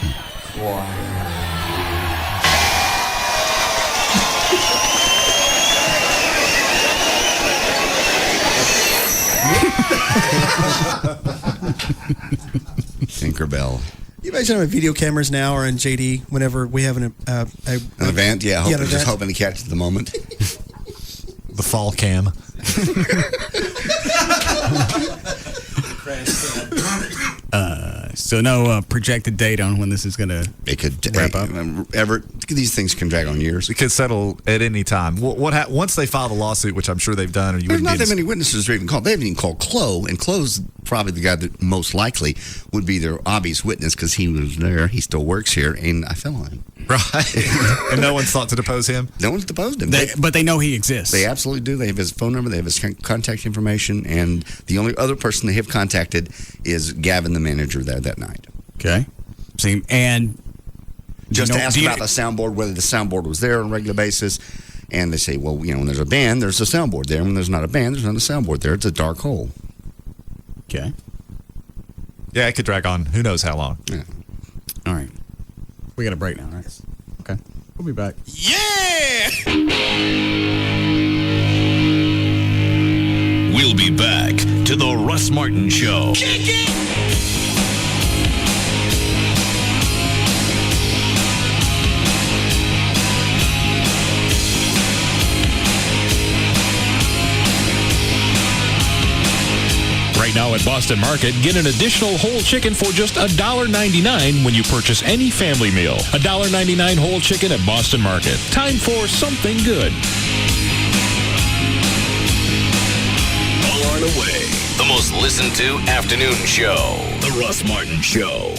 Choir. Tinkerbell. You imagine how video cameras now are in JD whenever we have an event? Yeah, just hoping to catch the moment. The fall cam. So no projected date on when this is going to wrap up? These things can drag on years. It could settle at any time. Once they file the lawsuit, which I'm sure they've done, or you There's wouldn't not that many witnesses are even called. They haven't even called Chloe, and Chloe's probably the guy that most likely would be their obvious witness because he was there. He still works here, and I fell on him. Right. And no one's thought to depose him? No one's deposed him. But they know he exists. They absolutely do. They have his phone number. They have his contact information. And the only other person they have contacted is Gavin, the manager there that night. Okay. And just to ask about the soundboard, whether the soundboard was there on a regular basis. And they say, well, when there's a band, there's a soundboard there. When there's not a band, there's not a soundboard there. It's a dark hole. Okay. Yeah, it could drag on who knows how long. Yeah. All right. We got a break now, right? Okay. We'll be back. Yeah! We'll be back to the Russ Martin Show. Kick it! Right now at Boston Market, get an additional whole chicken for just $1.99 when you purchase any family meal. $1.99 whole chicken at Boston Market. Time for something good. Far and away, the most listened to afternoon show. The Russ Martin Show.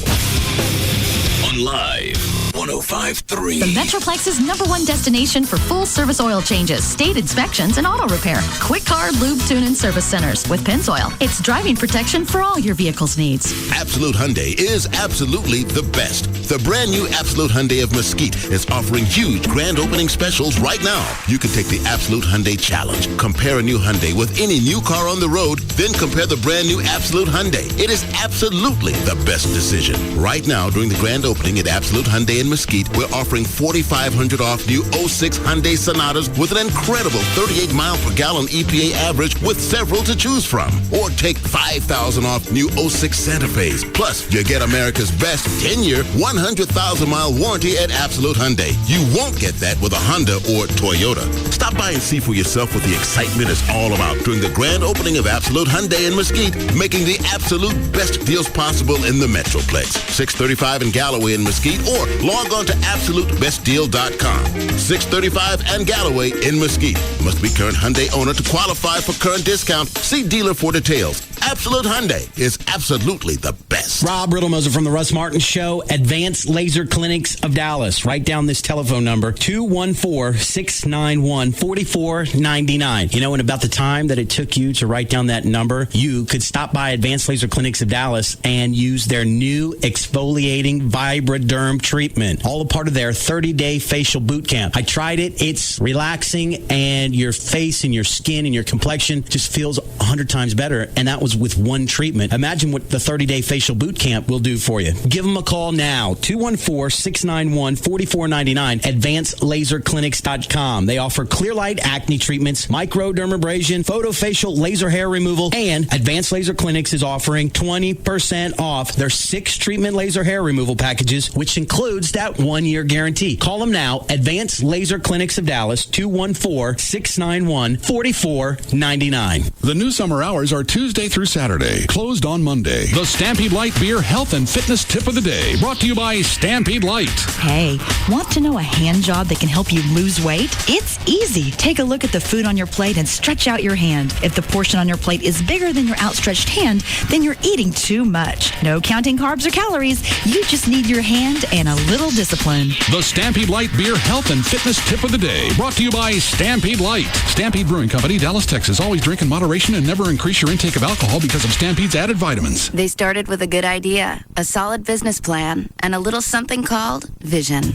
On Live 105.3. The Metroplex's #1 destination for full-service oil changes, state inspections, and auto repair. Quick Car, Lube, Tune, and Service Centers with Pennzoil. It's driving protection for all your vehicle's needs. Absolute Hyundai is absolutely the best. The brand new Absolute Hyundai of Mesquite is offering huge grand opening specials right now. You can take the Absolute Hyundai Challenge. Compare a new Hyundai with any new car on the road, then compare the brand new Absolute Hyundai. It is absolutely the best decision. Right now during the grand opening at Absolute Hyundai in in Mesquite, we're offering $4,500 off new 06 Hyundai Sonatas with an incredible 38 mile per gallon EPA average with several to choose from. Or take $5,000 off new 06 Santa Fe's. Plus, you get America's best 10-year, 100,000-mile warranty at Absolute Hyundai. You won't get that with a Honda or Toyota. Stop by and see for yourself what the excitement is all about during the grand opening of Absolute Hyundai in Mesquite, making the absolute best deals possible in the Metroplex. 635 in Galloway in Mesquite, or log on to AbsoluteBestDeal.com. 635 and Galloway in Mesquite. Must be current Hyundai owner to qualify for current discount. See dealer for details. Absolute Hyundai is absolutely the best. Rob Riddlemoser from the Russ Martin Show, Advanced Laser Clinics of Dallas. Write down this telephone number, 214-691-4499. You know, in about the time that it took you to write down that number, you could stop by Advanced Laser Clinics of Dallas and use their new exfoliating Vibraderm treatment. All a part of their 30-day facial boot camp. I tried it. It's relaxing, and your face and your skin and your complexion just feels 100 times better. And that was with one treatment. Imagine what the 30-day facial boot camp will do for you. Give them a call now, 214-691-4499, advancedlaserclinics.com. They offer clear light acne treatments, microdermabrasion, photofacial laser hair removal, and Advanced Laser Clinics is offering 20% off their 6 treatment laser hair removal packages, which includes that 1-year guarantee. Call them now, Advanced Laser Clinics of Dallas, 214-691-4499. The new summer hours are Tuesday through Saturday, closed on Monday. The Stampede Light Beer Health and Fitness Tip of the Day, brought to you by Stampede Light. Hey, want to know a hand job that can help you lose weight? It's easy. Take a look at the food on your plate and stretch out your hand. If the portion on your plate is bigger than your outstretched hand, then you're eating too much. No counting carbs or calories. You just need your hand and a little discipline. The Stampede Light Beer Health and Fitness Tip of the Day, brought to you by Stampede Light. Stampede Brewing Company, Dallas, Texas. Always drink in moderation and never increase your intake of alcohol because of Stampede's added vitamins. They started with a good idea, a solid business plan, and a little something called vision.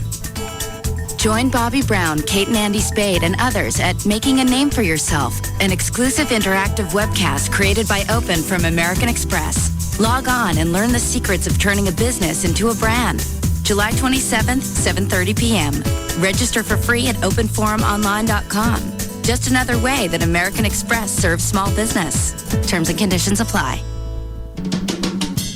Join Bobby Brown, Kate and Andy Spade, and others at Making a Name for Yourself, an exclusive interactive webcast created by Open from American Express. Log on and learn the secrets of turning a business into a brand. July 27th, 7:30 p.m. Register for free at openforumonline.com. Just another way that American Express serves small business. Terms and conditions apply.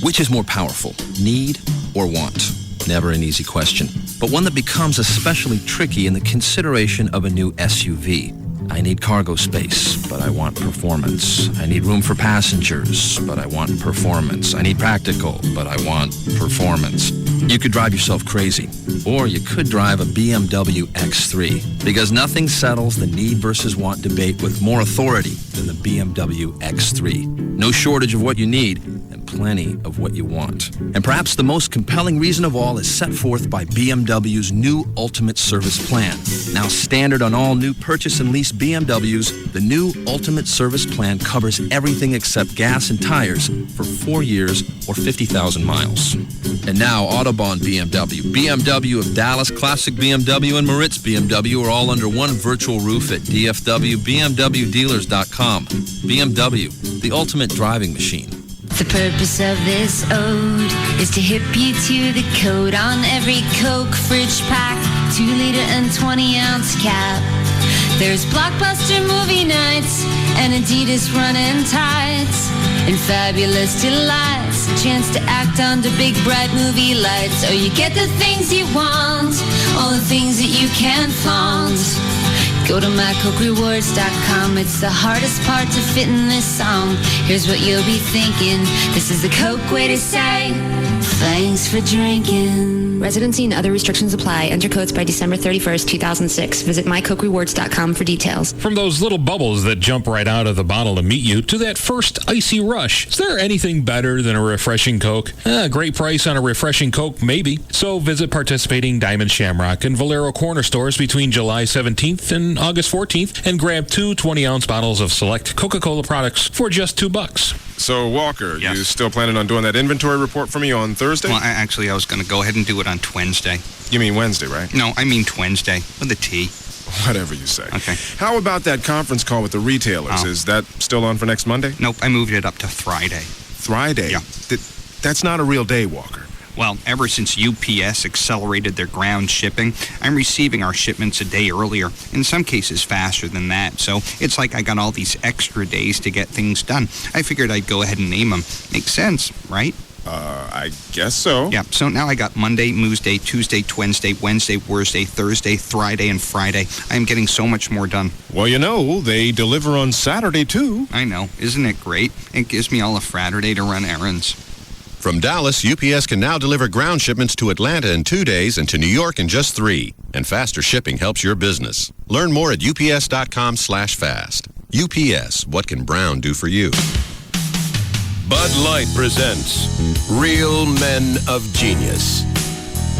Which is more powerful, need or want? Never an easy question, but one that becomes especially tricky in the consideration of a new SUV. I need cargo space, but I want performance. I need room for passengers, but I want performance. I need practical, but I want performance. You could drive yourself crazy, or you could drive a BMW X3, because nothing settles the need versus want debate with more authority than the BMW X3. No shortage of what you need, and plenty of what you want. And perhaps the most compelling reason of all is set forth by BMW's new Ultimate Service Plan. Now standard on all new purchase and lease BMWs, the new Ultimate Service Plan covers everything except gas and tires for 4 years or 50,000 miles. And now Autobahn BMW, BMW of Dallas, Classic BMW, and Moritz BMW are all under one virtual roof at DFWBMWdealers.com. BMW, the ultimate driving machine. The purpose of this ode is to hip you to the code on every Coke fridge pack, 2-liter and 20-ounce cap. There's blockbuster movie nights and Adidas running tights and fabulous delights, a chance to act under big bright movie lights. Oh, you get the things you want, all the things that you can't flaunt. Go to mycokerewards.com. It's the hardest part to fit in this song. Here's what you'll be thinking. This is the Coke way to say thanks for drinking. Residency and other restrictions apply. Enter codes by December 31st, 2006. Visit mycokerewards.com for details. From those little bubbles that jump right out of the bottle to meet you to that first icy rush, is there anything better than a refreshing Coke? Great price on a refreshing Coke, maybe. So visit participating Diamond Shamrock and Valero corner stores between July 17th and August 14th and grab 2 20-ounce bottles of select Coca-Cola products for just $2. So, Walker, you still planning on doing that inventory report for me on Thursday? Well, I was going to go ahead and do it on Wednesday. You mean Wednesday, right? No, I mean Wednesday, with a T. Whatever you say. Okay. How about that conference call with the retailers? Oh. Is that still on for next Monday? Nope, I moved it up to Friday. Friday? Yeah. That's not a real day, Walker. Well, ever since UPS accelerated their ground shipping, I'm receiving our shipments a day earlier, in some cases faster than that. So it's like I got all these extra days to get things done. I figured I'd go ahead and name them. Makes sense, right? I guess so. Yeah, so now I got Monday, Tuesday, Wednesday, Thursday, Friday, and Friday. I'm getting so much more done. Well, you know, they deliver on Saturday, too. I know. Isn't it great? It gives me all a Friday to run errands. From Dallas, UPS can now deliver ground shipments to Atlanta in 2 days and to New York in just 3. And faster shipping helps your business. Learn more at ups.com/fast. UPS, what can Brown do for you? Bud Light presents Real Men of Genius.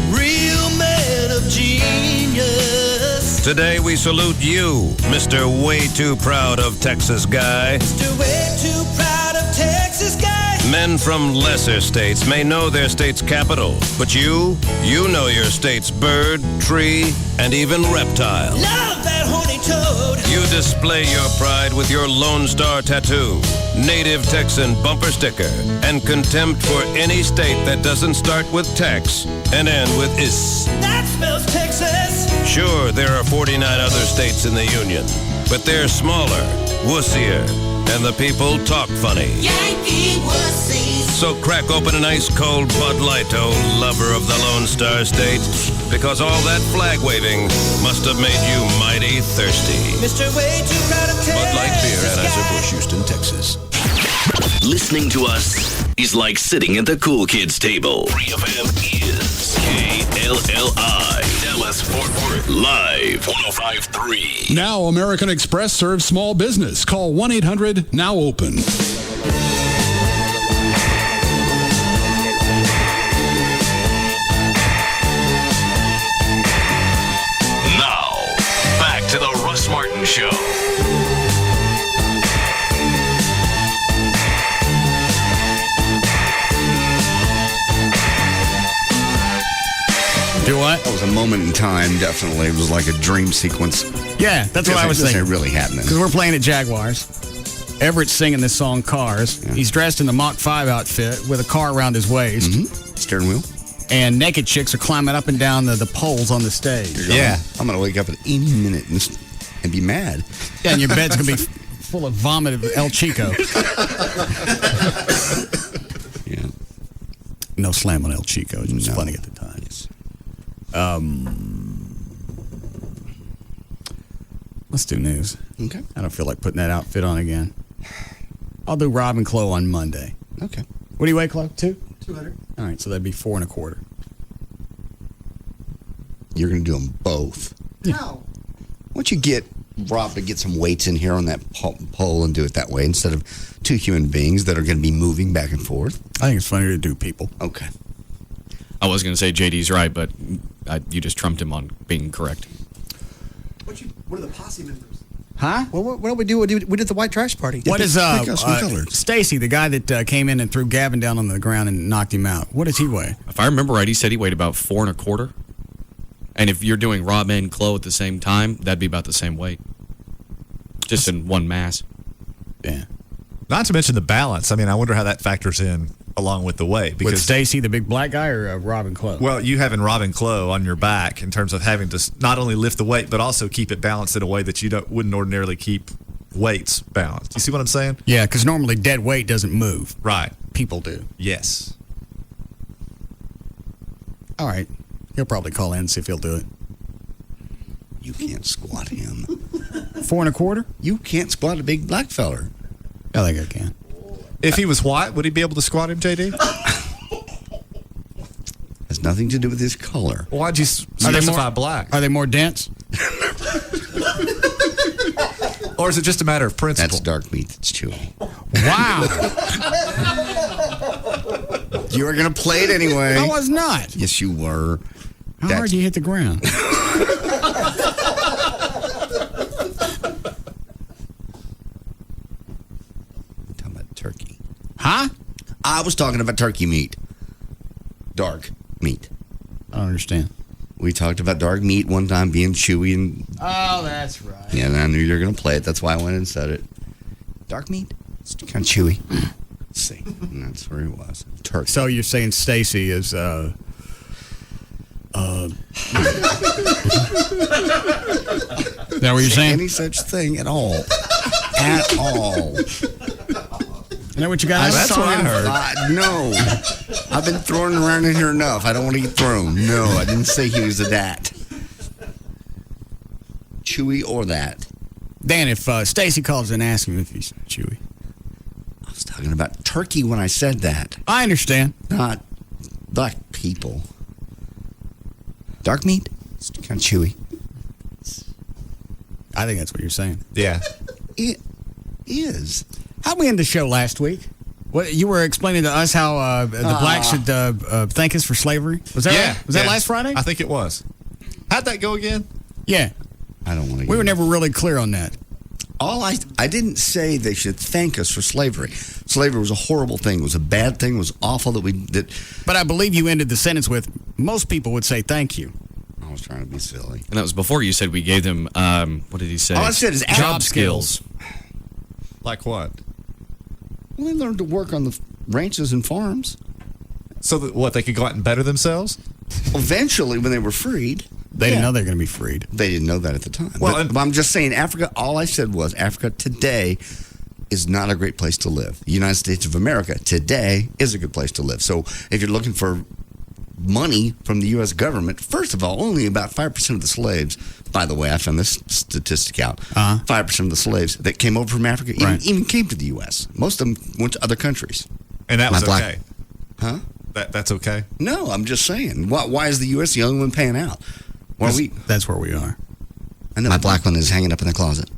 Real men of genius. Today we salute you, Mr. Way Too Proud of Texas Guy. Mr. Way Too Proud of Texas Guy. Men from lesser states may know their state's capital, but you know your state's bird, tree, and even reptile. Love that horny toad. You display your pride with your Lone Star tattoo, native Texan bumper sticker, and contempt for any state that doesn't start with Tex and end with is. That spells Texas. Sure, there are 49 other states in the Union, but they're smaller, wussier, and the people talk funny. Yankee wussies. So crack open an ice cold Bud Light, oh lover of the Lone Star State, because all that flag waving must have made you mighty thirsty. Mr. Way Too Proud of Texas. Bud Light Beer, Anheuser-Busch, Houston, Texas. Listening to us is like sitting at the cool kids table. 3FM is KLLI, Dallas Fort Worth, live 105.3. Now American Express serves small business. Call 1-800-NOW-OPEN. Now, back to the Russ Martin Show. Do what? That was a moment in time, definitely. It was like a dream sequence. Yeah, that's what I was thinking. This ain't really happening. Because we're playing at Jaguars. Everett's singing this song, Cars. Yeah. He's dressed in the Mach 5 outfit with a car around his waist. Mm-hmm. Steering wheel. And naked chicks are climbing up and down the poles on the stage. Yeah. I'm going to wake up at any minute and be mad. Yeah, and your bed's going to be full of vomit of El Chico. Yeah. No slam on El Chico. It was funny at the time. Yes. Let's do news. Okay. I don't feel like putting that outfit on again. I'll do Rob and Chloe on Monday. Okay. What do you weigh, Chloe? 200. All right, so that'd be 4 1/4. You're going to do them both. No. Why don't you get Rob to get some weights in here on that pole and do it that way instead of two human beings that are going to be moving back and forth? I think it's funnier to do people. Okay. I was going to say JD's right, but you just trumped him on being correct. What are the posse members? Huh? Well, what did we do? We did the white trash party. What is Stacy, the guy that came in and threw Gavin down on the ground and knocked him out? What does he weigh? If I remember right, he said he weighed about 4 1/4. And if you're doing Rob and Chloe at the same time, that'd be about the same weight. Just in one mass. Yeah. Not to mention the balance. I mean, I wonder how that factors in along with the weight. With Stacy, the big black guy, or Rob and Chloe? Well, you having Rob and Chloe on your back in terms of having to not only lift the weight, but also keep it balanced in a way that you wouldn't ordinarily keep weights balanced. You see what I'm saying? Yeah, because normally dead weight doesn't move. Right. People do. Yes. All right. He'll probably call in and see if he'll do it. You can't squat him. 4 1/4? You can't squat a big black feller. I think I can. If he was white, would he be able to squat him, JD? Has nothing to do with his color. Why'd you specify black? Are they more dense? Or is it just a matter of principle? That's dark meat that's chewy. Wow. You were going to play it anyway. I was not. Yes, you were. How hard did you hit the ground? Talking about turkey. Huh? I was talking about turkey meat. Dark meat. I don't understand. We talked about dark meat one time being chewy and... Oh, that's right. Yeah, and I knew you were going to play it. That's why I went and said it. Dark meat? It's kind of chewy. Let's see. And that's where he was. Turkey. So you're saying Stacy is Is that what you're saying? Any such thing at all. At all. Is that what you got? That's what I heard. No. I've been thrown around in here enough. I don't want to get thrown. No, I didn't say he was a dat. Chewy or that. Dan, if Stacy calls and asks him if he's Chewy. I was talking about turkey when I said that. I understand. Not black people. Dark meat? It's kind of chewy. I think that's what you're saying. Yeah. It is. How'd we end the show last week? What you were explaining to us how the blacks should thank us for slavery? Was that right? Was that last Friday? I think it was. How'd that go again? Yeah. I don't want to. We were never really clear on that. I didn't say they should thank us for slavery. Slavery was a horrible thing. It was a bad thing. It was awful that we did. But I believe you ended the sentence with, most people would say thank you. I was trying to be silly. And that was before you said we gave them, what did he say? All I said is job skills. Like what? Well, they learned to work on the ranches and farms. So that what, they could go out and better themselves? Eventually, when they were freed. They didn't know they were going to be freed. They didn't know that at the time. Well, but I'm just saying, Africa, all I said was Africa today is not a great place to live. The United States of America today is a good place to live. So if you're looking for money from the U.S. government, first of all, only about 5% of the slaves, by the way, I found this statistic out, 5% of the slaves that came over from Africa even came to the U.S. Most of them went to other countries. And that was okay? Huh? That's okay? No, I'm just saying. Why is the U.S. the only one paying out? Well, that's where we are. I know. My black one is hanging up in the closet.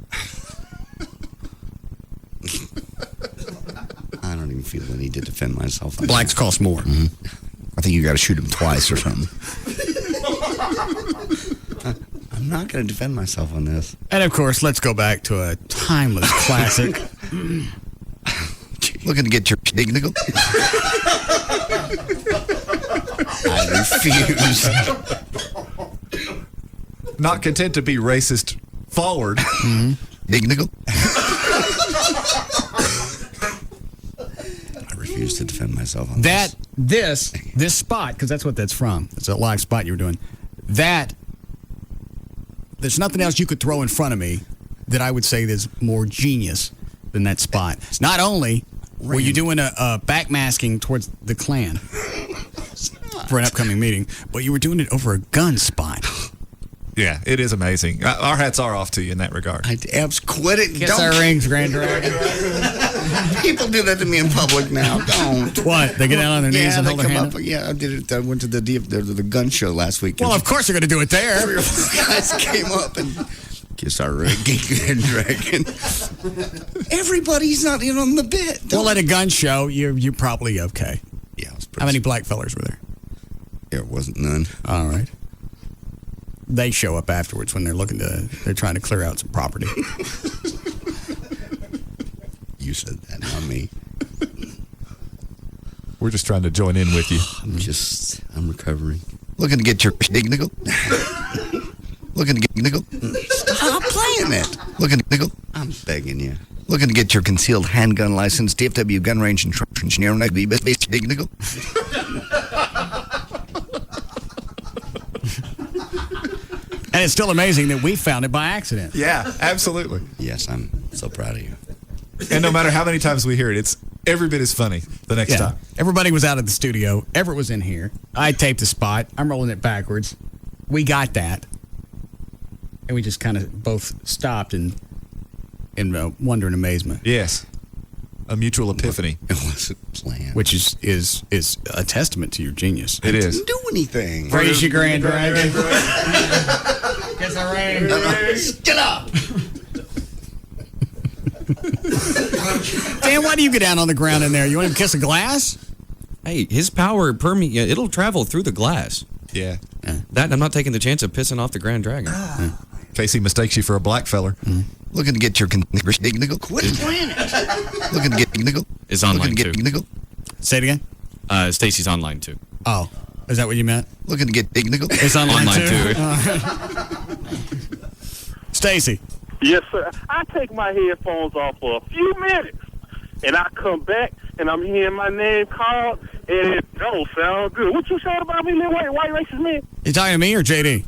I don't even feel the need to defend myself. Blacks cost more. Mm-hmm. I think you got to shoot him twice or something. I'm not going to defend myself on this. And of course, let's go back to a timeless classic. Looking to get your nickel? I refuse. Not content to be racist forward. Big nickel? I refuse to defend myself on this spot, because that's what that's from. It's a live spot you were doing. There's nothing else you could throw in front of me that I would say is more genius than that spot. Not only were you doing a backmasking towards the Klan for an upcoming meeting, but you were doing it over a gun spot. Yeah, it is amazing. Our hats are off to you in that regard. Quit it. Kiss our rings, Grand Dragon. People do that to me in public now. Don't. What? They get down on their knees and hold their hand up? Yeah, I did it. I went to the gun show last week. Well, of course you're going to do it there. 3 or 4 guys came up and kiss our ring, Grand Dragon. Everybody's not in on the bit. Well, at a gun show, you're probably okay. Yeah. How many black fellas were there? There wasn't none. All right. They show up afterwards when they're trying to clear out some property. You said that, not me. We're just trying to join in with you. I'm recovering. Looking to get your nickel? Looking to get nickel? Stop playing it. Looking to nickel? I'm begging you. Looking to get your concealed handgun license, DFW gun range instruction engineer, nickel? And it's still amazing that we found it by accident. Yeah, absolutely. Yes, I'm so proud of you. And no matter how many times we hear it, it's every bit as funny the next time. Everybody was out of the studio. Everett was in here. I taped the spot. I'm rolling it backwards. We got that. And we just kind of both stopped in wonder and amazement. Yes. A mutual epiphany. It wasn't planned. Which is a testament to your genius. It is. Didn't do anything. Praise you, Grand Dragon. Guess I ran. Get up. Dan, why do you get down on the ground in there? You want him to kiss a glass? Hey, his power it'll travel through the glass. Yeah. That I'm not taking the chance of pissing off the Grand Dragon. In case he mistakes you for a black feller. Looking to get your nickel? Quit playing it. Looking to get nickel? Is online too. Nickel? Say it again. Stacy's online too. Oh, is that what you meant? Looking to get nickel? It's online too. Stacy. Yes, sir. I take my headphones off for a few minutes and I come back and I'm hearing my name called, and it don't sound good. What you saying about me, little white racist man? You talking to me or JD?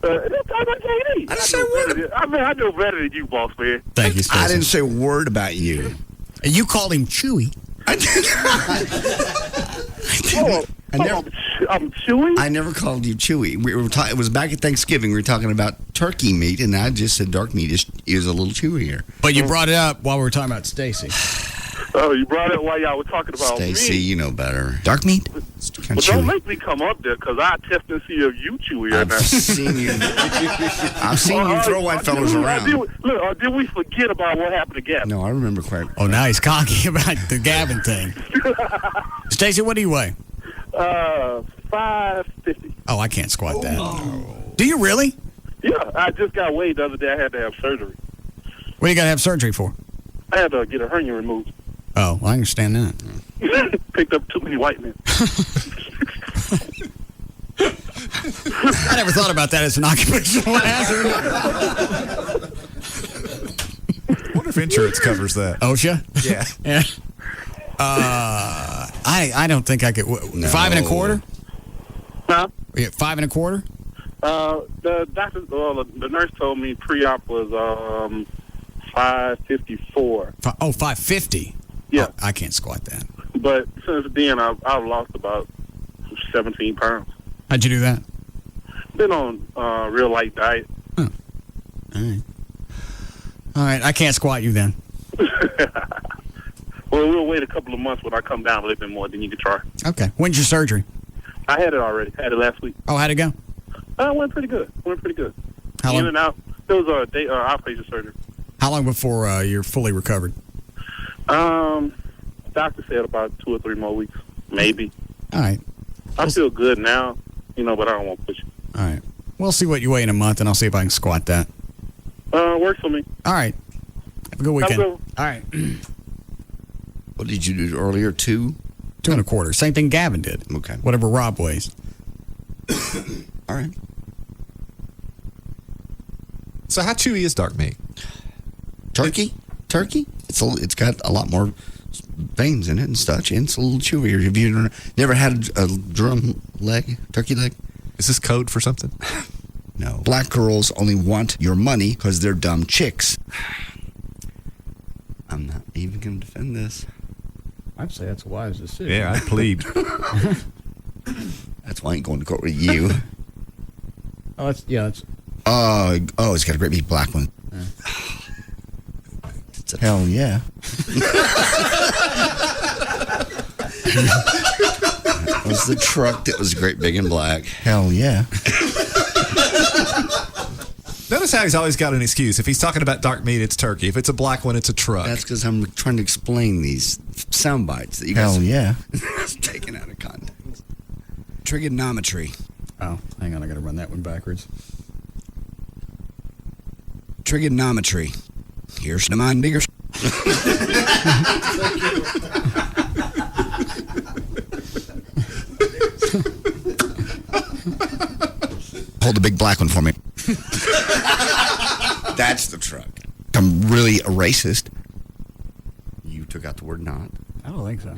They're talking about JD. I know better than you, boss man. Thank you, Stacey. I didn't say a word about you. You called him Chewy. I I'm Chewy? I never called you Chewy. We were it was back at Thanksgiving. We were talking about turkey meat, and I just said dark meat is a little chewier. But you brought it up while we were talking about Stacey. Oh, you brought it while y'all were talking about Stacey, me. you know better. Dark meat? Well, don't make me come up there, because I test and see if you chewy or not. I've seen you. I've seen you throw white fellas around. Did we forget about what happened to Gavin? No, I remember quite. Oh, now he's cocky about the Gavin thing. Stacey, what do you weigh? 550. Oh, I can't squat that. Do you really? Yeah, I just got weighed the other day. I had to have surgery. What do you got to have surgery for? I had to get a hernia removed. Oh, well, I understand that. Picked up too many white men. I never thought about that as an occupational hazard. I wonder if insurance covers that. OSHA? Yeah. Yeah. I don't think I could. No. 5 1/4? Huh? Yeah, 5 1/4? The doctor, the nurse told me pre-op was 554. 550? Yeah. Oh, I can't squat that. But since then, I've lost about 17 pounds. How'd you do that? Been on real light diet. Huh. All right, I can't squat you then. Well, we'll wait a couple of months when I come down a little bit more, then you can try. Okay. When's your surgery? I had it already. Had it last week. Oh, how'd it go? It went pretty good. How long? In and out. It was a outpatient surgery. How long before you're fully recovered? Doctor said about 2 or 3 more weeks, maybe. All right. I feel good now, but I don't want to push it. All right. We'll see what you weigh in a month, and I'll see if I can squat that. Works for me. All right. Have a good weekend. Have a good one. All right. What did you do earlier? 2? 2 1/4. Same thing Gavin did. Okay. Whatever Rob weighs. All right. So how chewy is dark meat? Turkey? It's got a lot more veins in it and such, and it's a little chewier. Have you never had a drum leg, turkey leg? Is this code for something? No. Black girls only want your money because they're dumb chicks. I'm not even going to defend this. I'd say that's a wise decision. Yeah, I plead. That's why I ain't going to court with you. Oh, it's it's got a great big black one. Yeah. It's a hell yeah. That was the truck that was great big and black. Hell yeah. Notice how he's always got an excuse. If he's talking about dark meat, it's turkey. If it's a black one, it's a truck. That's because I'm trying to explain these sound bites that you guys. Hell yeah. It's taken out of context. Trigonometry. Oh, hang on. I got to run that one backwards. Trigonometry. Here's the mind bigger. Hold the big black one for me. That's the truck. I'm really a racist. You took out the word not. I don't think so.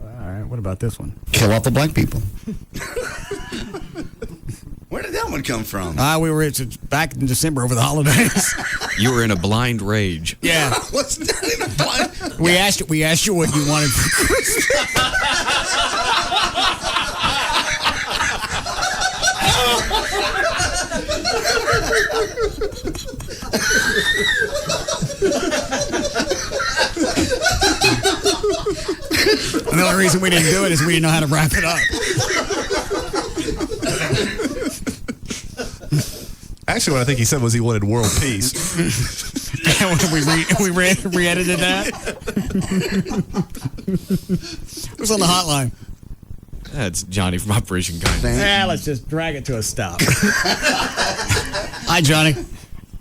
All right. What about this one? Kill off the black people. Where did that one come from? We were back in December over the holidays. You were in a blind rage. Yeah. What's that in a blind? We asked you what you wanted for Christmas. And the only reason we didn't do it is we didn't know how to wrap it up. Actually, what I think he said was he wanted world peace. we re-edited that. It was on the hotline. That's Johnny from Operation Kindness. Yeah, let's just drag it to a stop. Hi, Johnny.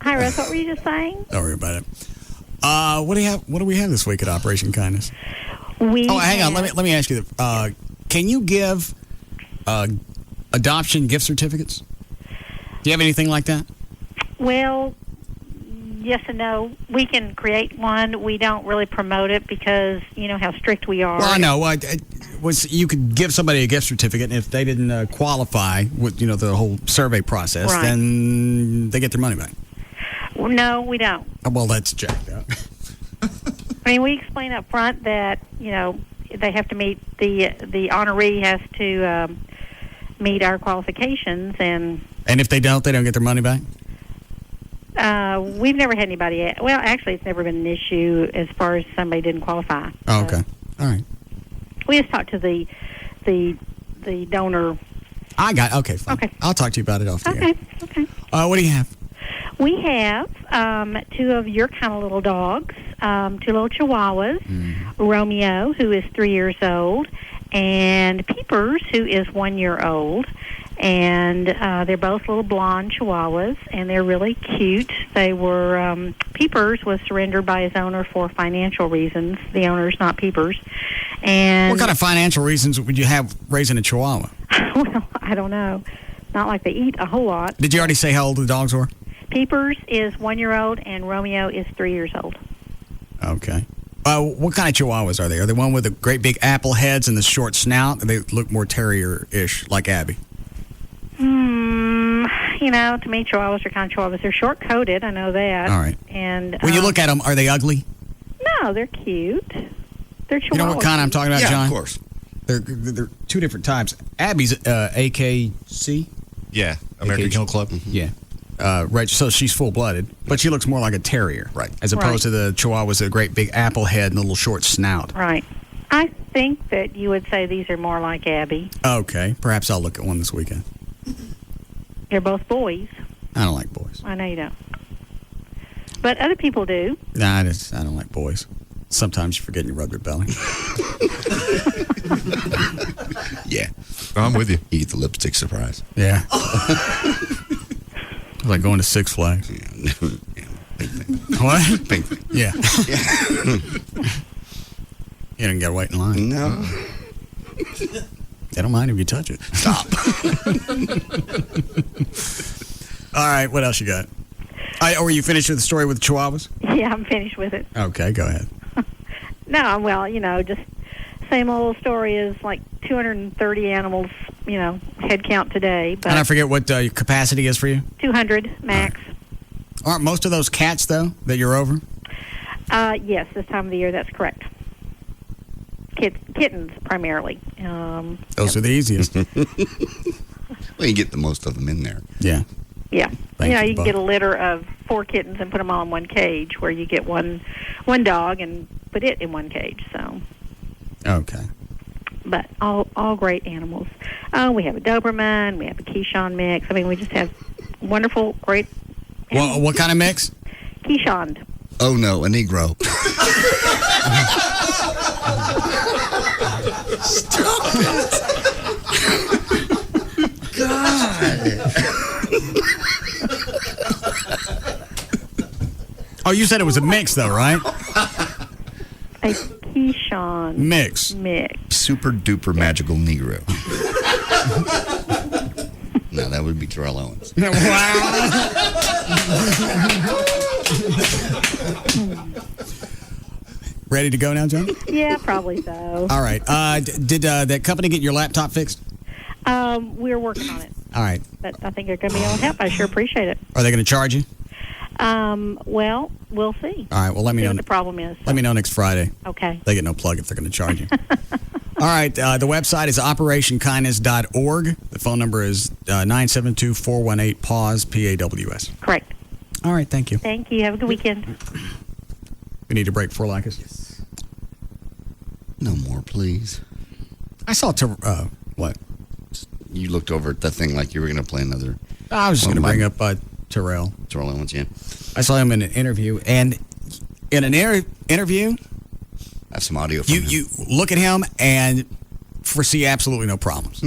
Hi, Russ. What were you just saying? Don't worry about it. What do we have this week at Operation Kindness? Hang on. Let me ask you. Can you give adoption gift certificates? Do you have anything like that? Well, yes and no. We can create one. We don't really promote it because you know how strict we are. Well, I know. You could give somebody a gift certificate, and if they didn't qualify with the whole survey process, Right. then they get their money back. Well, no, we don't. Well, that's jacked up. I mean, we explain up front that they have to meet the honoree has to meet our qualifications, and if they don't get their money back. we've never had anybody. Well, actually, it's never been an issue as far as somebody didn't qualify. Oh, okay, all right. We just talked to the donor. Okay, fine. Okay, I'll talk to you about it off the air. Okay. What do you have? We have two of your kind of little dogs, two little Chihuahuas, Romeo, who is 3 years old, and Peepers, who is 1 year old. And they're both little blonde Chihuahuas, and they're really cute. They were, Peepers was surrendered by his owner for financial reasons. The owner's not Peepers. And what kind of financial reasons would you have raising a Chihuahua? Well, I don't know. Not like they eat a whole lot. Did you already say how old the dogs were? Peepers is 1 year old, and Romeo is 3 years old. Okay. What kind of Chihuahuas are they? Are they one with the great big apple heads and the short snout? They look more terrier-ish, like Abby. To me, Chihuahuas are kind of Chihuahuas. They're short-coated, I know that. All right. And when you look at them, are they ugly? No, they're cute. They're Chihuahuas. You know what kind I'm talking about, Yeah, John? of course. They're two different types. Abby's AKC? Yeah, American Kennel Club. Yeah. Right, so she's full-blooded, but she looks more like a terrier. Right. As opposed to the Chihuahuas, a great big apple head and a little short snout. Right. I think that you would say these are more like Abby. Okay. Perhaps I'll look at one this weekend. They're both boys. I don't like boys. I know you don't. But other people do. Nah, I don't like boys. Sometimes you forget you rub your belly. Yeah. I'm with you. You get the lipstick surprise. Yeah. It's like going to Six Flags. Yeah. Pink thing. What? Pink thing. Yeah. You didn't got to wait in line. No. They don't mind if you touch it. Stop. All right, what else you got? Were you finished with the story with the Chihuahuas? Yeah, I'm finished with it. Okay, go ahead. No, well, just same old story is like 230 animals, head count today. But And I forget what your capacity is for you? 200 max. Aren't most of those cats, though, that you're over? Yes, this time of the year, that's correct. Kittens, primarily. Those are the easiest. Well, you get the most of them in there. Yeah. Yeah. Thank you, you can Bob. get a litter of 4 kittens and put them all in one cage, where you get one dog and put it in one cage. So. Okay. But all great animals. We have a Doberman, we have a Keyshawn mix. I mean, we just have wonderful, great. Well, what kind of mix? Keyshawn. Oh no, a Negro. Stop it. God. Oh, you said it was a mix, though, right? A Keyshawn mix. Super duper magical Negro. No, that would be Terrell Owens. Ready to go now, John? Yeah, probably so. All right. Did that company get your laptop fixed? We're working on it. All right. But I think they're going to be able to help. I sure appreciate it. Are they going to charge you? Well, we'll see. All right. Well, let me know what the problem is. Let me know next Friday. Okay. They get no plug if they're going to charge you. All right. The website is operationkindness.org. The phone number is 972-418-PAWS, P-A-W-S. Correct. All right. Thank you. Thank you. Have a good weekend. We need a break for Lycus? Yes. No more, please. I saw what? You looked over at that thing like you were going to play another. I was just going to bring up Terrell. Terrell Owens, yeah. I saw him in an interview, and in an interview, I have some audio from him. You look at him and foresee absolutely no problems.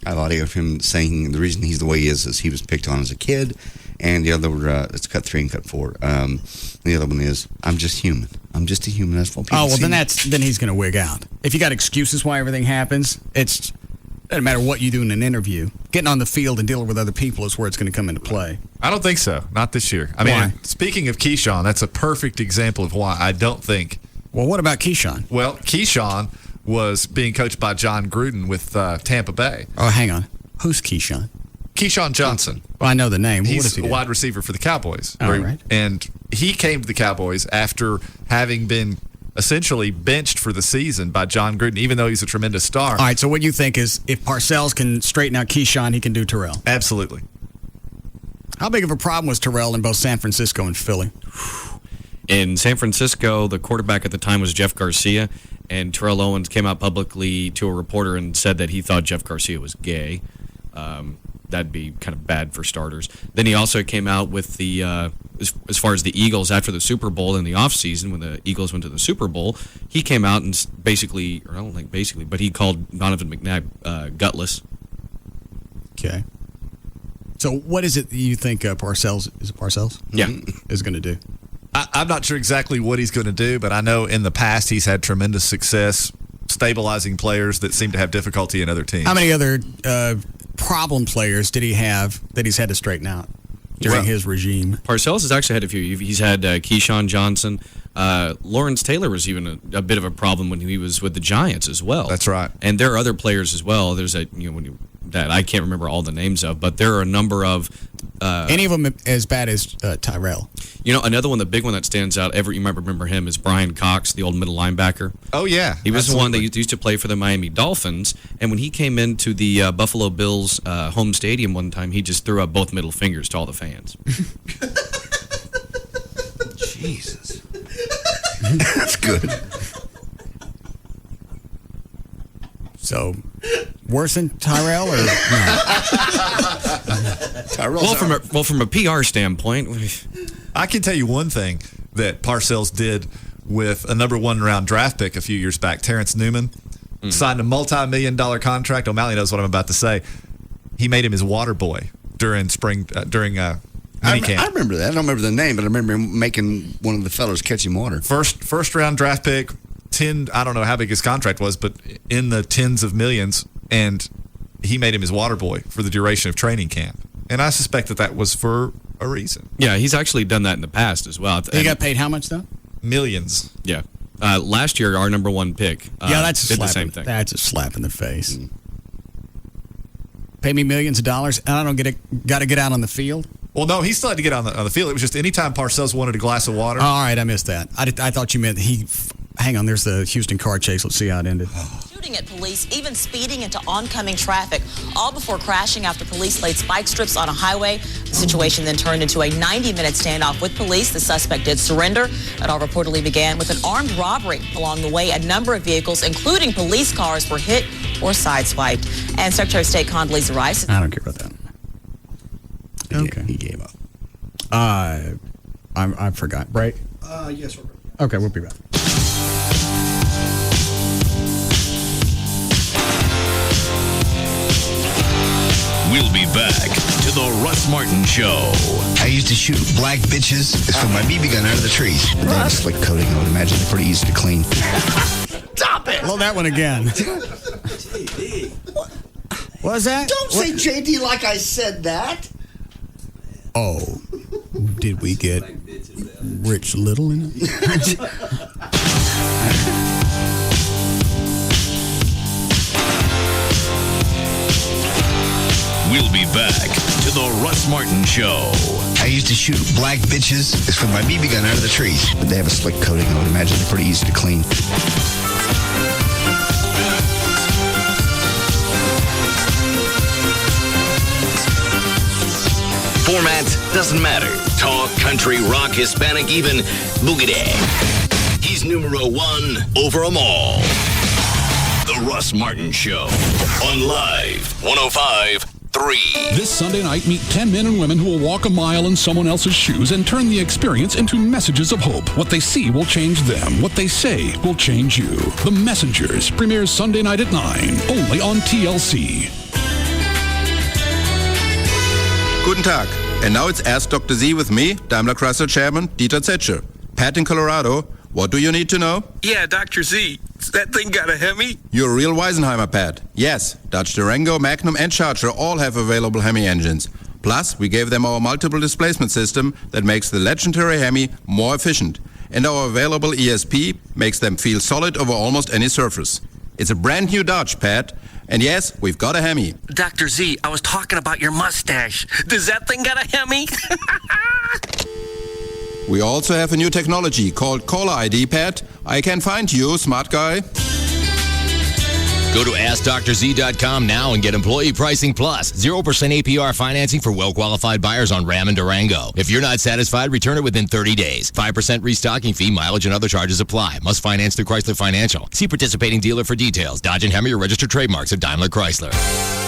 I have audio of him saying the reason he's the way he is he was picked on as a kid, and the other, it's cut 3 and cut 4. The other one is, I'm just human. I'm just a human. That's what people Oh, well, see then he's going to wig out. If you got excuses why everything happens, it's Doesn't matter what you do in an interview. Getting on the field and dealing with other people is where it's going to come into play. I don't think so. Not this year. I mean, speaking of Keyshawn, that's a perfect example of why I don't think. Well, what about Keyshawn? Well, Keyshawn was being coached by John Gruden with Tampa Bay. Oh, hang on. Who's Keyshawn? Keyshawn Johnson. Well, I know the name. What does He's he a do? wide receiver for the Cowboys. All right. And he came to the Cowboys after having been essentially benched for the season by John Gruden, even though he's a tremendous star. All right, so what you think is if Parcells can straighten out Keyshawn, he can do Terrell? Absolutely. How big of a problem was Terrell in both San Francisco and Philly? In San Francisco, the quarterback at the time was Jeff Garcia, and Terrell Owens came out publicly to a reporter and said that he thought Jeff Garcia was gay. That'd be kind of bad for starters. Then he also came out with the, as far as the Eagles after the Super Bowl in the offseason, when the Eagles went to the Super Bowl, he came out and basically, or I don't think basically, but he called Donovan McNabb gutless. Okay. So what is it that you think Parcells, is it Parcells? Yeah. Is going to do? I'm not sure exactly what he's going to do, but I know in the past he's had tremendous success stabilizing players that seem to have difficulty in other teams. How many other problem players did he have that he's had to straighten out during his regime? Parcells has actually had a few. He's had Keyshawn Johnson. Lawrence Taylor was even a bit of a problem when he was with the Giants as well. That's right. And there are other players as well. There's that I can't remember all the names of, but there are a number of. Any of them as bad as Tyrell? Another one, the big one that stands out, you might remember him, is Brian Cox, the old middle linebacker. Oh, yeah. He was the one that used to play for the Miami Dolphins, and when he came into the Buffalo Bills home stadium one time, he just threw up both middle fingers to all the fans. Jesus. That's good. So, worse than Tyrell or no? Well, from a PR standpoint, I can tell you one thing that Parcells did with a number 1 round draft pick a few years back, Terrence Newman, signed a multi-million-dollar contract. O'Malley knows what I'm about to say. He made him his water boy during minicamp. I remember that. I don't remember the name, but I remember him making one of the fellows catch him water. First round draft pick, I don't know how big his contract was, but in the tens of millions, and he made him his water boy for the duration of training camp. And I suspect that was for a reason. Yeah, he's actually done that in the past as well. He got paid how much, though? Millions. Yeah. Last year, our number 1 pick that's did the same thing. That's a slap in the face. Pay me millions of dollars, and I don't got to get out on the field? Well, no, he still had to get on the field. It was just anytime Parcells wanted a glass of water. All right, I missed that. I thought you meant hang on, there's the Houston car chase. Let's see how it ended. Shooting at police, even speeding into oncoming traffic, all before crashing after police laid spike strips on a highway. The situation then turned into a 90-minute standoff with police. The suspect did surrender. It all reportedly began with an armed robbery. Along the way, a number of vehicles, including police cars, were hit or sideswiped. And Secretary of State Condoleezza Rice. I don't care about that. Okay. He gave up. I forgot. Break? Yes, we're good. Okay, we'll be back. We'll be back to the Russ Martin Show. I used to shoot black bitches with my BB gun out of the trees. They have a slick coating. I would imagine they're pretty easy to clean. Stop it! Well, that one again. What was that? Don't say JD like I said that. Oh, did we get Rich Little in it? We'll be back to the Russ Martin Show. I used to shoot black bitches with my BB gun out of the trees. But they have a slick coating. I would imagine they're pretty easy to clean. Format doesn't matter. Talk, country, rock, Hispanic, even boogity. He's numero 1 over them all. The Russ Martin Show on Live 105.3. This Sunday night, meet 10 men and women who will walk a mile in someone else's shoes and turn the experience into messages of hope. What they see will change them. What they say will change you. The Messengers premieres Sunday night at 9, only on TLC. Guten Tag. And now it's Ask Dr. Z with me, Daimler Chrysler Chairman Dieter Zetsche. Pat in Colorado, What do you need to know? Yeah, Dr. Z. That thing got a Hemi? You're a real Weisenheimer, Pat. Yes, Dodge Durango, Magnum, and Charger all have available Hemi engines. Plus, we gave them our multiple displacement system that makes the legendary Hemi more efficient. And our available ESP makes them feel solid over almost any surface. It's a brand new Dodge, Pat. And yes, we've got a Hemi. Dr. Z, I was talking about your mustache. Does that thing got a Hemi? We also have a new technology called Caller ID, Pat. I can find you, smart guy. Go to AskDrZ.com now and get Employee Pricing Plus. 0% APR financing for well-qualified buyers on Ram and Durango. If you're not satisfied, return it within 30 days. 5% restocking fee, mileage, and other charges apply. Must finance through Chrysler Financial. See participating dealer for details. Dodge and Hemi are registered trademarks of Daimler Chrysler.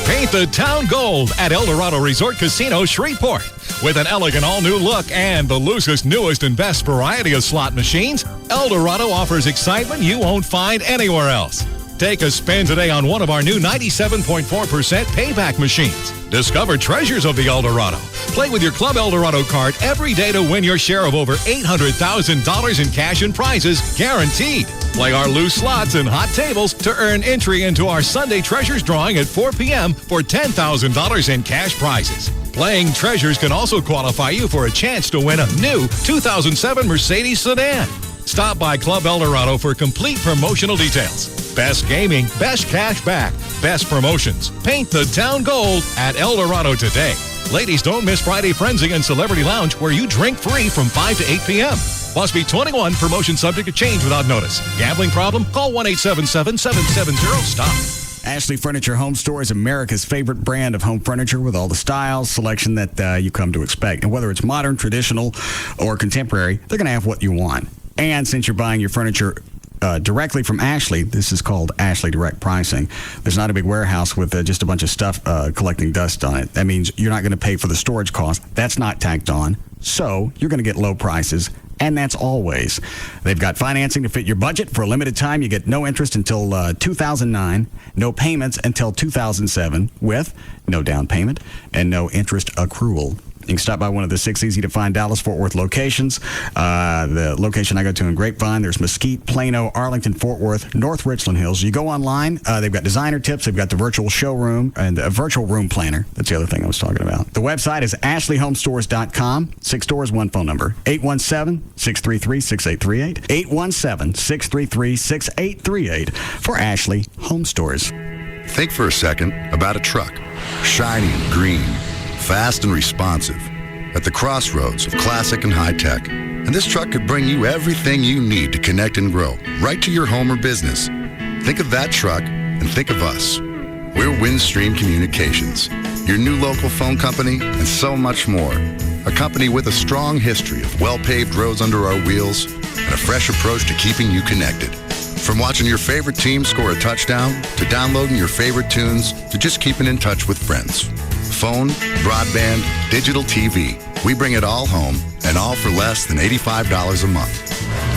Paint the town gold at El Dorado Resort Casino, Shreveport. With an elegant all-new look and the loosest, newest, and best variety of slot machines, El Dorado offers excitement you won't find anywhere else. Take a spin today on one of our new 97.4% payback machines. Discover treasures of the El Dorado. Play with your Club El Dorado card every day to win your share of over $800,000 in cash and prizes, guaranteed. Play our loose slots and hot tables to earn entry into our Sunday Treasures drawing at 4 p.m. for $10,000 in cash prizes. Playing Treasures can also qualify you for a chance to win a new 2007 Mercedes sedan. Stop by Club El Dorado for complete promotional details. Best gaming, best cash back, best promotions. Paint the town gold at El Dorado today. Ladies, don't miss Friday Frenzy and Celebrity Lounge, where you drink free from 5 to 8 p.m. Must be 21, promotion subject to change without notice. Gambling problem? Call 1-877-770-STOP. Ashley Furniture Home Store is America's favorite brand of home furniture with all the styles, selection that you come to expect. And whether it's modern, traditional, or contemporary, they're going to have what you want. And since you're buying your furniture directly from Ashley, this is called Ashley Direct Pricing. There's not a big warehouse with just a bunch of stuff collecting dust on it. That means you're not going to pay for the storage cost. That's not tacked on. So you're going to get low prices. And that's always. They've got financing to fit your budget. For a limited time, you get no interest until 2009, no payments until 2007, with no down payment and no interest accrual. You can stop by one of the 6 easy-to-find Dallas-Fort Worth locations. The location I go to in Grapevine, there's Mesquite, Plano, Arlington, Fort Worth, North Richland Hills. You go online, they've got designer tips, they've got the virtual showroom, and a virtual room planner. That's the other thing I was talking about. The website is ashleyhomestores.com. 6 doors, 1 phone number, 817-633-6838. 817-633-6838 for Ashley Home Stores. Think for a second about a truck. Shiny and green. Fast and responsive, at the crossroads of classic and high tech. And this truck could bring you everything you need to connect and grow, right to your home or business. Think of that truck and think of us. We're Windstream Communications, your new local phone company, and so much more. A company with a strong history of well-paved roads under our wheels and a fresh approach to keeping you connected. From watching your favorite team score a touchdown, to downloading your favorite tunes, to just keeping in touch with friends. Phone, broadband, digital TV. We bring it all home, and all for less than $85 a month.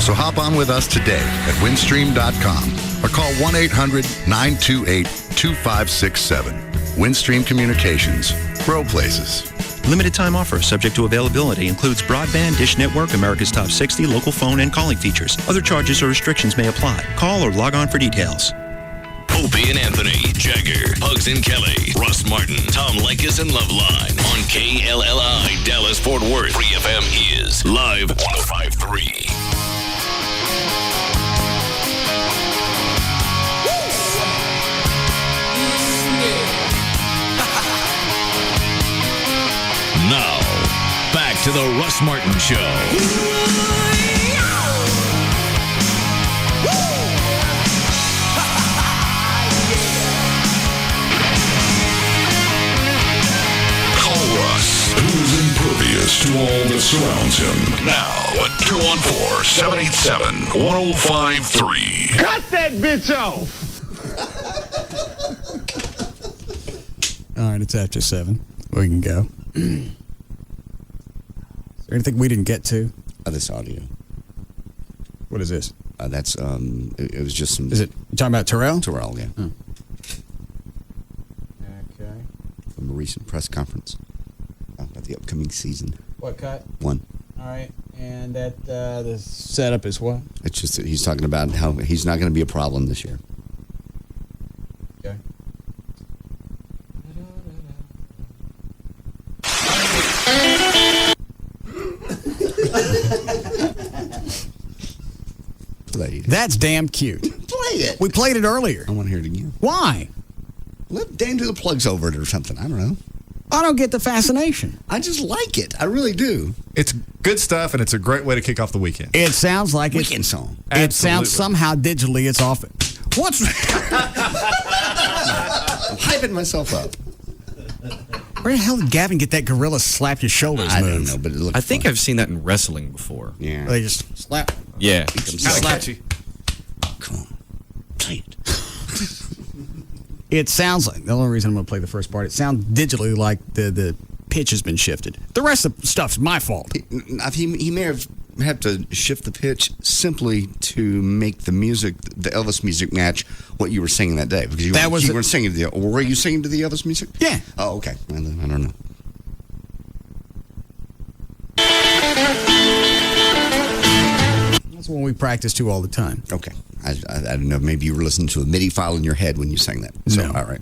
So hop on with us today at windstream.com or call 1-800-928-2567. Windstream Communications. Grow places. Limited time offer subject to availability includes broadband, dish network, America's Top 60, local phone, and calling features. Other charges or restrictions may apply. Call or log on for details. Opie and Anthony, Jagger, Pugs and Kelly, Russ Martin, Tom Leykis, and Loveline on KLLI, Dallas, Fort Worth. Free FM is Live 105.3. Now, back to the Russ Martin Show. Who's impervious to all that surrounds him. Now at 214-787-1053. Cut that bitch off! All right, it's after 7. We can go. Is there anything we didn't get to? This audio. What is this? That's it was just some. Is it you talking about Terrell? Terrell, yeah. Oh. Okay. From a recent press conference about the upcoming season. What cut? 1. All right. And that the setup is what? It's just that he's talking about how he's not going to be a problem this year. Okay. Play it. That's damn cute. Play it. We played it earlier. I want to hear it again. Why? Let Dan do the plugs over it or something. I don't know. I don't get the fascination. I just like it. I really do. It's good stuff, and it's a great way to kick off the weekend. It sounds like Weekend song. It sounds somehow digitally it's off. What's I'm hyping myself up. Where the hell did Gavin get that gorilla slap your shoulders I move? don't know, but it looks I think fun. I've seen that in wrestling before. Yeah. They just slap. Yeah. Catchy. Come on. Play it. It sounds like, the only reason I'm going to play the first part, it sounds digitally like the pitch has been shifted. The rest of the stuff's my fault. He may have had to shift the pitch simply to make the music, the Elvis music, match what you were singing that day. Because you weren't singing to the, or were you singing to the Elvis music? Yeah. Oh, okay. I don't know. That's one we practice to all the time. Okay. I don't know. Maybe you were listening to a MIDI file in your head when you sang that. So, No. all right.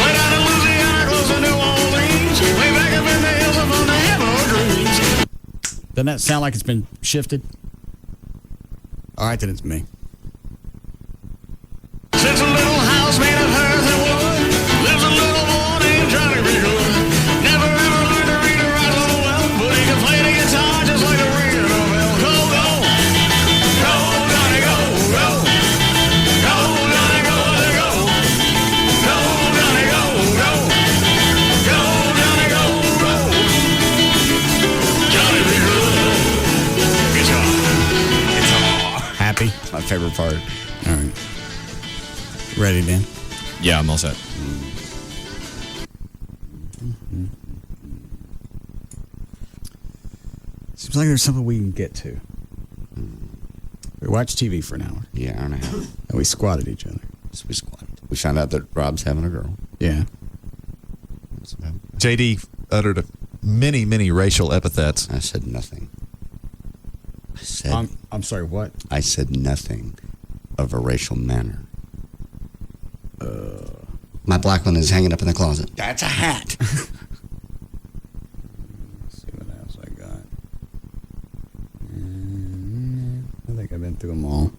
Way down in Louisiana, close to New Orleans. Way back up in the hills up on the evergreens. Doesn't that sound like it's been shifted? All right, then it's me. Since a little house made of earth and wood, lives a little boy named Johnny B. Good. Never ever learned to read or write a little well, but he can play the guitar just like a ringing bell. Go, go. Go, Johnny, go, go. Go, Johnny, go, go. Go, Johnny, go, go. Go, Johnny, go, go. Johnny B. Good. Guitar. Happy? It's my favorite part. All right. Ready, Dan? Yeah, I'm all set. Seems like there's something we can get to. We watched TV for an hour. Yeah, hour and a half. And we squatted each other. So we squatted. We found out that Rob's having a girl. Yeah. JD uttered many, many racial epithets. I said nothing. I'm sorry, what? I said nothing of a racial manner. My black one is hanging up in the closet. That's a hat. Let's see what else I got. I think I've been through them all.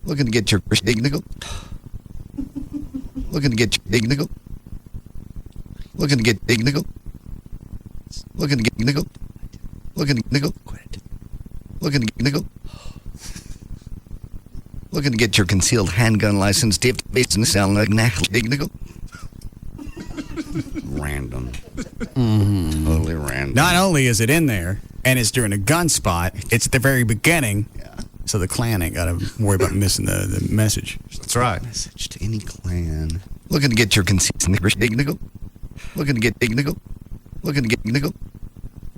Looking to get your nickel. Looking to get your nickel. Looking to get big nickel. Looking to get nickel. Looking to get nickel. Quit. Looking to get nickel. Looking to get your concealed handgun license based in sound like big nickel. Random. Totally random. Not only is it in there, and it's during a gun spot, it's at the very beginning. Yeah. So the Klan ain't got to worry about missing the message. That's right. Message to any Klan. Looking to get your concealed big nickel. Looking to get big nickel. Looking to get nickel.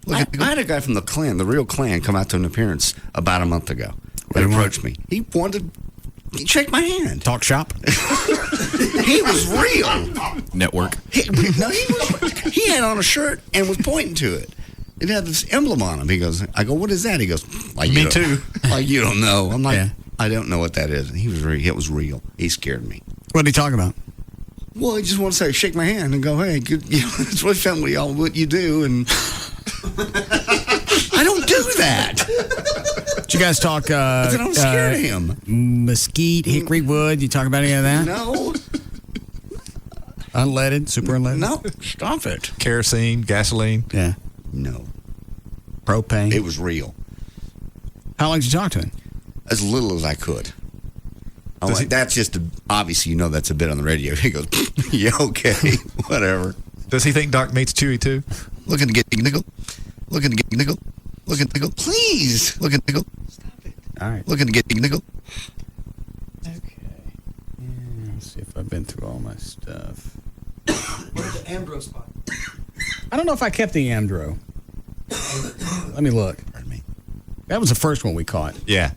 I had a guy from the Klan, the real Klan, come out to an appearance about a month ago. He approached me. He wanted to shake my hand. Talk shop? He was real. Network. He had on a shirt and was pointing to it. It had this emblem on him. He goes, I go, what is that? He goes, like, Me too. Like, you don't know. I'm like, Yeah. I don't know what that is. And it was real. He scared me. What are you talking about? Well, I just want to say, shake my hand and go, hey, good, it's really family, all what you do. And I don't do that. Did you guys talk? I'm scared of him. Mesquite, hickory wood. You talk about any of that? No. Unleaded, super unleaded. No, stop it. Kerosene, gasoline. Yeah. No. Propane. It was real. How long did you talk to him? As little as I could. I'm like, that's just, obviously, you know that's a bit on the radio. He goes, yeah, okay, whatever. Does he think Doc meets Chewy too? Looking to get nickel. Looking to get nickel. Looking to nickel. Please. Looking to nickel. Stop it. All right. Looking to get nickel. Okay. Yeah, let's see if I've been through all my stuff. Where's the Ambrose spot? I don't know if I kept the Amdro. Let me look. Pardon me. That was the first one we caught. Yeah.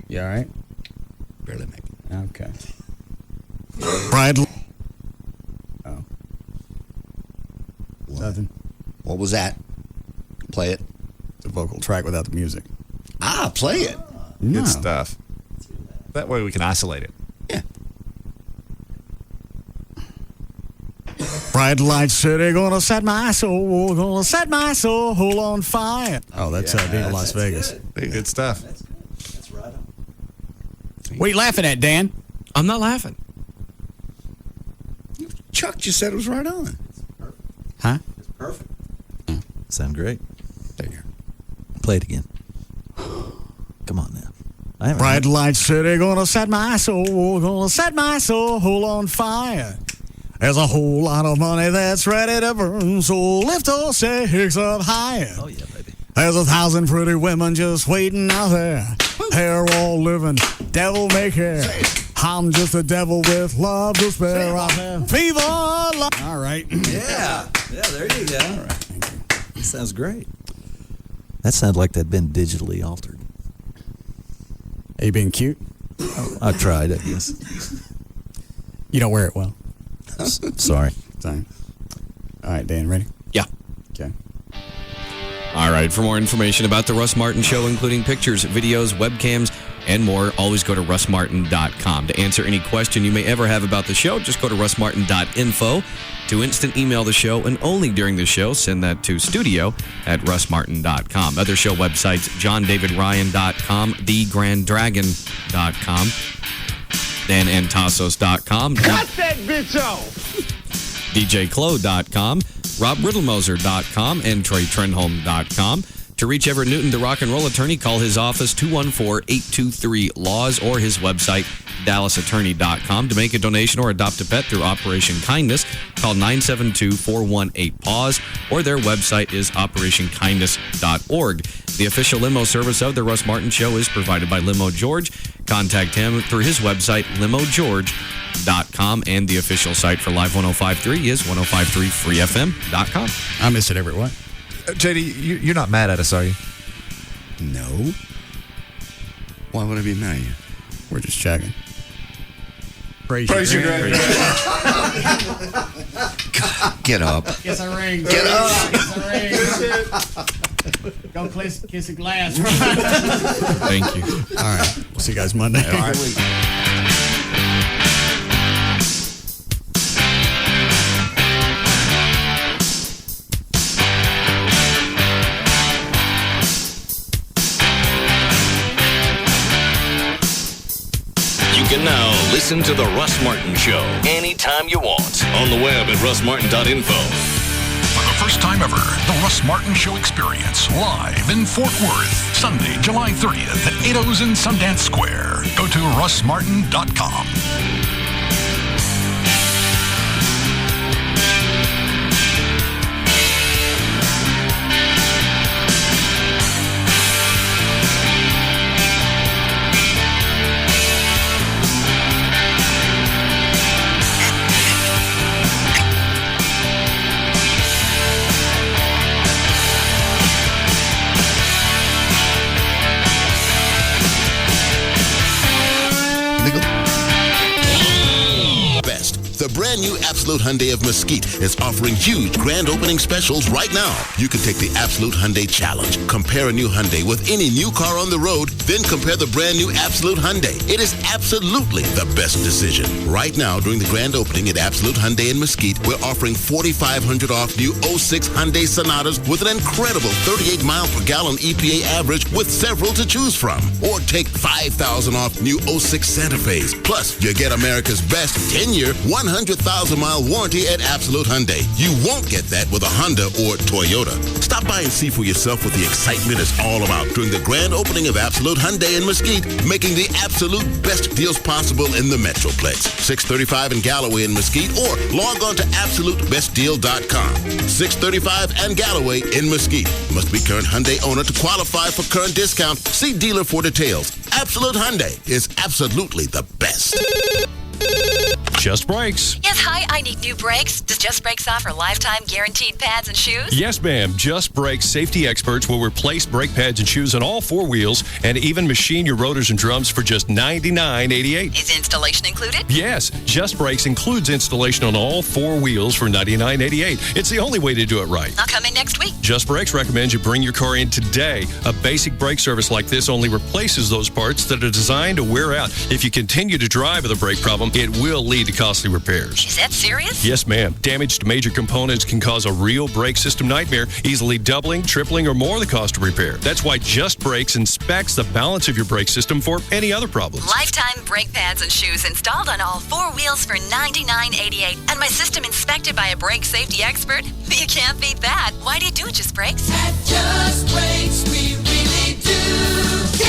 You all right? Barely make it. Okay. Pride. Oh. Nothing. What was that? Play it. It's a vocal track without the music. Ah, play it. No. Good stuff. That way we can isolate it. Bright light city, gonna set my soul on fire. Oh, that's Viva Las Vegas. Good stuff. That's right on. What are you laughing at, Dan? I'm not laughing. Chuck just said it was right on. Huh? It's perfect. Sound great. There you go. Play it again. Come on now. I haven't Bright light city, gonna set my soul on fire. There's a whole lot of money that's ready to burn, so lift those stakes up higher. Oh, yeah, baby. There's 1,000 pretty women just waiting out there. They're all living devil may care. I'm just a devil with love to spare out there. Fever. All right. Yeah. Yeah, there you go. All right. That sounds great. That sounds like that'd been digitally altered. Are you being cute? Oh, I tried, I guess. You don't wear it well. Sorry. Sorry. All right, Dan, ready? Yeah. Okay. All right. For more information about the Russ Martin Show, including pictures, videos, webcams, and more, always go to russmartin.com. To answer any question you may ever have about the show, just go to russmartin.info. To instant email the show, and only during the show, send that to studio@russmartin.com. Other show websites, johndavidryan.com, thegranddragon.com, danantasos.com. Cut that bitch off! djclo.com, robriddlemoser.com, and troytrenholm.com. To reach Everett Newton, the rock and roll attorney, call his office 214-823-LAWS or his website, dallasattorney.com. To make a donation or adopt a pet through Operation Kindness, call 972-418-PAWS or their website is operationkindness.org. The official limo service of The Russ Martin Show is provided by Limo George. Contact him through his website, limogeorge.com, and the official site for Live 105.3 is 105.3freefm.com. I missed it, Everett. What? JD, you're not mad at us, are you? No. Why would I be mad at you? We're just checking. Praise you, Greg. Get up. Kiss a ring. Get up. Kiss a ring. Go kiss a glass. Thank you. All right. We'll see you guys Monday. All right. You can now listen to The Russ Martin Show anytime you want on the web at russmartin.info. For the first time ever, the Russ Martin Show experience live in Fort Worth, Sunday, July 30th at 8 in Sundance Square. Go to russmartin.com. The brand new Absolute Hyundai of Mesquite is offering huge grand opening specials right now. You can take the Absolute Hyundai Challenge. Compare a new Hyundai with any new car on the road, then compare the brand new Absolute Hyundai. It is absolutely the best decision. Right now, during the grand opening at Absolute Hyundai in Mesquite, we're offering $4,500 off new 06 Hyundai Sonatas with an incredible 38 mile per gallon EPA average with several to choose from. Or take $5,000 off new 06 Santa Fe's. Plus, you get America's best 10-year, 100,000-mile warranty at Absolute Hyundai. You won't get that with a Honda or Toyota. Stop by and see for yourself what the excitement is all about during the grand opening of Absolute Hyundai in Mesquite, making the absolute best deals possible in the Metroplex. 635 in Galloway in Mesquite, or log on to AbsoluteBestDeal.com. 635 and Galloway in Mesquite. Must be current Hyundai owner to qualify for current discount. See dealer for details. Absolute Hyundai is absolutely the best. Just Brakes. Yes, hi, I need new brakes. Does Just Brakes offer lifetime guaranteed pads and shoes? Yes, ma'am. Just Brakes safety experts will replace brake pads and shoes on all 4 wheels and even machine your rotors and drums for just $99.88. Is installation included? Yes, Just Brakes includes installation on all 4 wheels for $99.88. It's the only way to do it right. I'll come in next week. Just Brakes recommends you bring your car in today. A basic brake service like this only replaces those parts that are designed to wear out. If you continue to drive with a brake problem, it will lead to costly repairs. Is that serious? Yes, ma'am. Damage to major components can cause a real brake system nightmare, easily doubling, tripling, or more the cost of repair. That's why Just Brakes inspects the balance of your brake system for any other problems. Lifetime brake pads and shoes installed on all 4 wheels for $99.88. And my system inspected by a brake safety expert? You can't beat that. Why do you do it, Just Brakes? At Just Brakes, we really do.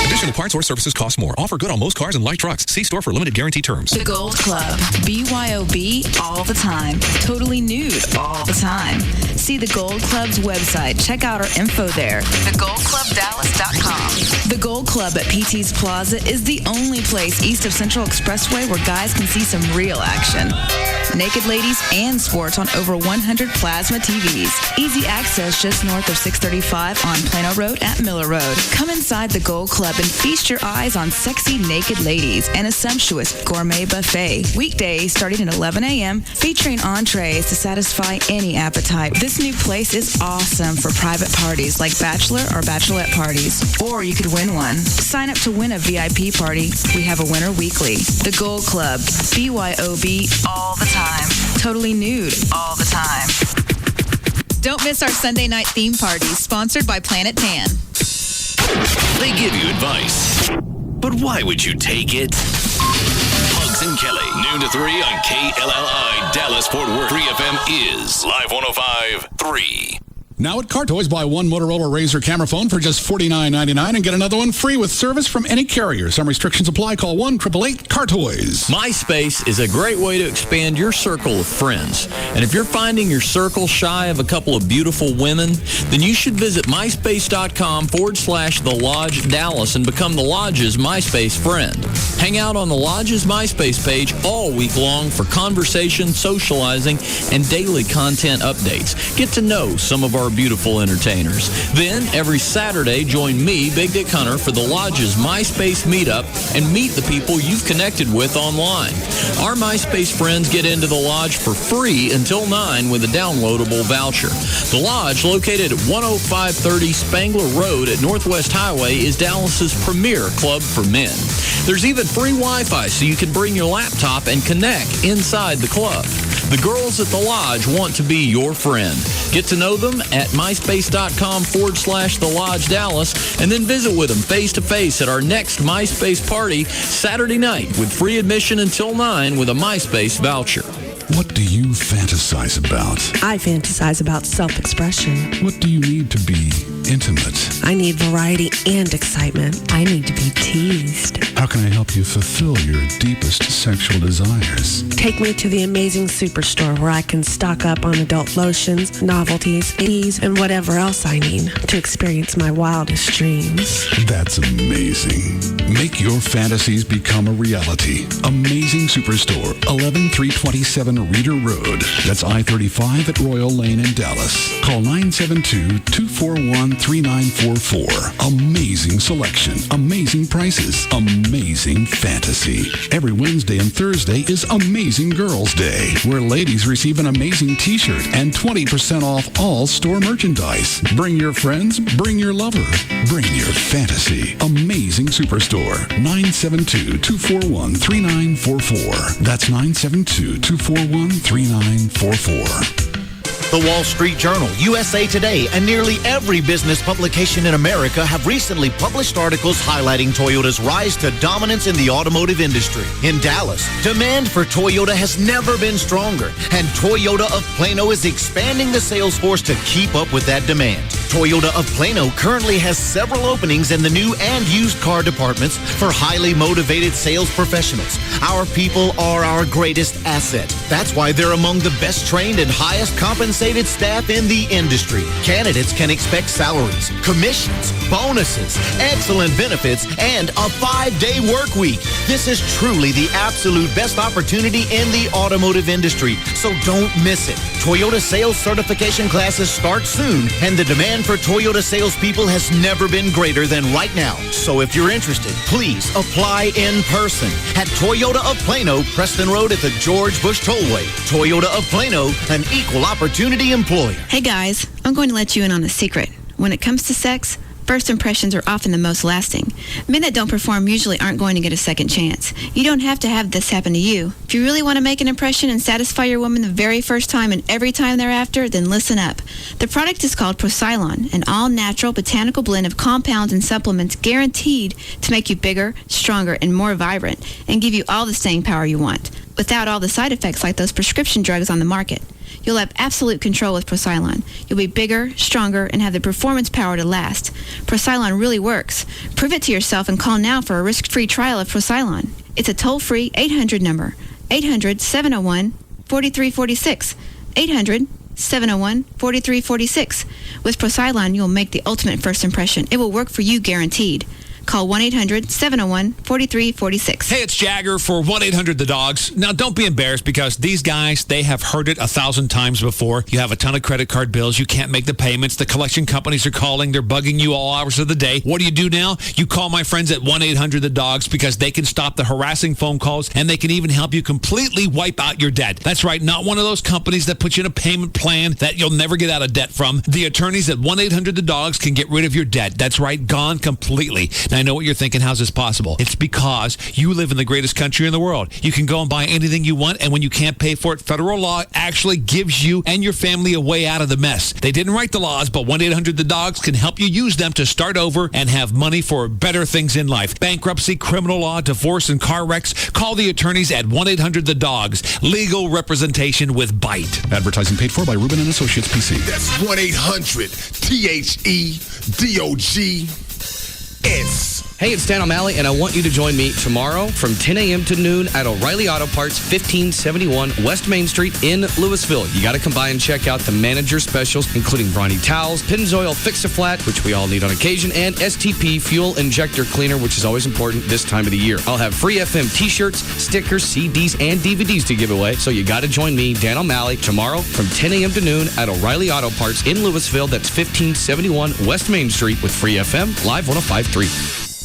Additional parts or services cost more. Offer good on most cars and light trucks. See store for limited guarantee terms. The Gold Club. BYOB all the time. Totally nude all the time. See the Gold Club's website. Check out our info there. TheGoldClubDallas.com. The Gold Club at PT's Plaza is the only place east of Central Expressway where guys can see some real action. Naked ladies and sports on over 100 plasma TVs. Easy access just north of 635 on Plano Road at Miller Road. Come inside the Gold Club and feast your eyes on sexy naked ladies and a sumptuous gourmet buffet. Weekdays starting at 11 a.m. featuring entrees to satisfy any appetite. This new place is awesome for private parties like bachelor or bachelorette parties. Or you could win one. Sign up to win a VIP party. We have a winner weekly. The Gold Club. BYOB all the time. Totally nude all the time. Don't miss our Sunday night theme party, sponsored by Planet Tan. They give you advice, but why would you take it? Hugs and Kelly, noon to 3 on KLLI, Dallas, Fort Worth. 3 FM is Live 105.3. Now at Car Toys, buy one Motorola Razr camera phone for just $49.99 and get another one free with service from any carrier. Some restrictions apply. Call 1-888-CAR-TOYS. MySpace is a great way to expand your circle of friends. And if you're finding your circle shy of a couple of beautiful women, then you should visit myspace.com/The Lodge Dallas and become The Lodge's MySpace friend. Hang out on The Lodge's MySpace page all week long for conversation, socializing, and daily content updates. Get to know some of our beautiful entertainers. Then, every Saturday, join me, Big Dick Hunter, for the Lodge's MySpace meetup and meet the people you've connected with online. Our MySpace friends get into the Lodge for free until 9 with a downloadable voucher. The Lodge, located at 10530 Spangler Road at Northwest Highway, is Dallas's premier club for men. There's even free Wi-Fi so you can bring your laptop and connect inside the club. The girls at the Lodge want to be your friend. Get to know them at myspace.com/The Lodge Dallas and then visit with them face-to-face at our next MySpace party Saturday night with free admission until 9 with a MySpace voucher. What do you fantasize about? I fantasize about self-expression. What do you need to be intimate? I need variety and excitement. I need to be teased. How can I help you fulfill your deepest sexual desires? Take me to the amazing superstore where I can stock up on adult lotions, novelties, teas, and whatever else I need to experience my wildest dreams. That's amazing. Make your fantasies become a reality. Amazing Superstore, 11327 Reeder Road. That's I-35 at Royal Lane in Dallas. Call 972-241-3944. Amazing selection, amazing prices, amazing fantasy. Every Wednesday and Thursday is Amazing Girls Day, where ladies receive an amazing t-shirt and 20% off all store merchandise. Bring your friends, bring your lover, bring your fantasy. Amazing Superstore, 972-241-3944. That's 972-241-3944. The Wall Street Journal, USA Today, and nearly every business publication in America have recently published articles highlighting Toyota's rise to dominance in the automotive industry. In Dallas, demand for Toyota has never been stronger, and Toyota of Plano is expanding the sales force to keep up with that demand. Toyota of Plano currently has several openings in the new and used car departments for highly motivated sales professionals. Our people are our greatest asset. That's why they're among the best trained and highest compensated staff in the industry. Candidates can expect salaries, commissions, bonuses, excellent benefits, and a 5-day work week. This is truly the absolute best opportunity in the automotive industry, so don't miss it. Toyota sales certification classes start soon, and the demand for Toyota salespeople has never been greater than right now. So if you're interested, please apply in person at Toyota of Plano, Preston Road at the George Bush Tollway. Toyota of Plano, an equal opportunity employer. Hey guys, I'm going to let you in on a secret. When it comes to sex, first impressions are often the most lasting. Men that don't perform usually aren't going to get a second chance. You don't have to have this happen to you. If you really want to make an impression and satisfy your woman the very first time and every time thereafter, then listen up. The product is called Procylon, an all-natural botanical blend of compounds and supplements guaranteed to make you bigger, stronger, and more vibrant, and give you all the staying power you want, without all the side effects like those prescription drugs on the market. You'll have absolute control with Procylon. You'll be bigger, stronger, and have the performance power to last. Procylon really works. Prove it to yourself and call now for a risk-free trial of Procylon. It's a toll-free 800 number, 800-701-4346, 800-701-4346. With Procylon, you'll make the ultimate first impression. It will work for you guaranteed. Call 1-800-701-4346. Hey, it's Jagger for 1-800-THE-DOGS. Now, don't be embarrassed because these guys, they have heard it 1,000 times before. You have a ton of credit card bills. You can't make the payments. The collection companies are calling. They're bugging you all hours of the day. What do you do now? You call my friends at 1-800-THE-DOGS because they can stop the harassing phone calls and they can even help you completely wipe out your debt. That's right. Not one of those companies that put you in a payment plan that you'll never get out of debt from. The attorneys at 1-800-THE-DOGS can get rid of your debt. That's right. Gone completely. Now, I know what you're thinking. How's this possible? It's because you live in the greatest country in the world. You can go and buy anything you want, and when you can't pay for it, federal law actually gives you and your family a way out of the mess. They didn't write the laws, but 1-800-THE-DOGS can help you use them to start over and have money for better things in life. Bankruptcy, criminal law, divorce, and car wrecks. Call the attorneys at 1-800-THE-DOGS. Legal representation with bite. Advertising paid for by Rubin and Associates PC. That's 1-800-THEDOGS. Hey, it's Dan O'Malley, and I want you to join me tomorrow from 10 a.m. to noon at O'Reilly Auto Parts, 1571 West Main Street in Louisville. You got to come by and check out the manager specials, including Brawny Towels, Pennzoil Fix-A-Flat, which we all need on occasion, and STP Fuel Injector Cleaner, which is always important this time of the year. I'll have free FM t-shirts, stickers, CDs, and DVDs to give away, so you got to join me, Dan O'Malley, tomorrow from 10 a.m. to noon at O'Reilly Auto Parts in Louisville. That's 1571 West Main Street with free FM, live 105.3.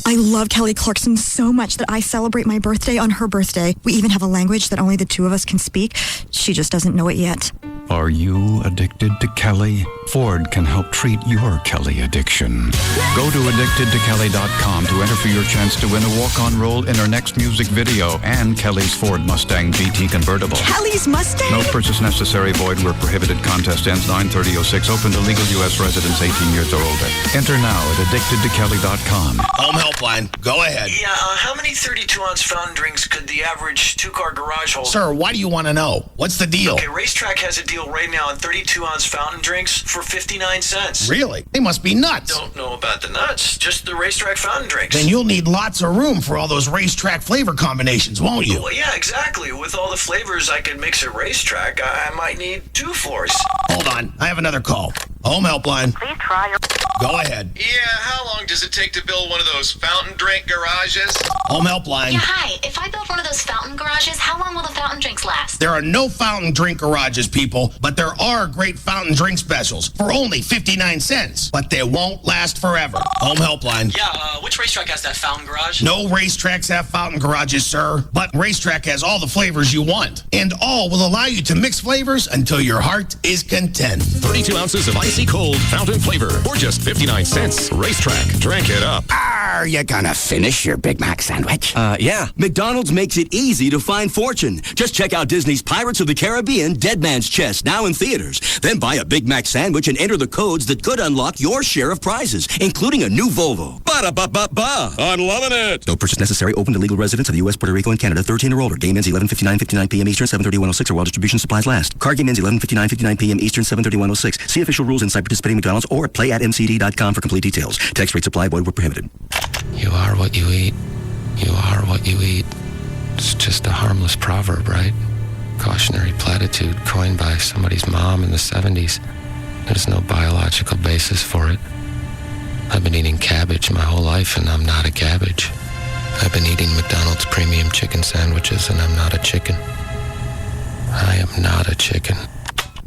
I love Kelly Clarkson so much that I celebrate my birthday on her birthday. We even have a language that only the two of us can speak. She just doesn't know it yet. Are you addicted to Kelly? Ford can help treat your Kelly addiction. Go to addictedtokelly.com to enter for your chance to win a walk-on role in her next music video and Kelly's Ford Mustang GT convertible. Kelly's Mustang? No purchase necessary. Void where prohibited. Contest ends 9/30/06. Open to legal U.S. residents 18 years or older. Enter now at addictedtokelly.com. Home Helpline, go ahead. Yeah, how many 32-ounce fountain drinks could the average two-car garage hold? Sir, why do you want to know? What's the deal? Okay, Racetrack has a deal right now on 32-ounce fountain drinks for 59 cents. Really? They must be nuts. Don't know about the nuts, just the Racetrack fountain drinks. Then you'll need lots of room for all those Racetrack flavor combinations, won't you? Well, yeah, exactly. With all the flavors I could mix at Racetrack, I might need 2 floors. Hold on, I have another call. Home Helpline. Please try your... Go ahead. Yeah, how long does it take to build one of those fountain drink garages? Home Helpline. Yeah, hi. If I build one of those fountain garages, how long will the fountain drinks last? There are no fountain drink garages, people, but there are great fountain drink specials for only 59 cents. But they won't last forever. Home Helpline. Yeah, which Racetrack has that fountain garage? No racetracks have fountain garages, sir, but Racetrack has all the flavors you want. And all will allow you to mix flavors until your heart is content. 32 ounces of icy cold fountain flavor, or just 59 cents. Racetrack. Drink it up. Are you gonna finish your Big Mac sandwich? Yeah. McDonald's makes it easy to find fortune. Just check out Disney's Pirates of the Caribbean Dead Man's Chest, now in theaters. Then buy a Big Mac sandwich and enter the codes that could unlock your share of prizes, including a new Volvo. Ba-da-ba-ba-ba. I'm loving it. No purchase necessary. Open to legal residents of the U.S., Puerto Rico, and Canada. 13 or older. Game ends 11:59 p.m. Eastern, 7:31:06, or while distribution supplies last. Card game ends 11:59 p.m. Eastern, 7:31:06. See official rules inside participating McDonald's or at play@mcd.com for complete details. Text rate supply void where prohibited. You are what you eat. You are what you eat. It's just a harmless proverb, right? Cautionary platitude coined by somebody's mom in the 70s. There's no biological basis for it. I've been eating cabbage my whole life, and I'm not a cabbage. I've been eating McDonald's premium chicken sandwiches, and I'm not a chicken. I am not a chicken.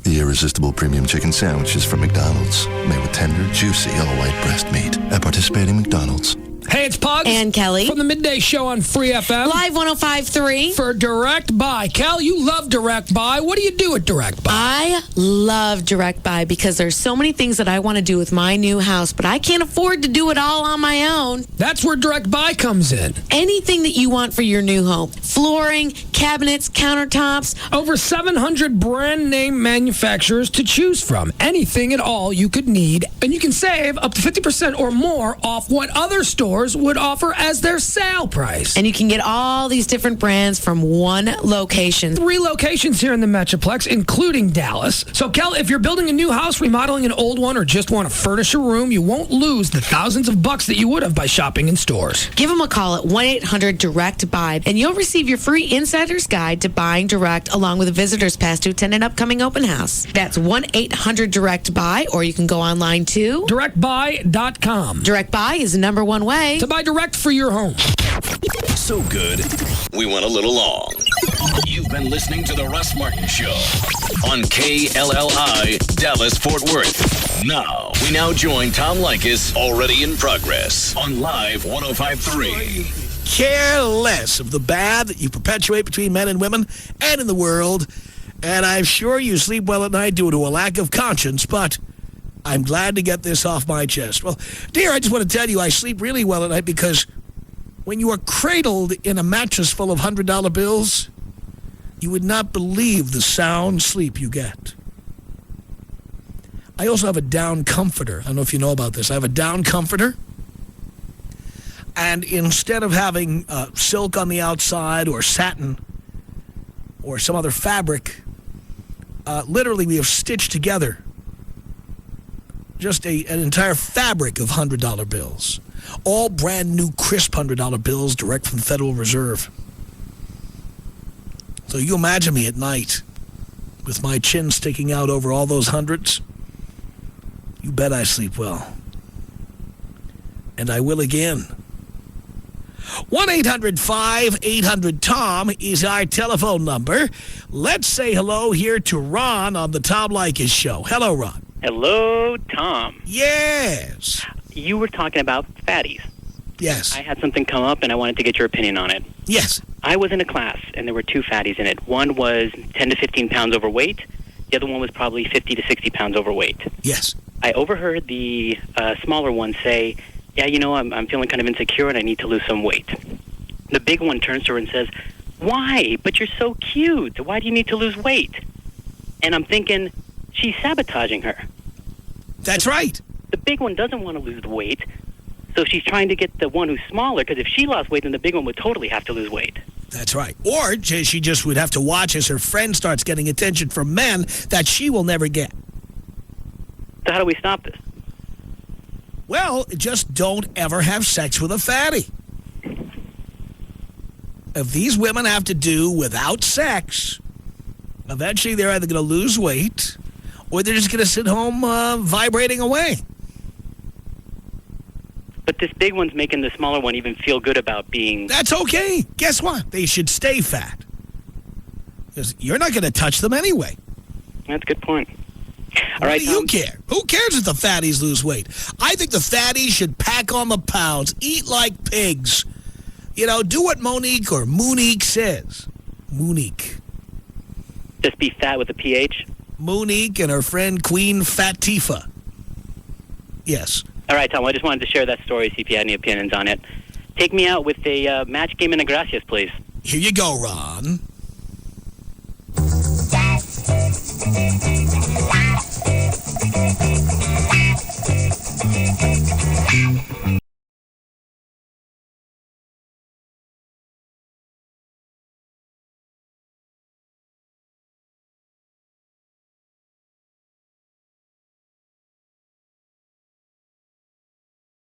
The irresistible premium chicken sandwiches from McDonald's. Made with tender, juicy, all-white breast meat. At participating McDonald's. Hey, it's Pugs. And Kelly. From the Midday Show on Free FM. Live 105.3. For Direct Buy. Cal, you love Direct Buy. What do you do at Direct Buy? I love Direct Buy because there's so many things that I want to do with my new house, but I can't afford to do it all on my own. That's where Direct Buy comes in. Anything that you want for your new home. Flooring, cabinets, countertops. Over 700 brand name manufacturers to choose from. Anything at all you could need. And you can save up to 50% or more off what other stores would offer as their sale price. And you can get all these different brands from one location. 3 locations here in the Metroplex, including Dallas. So, Kel, if you're building a new house, remodeling an old one, or just want to furnish a room, you won't lose the thousands of bucks that you would have by shopping in stores. Give them a call at 1-800-DIRECT-BUY, and you'll receive your free insider's guide to buying direct, along with a visitor's pass to attend an upcoming open house. That's 1-800-DIRECT-BUY, or you can go online to directbuy.com. Direct Buy is the #1 way to buy direct for your home. So good, we went a little long. You've been listening to The Russ Martin Show on KLLI, Dallas-Fort Worth. Now, we join Tom Likas, already in progress, on Live 105.3. Care less of the bad that you perpetuate between men and women and in the world, and I'm sure you sleep well at night due to a lack of conscience, but I'm glad to get this off my chest. Well, dear, I just want to tell you I sleep really well at night because when you are cradled in a mattress full of $100 bills, you would not believe the sound sleep you get. I also have a down comforter. I don't know if you know about this. I have a down comforter. And instead of having silk on the outside or satin or some other fabric, literally we have stitched together just an entire fabric of $100 bills. All brand new, crisp $100 bills direct from the Federal Reserve. So you imagine me at night with my chin sticking out over all those hundreds. You bet I sleep well. And I will again. 1-800-5800-TOM is our telephone number. Let's say hello here to Ron on the Tom Likas Show. Hello, Ron. Hello, Tom. Yes. You were talking about fatties. Yes. I had something come up, and I wanted to get your opinion on it. Yes. I was in a class, and there were 2 fatties in it. One was 10 to 15 pounds overweight. The other one was probably 50 to 60 pounds overweight. Yes. I overheard the smaller one say, yeah, you know, I'm feeling kind of insecure, and I need to lose some weight. The big one turns to her and says, why? But you're so cute. Why do you need to lose weight? And I'm thinking, she's sabotaging her. That's right. The big one doesn't want to lose the weight, so she's trying to get the one who's smaller, because if she lost weight, then the big one would totally have to lose weight. That's right. Or she just would have to watch as her friend starts getting attention from men that she will never get. So how do we stop this? Well, just don't ever have sex with a fatty. If these women have to do without sex, eventually they're either going to lose weight or they're just going to sit home vibrating away. But this big one's making the smaller one even feel good about being... That's okay. Guess what? They should stay fat. Because you're not going to touch them anyway. That's a good point. All right, you care? Who cares if the fatties lose weight? I think the fatties should pack on the pounds, eat like pigs. You know, do what Monique or Moonique says. Moonique. Just be fat with a PH? Moonique and her friend Queen Fatifa. Yes. All right, Tom, I just wanted to share that story, see if you had any opinions on it. Take me out with a match game in a gracias, please. Here you go, Ron.